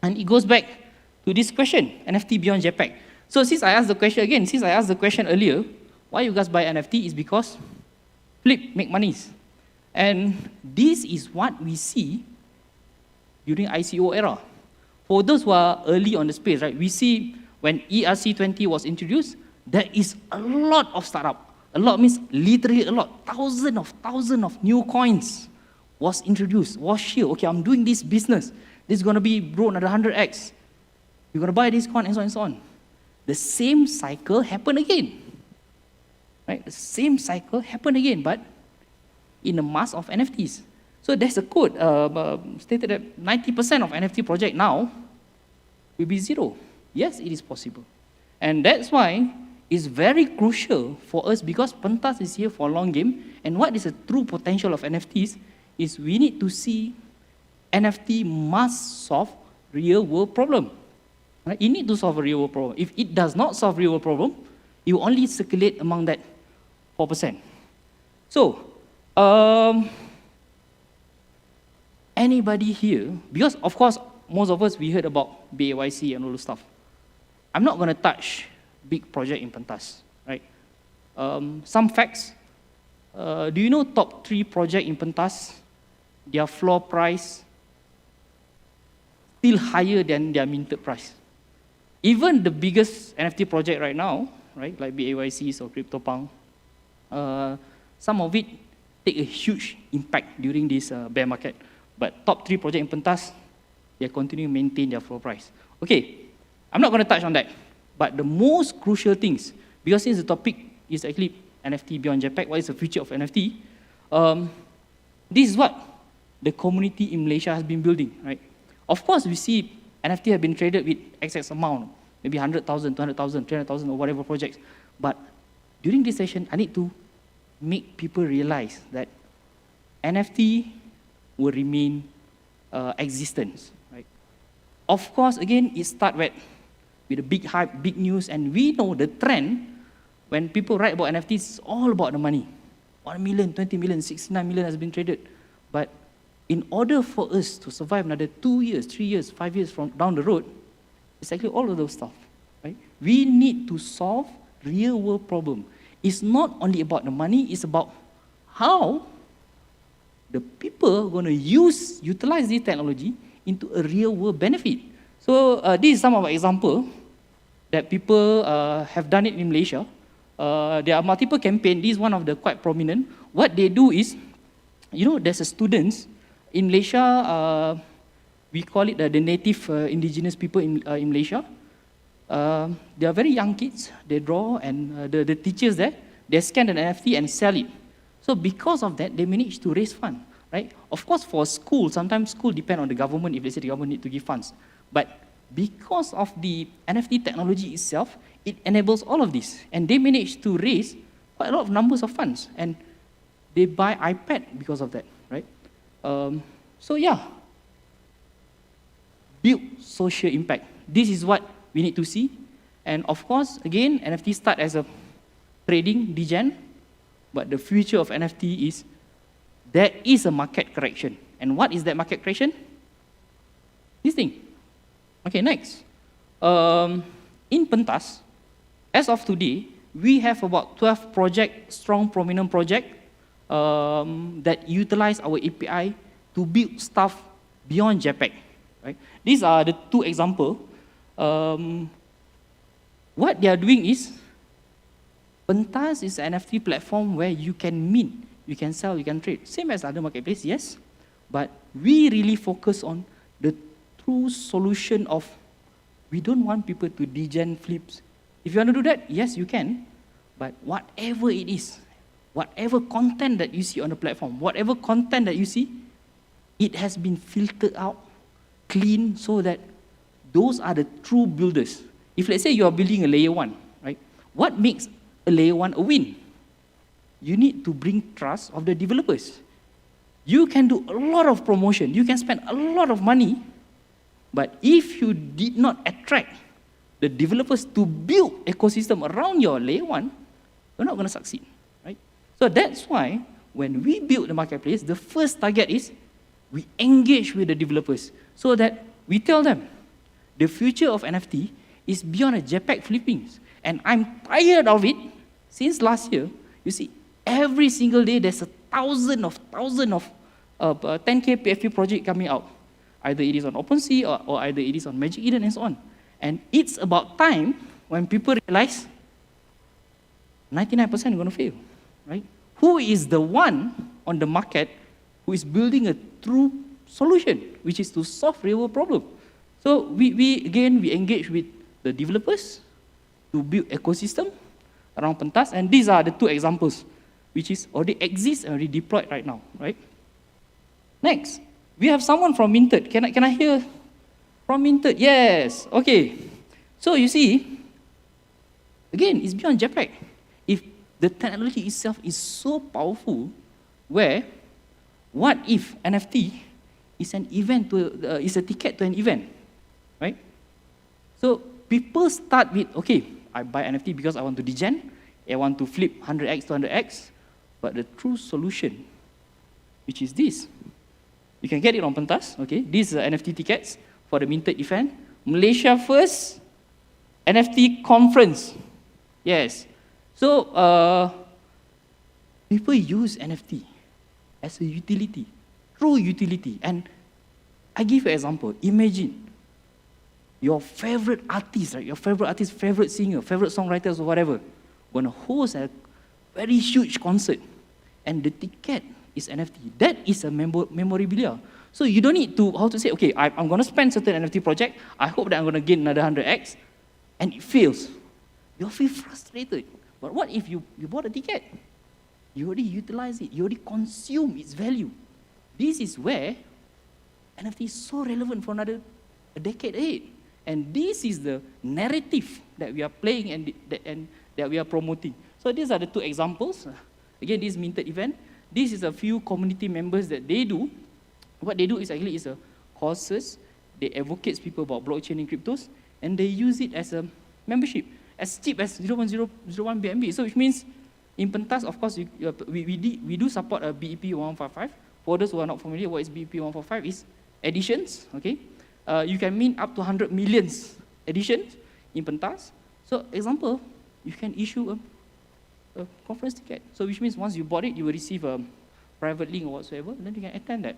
And it goes back to this question, NFT beyond JPEG. So since I asked the question earlier, why you guys buy NFT is because flip, make monies. And this is what we see during ICO era. For those who are early on the space, right, we see when ERC20 was introduced, there is a lot of startup. A lot means literally a lot. Thousands of new coins was introduced, was here. Okay, I'm doing this business. This is going to be grow another 100x. You're going to buy this coin and so on and so on. The same cycle happened again. Right? The same cycle happened again, but in a mass of NFTs. So there's a quote stated that 90% of NFT project now will be zero. Yes, it is possible. And that's why it's very crucial for us, because Pentas is here for a long game, and what is the true potential of NFTs is we need to see NFT must solve real world problem. Right? It needs to solve a real world problem. If it does not solve real world problem, it will only circulate among that 4%. So, anybody here, because of course, most of us, we heard about BAYC and all those stuff. I'm not going to touch big project in Pentas, right? Some facts. Do you know top 3 project in Pentas, their floor price still higher than their minted price? Even the biggest NFT project right now, right, like BAYC or CryptoPunk, some of it take a huge impact during this bear market. But top 3 project in Pentas, they continue to maintain their floor price. Okay, I'm not going to touch on that. But the most crucial things, because since the topic is actually NFT beyond JPEG, what is the future of NFT? This is what the community in Malaysia has been building, right? Of course, we see NFT have been traded with XX amount, maybe 100,000, 200,000, 300,000 or whatever projects. But during this session, I need to make people realize that NFT will remain existence, right? Of course, again, it starts with a big hype, big news, and we know the trend when people write about NFTs, it's all about the money. 1 million, 20 million, 69 million has been traded. But in order for us to survive another 2 years, 3 years, 5 years from down the road, it's actually all of those stuff, right? We need to solve real world problem. It's not only about the money, it's about how the people are going to utilize this technology into a real world benefit. So this is some of the example that people have done it in Malaysia. There are multiple campaigns. This is one of the quite prominent. What they do is, you know, there's a students in Malaysia, we call it the native indigenous people in Malaysia. They are very young kids. They draw, and the teachers there, they scan an NFT and sell it. So because of that, they manage to raise funds, right? Of course, for school, sometimes school depend on the government if they say the government need to give funds. But because of the NFT technology itself, it enables all of this. And they manage to raise quite a lot of numbers of funds. And they buy iPad because of that, right? So yeah, build social impact. This is what we need to see. And of course, again, NFT start as a trading degen, but the future of NFT is there is a market correction. And what is that market correction? This thing. Okay, next. In Pentas, as of today, we have about 12 projects, strong, prominent projects that utilize our API to build stuff beyond JPEG. Right? These are the 2 examples. What they are doing is, Pentas is an NFT platform where you can mint, you can sell, you can trade. Same as other marketplaces, yes. But we really focus on the true solution of, we don't want people to degen flips. If you want to do that, yes, you can. But whatever it is, whatever content that you see on the platform, whatever content that you see, it has been filtered out, clean, so that those are the true builders. If let's say you are building a layer 1, right? What makes a layer 1 a win? You need to bring trust of the developers. You can do a lot of promotion, you can spend a lot of money, but if you did not attract the developers to build ecosystem around your layer 1, you're not going to succeed, right? So that's why when we build the marketplace, the first target is we engage with the developers so that we tell them the future of NFT is beyond a JPEG flippings. And I'm tired of it. Since last year, you see, every single day there's a thousand of 10K PFP project coming out. Either it is on OpenSea or either it is on Magic Eden and so on. And it's about time when people realize 99% are going to fail, right? Who is the one on the market who is building a true solution, which is to solve real-world problem? So we engage with the developers to build ecosystem around Pentas, and these are the two examples, which is already exist and already deployed right now, right? Next, we have someone from Minted. Can I hear from Minted? Yes, okay. So you see, again, it's beyond JPEG. If the technology itself is so powerful, where what if NFT is an event is a ticket to an event, right? So people start with, okay, I buy NFT because I want to degen, I want to flip 100x to 100x, but the true solution, which is this, you can get it on Pentas, okay? These are NFT tickets for the Minted event. Malaysia first NFT conference, yes. So people use NFT as a utility, true utility. And I give you an example. Imagine your favorite artist, right? Your favorite artist, favorite singer, favorite songwriters or whatever, going to host a very huge concert, and the ticket is NFT. That is a memorabilia. So you don't need to, okay, I'm going to spend certain NFT project, I hope that I'm going to gain another 100x, and it fails. You'll feel frustrated. But what if you bought a ticket? You already utilize it, you already consume its value. This is where NFT is so relevant for a decade ahead. And this is the narrative that we are playing and that we are promoting. So these are the two examples. Again, this Minted event. This is a few community members that they do. What they do is actually courses. They advocate people about blockchain and cryptos, and they use it as a membership, as cheap as 0.001 BNB. So which means in Pentas, of course, we do support a BEP 155. For those who are not familiar, what is BEP 145 is editions, okay? You can mint up to 100 million editions in Pentas. So example, you can issue a conference ticket. So which means once you bought it, you will receive a private link or whatsoever, and then you can attend that.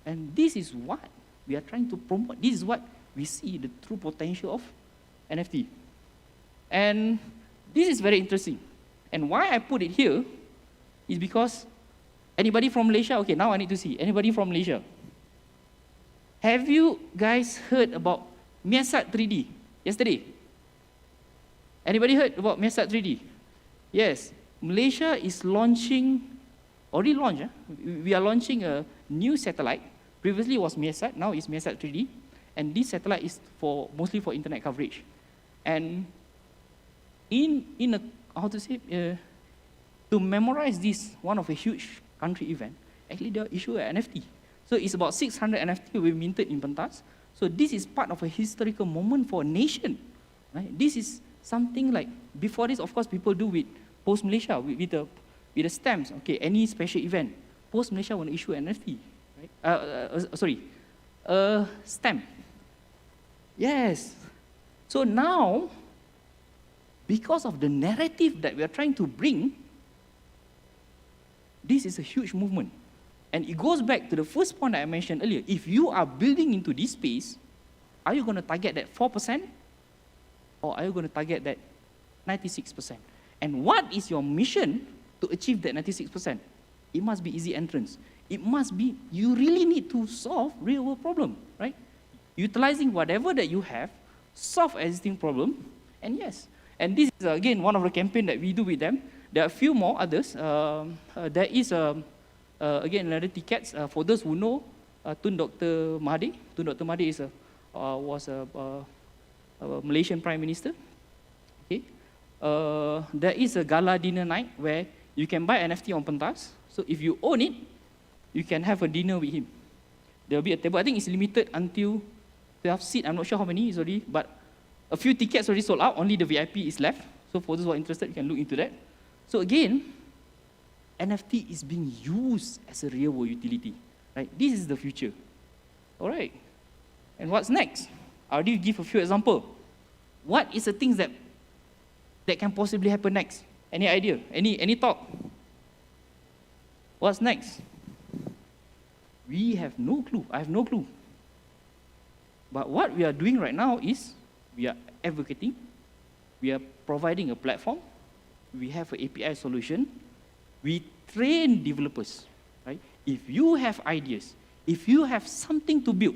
And this is what we are trying to promote. This is what we see the true potential of NFT. And this is very interesting. And why I put it here is because anybody from Malaysia? Okay, now I need to see. Anybody from Malaysia? Have you guys heard about Miasat 3D yesterday? Anybody heard about Miasat 3D? Yes, Malaysia is launching, already launched. We are launching a new satellite. Previously it was Miasat, now it's Miasat 3D. And this satellite is mostly for internet coverage. And to memorize this, one of a huge country event, actually they issue an NFT. So it's about 600 NFT will be minted in Pentas. So this is part of a historical moment for a nation. Right? This is something like, before this, of course, people do with post-Malaysia, with the stamps, okay, any special event. Post-Malaysia want to issue an NFT, right? Stamp. Yes. So now, because of the narrative that we are trying to bring, this is a huge movement. And it goes back to the first point that I mentioned earlier. If you are building into this space, are you going to target that 4%? Or are you going to target that 96%? And what is your mission to achieve that 96%? It must be easy entrance. It must be, you really need to solve real-world problem, right? Utilizing whatever that you have, solve existing problem, and yes. And this is, again, one of the campaigns that we do with them. There are a few more others. There is, again, another tickets. For those who know, Tun Dr. Mahathir. Tun Dr. Mahathir was a Malaysian Prime Minister. Okay. There is a gala dinner night where you can buy NFT on Pentas. So if you own it, you can have a dinner with him. There will be a table. I think it's limited until 12 seats. I'm not sure how many is already, but a few tickets already sold out. Only the VIP is left. So for those who are interested, you can look into that. So again, NFT is being used as a real-world utility. Right? This is the future. All right. And what's next? I'll give a few examples. What is the things that can possibly happen next? Any idea? Any thought? What's next? We have no clue. I have no clue. But what we are doing right now is we are advocating, we are providing a platform, we have an API solution, we train developers. Right? If you have ideas, if you have something to build,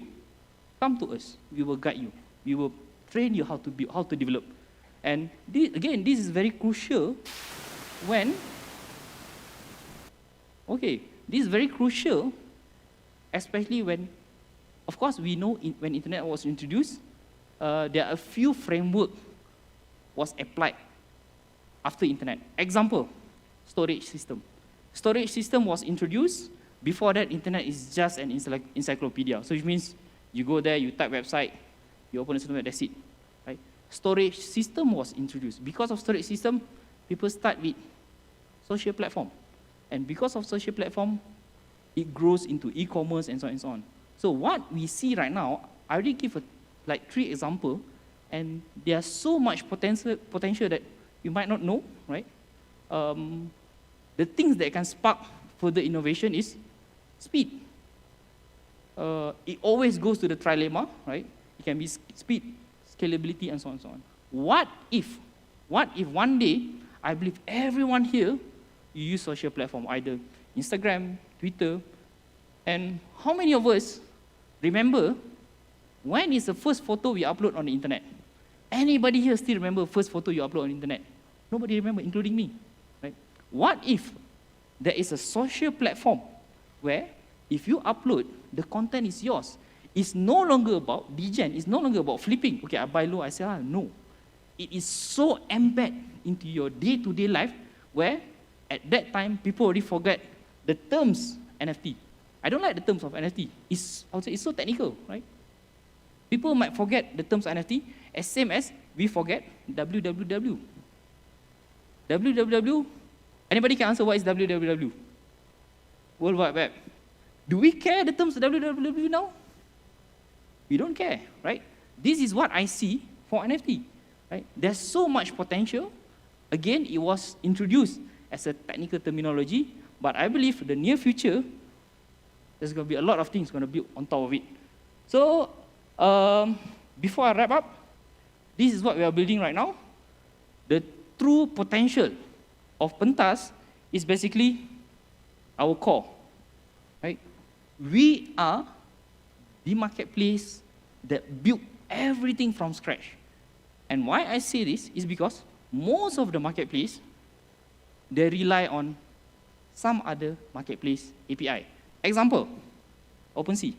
come to us. We will guide you. We will train you how to build, how to develop. And this is very crucial when, this is very crucial, especially when, of course, we know when internet was introduced, there are a few framework was applied after internet. Example, storage system. Storage system was introduced. Before that, internet is just an encyclopedia. So it means you go there, you type website, you open the system, that's it. Right? Storage system was introduced. Because of storage system, people start with social platform. And because of social platform, it grows into e-commerce and so on and so on. So what we see right now, I already give like 3 examples, and there's so much potential that you might not know, right? The things that can spark further innovation is speed. It always goes to the trilemma, right? It can be speed, scalability, and so on and so on. What if one day, I believe everyone here, you use social platform, either Instagram, Twitter, and how many of us remember when is the first photo we upload on the internet? Anybody here still remember first photo you upload on the internet? Nobody remember, including me. Right? What if there is a social platform where if you upload, the content is yours. It's no longer about degen, it's no longer about flipping. Okay, I buy low, I sell high. No. It is so embedded into your day-to-day life where at that time, people already forget the terms NFT. I don't like the terms of NFT. I would say it's so technical, right? People might forget the terms of NFT as same as we forget www. www, anybody can answer what is www? World Wide Web. Do we care the terms of www now? We don't care, right? This is what I see for NFT, right? There's so much potential. Again, it was introduced as a technical terminology, but I believe the near future, there's going to be a lot of things going to build on top of it. So, before I wrap up, this is what we are building right now. The true potential of Pentas is basically our core, right? We are the marketplace that built everything from scratch. And why I say this is because most of the marketplace, they rely on some other marketplace API. Example, OpenSea.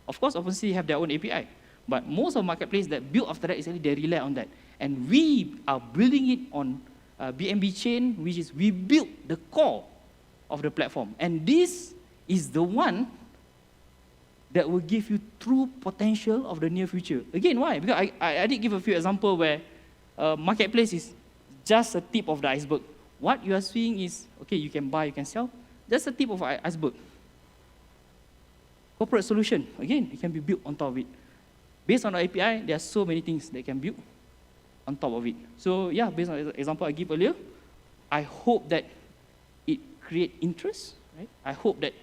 Of course, OpenSea have their own API, but most of marketplace that built after that is actually they rely on that. And we are building it on BNB chain, which is we built the core of the platform. And this is the one that will give you true potential of the near future. Again, why? Because I did give a few examples where marketplace is just a tip of the iceberg. What you are seeing is, okay, you can buy, you can sell. That's the tip of the iceberg. Corporate solution, again, it can be built on top of it. Based on the API, there are so many things that can build on top of it. So yeah, based on the example I gave earlier, I hope that it creates interest, right? I hope that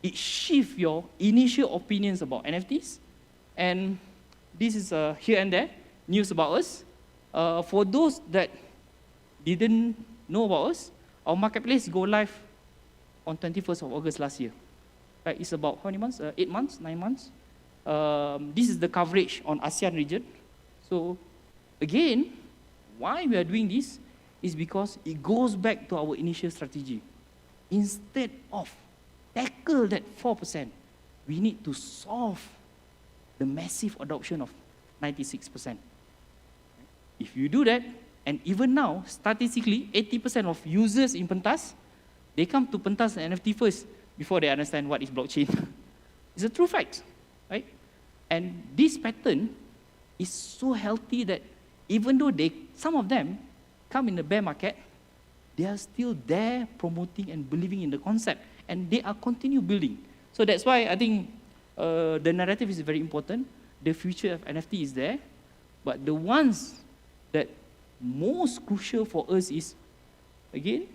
it shifts your initial opinions about NFTs. And this is here and there, news about us. For those that didn't know about us, our marketplace go live on 21st of August last year. Right, it's about how many months? 8 months, 9 months. This is the coverage on ASEAN region. So again, why we are doing this is because it goes back to our initial strategy. Instead of tackle that 4%, we need to solve the massive adoption of 96%. If you do that, and even now, statistically, 80% of users in Pentas, they come to Pentas and NFT first before they understand what is blockchain. It's a true fact, right? And this pattern is so healthy that even though some of them come in the bear market, they are still there promoting and believing in the concept, and they are continue building. So that's why I think the narrative is very important. The future of NFT is there, but the ones that most crucial for us is, again,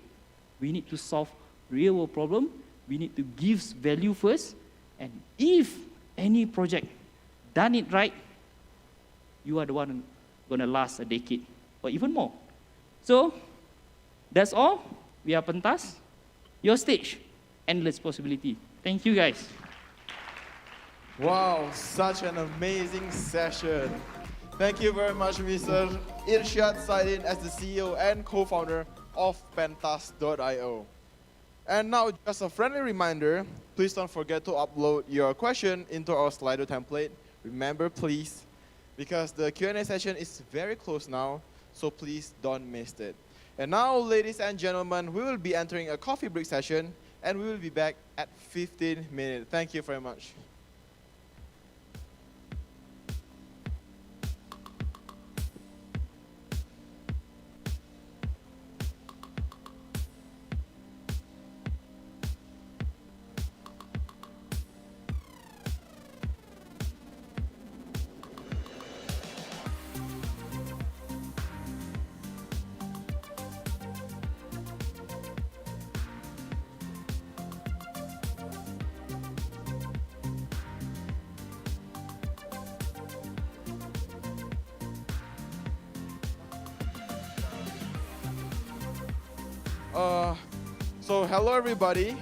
we need to solve real world problem. We need to give value first, and if any project done it right, you are the one gonna last a decade or even more. So that's all. We are Pentas. Your stage, endless possibility. Thank you, guys. Wow, such an amazing session. Thank you very much, Mr. Irshad Saidin, as the CEO and co-founder of Pentas.io. And now, just a friendly reminder, please don't forget to upload your question into our Slido template. Remember, please, because the Q&A session is very close now, so please don't miss it. And now, ladies and gentlemen, we will be entering a coffee break session, and we will be back at 15 minutes. Thank you very much. So hello everybody,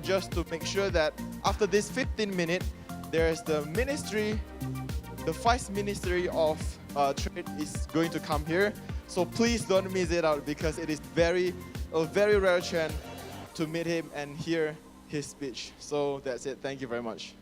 just to make sure that after this 15 minutes, there's the ministry, the Vice Ministry of Trade is going to come here. So please don't miss it out, because it is a very rare chance to meet him and hear his speech. So that's it, thank you very much.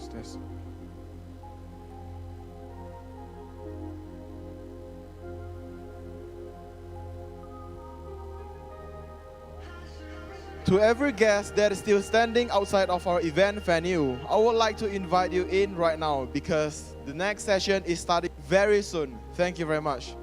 is this? To every guest that is still standing outside of our event venue, I would like to invite you in right now because the next session is starting very soon. Thank you very much.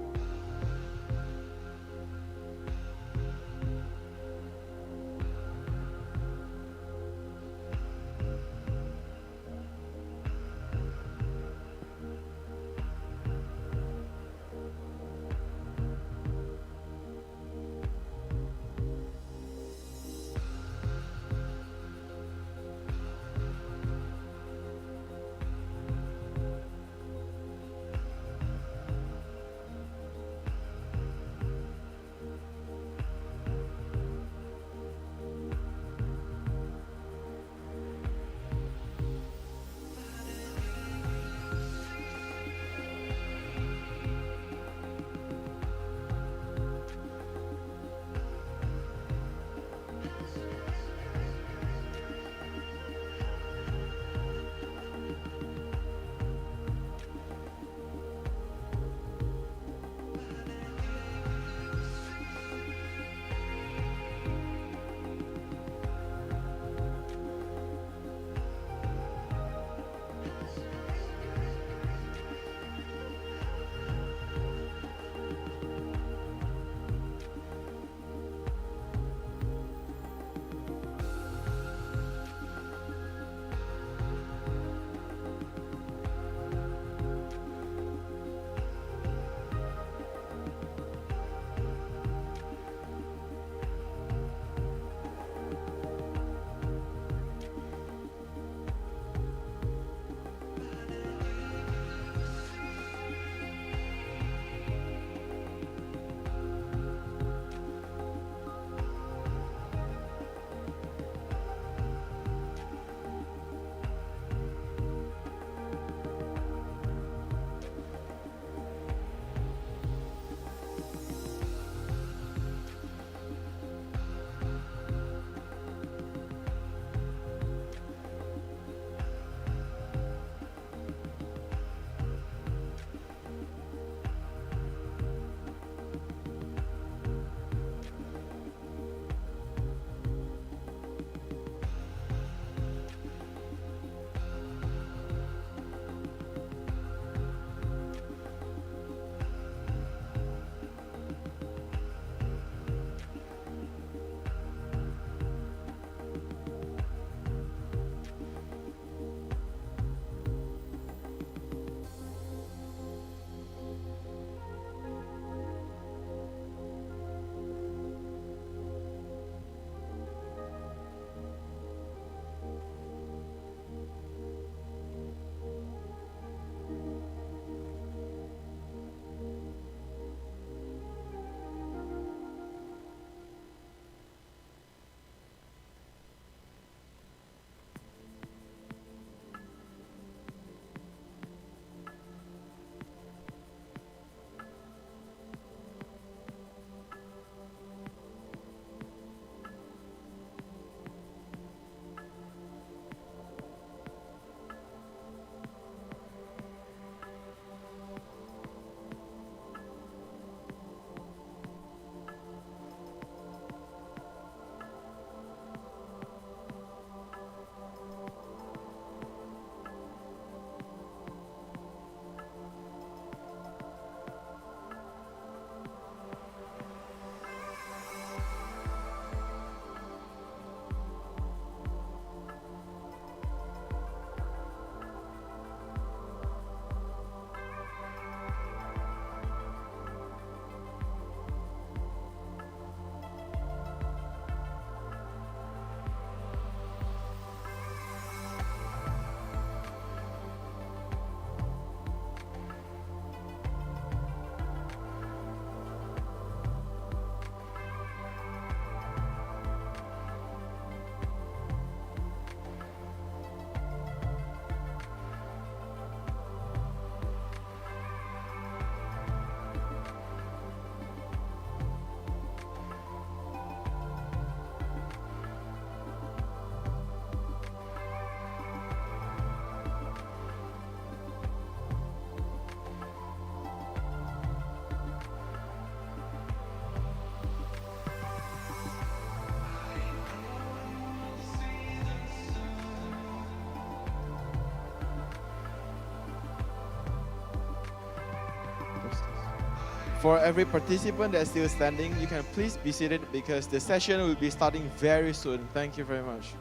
For every participant that's still standing, you can please be seated because the session will be starting very soon. Thank you very much.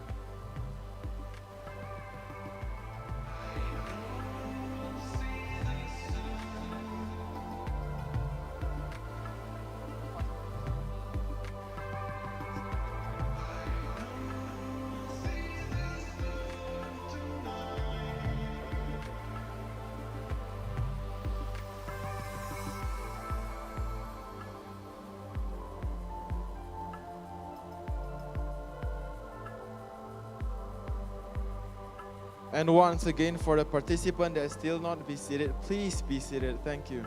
And once again, for the participant that still not be seated, please be seated. Thank you.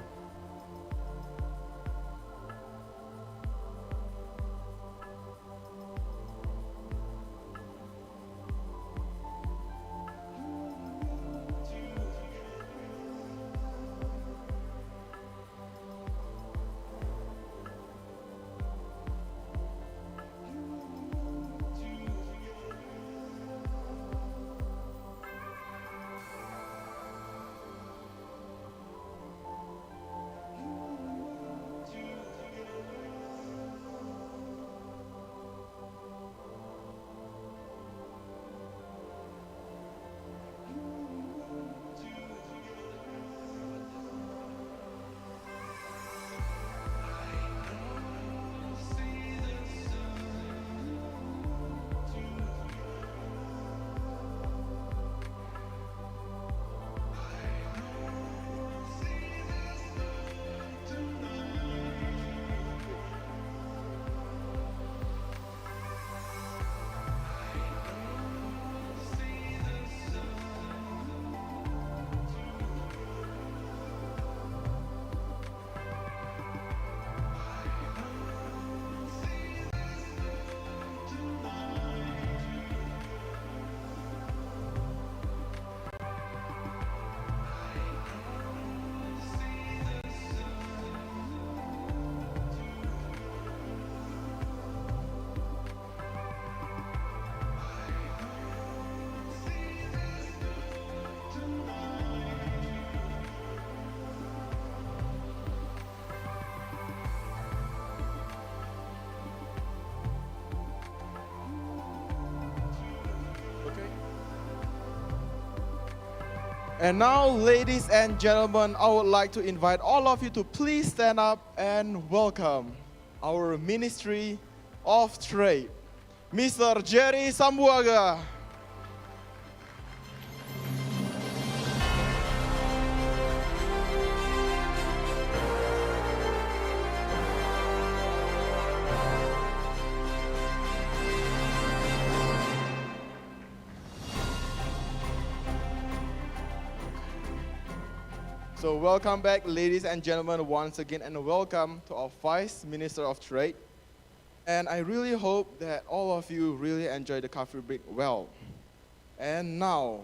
And now, ladies and gentlemen, I would like to invite all of you to please stand up and welcome our Ministry of Trade, Mr. Jerry Sambuaga. So welcome back, ladies and gentlemen, once again, and welcome to our Vice Minister of Trade. And I really hope that all of you really enjoy the coffee break well. And now,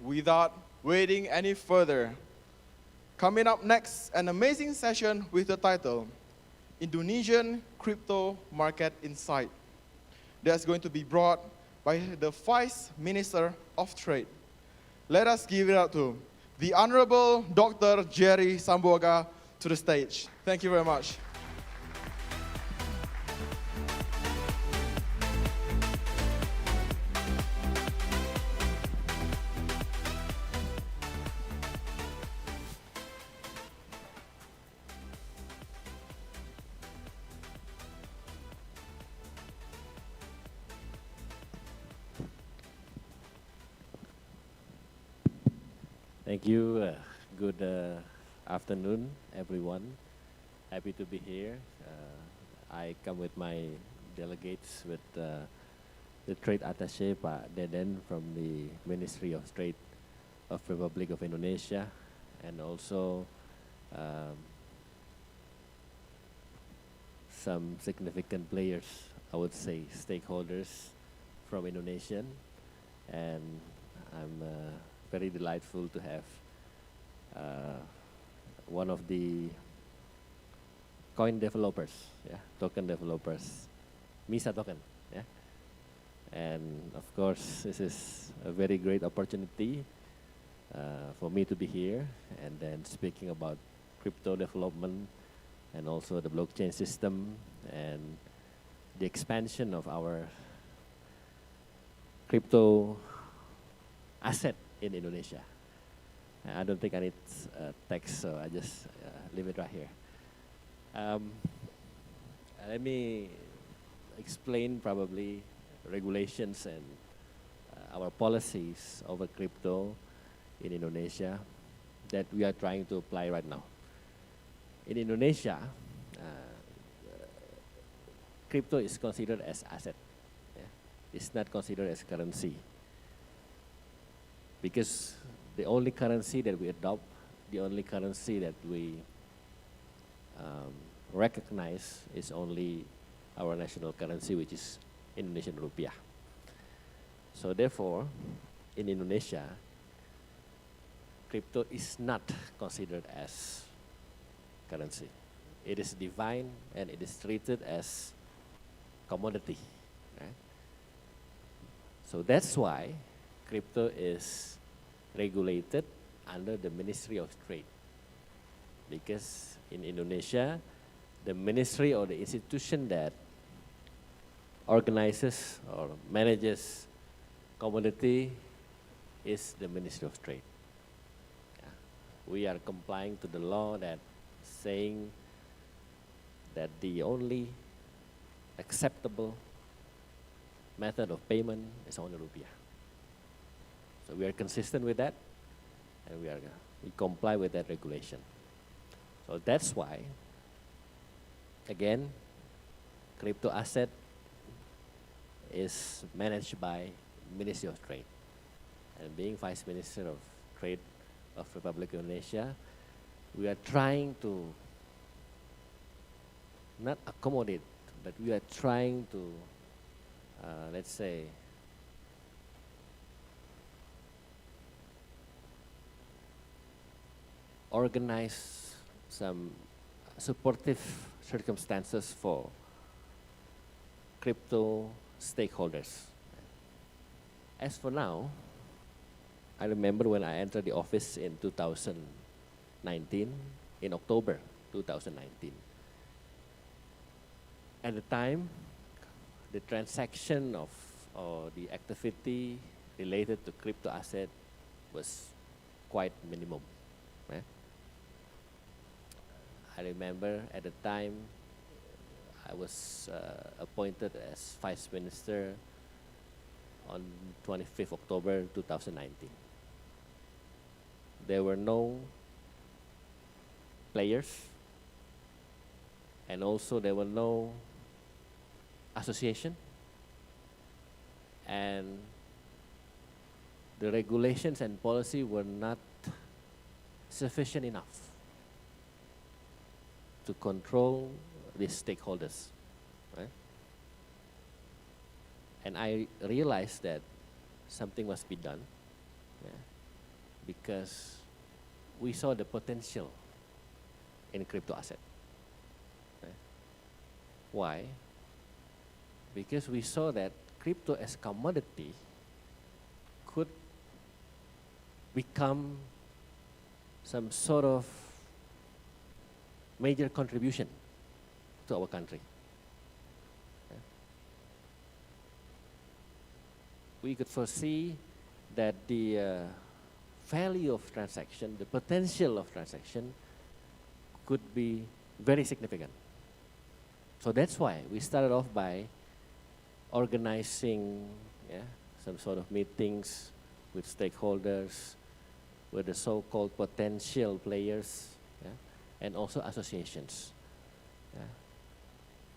without waiting any further, coming up next, an amazing session with the title, Indonesian Crypto Market Insight. That's going to be brought by the Vice Minister of Trade. Let us give it up to the Honorable Dr. Jerry Sambuaga to the stage. Thank you very much. Thank you. Good afternoon, everyone. Happy to be here. I come with my delegates, with the Trade Attaché, Pak Deden from the Ministry of Trade of Republic of Indonesia, and also some significant players, I would say stakeholders from Indonesian, and I'm very delightful to have one of the coin developers, token developers, Misa token, and of course this is a very great opportunity for me to be here and then speaking about crypto development and also the blockchain system and the expansion of our crypto asset in Indonesia. I don't think I need text, so I just leave it right here. Let me explain probably regulations and our policies over crypto in Indonesia that we are trying to apply right now. In Indonesia, crypto is considered as asset. Yeah? It's not considered as currency. Because the only currency that we adopt, the only currency that we recognize is only our national currency, which is Indonesian rupiah. So therefore, in Indonesia, crypto is not considered as currency. It is defined and it is treated as commodity. Right? So that's why crypto is regulated under the Ministry of Trade. Because in Indonesia, the ministry or the institution that organizes or manages commodity is the Ministry of Trade. Yeah. We are complying to the law that saying that the only acceptable method of payment is only rupiah. So we are consistent with that, and we comply with that regulation. So that's why, again, crypto asset is managed by Ministry of Trade. And being Vice Minister of Trade of Republic of Indonesia, we are trying to not accommodate, but we are trying to, let's say, organize some supportive circumstances for crypto stakeholders. As for now, I remember when I entered the office in 2019, in October 2019. At the time, the transaction of or the activity related to crypto asset was quite minimum. Right? I remember at the time I was appointed as Vice Minister on 25th October 2019. There were no players, and also there were no association, and the regulations and policy were not sufficient enough to control the stakeholders, right? And I realized that something must be done, yeah, because we saw the potential in crypto asset. Right? Why? Because we saw that crypto as commodity could become some sort of major contribution to our country. Okay. We could foresee that the value of transaction, the potential of transaction could be very significant. So that's why we started off by organizing some sort of meetings with stakeholders, with the so-called potential players, and also associations.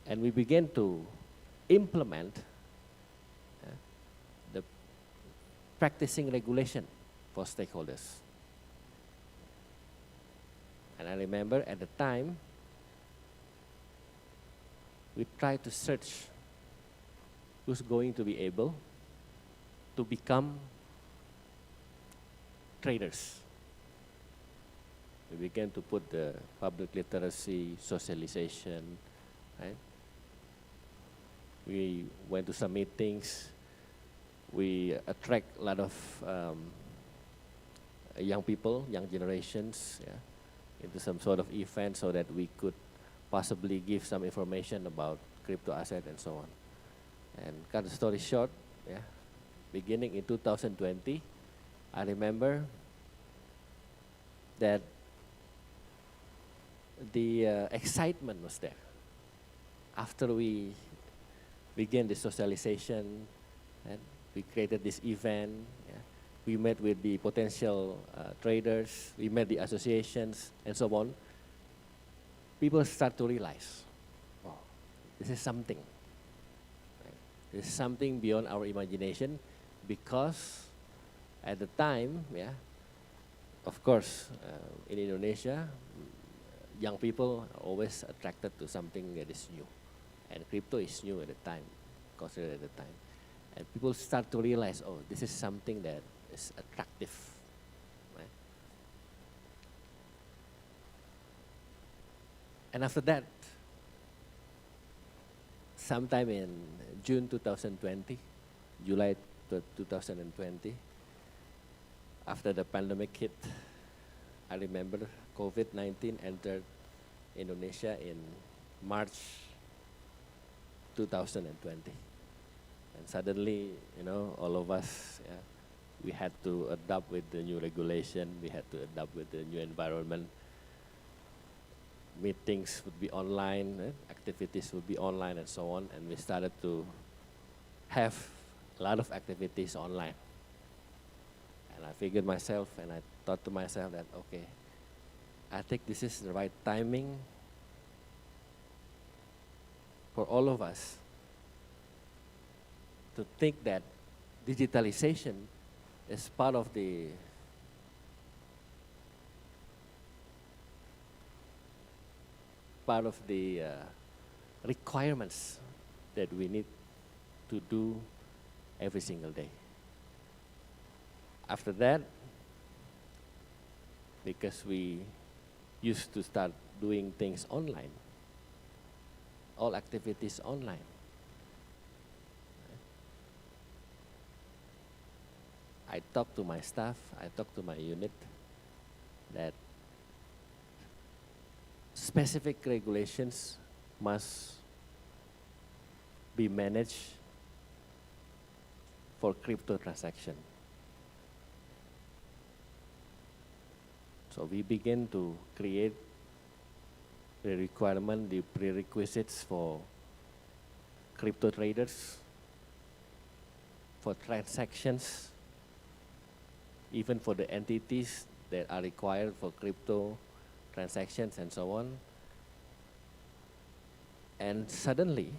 And we began to implement the practicing regulation for stakeholders. And I remember at the time, we tried to search who's going to be able to become traders. We began to put the public literacy, socialization, right? We went to some meetings. We attract a lot of young people, young generations, into some sort of event so that we could possibly give some information about crypto asset and so on. And cut the story short, yeah, beginning in 2020, I remember that the excitement was there. After we began the socialization, and we created this event, yeah, we met with the potential traders, we met the associations, and so on. People start to realize, wow, this is something. Right? This is something beyond our imagination, because at the time, yeah, of course, in Indonesia, young people are always attracted to something that is new. And crypto is new at the time, considered at the time. And people start to realize, oh, this is something that is attractive. Right? And after that, sometime in June 2020, July 2020, after the pandemic hit, I remember COVID-19 entered Indonesia in March 2020. And suddenly, you know, all of us, yeah, we had to adapt with the new regulation, we had to adapt with the new environment. Meetings would be online, activities would be online and so on, and we started to have a lot of activities online. And I figured myself, and I thought to myself that, okay, I think this is the right timing for all of us to think that digitalization is part of the requirements that we need to do every single day. After that, because we used to start doing things online, all activities online. I talked to my staff, I talked to my unit that specific regulations must be managed for crypto transaction. So we begin to create the requirement, the prerequisites for crypto traders, for transactions, even for the entities that are required for crypto transactions and so on. And suddenly,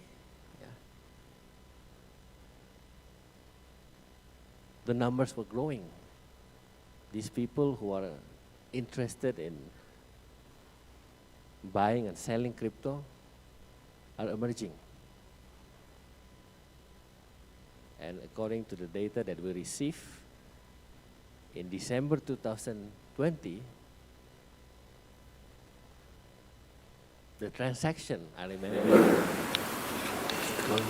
yeah, the numbers were growing. These people who are interested in buying and selling crypto are emerging. And according to the data that we receive, in December 2020, the transaction, I remember,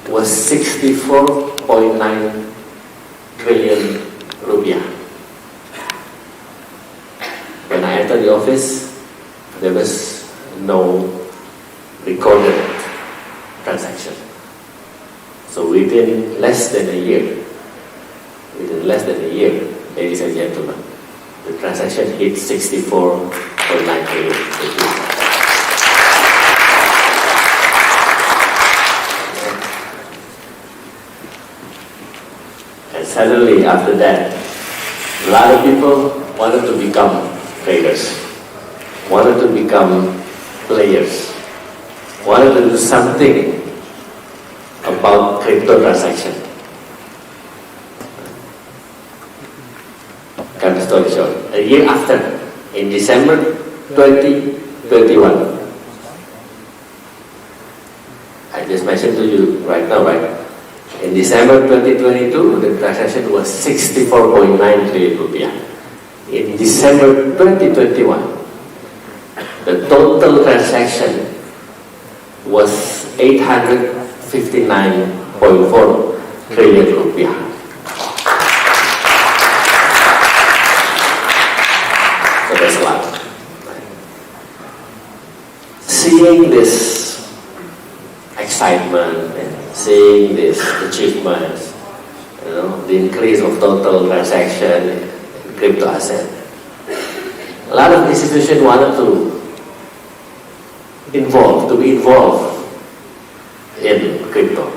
was 64.9 trillion rupiah. When I entered the office, there was no recorded transaction. So within less than a year, ladies and gentlemen, the transaction hit 64.9 trillion. And suddenly after that, a lot of people wanted to become traders, wanted to become players, wanted to do something about crypto transaction. Cut the story short. A year after, in December 2021, I just mentioned to you right now, right? In December 2022, the transaction was 64.9 trillion rupiah. In December 2021, the total transaction was 859.4 trillion rupiah. So that's a lot. Seeing this excitement and seeing these achievements, the increase of total transaction in crypto asset. A lot of institutions wanted to be involved in crypto.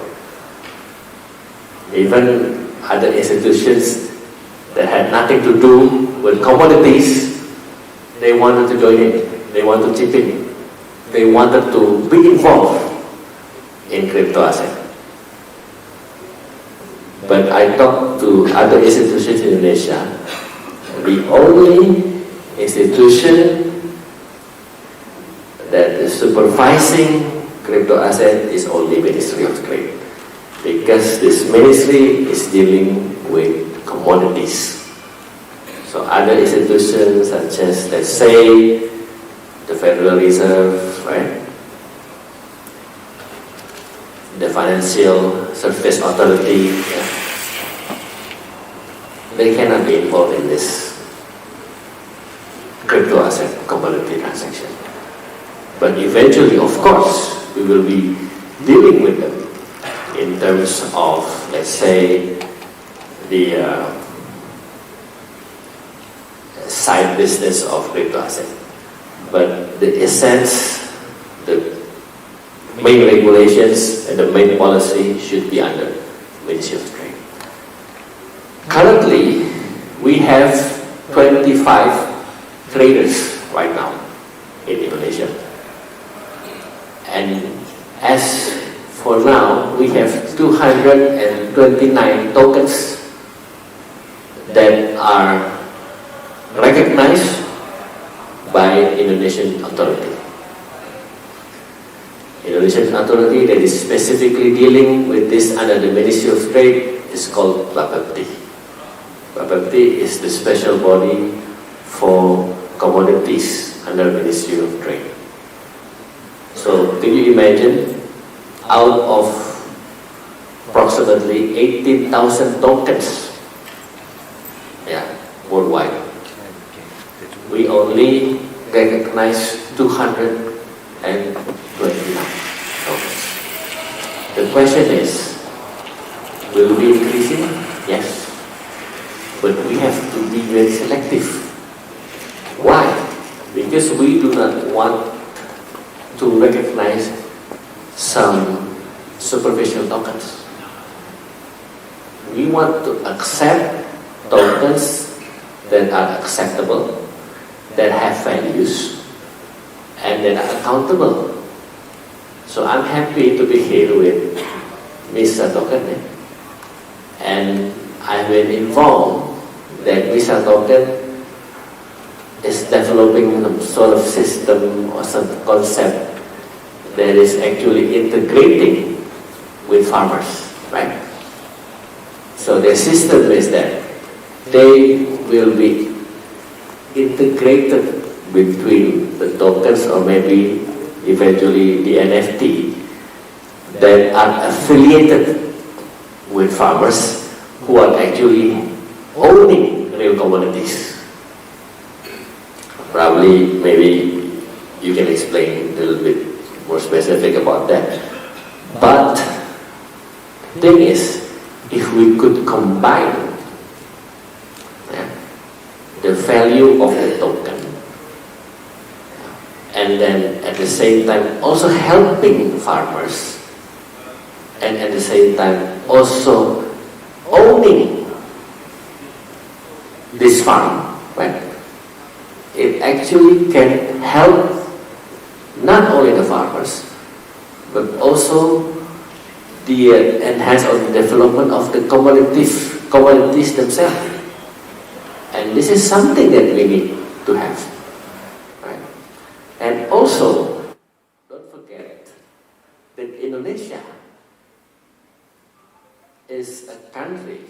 Even other institutions that had nothing to do with commodities, they wanted to join in, they wanted to chip in, they wanted to be involved in crypto asset. But I talked to other institutions in Indonesia. The only institution that is supervising crypto asset is only Ministry of Trade, because this ministry is dealing with commodities. So other institutions such as, let's say, the Federal Reserve, right? The Financial Services Authority, they cannot be involved in this crypto asset commodity transaction. But eventually, of course, we will be dealing with them in terms of, let's say, the side business of crypto asset. But the essence, the main regulations and the main policy should be under Ministry of Trade. Currently, we have 25 traders right now in Indonesia. And as for now, we have 229 tokens that are recognized by Indonesian authority. Indonesian authority that is specifically dealing with this under the Ministry of Trade is called Bapepti. Bapepti is the special body for commodities under Ministry of Trade. So can you imagine, out of approximately 18,000 tokens worldwide, we only recognize 229 tokens. The question is, will we be increasing? Yes. But we have to be very selective. Why? Because we do not want to recognize some superficial tokens. We want to accept tokens that are acceptable, that have values, and that are accountable. So I'm happy to be here with Misa Token. And I've been informed that Misa Token is developing some sort of system or some concept that is actually integrating with farmers, right? So their system is that they will be integrated between the tokens or maybe eventually the NFT that are affiliated with farmers who are actually owning real commodities. Probably, maybe you can explain a little bit more specific about that. But the thing is, if we could combine the value of the token and then at the same time also helping farmers and at the same time also owning this farm, right? It actually can help not only the farmers but also the enhance of the development of the commodities themselves. And this is something that we need to have, right? And also, don't forget that Indonesia is a country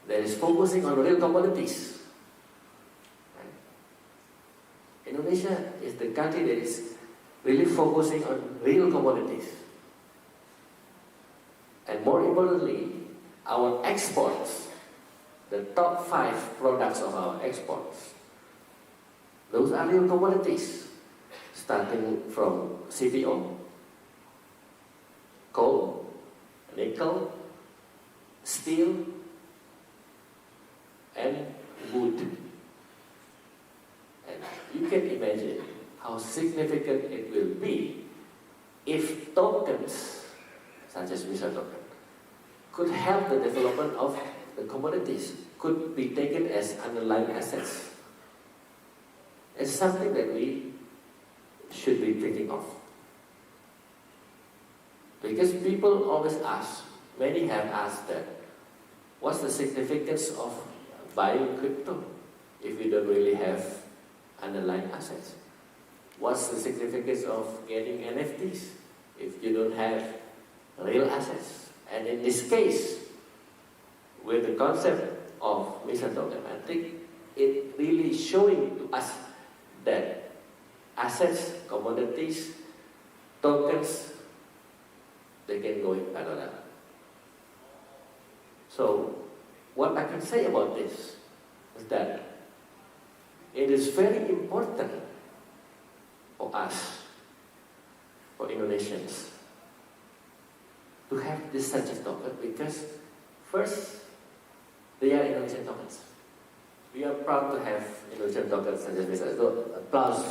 that is focusing on real commodities. Right? Indonesia is the country that is really focusing on real commodities. And more importantly, our exports, the top 5 products of our exports, those are real commodities, starting from CPO, coal, nickel, steel, and wood. And you can imagine how significant it will be if tokens, such as Misa token, could help the development of the commodities, could be taken as underlying assets. It's something that we should be thinking of. Because people always ask, many have asked that, what's the significance of buying crypto if you don't really have underlying assets? What's the significance of getting NFTs if you don't have real assets? And in this case, with the concept of Misa token, I think it really showing to us that assets, commodities, tokens, they can go in parallel. So, what I can say about this is that it is very important for us, for Indonesians, to have this such a token because first, they are Indonesian tokens. We are proud to have Indonesian tokens such as Misa. So, applause.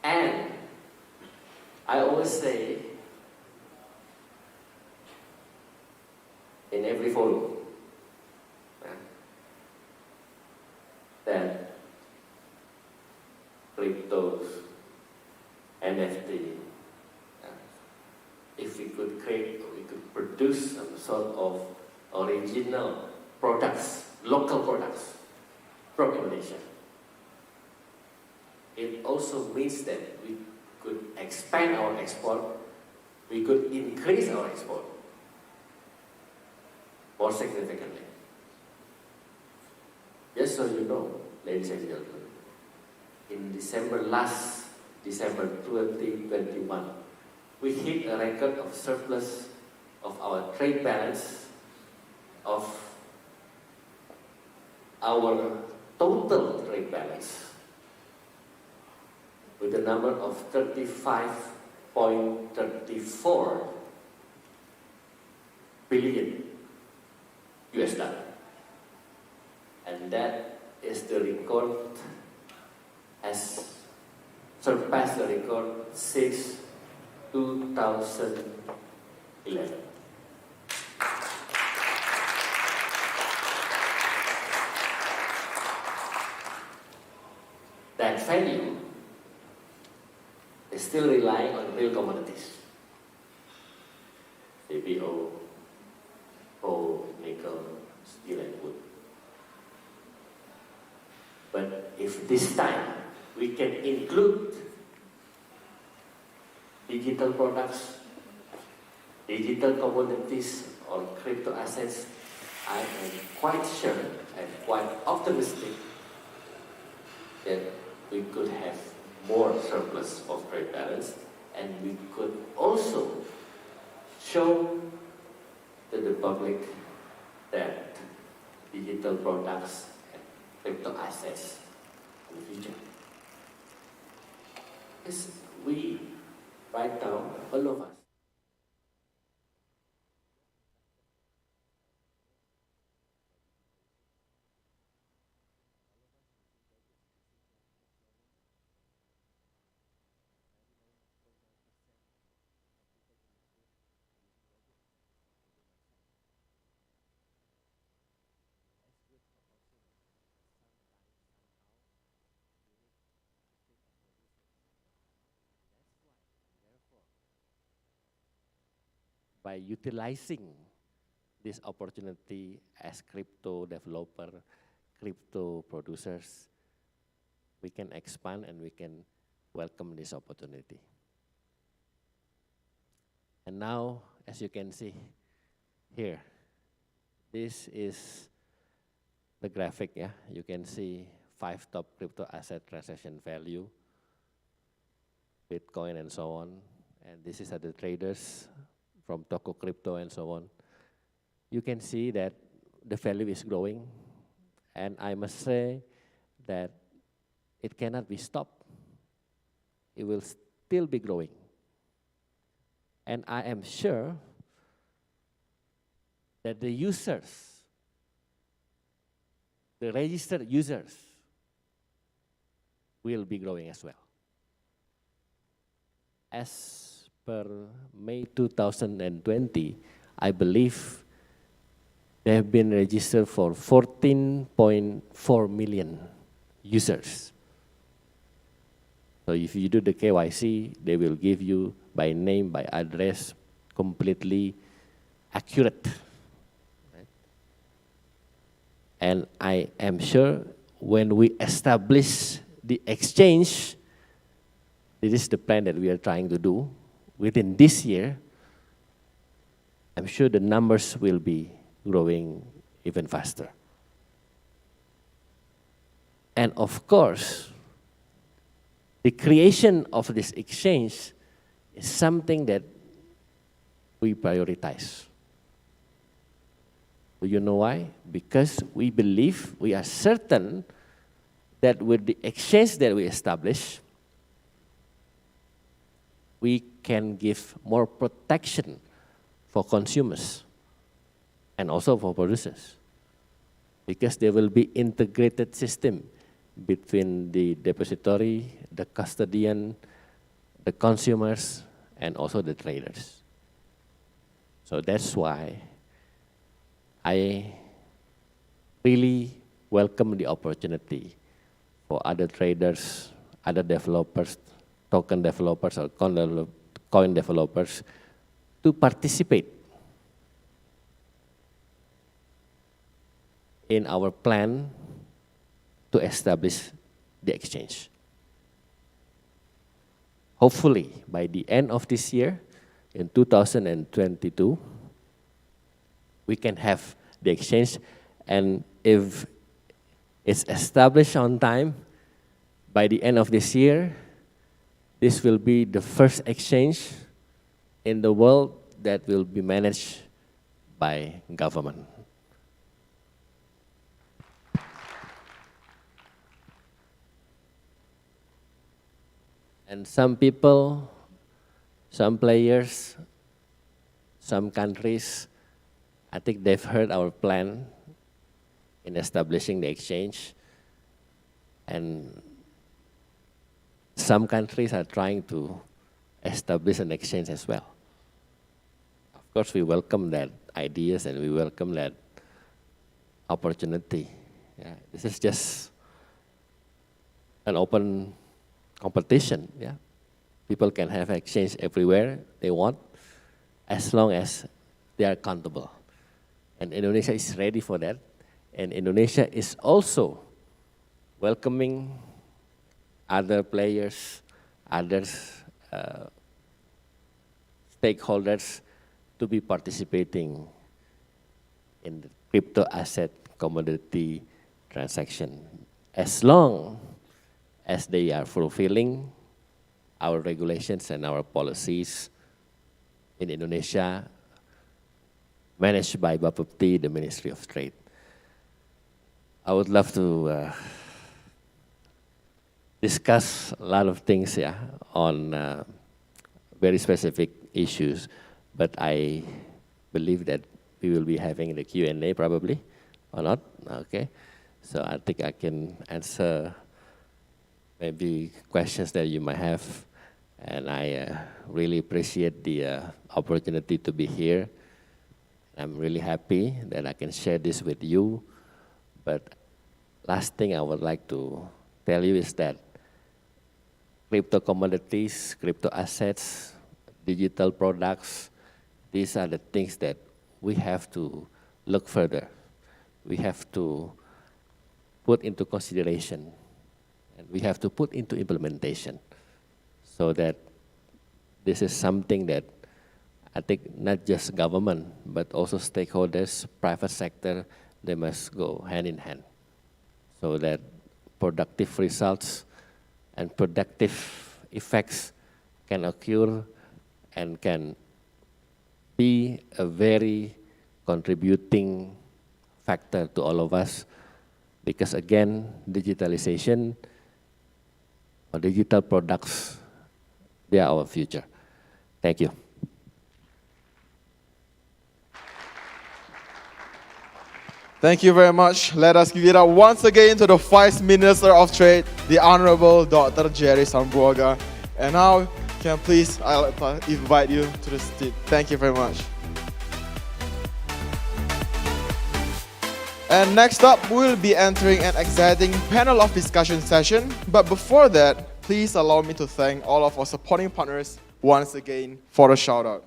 And I always say in every forum that cryptos, NFT, if we could create, we could produce some sort of original products, local products from Indonesia. It also means that we could expand our export, we could increase our export more significantly. Just so you know, ladies and gentlemen, in last December 2021, we hit a record of surplus of our trade balance of our total trade balance with a number of 35.34 billion US dollar. And that is the record, has surpassed the record since 2011. That value is still relying on real commodities. CPO, coal, nickel, steel and wood. But if this time we can include digital products, digital commodities or crypto assets, I am quite sure and quite optimistic that we could have more surplus of trade balance and we could also show to the public that digital products and crypto assets in the future. Because we, right now, all of us, by utilizing this opportunity as crypto developer, crypto producers, we can expand and we can welcome this opportunity. And now, as you can see here, this is the graphic, yeah? You can see 5 top crypto asset transaction value, Bitcoin and so on. And this is the traders from Toko Crypto and so on. You can see that the value is growing. And I must say that it cannot be stopped it will still be growing. And I am sure that the users, the registered users, will be growing as well. As per May 2020, I believe they have been registered for 14.4 million users. So if you do the KYC, they will give you by name, by address, completely accurate. Right? And I am sure when we establish the exchange, this is the plan that we are trying to do within this year, I'm sure the numbers will be growing even faster. And of course, the creation of this exchange is something that we prioritize. Do you know why? Because we believe, we are certain that with the exchange that we establish, we can give more protection for consumers and also for producers, because there will be integrated system between the depository, the custodian, the consumers, and also the traders. So that's why I really welcome the opportunity for other traders, other developers, token developers or coin developers to participate in our plan to establish the exchange. Hopefully, by the end of this year, in 2022, we can have the exchange, and if it's established on time, by the end of this year, this will be the first exchange in the world that will be managed by government. And some people, some players, some countries, I think they've heard our plan in establishing the exchange. And some countries are trying to establish an exchange as well. Of course, we welcome that ideas and we welcome that opportunity. Yeah, this is just an open competition. Yeah, people can have exchange everywhere they want, as long as they are accountable. And Indonesia is ready for that. And Indonesia is also welcoming other players, others, stakeholders to be participating in the crypto asset commodity transaction, as long as they are fulfilling our regulations and our policies in Indonesia, managed by Bapepti, the Ministry of Trade. I would love to discuss a lot of things, yeah, on very specific issues, but I believe that we will be having the Q&A probably, or not, okay? So I think I can answer maybe questions that you might have, and I really appreciate the opportunity to be here. I'm really happy that I can share this with you, but last thing I would like to tell you is that crypto commodities, crypto assets, digital products, these are the things that we have to look further. We have to put into consideration, and we have to put into implementation, so that this is something that I think not just government, but also stakeholders, private sector, they must go hand in hand, so that productive results and productive effects can occur and can be a very contributing factor to all of us. Because again, digitalization or digital products they are our future. Thank you. Thank you very much. Let us give it up once again to the Vice Minister of Trade, the Honorable Dr. Jerry Sambuaga. And now, can please I'll invite you to the stage. Thank you very much. And next up, we'll be entering an exciting panel of discussion session. But before that, please allow me to thank all of our supporting partners once again for a shout out.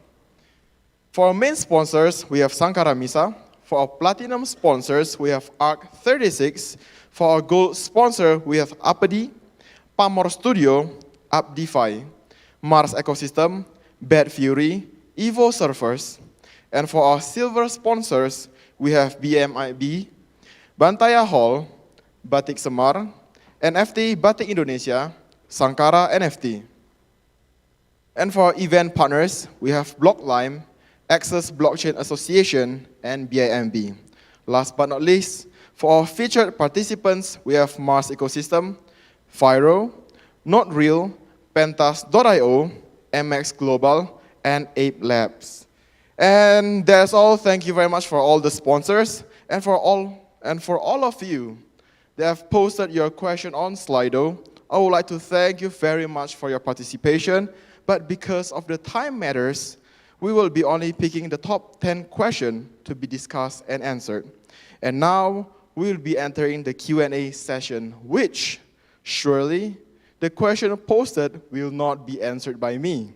For our main sponsors, we have Sangkara Misa. For our platinum sponsors, we have ARC36. For our gold sponsor, we have Apedi, Pamor Studio, UpDefi, Mars Ecosystem, Bad Fury, Evo Servers. And for our silver sponsors, we have BMIB, Bantaya Hall, Batik Semar, NFT Batik Indonesia, Sangkara NFT. And for our event partners, we have Blocklime, Access Blockchain Association, and BIMB. Last but not least, for our featured participants, we have Mars Ecosystem, Fyro, Not Real, Pentas.io, MX Global, and Ape Labs. And that's all. Thank you very much for all the sponsors and for all of you that have posted your question on Slido. I would like to thank you very much for your participation. But because of the time matters, we will be only picking the top 10 questions to be discussed and answered. And now we will be entering the Q&A session, which surely the question posted will not be answered by me,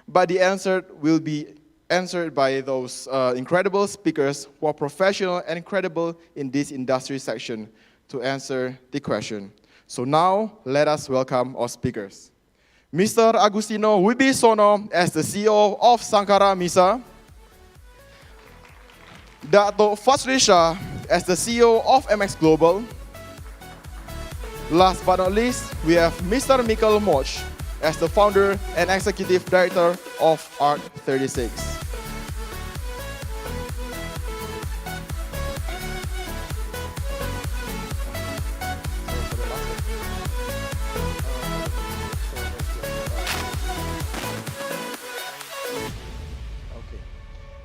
but the answer will be answered by those incredible speakers who are professional and credible in this industry section to answer the question. So now let us welcome our speakers. Mr. Agustino Wibisono as the CEO of Sangkara Misa, Dato Fazrisha as the CEO of MX Global. Last but not least, we have Mr. Mikkel Moch as the founder and executive director of ARC36.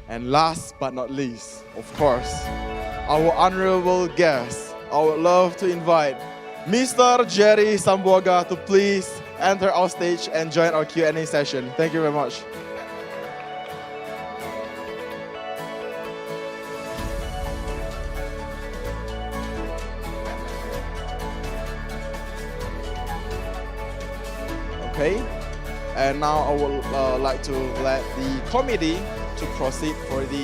And last but not least, of course, our honorable guest. I would love to invite Mr. Jerry Sambuaga to please enter our stage and join our Q&A session. Thank you very much. Okay, and now I would like to let the committee to proceed for the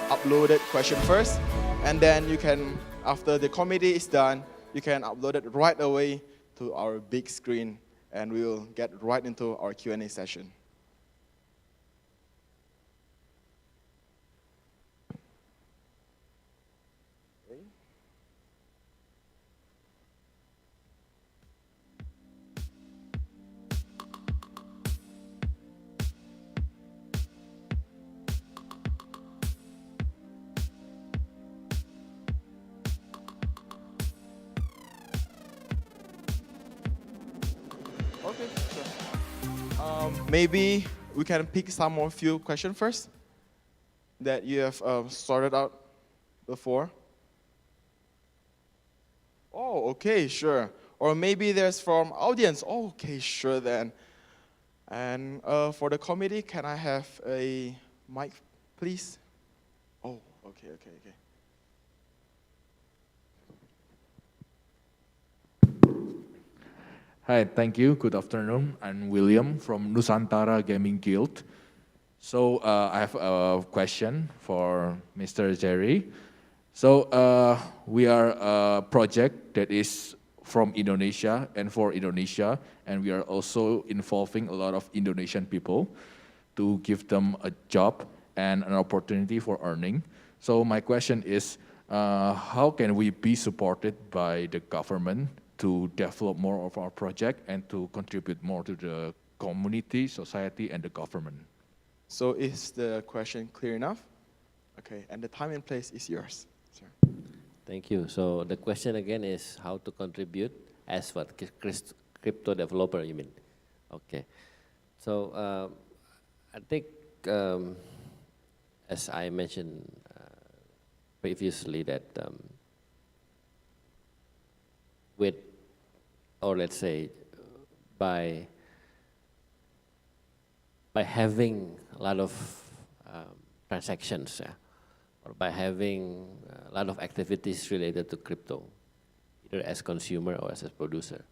uploaded question first, and then you can, after the committee is done, you can upload it right away to our big screen, and we will get right into our Q&A session. Okay, sure. Maybe we can pick some more few questions first that you have sorted out before. Oh, okay, sure. Or maybe there's from audience. Oh, okay, sure then. And for the committee, can I have a mic, please? Oh, okay. Hi, thank you. Good afternoon. I'm William from Nusantara Gaming Guild. So I have a question for Mr. Jerry. So we are a project that is from Indonesia and for Indonesia, and we are also involving a lot of Indonesian people to give them a job and an opportunity for earning. So my question is, how can we be supported by the government to develop more of our project and to contribute more to the community, society, and the government? So is the question clear enough? Okay, and the time and place is yours, sir. Thank you. So the question again is how to contribute as what? Crypto developer, you mean? Okay. So I think, as I mentioned previously, that with, or let's say, by having a lot of transactions, or by having a lot of activities related to crypto, either as consumer or as a producer,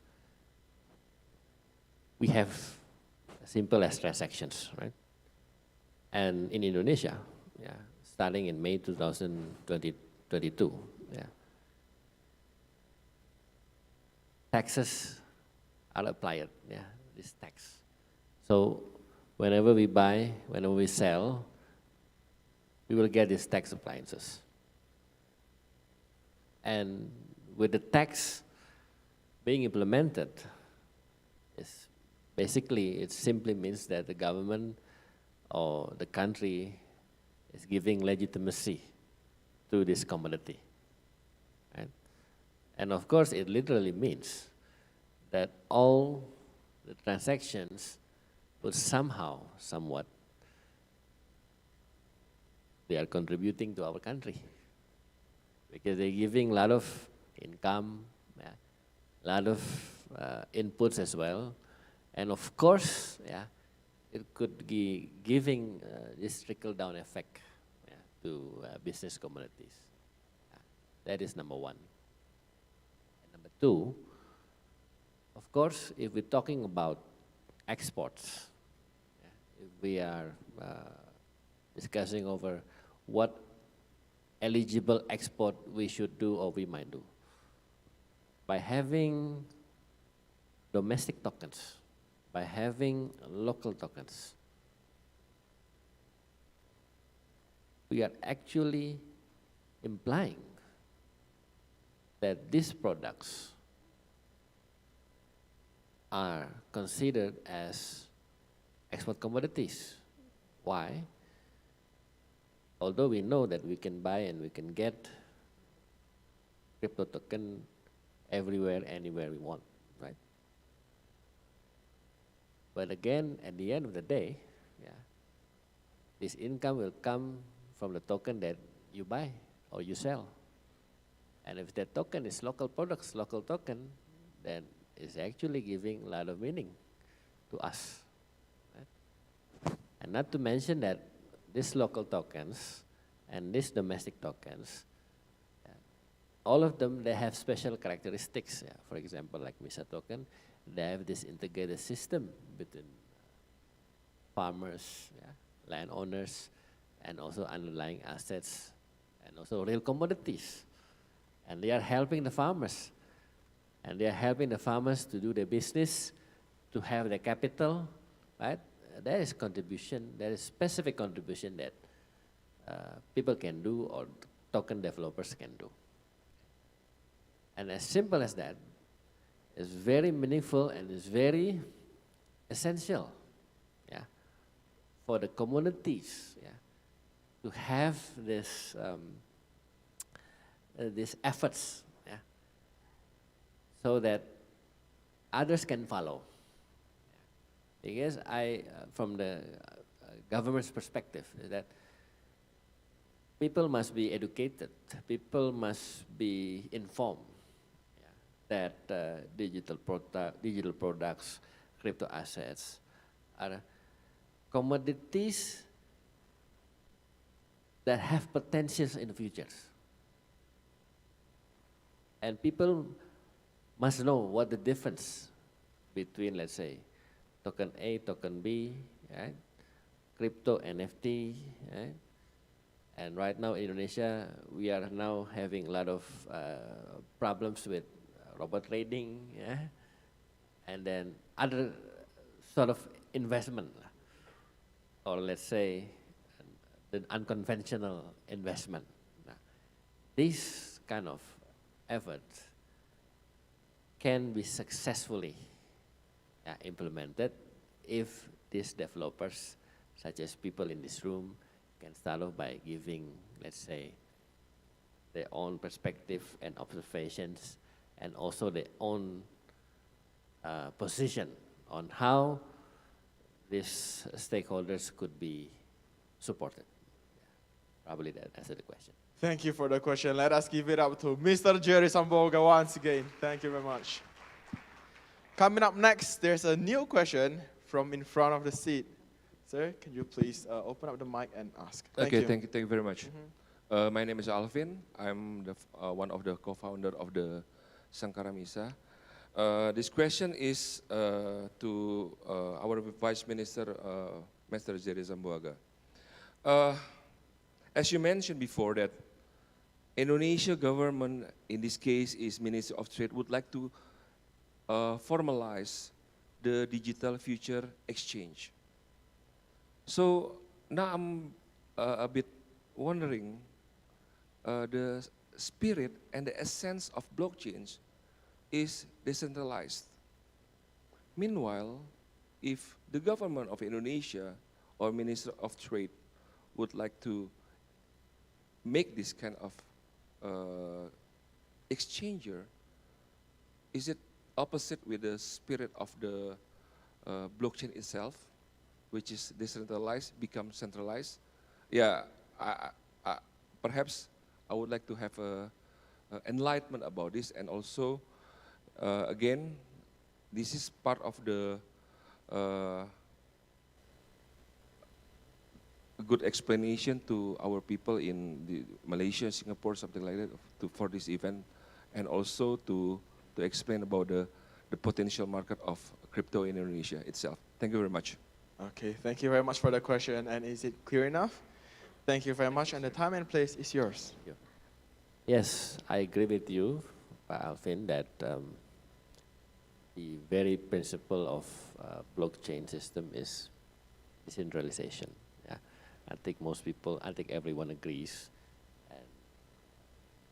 we have as simple as transactions, right? And in Indonesia, starting in May 2022, taxes are applied, this tax. So whenever we buy, whenever we sell, we will get these tax appliances. And with the tax being implemented, basically it simply means that the government or the country is giving legitimacy to this commodity. Right? And of course, it literally means that all the transactions will somehow, somewhat, they are contributing to our country. Because they're giving a lot of income, a lot of inputs as well. And of course, it could be giving this trickle-down effect to business communities. That is number one. And number two, of course, if we're talking about exports, if we are discussing over what eligible export we should do or we might do, by having domestic tokens, by having local tokens, we are actually implying that these products are considered as export commodities. Why? Although we know that we can buy and we can get crypto token everywhere, anywhere we want, right? But again, at the end of the day, this income will come from the token that you buy or you sell. And if that token is local products, local token, then it's actually giving a lot of meaning to us. Right? And not to mention that these local tokens and these domestic tokens, all of them, they have special characteristics. For example, like Misa token, they have this integrated system between farmers, landowners, and also underlying assets, and also real commodities. And they are helping the farmers. And they are helping the farmers to do their business, to have the capital, right? There is contribution, there is specific contribution that people can do or token developers can do. And as simple as that, it's very meaningful and it's very essential, for the communities, to have this these efforts, so that others can follow. Because from the government's perspective, is that people must be educated, people must be informed that digital products, crypto assets are commodities that have potentials in the future. And people must know what the difference between, let's say, token A, token B, right? Crypto, NFT, right? And right now in Indonesia, we are now having a lot of problems with robot trading, and then other sort of investment, or let's say the unconventional investment. These kind of efforts can be successfully implemented if these developers, such as people in this room, can start off by giving, let's say, their own perspective and observations, and also their own position on how these stakeholders could be supported. Probably that answered the question. Thank you for the question. Let us give it up to Mr. Jerry Samboga once again. Thank you very much. Coming up next, there's a new question from in front of the seat. Sir, can you please open up the mic and ask? Thank you very much. My name is Alvin. I'm one of the co-founder of the Sangkara Misa. This question is to our Vice Minister, Mr. Jerry Sambuaga. As you mentioned before that Indonesia government, in this case is Ministry of Trade, would like to formalize the digital future exchange. So now I'm a bit wondering the spirit and the essence of blockchains is decentralized. Meanwhile, if the government of Indonesia or Minister of Trade would like to make this kind of exchanger, is it opposite with the spirit of the blockchain itself, which is decentralized, become centralized? Yeah, perhaps I would like to have enlightenment about this, and also, again, this is part of the good explanation to our people in Malaysia, Singapore, something like that, for this event, and also to explain about the potential market of crypto in Indonesia itself. Thank you very much. Okay, thank you very much for the question. And is it clear enough? Thank you very much. And the time and place is yours. Yes, I agree with you, Alvin, that the very principle of blockchain system is decentralization. Yeah, I think most people, I think everyone agrees, and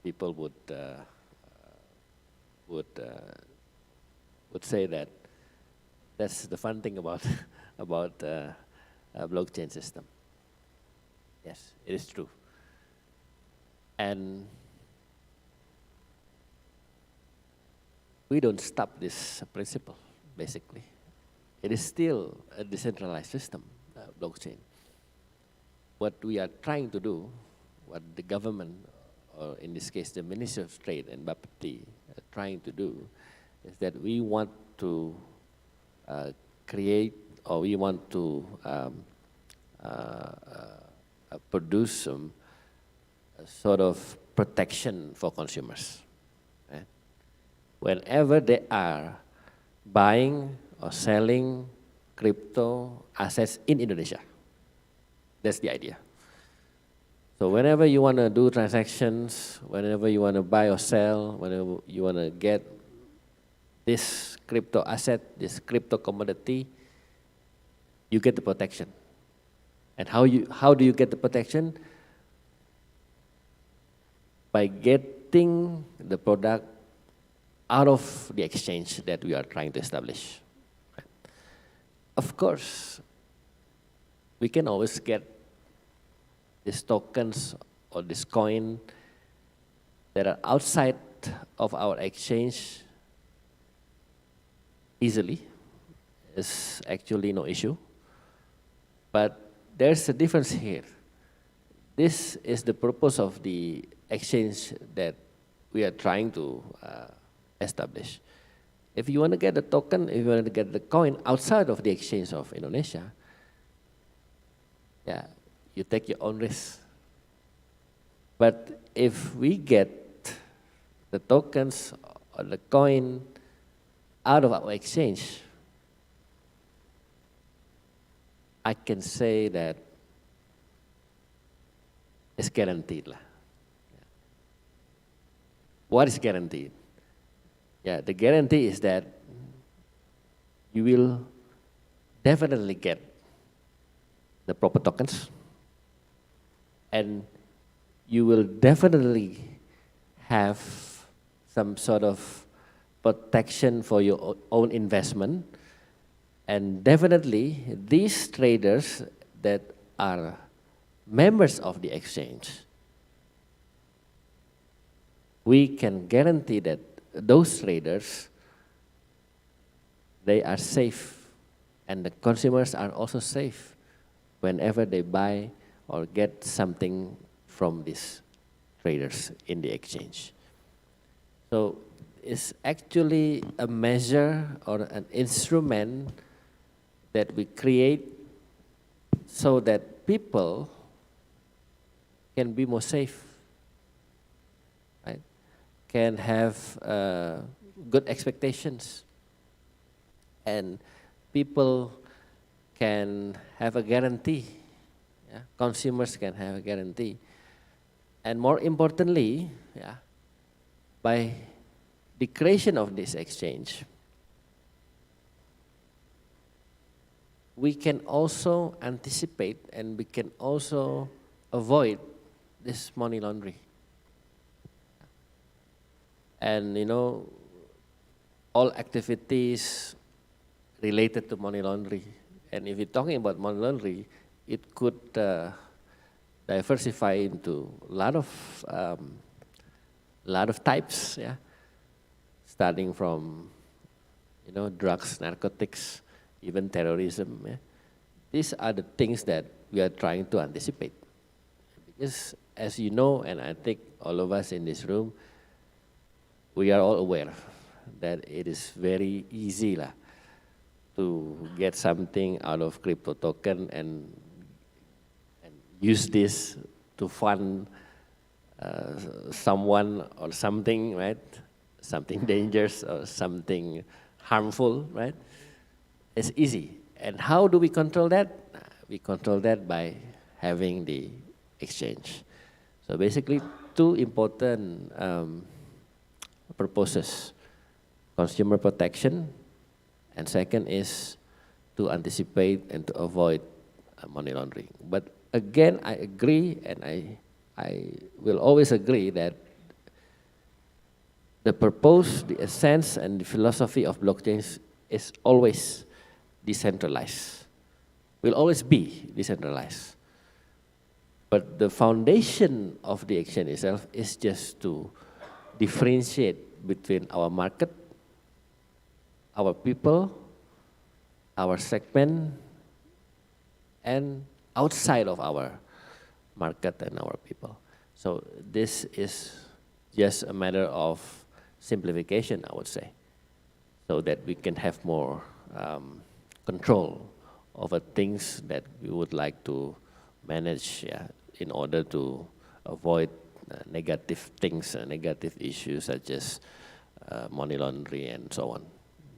people would say that that's the fun thing about about a blockchain system. Yes, it is true. And we don't stop this principle, basically. It is still a decentralized system, blockchain. What we are trying to do, what the government, or in this case the Ministry of Trade and Bapeti are trying to do, is that we want to create, or we want to produce a sort of protection for consumers. Right? Whenever they are buying or selling crypto assets in Indonesia. That's the idea. So whenever you want to do transactions, whenever you want to buy or sell, whenever you want to get this crypto asset, this crypto commodity, you get the protection. And how do you get the protection? By getting the product out of the exchange that we are trying to establish. Right? Of course, we can always get these tokens or this coin that are outside of our exchange easily. It's actually no issue. But there's a difference here. This is the purpose of the exchange that we are trying to establish. If you want to get the token, if you want to get the coin outside of the exchange of Indonesia, yeah, you take your own risk. But if we get the tokens or the coin out of our exchange, I can say that it's guaranteed. What is guaranteed? Yeah, the guarantee is that you will definitely get the proper tokens, and you will definitely have some sort of protection for your own investment, and definitely these traders that are members of the exchange, we can guarantee that those traders, they are safe And the consumers are also safe whenever they buy or get something from these traders in the exchange. So it's actually a measure or an instrument that we create so that people can be more safe, right? Can have good expectations, and people can have a guarantee. Yeah? Consumers can have a guarantee. And more importantly, yeah, by the creation of this exchange, we can also anticipate and we can also avoid this money laundering. And you know, all activities related to money laundering. And if you're talking about money laundering, it could diversify into a lot of types, yeah. Starting from, you know, drugs, narcotics, even terrorism. Yeah? These are the things that we are trying to anticipate. Because as you know, and I think all of us in this room, we are all aware that it is very easy to get something out of crypto token and use this to fund someone or something, right? Something dangerous or something harmful, right? It's easy. And how do we control that? We control that by having the exchange. So basically, two important purposes: consumer protection, and second is to anticipate and to avoid money laundering. But again, I agree, and I will always agree that the purpose, the essence, and the philosophy of blockchains is always decentralized, will always be decentralized. But the foundation of the exchange itself is just to differentiate between our market, our people, our segment, and outside of our market and our people. So this is just a matter of simplification, I would say, so that we can have more control over things that we would like to manage, yeah, in order to avoid negative things, negative issues such as money laundering and so on.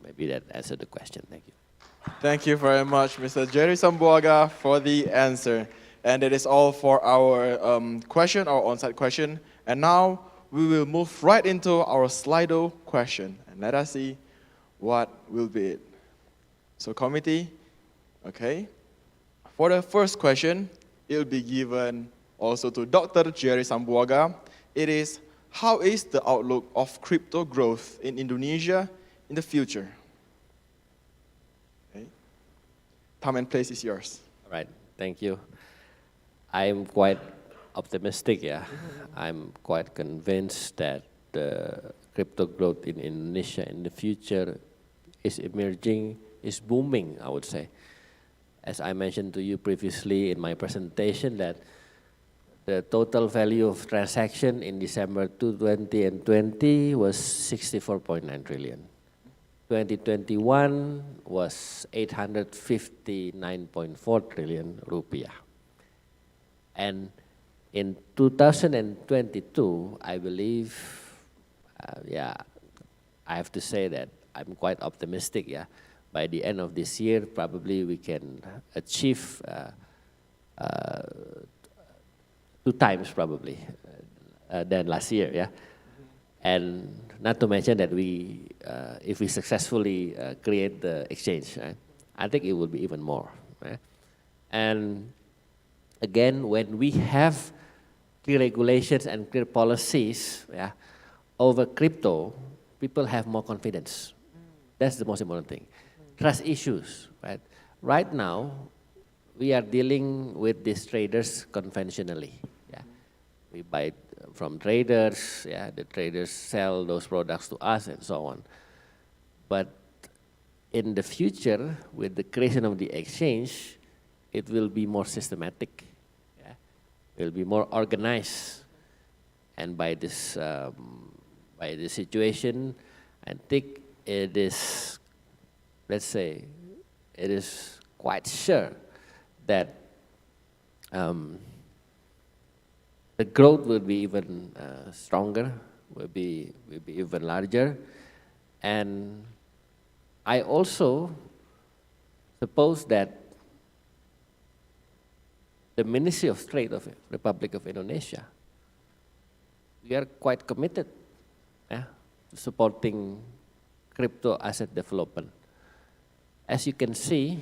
Maybe that answered the question. Thank you. Thank you very much, Mr. Jerry Sambuaga, for the answer. And that is all for our question, our on-site question. And now we will move right into our Slido question. And let us see what will be it. So committee, okay. For the first question, it will be given also to Dr. Jerry Sambuaga. It is, how is the outlook of crypto growth in Indonesia in the future? Okay. Time and place is yours. All right, thank you. I'm quite optimistic, yeah. I'm quite convinced that the crypto growth in Indonesia in the future is emerging, is booming, I would say. As I mentioned to you previously in my presentation, that the total value of transaction in December 2020 was 64.9 trillion. 2021 was 859.4 trillion rupiah. And in 2022, I believe, yeah, I have to say that I'm quite optimistic, yeah. By the end of this year, probably we can achieve 2 times probably than last year, yeah. And not to mention that we, if we successfully create the exchange, right, I think it will be even more, right? And again, when we have clear regulations and clear policies, yeah, over crypto, people have more confidence. That's the most important thing. Trust issues, right? Right now, we are dealing with these traders conventionally. Yeah, we buy from traders. Yeah, the traders sell those products to us and so on. But in the future, with the creation of the exchange, it will be more systematic. Yeah? It will be more organized. And by this situation, I think it is, let's say, it is quite sure that the growth will be even stronger, will be even larger. And I also suppose that the Ministry of Trade of the Republic of Indonesia, we are quite committed to supporting crypto asset development. As you can see,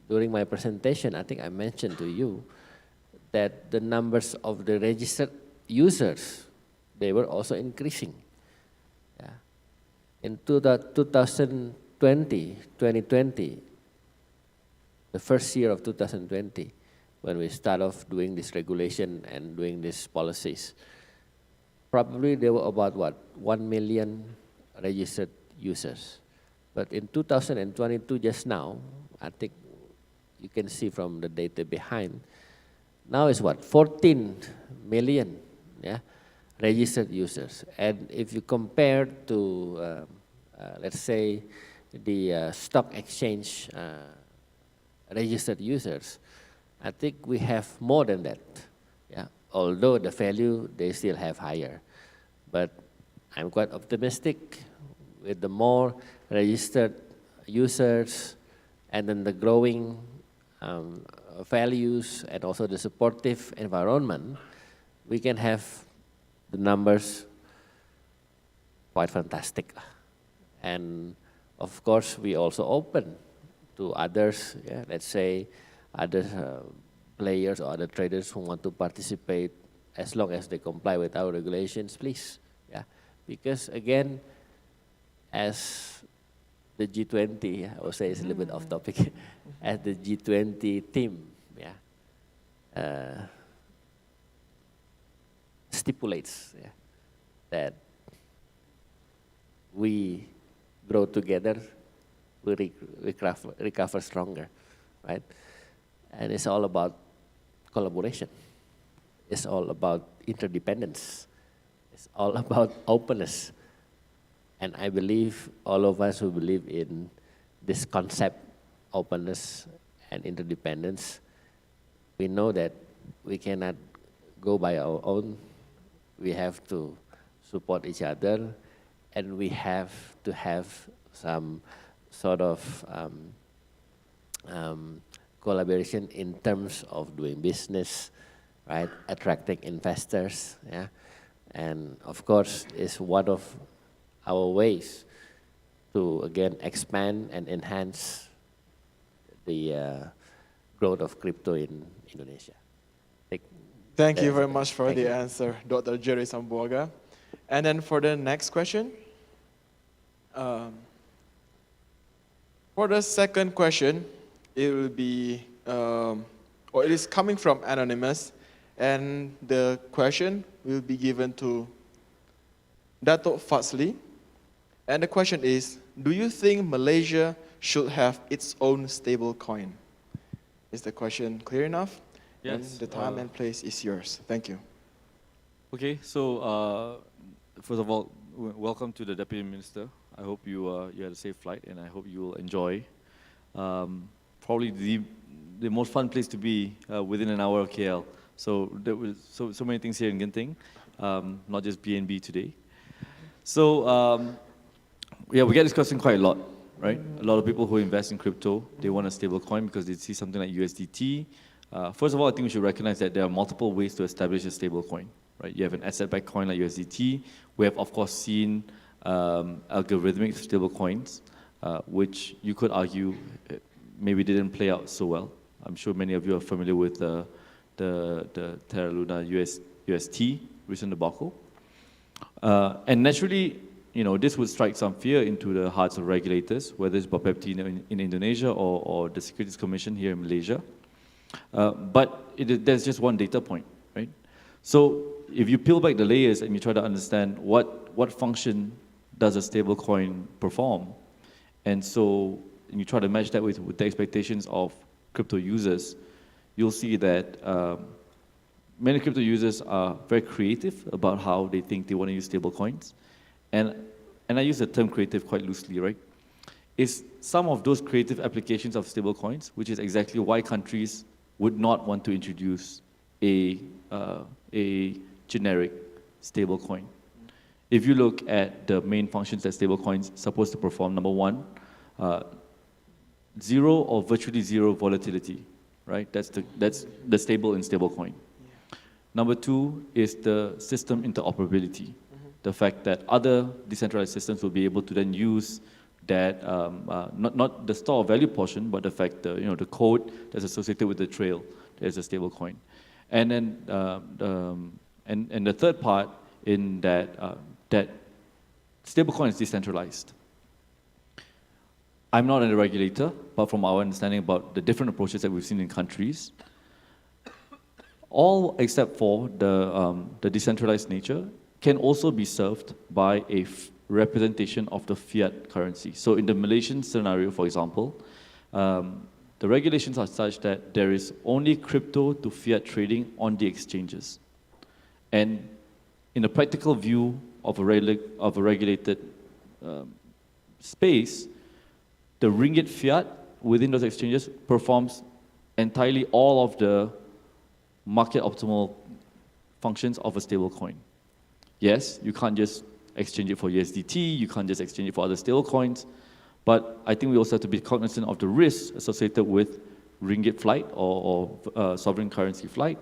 during my presentation, I think I mentioned to you that the numbers of the registered users, they were also increasing. Yeah. In 2020, the first year of 2020, when we start off doing this regulation and doing these policies, probably there were about 1 million registered users. But in 2022, just now, I think you can see from the data behind, now is 14 million registered users. And if you compare to, let's say, the stock exchange registered users, I think we have more than that. Yeah. Although the value, they still have higher. But I'm quite optimistic with the more registered users and then the growing values and also the supportive environment, we can have the numbers quite fantastic. And of course, we also open to others, let's say other players or other traders who want to participate, as long as they comply with our regulations, please. Yeah, because again, as the G20, I would say it's a little bit off topic, as the G20 team, stipulates that we grow together, we recover stronger, right? And it's all about collaboration. It's all about interdependence. It's all about openness. And I believe all of us who believe in this concept, openness and interdependence, we know that we cannot go by our own. We have to support each other, and we have to have some sort of collaboration in terms of doing business, right? Attracting investors, and of course, it's one of our ways to again expand and enhance the growth of crypto in Indonesia. Thank you very much for the answer, Dr. Jerry Sambuaga. And then for the next question, for the second question, it will be, or it is coming from Anonymous, and the question will be given to Dato' Fazli. And the question is, do you think Malaysia should have its own stable coin? Is the question clear enough? Yes. And the time and place is yours. Thank you. Okay, so first of all, welcome to the Deputy Minister. I hope you had a safe flight, and I hope you will enjoy. Probably the most fun place to be within an hour of KL. So there was so many things here in Genting, not just BNB today. So yeah, we get this question quite a lot, right? A lot of people who invest in crypto, they want a stable coin because they see something like USDT. First of all, I think we should recognize that there are multiple ways to establish a stable coin, right? You have an asset-backed coin like USDT. We have, of course, seen algorithmic stable coins, which you could argue maybe didn't play out so well. I'm sure many of you are familiar with the Terra Luna UST recent debacle. And naturally, you know, this would strike some fear into the hearts of regulators, whether it's Bapepti in Indonesia or the Securities Commission here in Malaysia. But there's just one data point, right? So if you peel back the layers and you try to understand what function does a stable coin perform, and so and you try to match that with the expectations of crypto users, you'll see that many crypto users are very creative about how they think they want to use stablecoins. And I use the term creative quite loosely, right? It's some of those creative applications of stablecoins, which is exactly why countries would not want to introduce a generic stablecoin. If you look at the main functions that stablecoins are supposed to perform, number one, zero or virtually zero volatility, right? That's the stable in stablecoin. Number two is the system interoperability. The fact that other decentralized systems will be able to then use that, not the store of value portion, but the fact that, the code that's associated with the trail as a stablecoin. And then, and the third part in that, that stablecoin is decentralized. I'm not a regulator, but from our understanding about the different approaches that we've seen in countries, all except for the decentralized nature can also be served by a representation of the fiat currency. So in the Malaysian scenario, for example, the regulations are such that there is only crypto to fiat trading on the exchanges. And in a practical view of a regulated space, the ringgit fiat within those exchanges performs entirely all of the market optimal functions of a stable coin. Yes, you can't just exchange it for USDT, you can't just exchange it for other stable coins, but I think we also have to be cognizant of the risks associated with ringgit flight or sovereign currency flight.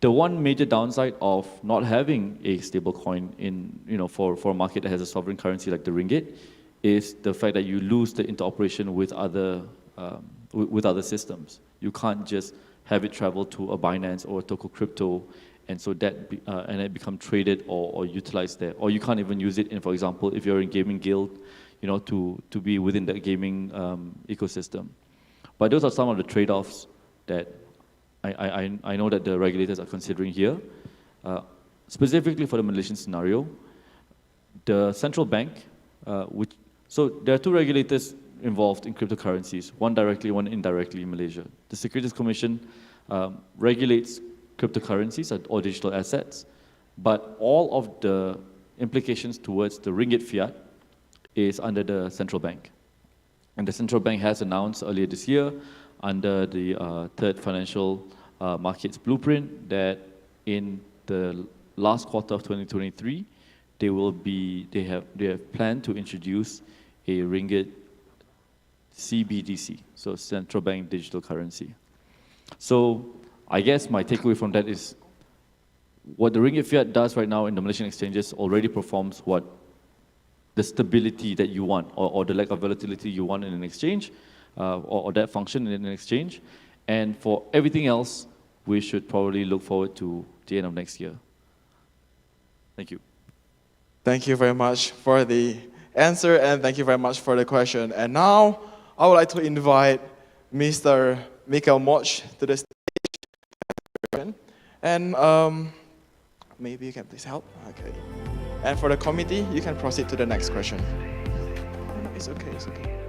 The one major downside of not having a stable coin in, for a market that has a sovereign currency like the ringgit is the fact that you lose the interoperation with other systems. You can't just have it travel to a Binance or a Toko Crypto, and so that and it become traded or utilized there. Or you can't even use it in, for example, if you're in gaming guild, to be within the gaming ecosystem. But those are some of the trade-offs that I know that the regulators are considering here. Specifically for the Malaysian scenario, the central bank, so there are two regulators involved in cryptocurrencies, one directly, one indirectly in Malaysia. The Securities Commission regulates cryptocurrencies or digital assets, but all of the implications towards the ringgit fiat is under the central bank. And the central bank has announced earlier this year under the third financial markets blueprint that in the last quarter of 2023, they have planned to introduce a ringgit CBDC, so central bank digital currency. So I guess my takeaway from that is what the ringgit fiat does right now in the Malaysian exchanges already performs what the stability that you want or the lack of volatility you want in an exchange or that function in an exchange. And for everything else, we should probably look forward to the end of next year. Thank you. Thank you very much for the answer, and thank you very much for the question. And now, I would like to invite Mr. Mikhail Moch to the stage. And maybe you can please help? Okay. And for the committee, you can proceed to the next question. No, it's okay, it's okay.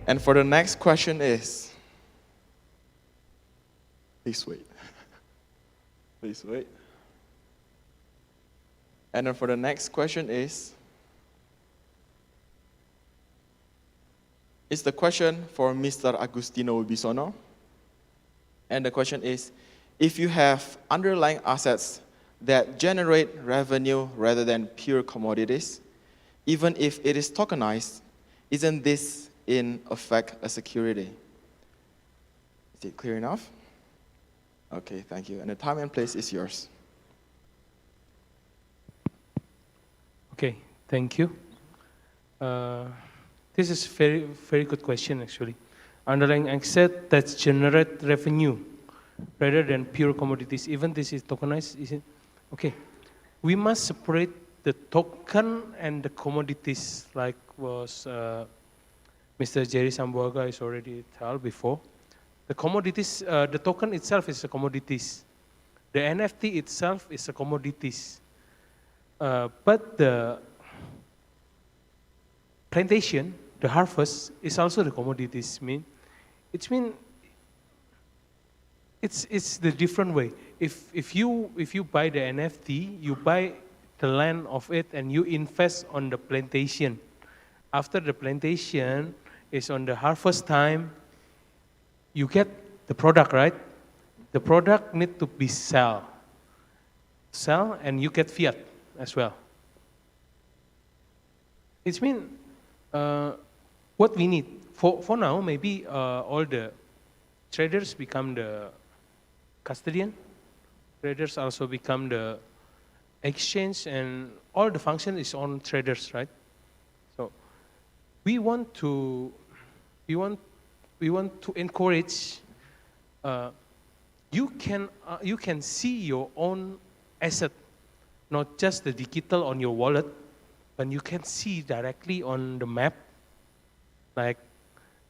And for the next question is, please wait. Please wait. And then for the next question is the question for Mr. Agustino Bisono. And the question is, if you have underlying assets that generate revenue rather than pure commodities, even if it is tokenized, isn't this in effect a security? Is it clear enough? Okay, thank you. And the time and place is yours. Okay, thank you. This is very, very good question actually. Underlying asset that generate revenue rather than pure commodities, even this is tokenized, is it? Okay, we must separate the token and the commodities, like was Mr. Jerry Sambuaga is already told before. The commodities, the token itself is a commodities. The NFT itself is a commodities. But the plantation, the harvest, is also the commodities. It's the different way. If you buy the NFT, you buy the land of it and you invest on the plantation. After the plantation is on the harvest time, you get the product, right? The product need to be sell and you get fiat as well. It's what we need. For now, maybe all the traders become the custodian. Traders also become the exchange, and all the function is on traders, right? So we want to encourage. You can see your own asset, not just the digital on your wallet, but you can see directly on the map. Like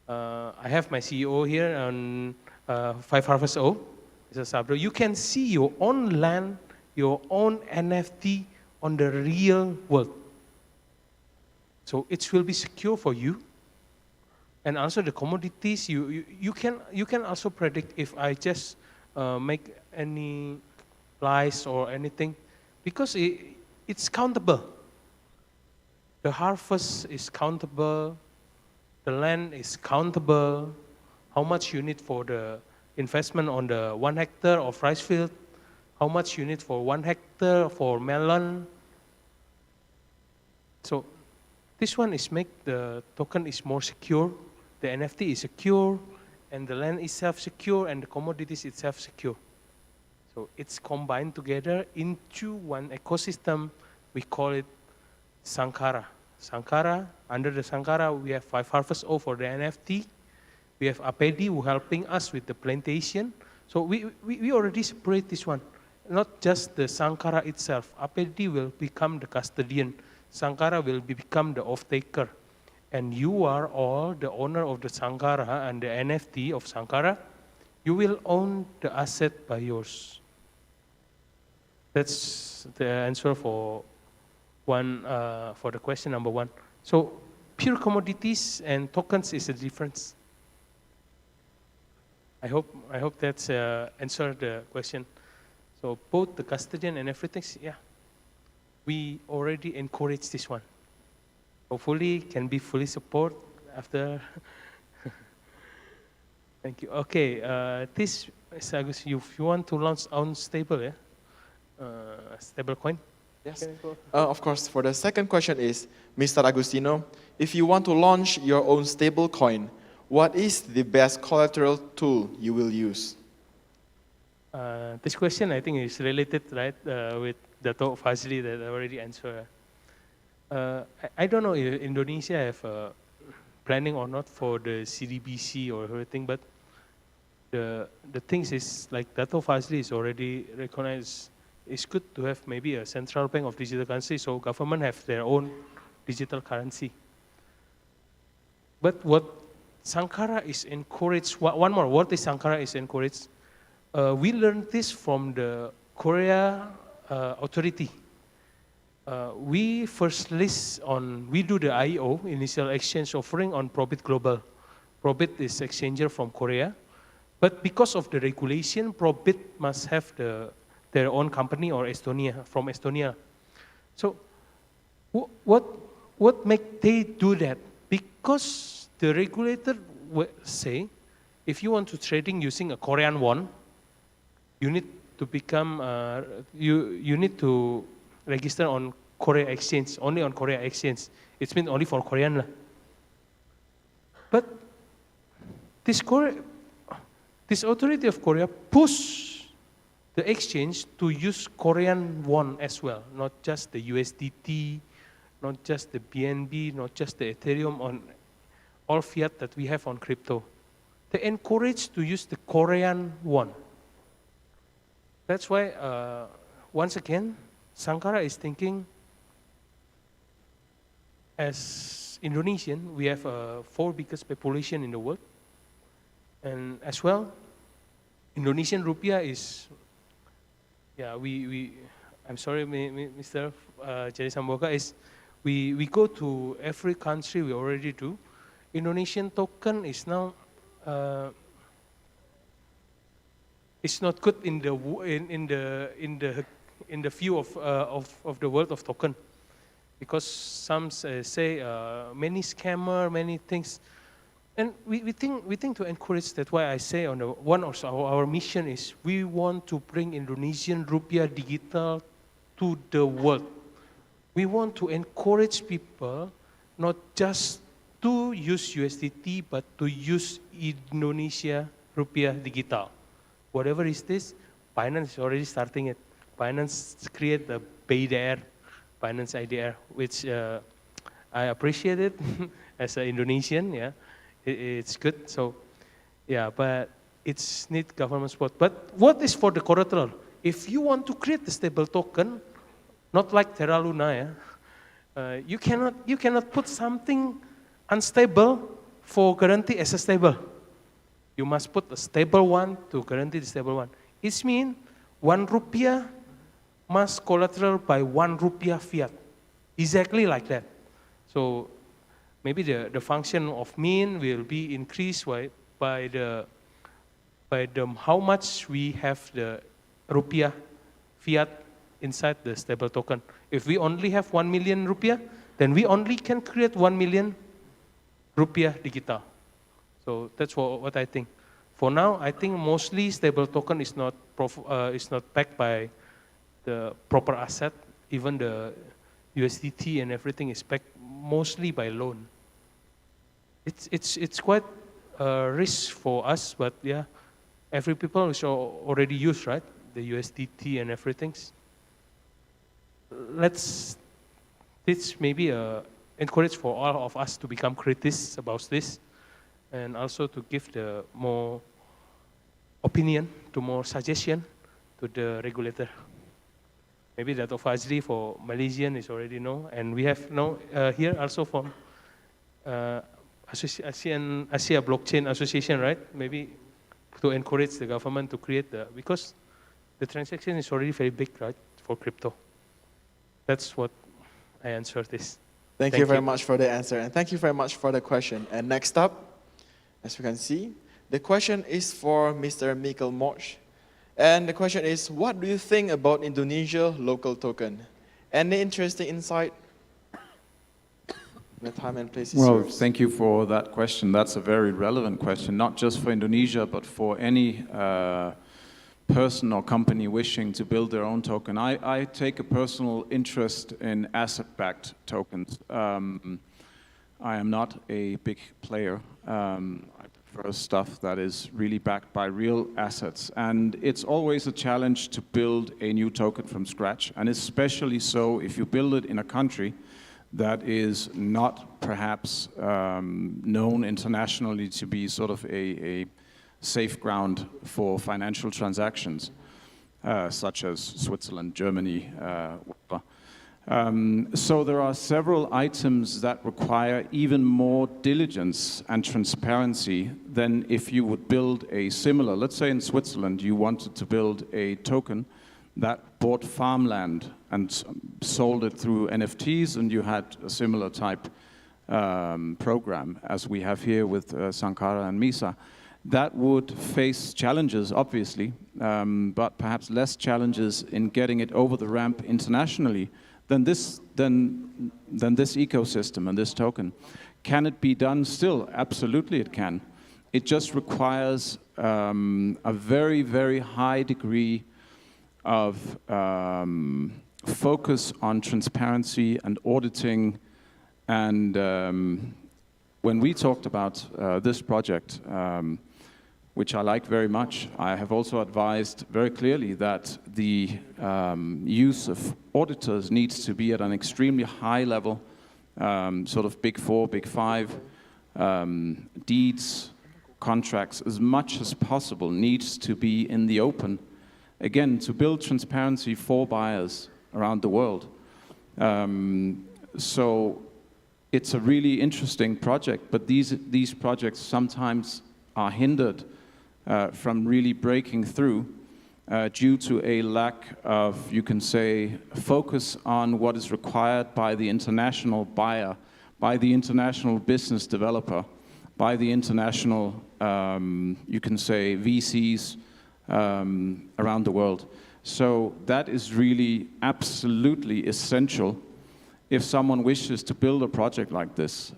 I have my CEO here on 5 Harvest O. You can see your own land, your own NFT on the real world. So it will be secure for you. And also the commodities, you can also predict if I just make any lies or anything, because it's countable. The harvest is countable, the land is countable, how much you need for the investment on the 1 hectare of rice field, how much you need for 1 hectare for melon. So this one is make the token is more secure, the NFT is secure, and the land itself secure, and the commodities itself secure. So it's combined together into one ecosystem. We call it Sangkara. Sangkara, under the Sangkara, we have 5 Harvest O for the NFT. We have APD who helping us with the plantation. So we already separate this one. Not just the Sangkara itself. APD will become the custodian. Sangkara will become the off-taker. And you are all the owner of the Sangkara and the NFT of Sangkara. You will own the asset by yours. That's the answer for the question number 1. So pure commodities and tokens is a difference. I hope that's answered the question. So both the custodian and everything, yeah, we already encourage this one. Hopefully can be fully support after. Thank you. Okay, this is Agus. You want to launch on stable, yeah, stable coin. Yes. Of course. For the second question is, Mr. Agustino, if you want to launch your own stable coin, what is the best collateral tool you will use? This question I think is related, right, with Dato' Fazli that I already answered. I don't know if Indonesia have planning or not for the CDBC or everything, but the things is like Dato' Fazli is already recognized. It's good to have maybe a central bank of digital currency, so government have their own digital currency. But what Sangkara is encouraged, one more, what is Sangkara is encouraged? We learned this from the Korea authority. We first list on, we do the IO, initial exchange offering on Probit Global. Probit is exchanger from Korea. But because of the regulation, Probit must have their own company or from Estonia. So what make they do that? Because the regulator say, if you want to trading using a Korean won, you need to become, you need to register on Korea Exchange, only on Korea Exchange. It means only for Korean. But this authority of Korea push the exchange to use Korean won as well, not just the USDT, not just the BNB, not just the Ethereum, on all fiat that we have on crypto. They encourage to use the Korean won. That's why, once again, Sangkara is thinking, as Indonesian, we have 4 biggest population in the world. And as well, Indonesian rupiah is, yeah, I'm sorry, Mr. Jerry Samboka, is we go to every country, we already do. Indonesian token is now, it's not good in the view of the world of token, because some say many scammer, many things, and we think to encourage. That's why I say on one of our mission is we want to bring Indonesian rupiah digital to the world. We want to encourage people not just to use USDT, but to use Indonesia rupiah digital. Whatever is this, Binance is already starting it. Binance create the BDR, Binance IDR, which I appreciate it as an Indonesian. Yeah, it's good. So, yeah, but it's need government support. But what is for the collateral? If you want to create a stable token, not like Terra Luna, yeah, you cannot put something unstable for guarantee as a stable. You must put a stable one to guarantee the stable one. It means 1 rupiah must collateral by 1 rupiah fiat. Exactly like that. So maybe the function of mean will be increased by the how much we have the rupiah fiat inside the stable token. If we only have 1 million rupiah, then we only can create 1 million rupiah digital. So that's what I think. For now, I think mostly stable token is not backed by the proper asset. Even the USDT and everything is backed mostly by loan. It's quite a risk for us, but yeah, every people is already used, right? The USDT and everything. Let's maybe encourage for all of us to become critics about this, and also to give the more opinion, to more suggestion to the regulator. Maybe that of Fazli for Malaysian is already know, and we have now here also from Asia Blockchain Association, right? Maybe to encourage the government to create because the transaction is already very big, right, for crypto. That's what I answer this. Thank you very much for the answer, and thank you very much for the question. And next up, as we can see, the question is for Mr. Mikkel Mosch. And the question is, what do you think about Indonesia local token? Any interesting insight? The time and place is Well, yours. thank you for that question. That's a very relevant question, not just for Indonesia, but for any person or company wishing to build their own token. I take a personal interest in asset-backed tokens. I am not a big player. I prefer stuff that is really backed by real assets. And it's always a challenge to build a new token from scratch, and especially so if you build it in a country that is not perhaps known internationally to be sort of a safe ground for financial transactions, such as Switzerland, Germany, whatever. So there are several items that require even more diligence and transparency than if you would build a similar, let's say in Switzerland, you wanted to build a token that bought farmland and sold it through NFTs, and you had a similar type program as we have here with Sangkara and Misa. That would face challenges, obviously, but perhaps less challenges in getting it over the ramp internationally than this ecosystem and this token. Can it be done still? Absolutely it can. It just requires a very, very high degree of focus on transparency and auditing. And when we talked about this project, which I like very much, I have also advised very clearly that the use of auditors needs to be at an extremely high level, sort of Big 4, Big 5, deeds, contracts, as much as possible needs to be in the open. Again, to build transparency for buyers around the world. So it's a really interesting project, but these projects sometimes are hindered from really breaking through due to a lack of, you can say, focus on what is required by the international buyer, by the international business developer, by the international, you can say, VCs around the world. So that is really absolutely essential if someone wishes to build a project like this.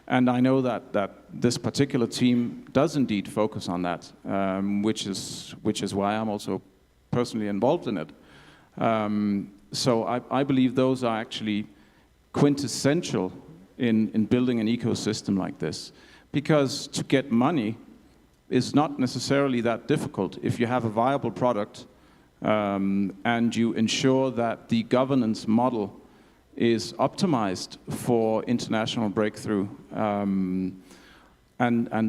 And I know that this particular team does indeed focus on that, which is why I'm also personally involved in it. So I believe those are actually quintessential in building an ecosystem like this. Because to get money is not necessarily that difficult if you have a viable product and you ensure that the governance model is optimized for international breakthrough, and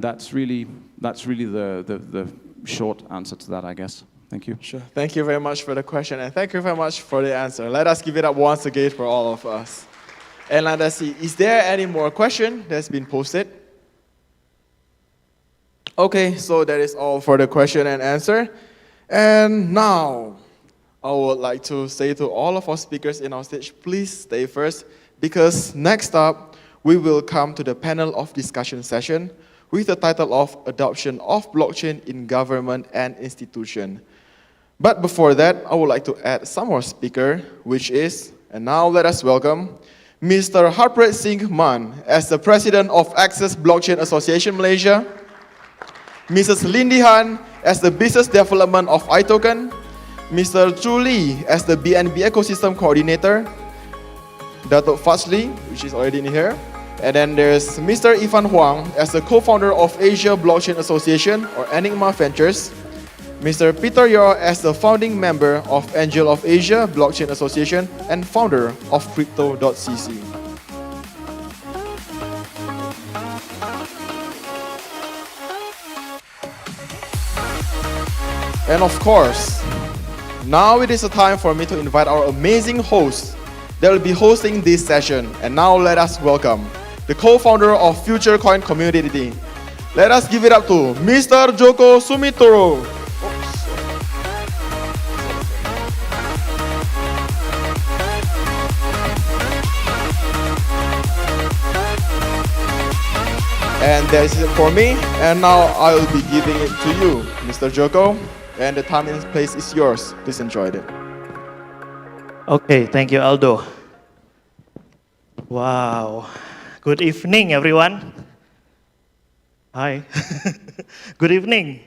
that's really the short answer to that, I guess. Thank you. Sure. Thank you very much for the question, and thank you very much for the answer. Let us give it up once again for all of us. And let us see, is there any more question that's been posted? Okay, so that is all for the question and answer. And now, I would like to say to all of our speakers in our stage, please stay first, because next up, we will come to the panel of discussion session with the title of Adoption of Blockchain in Government and Institution. But before that, I would like to add some more speaker, which is, and now let us welcome Mr. Harpreet Singh Man as the President of Access Blockchain Association Malaysia, Mrs. Lindy Han as the Business Development of iToken, Mr. Chu Lee as the BNB Ecosystem Coordinator, Datuk Fazli, which is already in here, and then there's Mr. Ivan Huang as the co-founder of Asia Blockchain Association, or Enigma Ventures, Mr. Peter Yor as the founding member of Angel of Asia Blockchain Association and founder of Crypto.cc. And of course, now it is a time for me to invite our amazing host that will be hosting this session. And now let us welcome the co-founder of Future Coin Community. Let us give it up to Mr. Joko Sumitoro. And that is it for me. And now I will be giving it to you, Mr. Joko. And the time and place is yours. Please enjoy it. Okay, thank you, Aldo. Wow. Good evening, everyone. Hi. Good evening.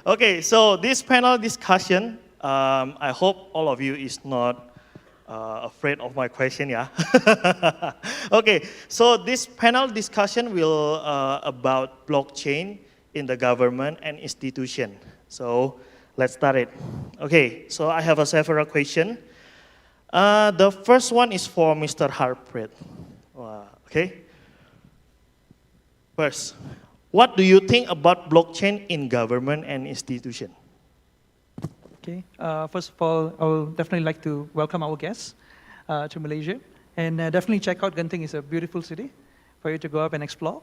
Okay, so this panel discussion, I hope all of you is not afraid of my question, yeah? Okay, so this panel discussion will about blockchain in the government and institution. So let's start it. Okay, so I have several questions. The first one is for Mr. Harpreet. Okay. First, what do you think about blockchain in government and institution? Okay. First of all, I will definitely like to welcome our guests to Malaysia, and definitely check out Genting. It's a beautiful city for you to go up and explore.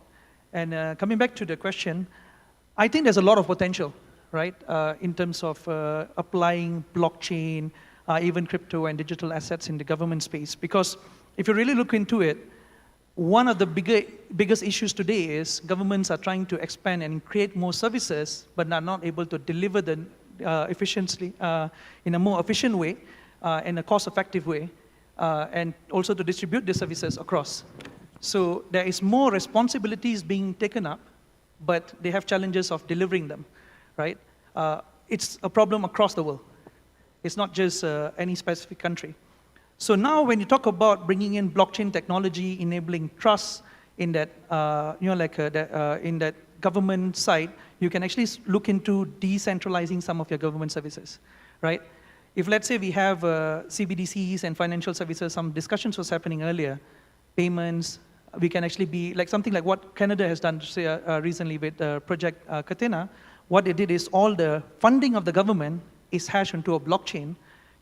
And coming back to the question, I think there's a lot of potential, right, in terms of applying blockchain, even crypto and digital assets in the government space. Because if you really look into it, one of the biggest issues today is governments are trying to expand and create more services, but are not able to deliver them efficiently in a more efficient way, in a cost-effective way, and also to distribute the services across. So there is more responsibilities being taken up, but they have challenges of delivering them, right? It's a problem across the world. It's not just any specific country. So now when you talk about bringing in blockchain technology, enabling trust in that, in that government side, you can actually look into decentralizing some of your government services, right? If let's say we have CBDCs and financial services, some discussions was happening earlier, payments, we can actually be like something like what Canada has done recently with Project Catena. What they did is all the funding of the government is hashed into a blockchain.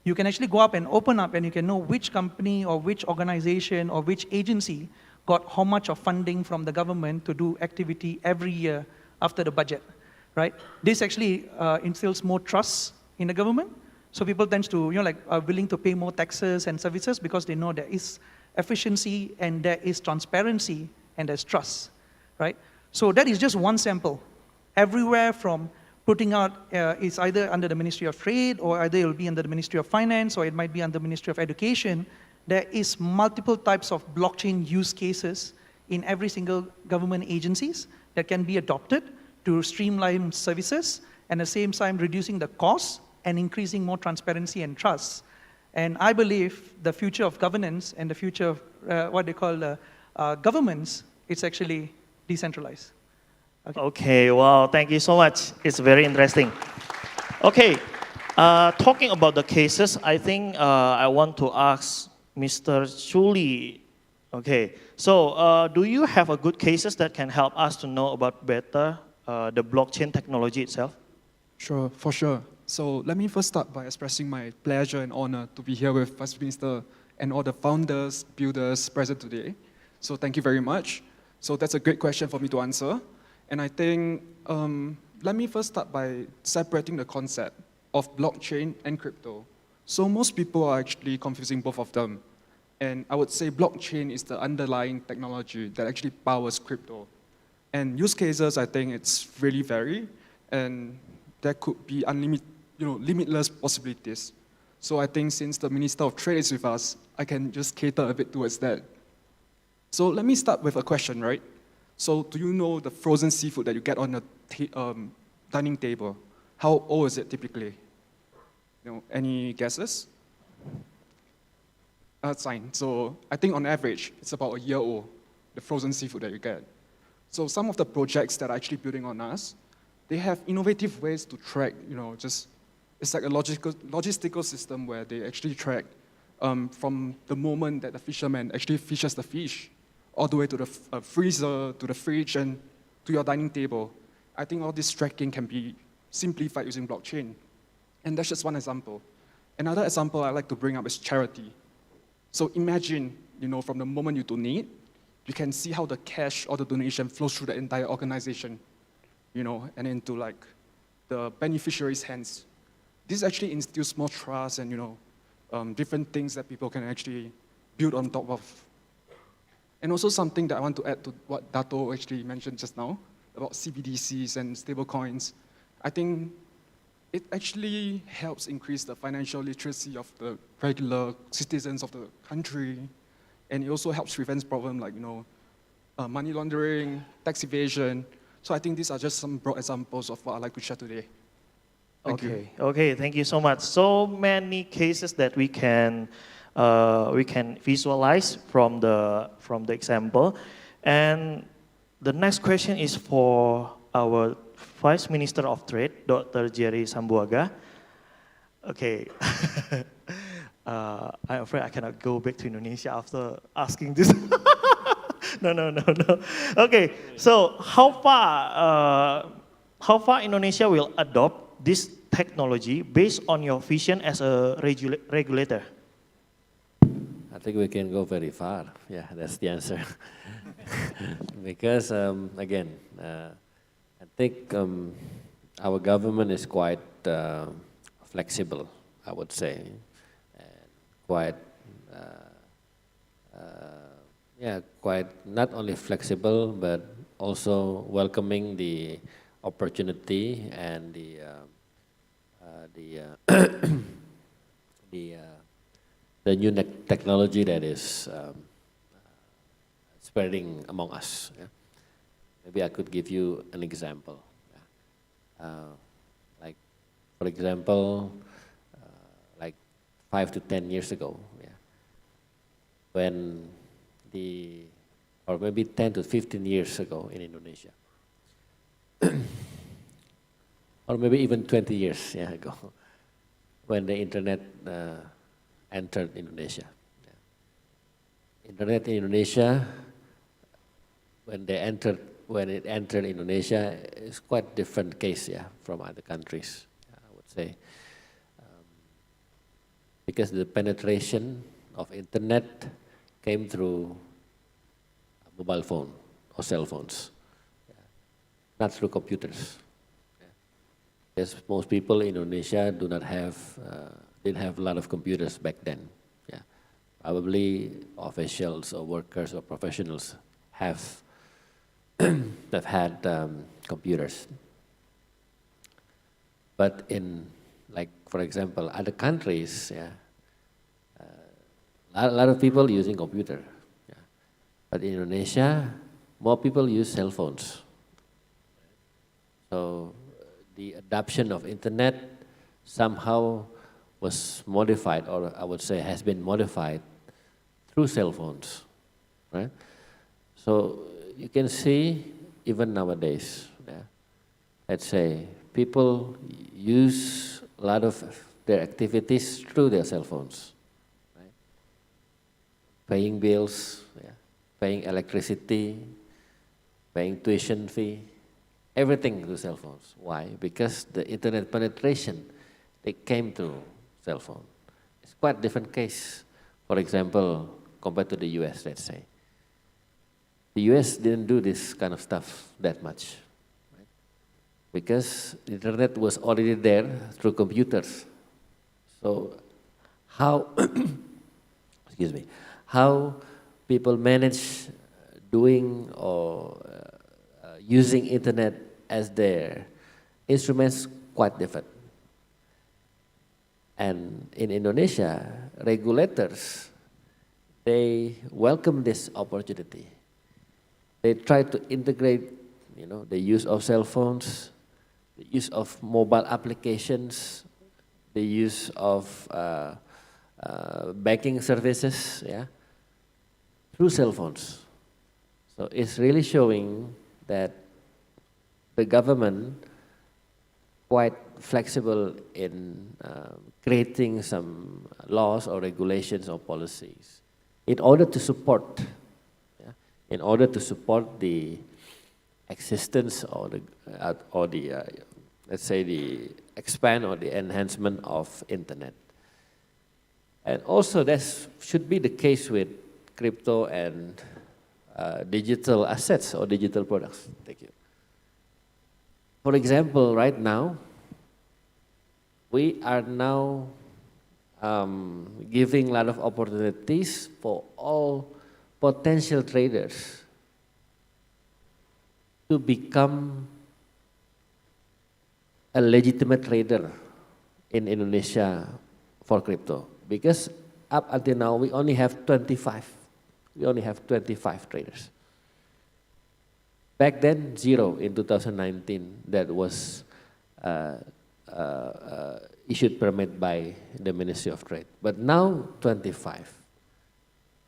You can actually go up and open up and you can know which company or which organization or which agency got how much of funding from the government to do activity every year after the budget, right? This actually instills more trust in the government. So people tend to, are willing to pay more taxes and services because they know there is efficiency and there is transparency and there's trust, right? So that is just one sample. Everywhere from putting out, it's either under the Ministry of Trade or either it will be under the Ministry of Finance or it might be under the Ministry of Education. There is multiple types of blockchain use cases in every single government agencies that can be adopted to streamline services and at the same time reducing the costs and increasing more transparency and trust. And I believe the future of governance and the future of what they call governments, it's actually decentralized. Okay, wow, thank you so much. It's very interesting. Okay, talking about the cases, I think I want to ask Mr. Chuli. Okay, so do you have a good cases that can help us to know about better the blockchain technology itself? Sure, for sure. So let me first start by expressing my pleasure and honor to be here with Vice Minister and all the founders, builders present today. So thank you very much. So that's a great question for me to answer. And I think, let me first start by separating the concept of blockchain and crypto. So most people are actually confusing both of them. And I would say blockchain is the underlying technology that actually powers crypto. And use cases, I think it's really varied, and there could be limitless possibilities. So I think since the Minister of Trade is with us, I can just cater a bit towards that. So let me start with a question, right? So do you know the frozen seafood that you get on the dining table? How old is it typically? Any guesses? That's fine. So I think on average, it's about a year old, the frozen seafood that you get. So some of the projects that are actually building on us, they have innovative ways to track, it's like a logistical system where they actually track from the moment that the fisherman actually fishes the fish all the way to the freezer, to the fridge, and to your dining table. I think all this tracking can be simplified using blockchain. And that's just one example. Another example I like to bring up is charity. So imagine, from the moment you donate, you can see how the cash or the donation flows through the entire organization, and into the beneficiary's hands. This actually instills more trust and, different things that people can actually build on top of. And also something that I want to add to what Dato actually mentioned just now about CBDCs and stablecoins. I think it actually helps increase the financial literacy of the regular citizens of the country. And it also helps prevent problems like, money laundering, tax evasion. So I think these are just some broad examples of what I'd like to share today. Thank you. Okay, thank you so much. So many cases that we can visualize from the example. And the next question is for our Vice Minister of Trade, Dr. Jerry Sambuaga. Okay, I'm afraid I cannot go back to Indonesia after asking this. No. Okay, so how far Indonesia will adopt this technology based on your vision as a regulator? I think we can go very far. Yeah, that's the answer. Because again, I think our government is quite flexible, I would say, and quite not only flexible but also welcoming the opportunity and the new technology that is spreading among us. Yeah? Maybe I could give you an example. Like, for example, like 5 to 10 years ago, when or maybe 10 to 15 years ago in Indonesia, or maybe even 20 years ago, when the internet entered Indonesia. Internet in Indonesia, when it entered Indonesia, is quite different case, from other countries, I would say, because the penetration of internet came through a mobile phone or cell phones. not through computers. Because most people in Indonesia do not have, didn't have a lot of computers back then. Yeah, probably officials or workers or professionals have that had computers. But in, like, for example, other countries, yeah, a lot of people using computer. Yeah. But in Indonesia, more people use cell phones. So the adoption of internet somehow was modified, or I would say has been modified through cell phones, right? So you can see even nowadays, yeah, let's say people use a lot of their activities through their cell phones, right? Paying bills, yeah, paying electricity, paying tuition fee, everything through cell phones. Why? Because the internet penetration, they came through cell phone. It's quite different case, for example, compared to the US, let's say. The US didn't do this kind of stuff that much, right? Because the internet was already there through computers. So how, excuse me, how people manage doing or using internet as their instruments quite different. And in Indonesia, regulators, they welcome this opportunity. They try to integrate, you know, the use of cell phones, the use of mobile applications, the use of banking services, yeah, through cell phones. So it's really showing that the government quite flexible in creating some laws or regulations or policies in order to support, yeah, in order to support the existence or the let's say the expand or the enhancement of internet. And also that should be the case with crypto and digital assets or digital products. Thank you. For example, right now, we are now giving a lot of opportunities for all potential traders to become a legitimate trader in Indonesia for crypto. Because up until now, we only have 25. We only have 25 traders. Back then, 0 in 2019 that was issued permit by the Ministry of Trade. But now 25.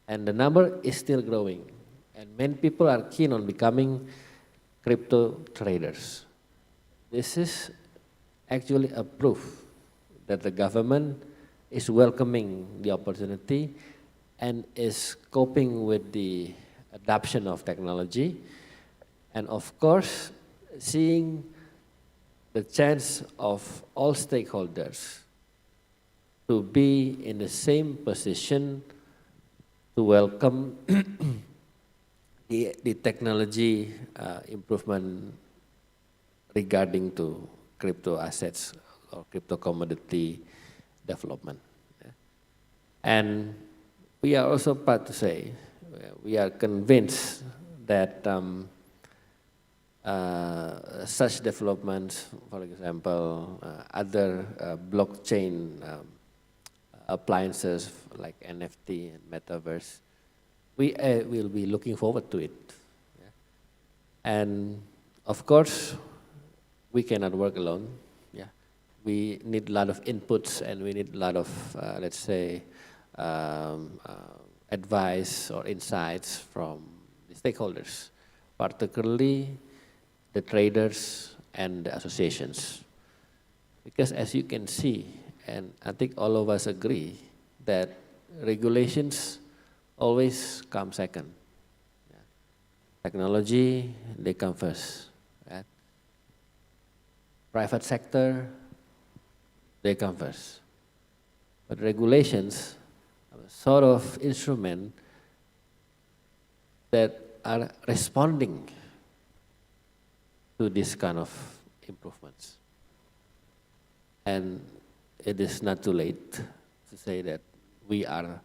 And the number is still growing. And many people are keen on becoming crypto traders. This is actually a proof that the government is welcoming the opportunity and is coping with the adoption of technology. And of course, seeing the chance of all stakeholders to be in the same position to welcome the technology improvement regarding to crypto assets or crypto commodity development. And we are also proud to say, we are convinced that such developments, for example, other blockchain appliances like NFT and metaverse, we will be looking forward to it. Yeah. And of course, we cannot work alone. Yeah. We need a lot of inputs and we need a lot of, let's say, advice or insights from the stakeholders, particularly the traders and the associations. Because as you can see, and I think all of us agree, that regulations always come second. Yeah. Technology, they come first. Right? Private sector, they come first. But regulations are a sort of instrument that are responding to this kind of improvements. And it is not too late to say that we are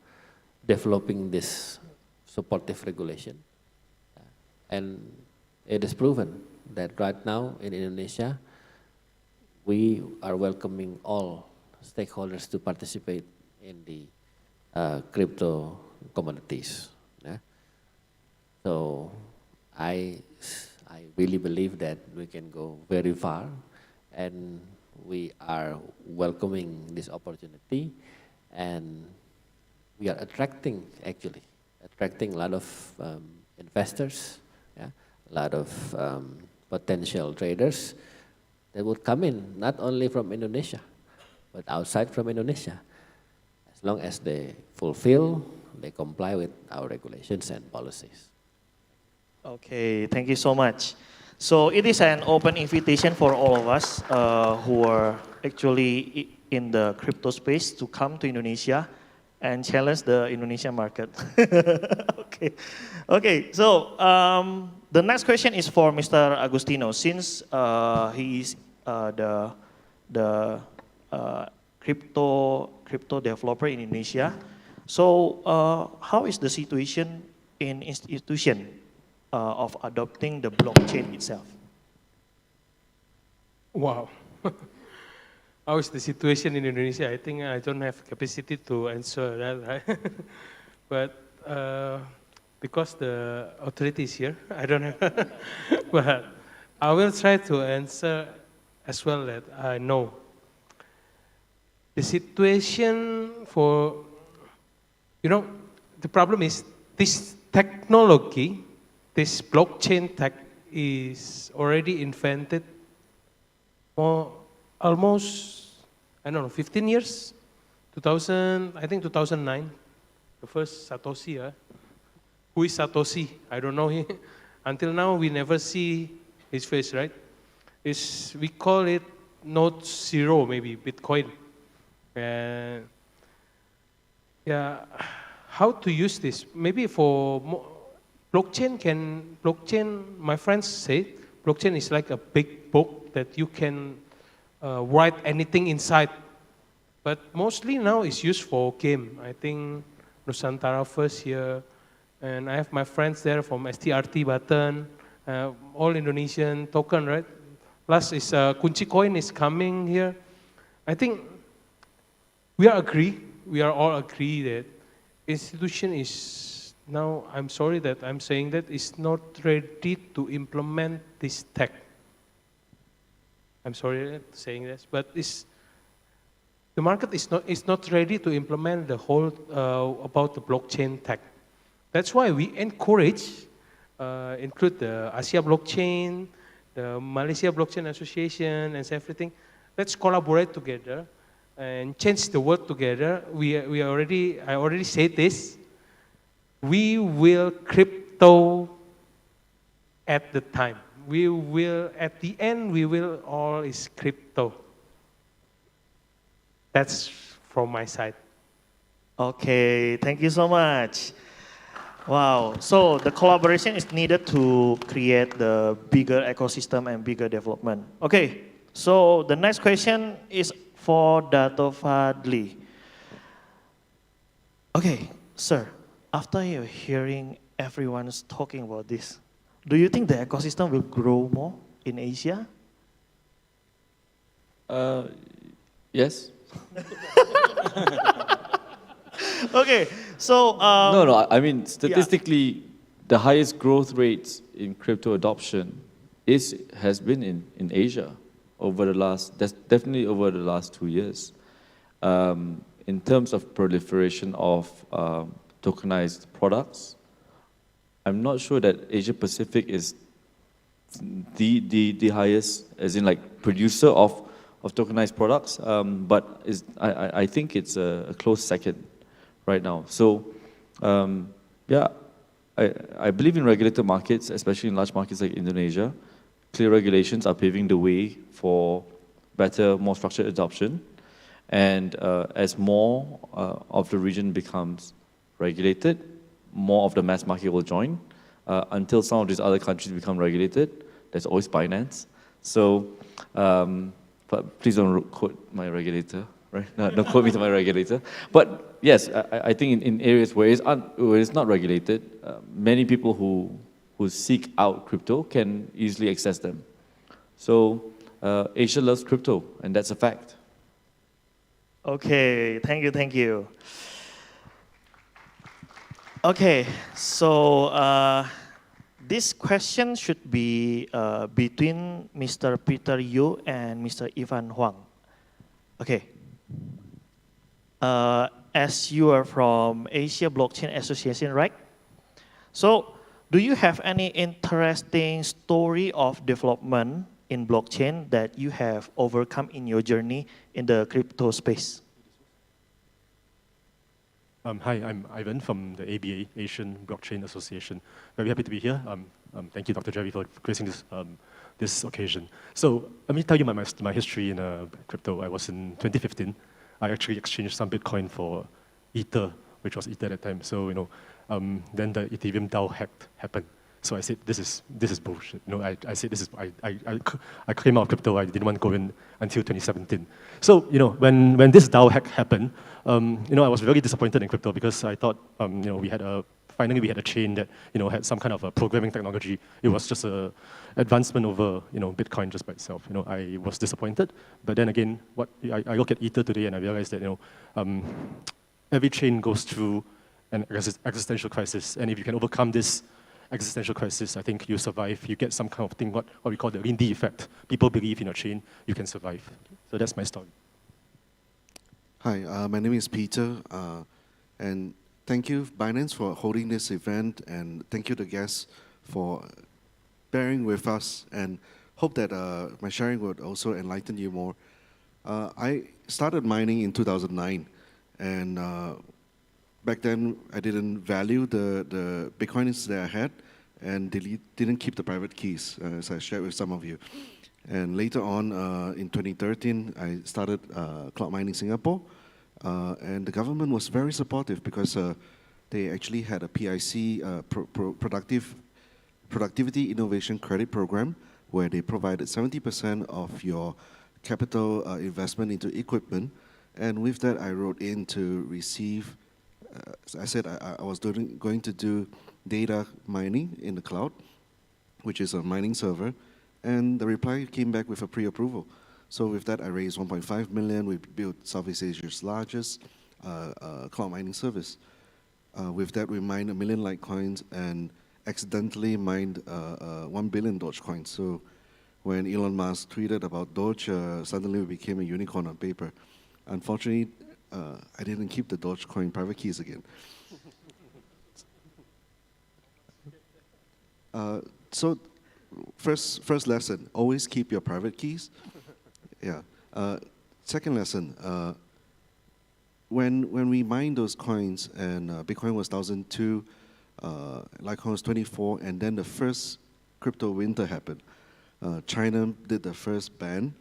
developing this supportive regulation. And it is proven that right now in Indonesia, we are welcoming all stakeholders to participate in the crypto commodities. Yeah? So I really believe that we can go very far, and we are welcoming this opportunity, and we are attracting a lot of investors, yeah? A lot of potential traders that would come in, not only from Indonesia, but outside from Indonesia, as long as they comply with our regulations and policies. Okay, thank you so much. So it is an open invitation for all of us who are actually in the crypto space to come to Indonesia and challenge the Indonesian market. Okay, okay. So the next question is for Mr. Agustino, since he is the crypto developer in Indonesia. So how is the situation in institution of adopting the blockchain itself? Wow. How is the situation in Indonesia? I think I don't have capacity to answer that, right? But because the authority is here, I don't have. But I will try to answer as well that I know. The situation for, the problem is this technology, this blockchain tech is already invented for almost, 15 years, 2000, I think 2009, the first Satoshi. Who is Satoshi? I don't know him. Until now, we never see his face, right? We call it Node 0, maybe, Bitcoin. And yeah, how to use this? Maybe for blockchain, my friends say, blockchain is like a big book that you can write anything inside. But mostly now it's used for game. I think Nusantara first here, and I have my friends there from STRT button, all Indonesian token, right? Plus is Kunci coin is coming here. I think we are all agree that institution is now, I'm sorry that I'm saying that, is not ready to implement this tech. I'm sorry saying this, but the market is not ready to implement the whole about the blockchain tech. That's why we encourage, include the Asia Blockchain, the Malaysia Blockchain Association, and everything. Let's collaborate together and change the world together. I already said this. We will crypto at the time. At the end, we will all is crypto. That's from my side. Okay, thank you so much. Wow, so the collaboration is needed to create the bigger ecosystem and bigger development. Okay, so the next question is for Dato Fadli. Okay, sir, after you're hearing everyone's talking about this, do you think the ecosystem will grow more in Asia? Yes. Okay, so no. I mean, statistically, the highest growth rates in crypto adoption has been in Asia definitely over the last 2 years. In terms of proliferation of tokenized products, I'm not sure that Asia Pacific is the highest, as in like producer of tokenized products, but I think it's a close second right now. So yeah, I believe in regulated markets, especially in large markets like Indonesia. Clear regulations are paving the way for better, more structured adoption. And as more of the region becomes regulated, more of the mass market will join. Until some of these other countries become regulated, there's always Binance. So, but please don't quote my regulator, right? No, don't quote me to my regulator. But yes, I think in areas where it's not regulated, many people who seek out crypto can easily access them. So Asia loves crypto, and that's a fact. Okay, thank you, thank you. Okay, so this question should be between Mr. Peter Yu and Mr. Ivan Huang. Okay. As you are from Asia Blockchain Association, right? So, do you have any interesting story of development in blockchain that you have overcome in your journey in the crypto space? Hi, I'm Ivan from the ABA, Asian Blockchain Association. Very happy to be here. Thank you, Dr. Jerry, for gracing this occasion. So let me tell you my history in crypto. I was in 2015. I actually exchanged some Bitcoin for Ether, which was Ether at the time. So then the Ethereum DAO hack happened. So I said, this is bullshit. I said I came out of crypto. I didn't want to go in until 2017. So when this DAO hack happened, I was very disappointed in crypto because I thought finally we had a chain that had some kind of a programming technology. It was just an advancement over Bitcoin just by itself. I was disappointed. But then again, I look at Ether today and I realize that every chain goes through an existential crisis, and if you can overcome this existential crisis, I think you survive. You get some kind of thing, what we call the Lindy effect. People believe in your chain, you can survive. So that's my story. Hi, my name is Peter, and thank you, Binance, for holding this event, and thank you to guests for bearing with us, and hope that my sharing would also enlighten you more. I started mining in 2009, and back then I didn't value the Bitcoins that I had, and didn't keep the private keys, as I shared with some of you. And later on, in 2013, I started Cloud Mining Singapore, and the government was very supportive because they actually had a PIC, Productivity Innovation Credit Program, where they provided 70% of your capital investment into equipment. And with that, I wrote in to receive, I said I was going to do data mining in the cloud, which is a mining server. And the reply came back with a pre-approval. So with that, I raised 1.5 million. We built Southeast Asia's largest cloud mining service. With that, we mined 1 million Litecoins and accidentally mined 1 billion Dogecoin. So when Elon Musk tweeted about Doge, suddenly we became a unicorn on paper. Unfortunately, I didn't keep the Dogecoin private keys again. So first lesson, always keep your private keys. Yeah. Second lesson, when we mined those coins and Bitcoin was 1,002, Litecoin was 24, and then the first crypto winter happened. China did the first ban,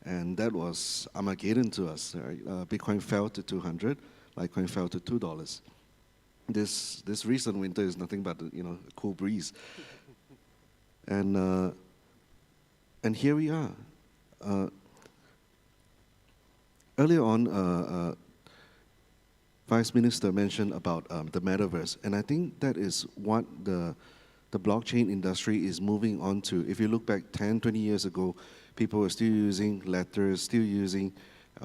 and that was Armageddon to us. Right? Bitcoin fell to 200, Litecoin fell to $2. This recent winter is nothing but a cool breeze. And here we are. Earlier on, Vice Minister mentioned about the metaverse, and I think that is what the blockchain industry is moving on to. If you look back 10, 20 years ago, people were still using letters, still using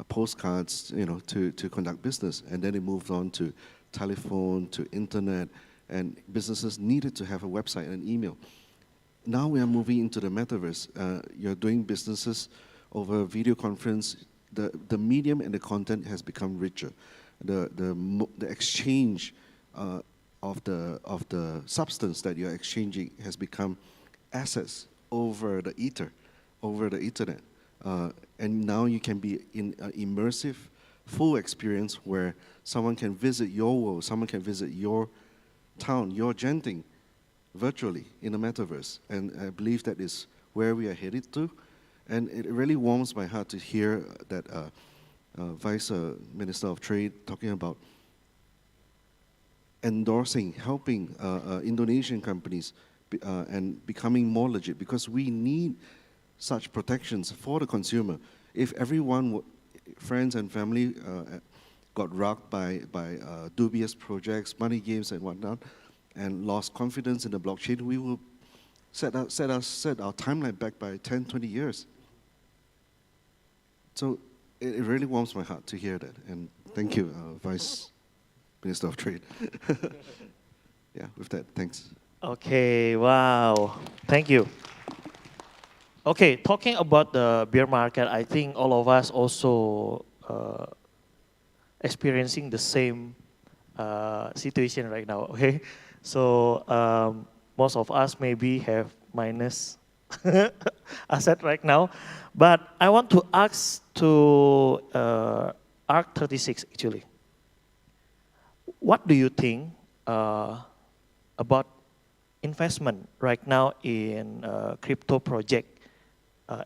postcards, to conduct business, and then it moved on to telephone, to internet, and businesses needed to have a website and email. Now we are moving into the metaverse. You're doing businesses over video conference. The medium and the content has become richer. The exchange of the substance that you're exchanging has become assets over the ether, over the internet. And now you can be in an immersive, full experience where someone can visit your world, someone can visit your town, your Genting, virtually in the metaverse. And I believe that is where we are headed to. And it really warms my heart to hear that Vice Minister of Trade talking about endorsing, helping Indonesian companies and becoming more legit, because we need such protections for the consumer. If everyone, friends and family, got rocked by dubious projects, money games and whatnot, and lost confidence in the blockchain, we will set our timeline back by 10, 20 years. So it really warms my heart to hear that. And thank you, Vice Minister of Trade. Yeah, with that, thanks. Okay, wow, thank you. Okay, talking about the bear market, I think all of us also experiencing the same situation right now, okay? So most of us maybe have minus asset right now, but I want to ask to ARC36 actually. What do you think about investment right now in crypto project,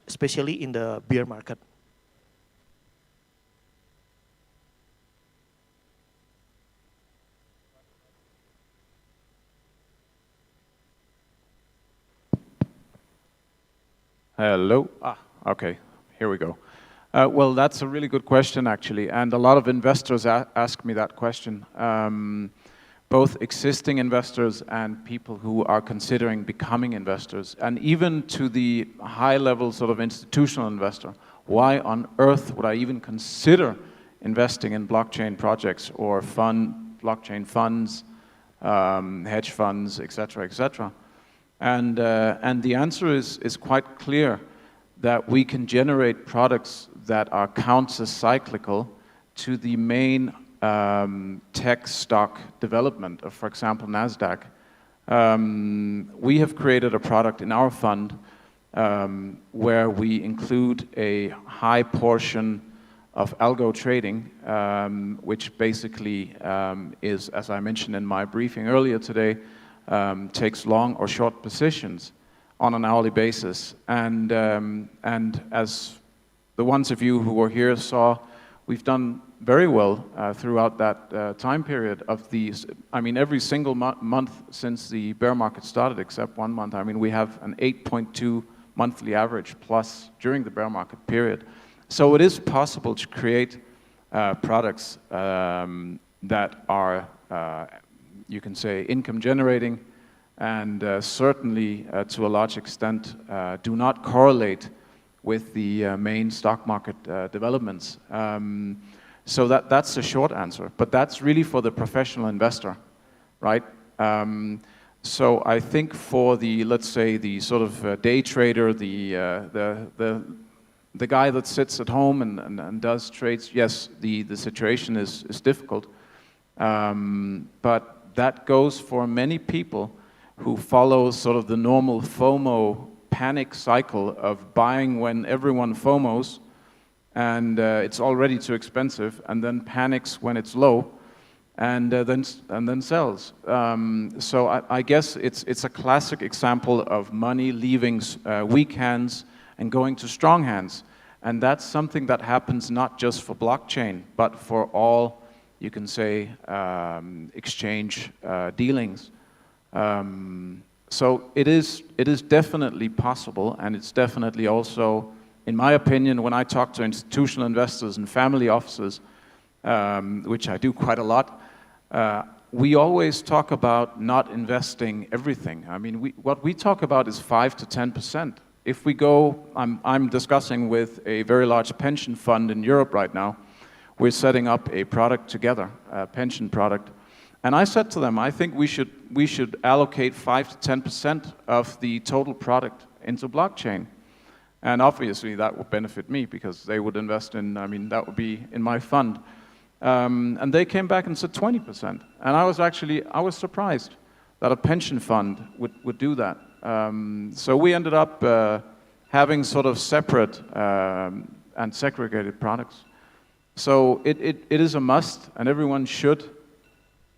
especially in the bear market? Hello. Okay, here we go. Well, that's a really good question, actually, and a lot of investors ask me that question. Both existing investors and people who are considering becoming investors, and even to the high-level sort of institutional investor. Why on earth would I even consider investing in blockchain projects or blockchain funds, hedge funds, et cetera, et cetera? And the answer is quite clear, that we can generate products that are counter-cyclical to the main tech stock development of, for example, NASDAQ. We have created a product in our fund where we include a high portion of algo trading, which basically is, as I mentioned in my briefing earlier today, takes long or short positions on an hourly basis. And as the ones of you who were here saw, we've done very well throughout that time period of these. I mean, every single month since the bear market started, except 1 month. I mean, we have an 8.2 monthly average plus during the bear market period. So it is possible to create products that are, you can say, income generating, and certainly to a large extent do not correlate with the main stock market developments. So that's the short answer, but that's really for the professional investor, right? So I think for the, let's say, the sort of day trader, the guy that sits at home and does trades, yes, the situation is difficult, but that goes for many people who follow sort of the normal FOMO panic cycle of buying when everyone FOMOs and it's already too expensive, and then panics when it's low, and then sells. So I guess it's a classic example of money leaving weak hands and going to strong hands, and that's something that happens not just for blockchain, but for all, you can say, exchange dealings. So it is definitely possible, and it's definitely also, in my opinion, when I talk to institutional investors and family offices, which I do quite a lot, we always talk about not investing everything. I mean, what we talk about is 5 to 10%. If we go, I'm discussing with a very large pension fund in Europe right now. We're setting up a product together, a pension product. And I said to them, I think we should allocate 5 to 10% of the total product into blockchain. And obviously that would benefit me because they would invest in, I mean, that would be in my fund. And they came back and said 20%. And I was surprised that a pension fund would do that. So we ended up having sort of separate and segregated products. So it is a must, and everyone should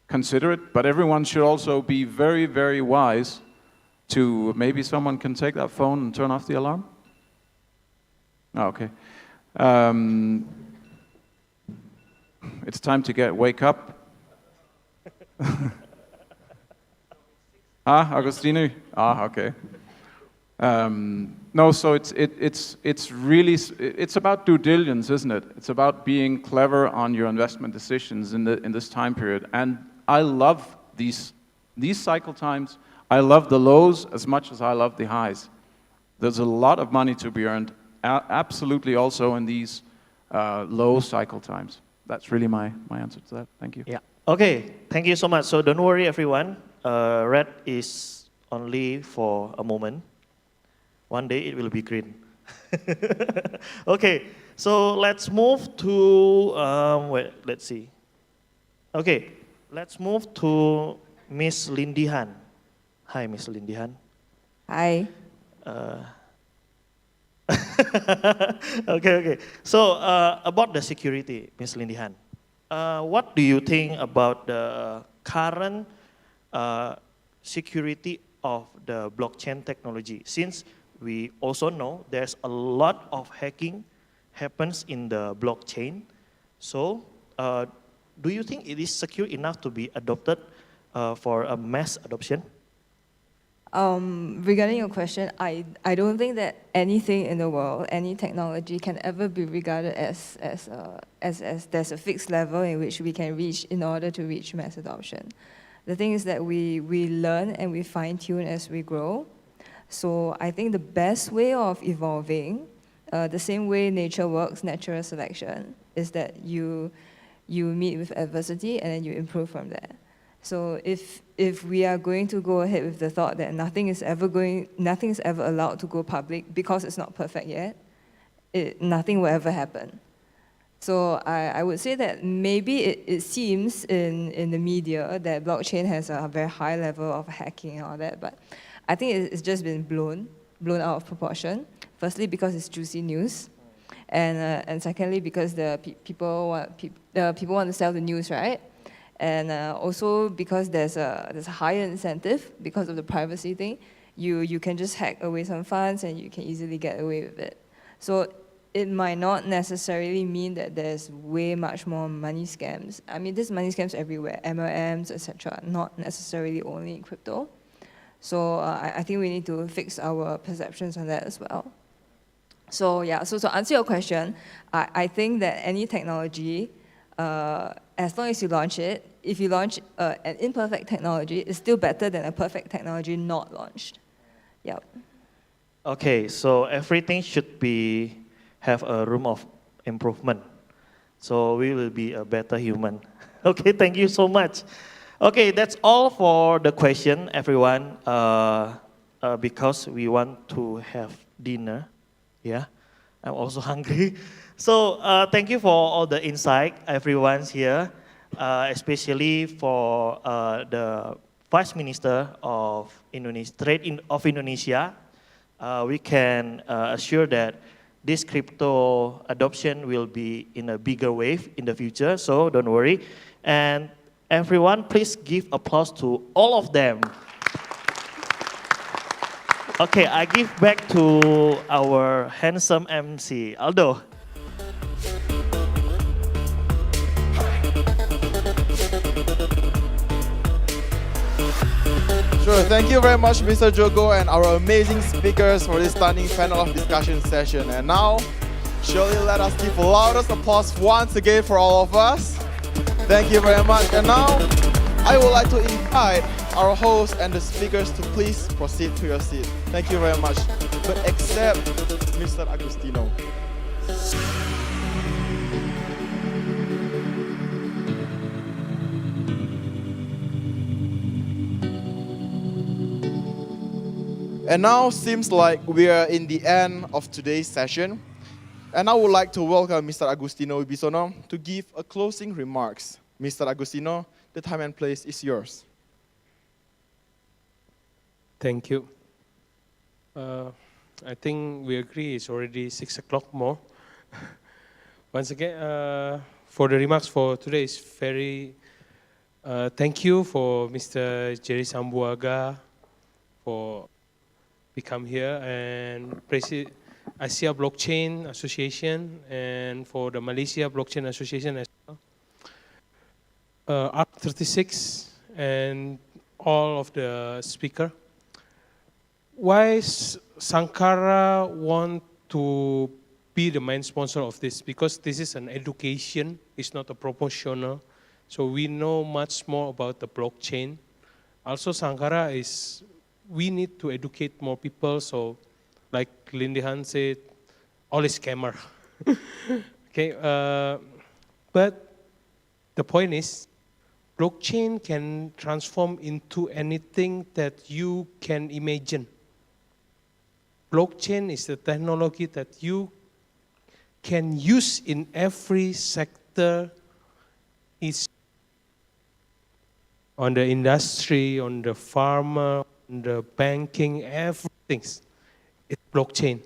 consider it, but everyone should also be very, very wise to, maybe someone can take that phone and turn off the alarm? Oh, okay. It's time to wake up. Agostino. Okay. No, so it's really it's about due diligence, isn't it? It's about being clever on your investment decisions in this time period. And I love these cycle times. I love the lows as much as I love the highs. There's a lot of money to be earned, absolutely also in these low cycle times. That's really my answer to that. Thank you. Yeah. Okay. Thank you so much. So don't worry, everyone. Red is only for a moment. One day it will be green. Okay. So let's move to wait. Let's see. Okay. Let's move to Miss Lindy Han. Hi, Miss Lindy Han. Hi. Okay. So about the security, Ms. Lindy Han, what do you think about the current security of the blockchain technology? Since we also know there's a lot of hacking happens in the blockchain, so do you think it is secure enough to be adopted for a mass adoption? Regarding your question, I don't think that anything in the world, any technology can ever be regarded as there's a fixed level in which we can reach in order to reach mass adoption. The thing is that we learn and we fine tune as we grow. So I think the best way of evolving, the same way nature works, natural selection, is that you meet with adversity and then you improve from there. So if we are going to go ahead with the thought that nothing is ever allowed to go public because it's not perfect yet, nothing will ever happen. So I would say that maybe it seems in the media that blockchain has a very high level of hacking and all that, but I think it's just been blown out of proportion. Firstly, because it's juicy news, and secondly, because the people want to sell the news, right? And also because there's a higher incentive because of the privacy thing. You can just hack away some funds and you can easily get away with it. So it might not necessarily mean that there's way much more money scams. I mean, there's money scams everywhere, MLMs, etc. Not necessarily only in crypto. So I think we need to fix our perceptions on that as well. So yeah, so to answer your question, I think that any technology, as long as you launch it, if you launch an imperfect technology, it's still better than a perfect technology not launched. Yep. Okay, so everything should have a room of improvement. So we will be a better human. Okay, thank you so much. Okay, that's all for the question, everyone, because we want to have dinner. Yeah, I'm also hungry. So thank you for all the insight, everyone's here, especially for the Vice Minister of Indonesia. We can assure that this crypto adoption will be in a bigger wave in the future, so don't worry. And everyone, please give applause to all of them. Okay, I give back to our handsome MC, Aldo. Sure, thank you very much, Mr. Jogo, and our amazing speakers for this stunning panel of discussion session. And now, surely let us give loudest applause once again for all of us. Thank you very much. And now, I would like to invite our host and the speakers to please proceed to your seat. Thank you very much. But except Mr. Agustino. And now seems like we are in the end of today's session. And I would like to welcome Mr. Agustino Wibisono to give a closing remarks. Mr. Agustino, the time and place is yours. Thank you. I think we agree it's already 6 o'clock more. Once again, for the remarks for today is very, thank you for Mr. Jerry Sambuaga for become here, and Asia Blockchain Association, and for the Malaysia Blockchain Association as well. ARC36 and all of the speaker. Why Sangkara want to be the main sponsor of this? Because this is an education, it's not a promotional. So we know much more about the blockchain. Also Sangkara is, we need to educate more people. So like Lindehan said, all is scammer. Okay, but the point is, blockchain can transform into anything that you can imagine. Blockchain is the technology that you can use in every sector. It's on the industry, on the farmer, on the banking, everything. It's blockchain.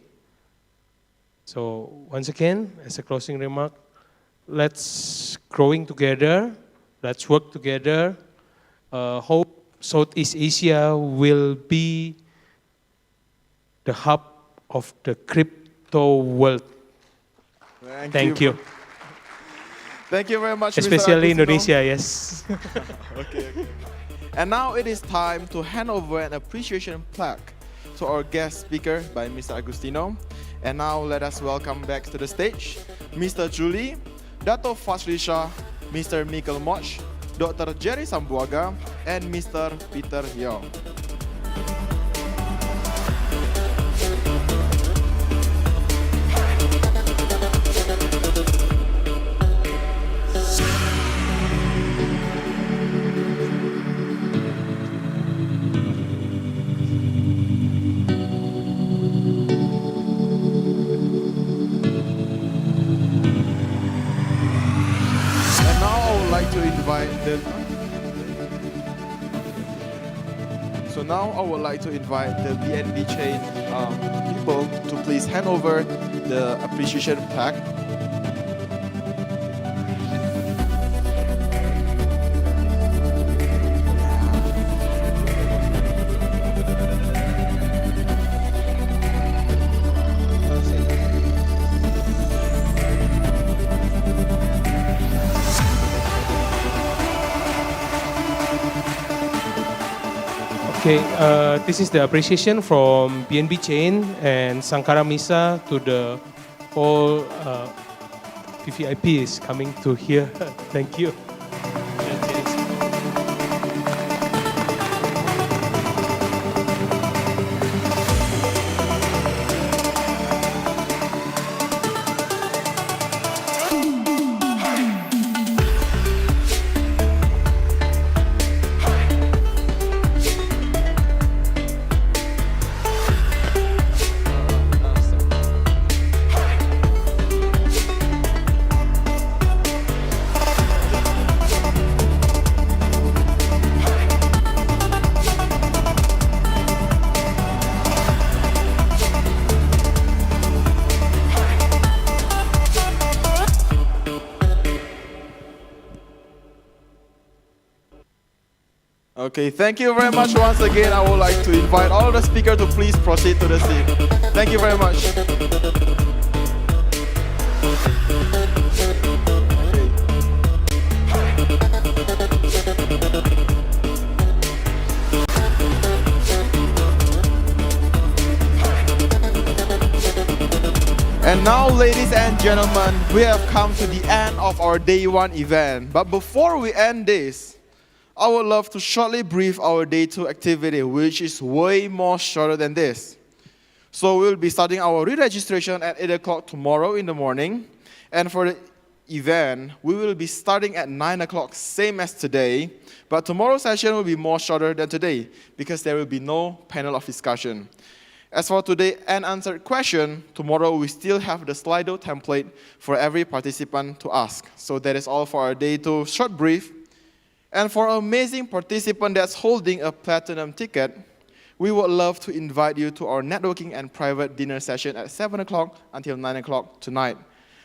So once again, as a closing remark, let's growing together, let's work together. Hope Southeast Asia will be the hub of the crypto world. Thank you. Thank you very much, Especially Mr. Agustino. Indonesia, yes. Okay. And now it is time to hand over an appreciation plaque to our guest speaker by Mr. Agustino. And now let us welcome back to the stage Mr. Julie, Dato Fazlisha, Mr. Mikkel Moch, Dr. Jerry Sambuaga, and Mr. Peter Yeo. So now I would like to invite the BNB chain people to please hand over the appreciation plaque. Okay, this is the appreciation from BNB Chain and Sangkara Misa to the whole VVIP is coming to here. Thank you. Okay, thank you very much once again. I would like to invite all the speakers to please proceed to the seat. Thank you very much. And now, ladies and gentlemen, we have come to the end of our day one event. But before we end this, I would love to shortly brief our day two activity, which is way more shorter than this. So we'll be starting our re-registration at 8 o'clock tomorrow in the morning. And for the event, we will be starting at 9 o'clock, same as today. But tomorrow's session will be more shorter than today because there will be no panel of discussion. As for today's unanswered question, tomorrow we still have the Slido template for every participant to ask. So that is all for our day two short brief. And for an amazing participant that's holding a platinum ticket, we would love to invite you to our networking and private dinner session at 7 o'clock until 9 o'clock tonight.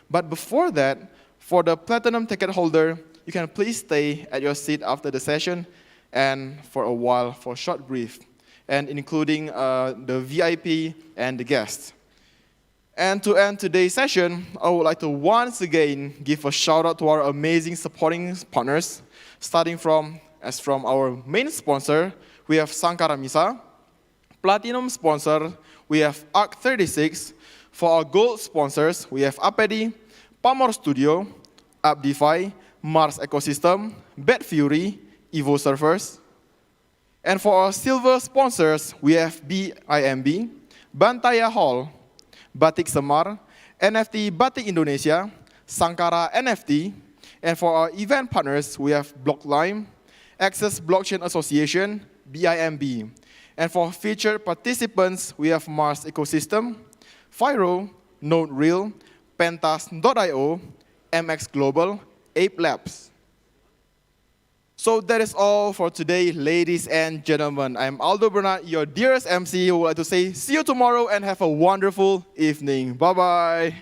But before that, for the platinum ticket holder, you can please stay at your seat after the session and for a while for a short brief, and including the VIP and the guests. And to end today's session, I would like to once again give a shout out to our amazing supporting partners, starting from As from our main sponsor, we have Sangkara Misa. Platinum sponsor, we have ARC36. For our gold sponsors, we have Apedi, Pamor Studio, AppDefi, Mars Ecosystem, Bet Fury, Evo Servers. And for our silver sponsors, we have BIMB, Bantaya Hall, Batik Semar, NFT Batik Indonesia, Sangkara NFT. And for our event partners, we have Blocklime, Access Blockchain Association, BIMB. And for featured participants, we have Mars Ecosystem, Fyro, NodeReal, Pentas.io, MX Global, Ape Labs. So that is all for today, ladies and gentlemen. I'm Aldo Bernard, your dearest MC, who would like to say see you tomorrow and have a wonderful evening. Bye-bye.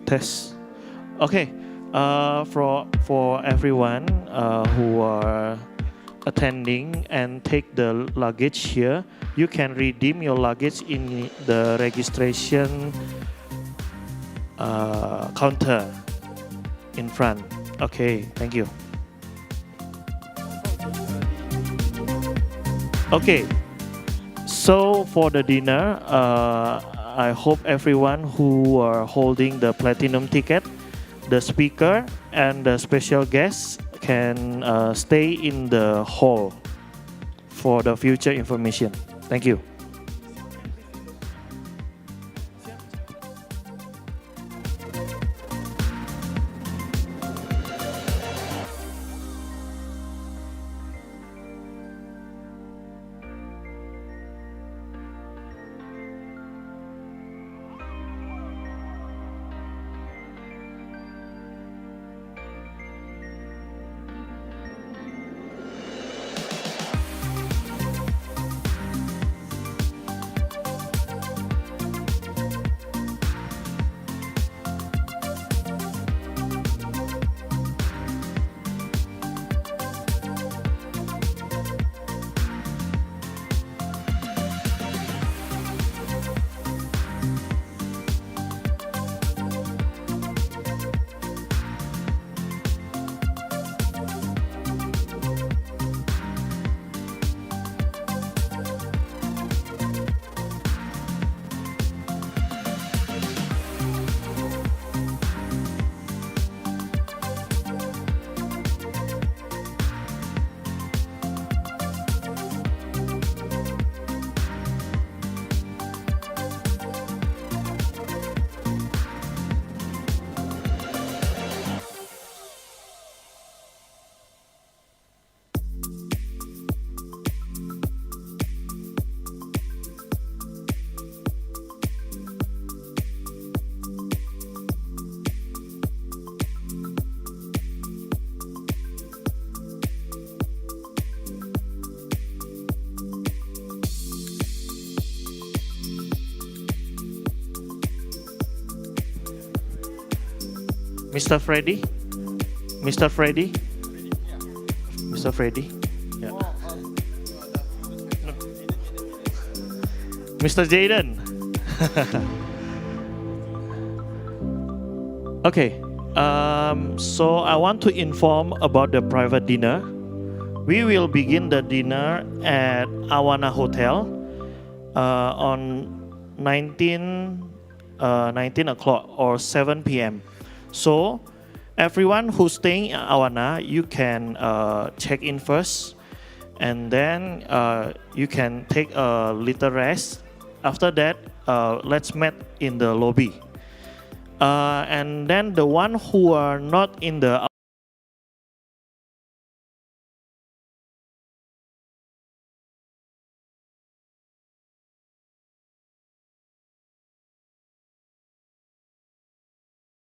Test. Okay. For everyone who are attending and take the luggage here, you can redeem your luggage in the registration counter in front. Okay, thank you. Okay, so for the dinner, I hope everyone who are holding the platinum ticket, the speaker and the special guests can stay in the hall for the future information. Thank you. Mr. Freddy? Mr. Freddy? Mr. Freddy? Yeah. Mr. Jaden? Okay, so I want to inform about the private dinner. We will begin the dinner at Awana Hotel on 19 o'clock or 7 p.m. So everyone who's staying in Awana, you can check in first, and then you can take a little rest. After that, let's meet in the lobby. And then the one who are not in the